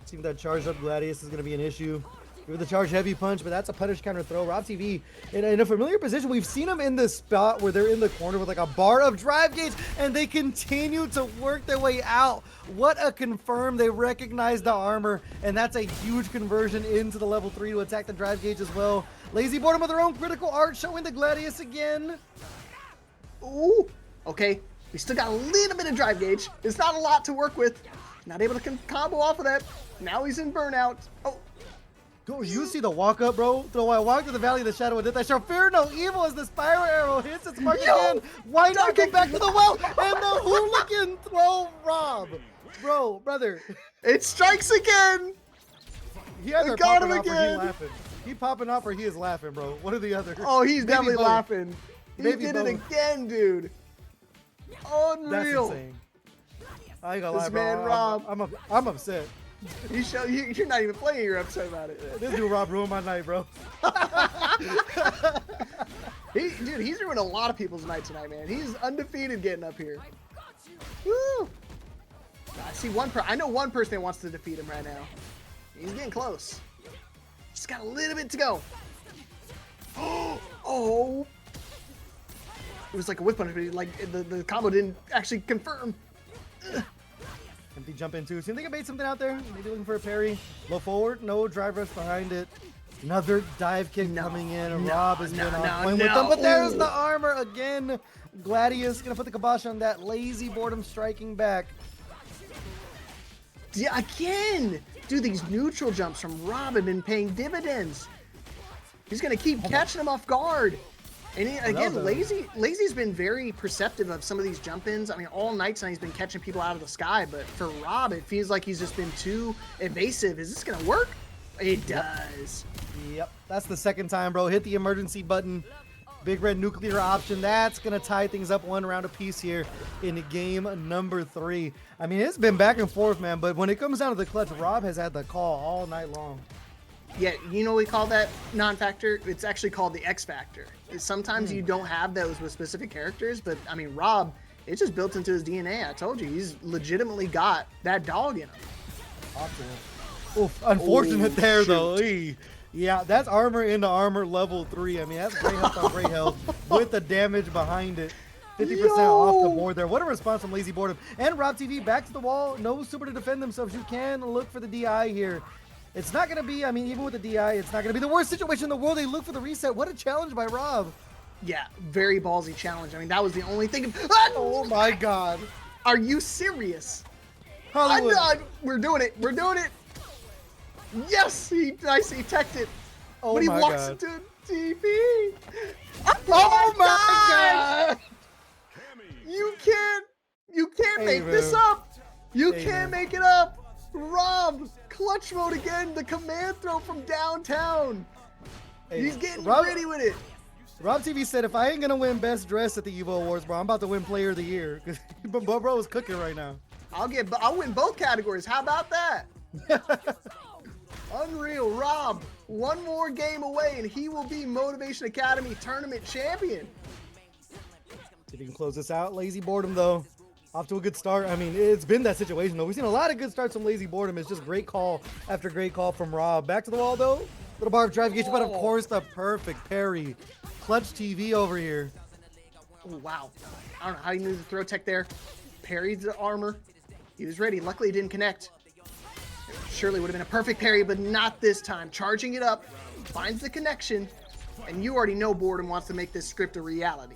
See if that charged up Gladius is going to be an issue. With the charge heavy punch, but that's a punish counter throw. Rob TV in a familiar position. We've seen him in this spot where they're in the corner with like a bar of drive gauge, and they continue to work their way out. What a confirm. They recognize the armor, and that's a huge conversion into the level 3 to attack the drive gauge as well. Lazyboredom with their own critical art, showing the Gladius again. Ooh, okay. We still got a little bit of drive gauge. It's not a lot to work with. Not able to combo off of that. Now he's in burnout. Oh. Go, you see the walk up, bro? So I walk to the Valley of the Shadow of Death. I shall fear no evil as the spiral arrow hits its mark again. Why not go back to the well? And the hooligan throw Rob. Bro, brother. It strikes again. He either got him popping off or he again. laughing. He popping off or he is laughing, bro. One or the other. Oh, he's Maybe definitely both. laughing. He Maybe did both. it again, dude. That's Unreal. insane. I ain't gonna This lie, bro. man, Rob. I'm upset. You're not even playing. You're upset about it. This dude Rob ruined my night, bro. Dude, he's ruined a lot of people's night tonight, man. He's undefeated getting up here. Woo! I see I know one person that wants to defeat him right now. He's getting close. Just got a little bit to go. Oh! It was like a whip punch, but like the combo didn't actually confirm. Ugh. Empty jump into. Seems like I made something out there. Maybe looking for a parry. Low forward. No drive rush behind it. Another dive kick coming in. Rob has been on point with them. But there's the armor again. Gladius going to put the kibosh on that. Lazyboredom striking back. Yeah, again! Dude, these neutral jumps from Rob have been paying dividends. He's going to keep catching him off guard. And again, Lazy's been very perceptive of some of these jump-ins. I mean, all night tonight he's been catching people out of the sky, but for Rob, it feels like he's just been too evasive. Is this going to work? It does. Yep, that's the second time, bro. Hit the emergency button. Big red nuclear option. That's going to tie things up 1 round apiece here in game number 3. I mean, it's been back and forth, man, but when it comes down to the clutch, Rob has had the call all night long. Yeah, you know what we call that non-factor? It's actually called the X factor. Sometimes you don't have those with specific characters, but I mean, Rob, it's just built into his DNA. I told you, he's legitimately got that dog in him. Oof, unfortunate there, though. Eey. Yeah, that's armor into armor level 3. I mean, that's great health on great health with the damage behind it. 50% off the board there. What a response from Lazyboredom. And Rob TV back to the wall. No super to defend themselves. You can look for the DI here. It's not going to be, I mean, even with the DI, it's not going to be the worst situation in the world. They look for the reset. What a challenge by Rob. Yeah, very ballsy challenge. I mean, that was the only thing. Ah! Oh my God. Are you serious? Hollywood. We're doing it. We're doing it. Yes, he teched it. Oh But he my walks God. into TP. Oh my God. You can't Hey, make this man. up. You Hey, can't man. make it up. Rob, clutch mode again. The command throw from downtown. Hey, He's getting Rob- ready with it. Rob TV said, if I ain't gonna win best dress at the Evo Awards, bro, I'm about to win player of the year. Cause bro is cooking right now. I'll win both categories. How about that? Unreal. Rob, one more game away and he will be Motivation Academy tournament champion. See if he can close this out. Lazyboredom though, off to a good start. I mean, it's been that situation though. We've seen a lot of good starts from Lazyboredom. It's just great call after great call from Rob. Back to the wall though. Little bar of drive gauge, but of course the perfect parry. Clutch TV over here. Oh, wow. I don't know how he knew the throw tech there. Parried the armor. He was ready. Luckily, it didn't connect. Surely would have been a perfect parry, but not this time. Charging it up, finds the connection, and you already know Boredom wants to make this script a reality.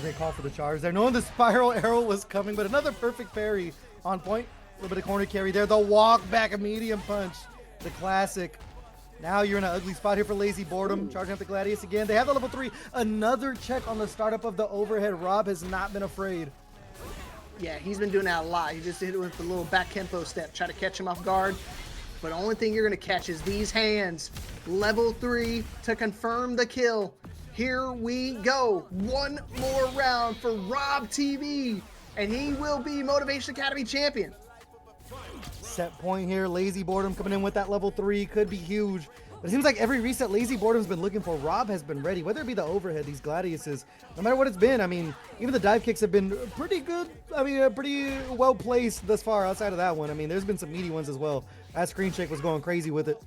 Great call for the charge there. Knowing the spiral arrow was coming, but another perfect parry on point. A little bit of corner carry there. The walk back, a medium punch. The classic. Now you're in an ugly spot here for Lazyboredom. Charging up the Gladius again. They have the level 3. Another check on the startup of the overhead. Rob has not been afraid. Yeah, he's been doing that a lot. He just hit it with the little back tempo step. Try to catch him off guard. But the only thing you're going to catch is these hands. Level 3 to confirm the kill. Here we go. One more round for Rob TV. And he will be Motivation Academy champion. Set point here. Lazyboredom coming in with that level 3. Could be huge. But it seems like every reset Lazyboredom's been looking for, Rob has been ready. Whether it be the overhead, these Gladiuses, no matter what it's been. I mean, even the dive kicks have been pretty good. I mean, pretty well placed thus far outside of that one. I mean, there's been some meaty ones as well. That screen shake was going crazy with it.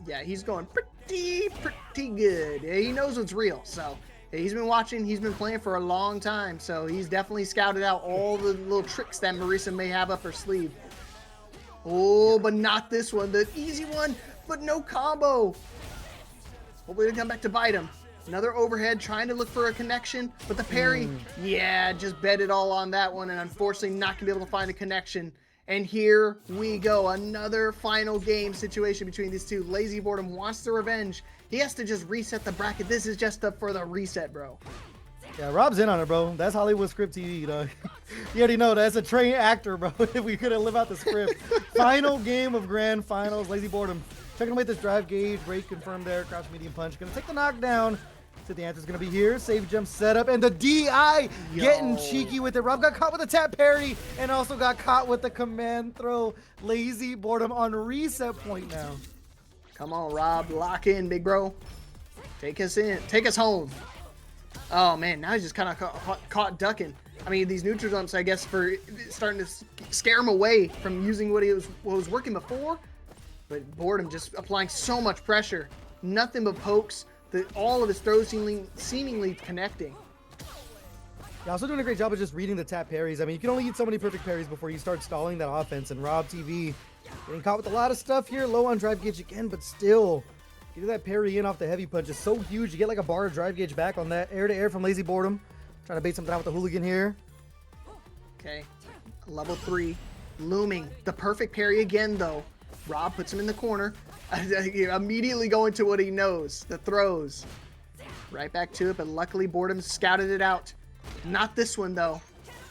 Yeah, he's going pretty good. Yeah, he knows what's real. So he's been watching. He's been playing for a long time. So he's definitely scouted out all the little tricks that Marisa may have up her sleeve. Oh, but not this one. The easy one, but no combo. Hopefully they come back to bite him. Another overhead, trying to look for a connection, but the parry, yeah, just bet it all on that one, and unfortunately not gonna be able to find a connection. And here we go, another final game situation between these two. Lazyboredom wants the revenge. He has to just reset the bracket. This is just for the reset, bro. Yeah, Rob's in on it, bro. That's Hollywood script TV, you know. You already know that's a trained actor, bro. We couldn't live out the script. Final game of grand finals. Lazyboredom checking away this drive gauge. Break confirmed there. Crouch medium punch. Gonna take the knockdown. So the answer's gonna be here. Save jump setup and the DI getting cheeky with it. Rob got caught with a tap parry and also got caught with the command throw. Lazyboredom on reset point now. Come on, Rob, lock in, big bro. Take us in, take us home. Oh man, now he's just kind of caught ducking. I mean, these neutral jumps, I guess, for starting to scare him away from using what was working before. But Boredom just applying so much pressure. Nothing but pokes. All of his throws seemingly connecting. Yeah, also doing a great job of just reading the tap parries. I mean, you can only eat so many perfect parries before you start stalling that offense. And Rob TV getting caught with a lot of stuff here. Low on drive gauge again, but still. Getting that parry in off the heavy punch is so huge. You get like a bar of drive gauge back on that air-to-air from Lazyboredom. Trying to bait something out with the hooligan here. Okay, level 3 looming. The perfect parry again, though. Rob puts him in the corner. Immediately going to what he knows, the throws. Right back to it, but luckily Boredom scouted it out. Not this one, though.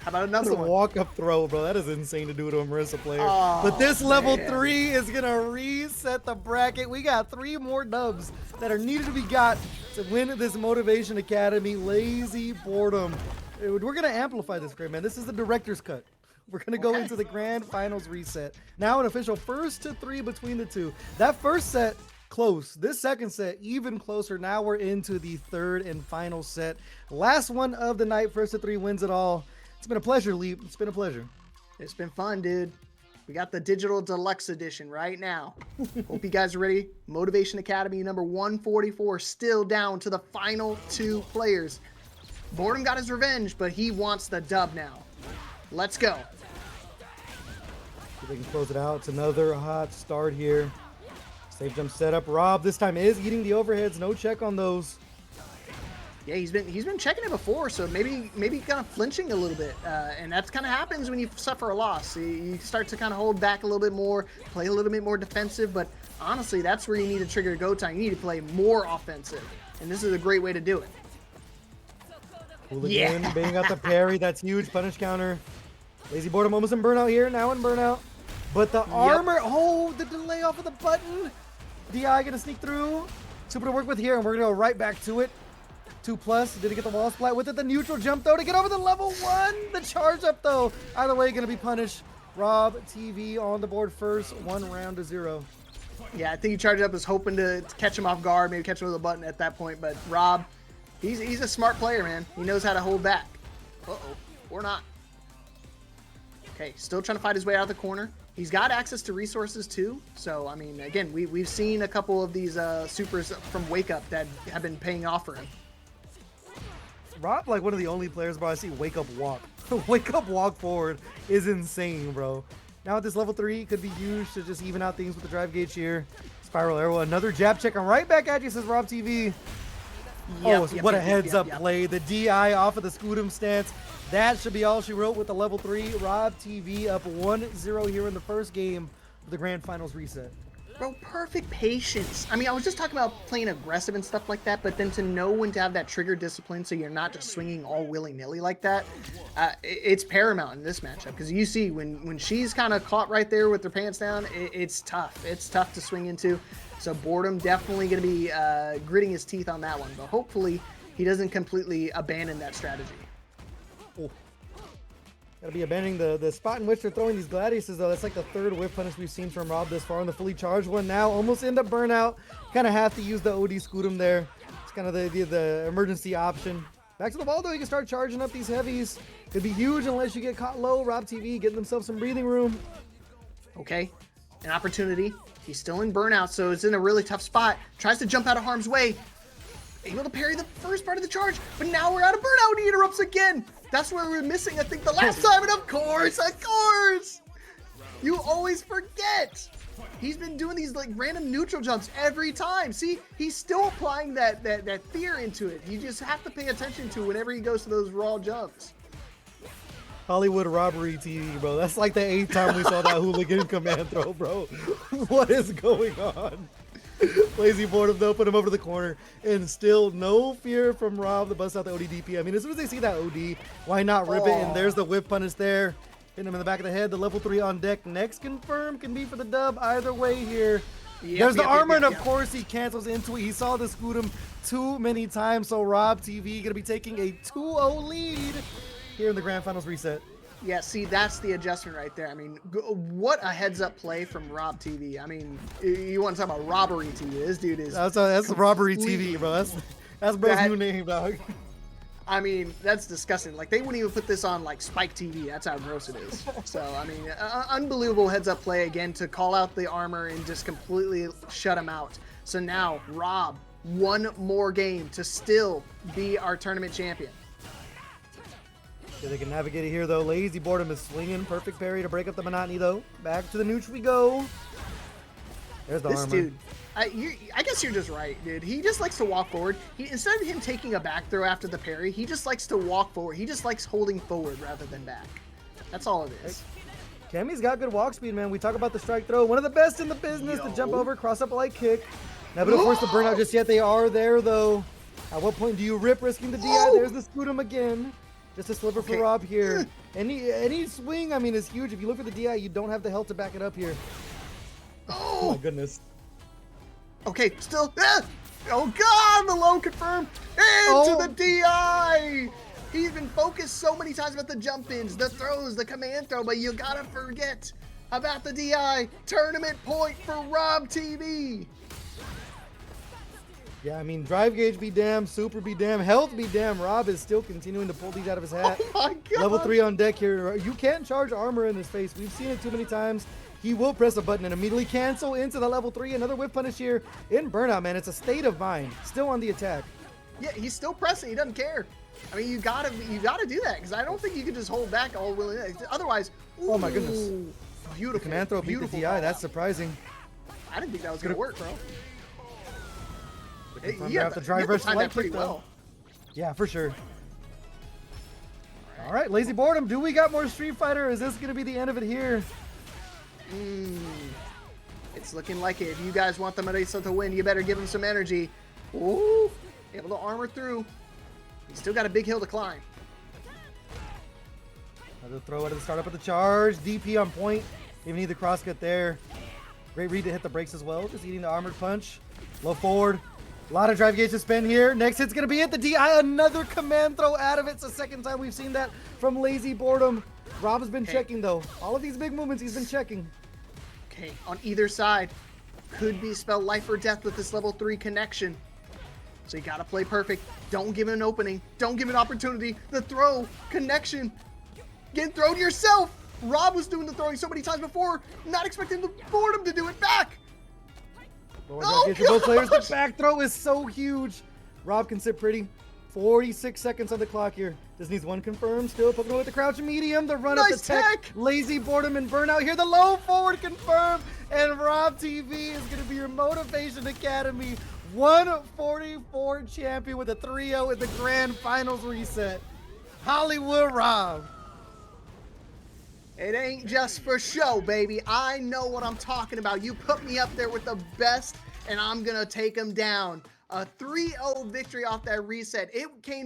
How about another That's a one? walk-up throw, bro. That is insane to do to a Marisa player. Oh, but this level man. 3 is going to reset the bracket. We got 3 more dubs that are needed to be got to win this Motivation Academy. Lazyboredom. We're going to amplify this, great man. This is the director's cut. We're going to go into the grand finals reset. Now an official 1st to 3 between the two. That first set, close. This second set, even closer. Now we're into the 3rd and final set. Last one of the night, 1st to 3 wins it all. It's been a pleasure, Leap. It's been a pleasure. It's been fun, dude. We got the digital deluxe edition right now. Hope you guys are ready. Motivation Academy number 144, still down to the final 2 players. Boredom got his revenge, but he wants the dub now. Let's go. If they can close it out. It's another hot start here. Safe jump setup. Rob this time is eating the overheads. No check on those. Yeah, he's been checking it before, so maybe kind of flinching a little bit, and that's kind of happens when you suffer a loss. You start to kind of hold back a little bit more, play a little bit more defensive, but honestly, that's where you need to trigger go time. You need to play more offensive, and this is a great way to do it. Hooligan baiting out the parry. That's huge. Punish counter. Lazyboredom almost in burnout here. Now in burnout. But the armor. Oh, the delay off of the button. DI gonna sneak through. Super to work with here, and we're gonna go right back to it. 2+. Did he get the wall splat with it? The neutral jump though to get over the level 1. The charge up though. Either way, gonna be punished. Rob TV on the board first. 1 round to 0. Yeah, I think he charged up, was hoping to catch him off guard, maybe catch him with a button at that point. But Rob, he's a smart player, man. He knows how to hold back. Uh-oh, or not. Okay, still trying to fight his way out of the corner. He's got access to resources too. So, I mean, again, we've seen a couple of these supers from Wake Up that have been paying off for him. Rob, like one of the only players, bro, I see Wake Up walk. Wake Up walk forward is insane, bro. Now at this level 3, could be used to just even out things with the drive gauge here. Spiral arrow, another jab check, and right back at you, says Rob TV. What a heads-up play. The DI off of the Scootum stance. That should be all she wrote with the level 3. Rob TV up 1-0 here in the first game of the Grand Finals reset. Bro, perfect patience. I mean, I was just talking about playing aggressive and stuff like that, but then to know when to have that trigger discipline so you're not just swinging all willy-nilly like that, it's paramount in this matchup. Because you see, when she's kind of caught right there with her pants down, it's tough. It's tough to swing into. So Boredom definitely going to be gritting his teeth on that one. But hopefully, he doesn't completely abandon that strategy. Oh. Gotta be abandoning the spot in which they're throwing these Gladiuses, though. That's like the 3rd whip punish we've seen from Rob this far on the fully charged one now. Almost into burnout. Kind of have to use the OD Scootum there. It's kind of the emergency option. Back to the ball, though. You can start charging up these heavies. Could be huge unless you get caught low. Rob TV getting themselves some breathing room. Okay, an opportunity. He's still in burnout, so it's in a really tough spot. Tries to jump out of harm's way. Able to parry the first part of the charge, but now we're out of burnout. He interrupts again. That's where we were missing, I think, the last time, and of course, you always forget. He's been doing these like random neutral jumps every time. See, he's still applying that fear into it. You just have to pay attention to whenever he goes to those raw jumps. Hollywood robbery TV, bro. That's like the 8th time we saw that hooligan command throw, bro. What is going on? Lazyboredom though, put him over the corner, and still no fear from Rob to bust out the ODDP. I mean, as soon as they see that OD, why not rip it? And there's the whip punish there. Hitting him in the back of the head. The level 3 on deck. Next confirm can be for the dub either way here. There's the armor, and of course he cancels into it. He saw the Scootum too many times, so Rob TV gonna be taking a 2-0 lead here in the Grand Finals reset. Yeah, see, that's the adjustment right there. I mean, what a heads-up play from Rob TV. I mean, you want to talk about robbery TV. This dude is... That's robbery TV, bro. That's bro's new name, dog. I mean, that's disgusting. Like, they wouldn't even put this on, like, Spike TV. That's how gross it is. So, I mean, unbelievable heads-up play, again, to call out the armor and just completely shut him out. So now, Rob, one more game to still be our tournament champion. Yeah, they can navigate it here, though. Lazyboredom is swinging. Perfect parry to break up the monotony, though. Back to the neutral we go. There's the armor. Dude, I guess you're just right, dude. He just likes to walk forward. Instead of him taking a back throw after the parry, he just likes to walk forward. He just likes holding forward rather than back. That's all it is. Cammy's got good walk speed, man. We talk about the strike throw. One of the best in the business. The jump over, cross up a light kick. Now, but of course, the burnout just yet. They are there, though. At what point do you rip, risking the DI? There's the Scootum again. Just a sliver for Rob here. Any swing, I mean, is huge. If you look for the DI, you don't have the health to back it up here. Oh my goodness. Okay, still. Oh God, the low confirm into the DI. He's been focused so many times about the jump ins, the throws, the command throw, but you gotta forget about the DI. Tournament point for Rob TV. Yeah, I mean, drive gauge be damn, super be damn, health be damn. Rob is still continuing to pull these out of his hat. Oh my God. Level 3 on deck here. You can't charge armor in his face. We've seen it too many times. He will press a button and immediately cancel into the level 3. Another whip punish here in burnout, man. It's a state of mind. Still on the attack. Yeah, he's still pressing. He doesn't care. I mean, you gotta do that, because I don't think you can just hold back all willy-nilly. Otherwise, ooh, oh my goodness. Beautiful. The command throw beat the DI. That's surprising. I didn't think that was gonna work, bro. You have to drive rush light pretty kick, well. Yeah, for sure. All right, Lazyboredom, do we got more Street Fighter? Is this going to be the end of it here? It's looking like it. If you guys want the Marisa to win, you better give him some energy. Ooh, able to armor through. He's still got a big hill to climb. Another throw out of the startup of the charge. DP on point. Even need the crosscut there. Great read to hit the brakes as well. Just eating the armored punch. Low forward. A lot of drive gauge to spend here. Next hit's going to be it. The DI, another command throw out of it. It's the second time we've seen that from Lazyboredom. Rob has been checking, though. All of these big movements, he's been checking. Okay, on either side. Could be spelled life or death with this level 3 connection. So you got to play perfect. Don't give him an opening. Don't give him an opportunity. The throw, connection. Get thrown yourself. Rob was doing the throwing so many times before. Not expecting the boredom to do it back. Oh, both players. The back throw is so huge. Rob can sit pretty. 46 seconds on the clock here. Just needs one confirm. Still poking away with the crouch medium. The run up the tech. Lazyboredom and burnout here. The low forward confirm. And Rob TV is going to be your Motivation Academy 144 champion with a 3-0 in the grand finals reset. Hollywood Rob. It ain't just for show, baby. I know what I'm talking about. You put me up there with the best, and I'm going to take them down. A 3-0 victory off that reset. It came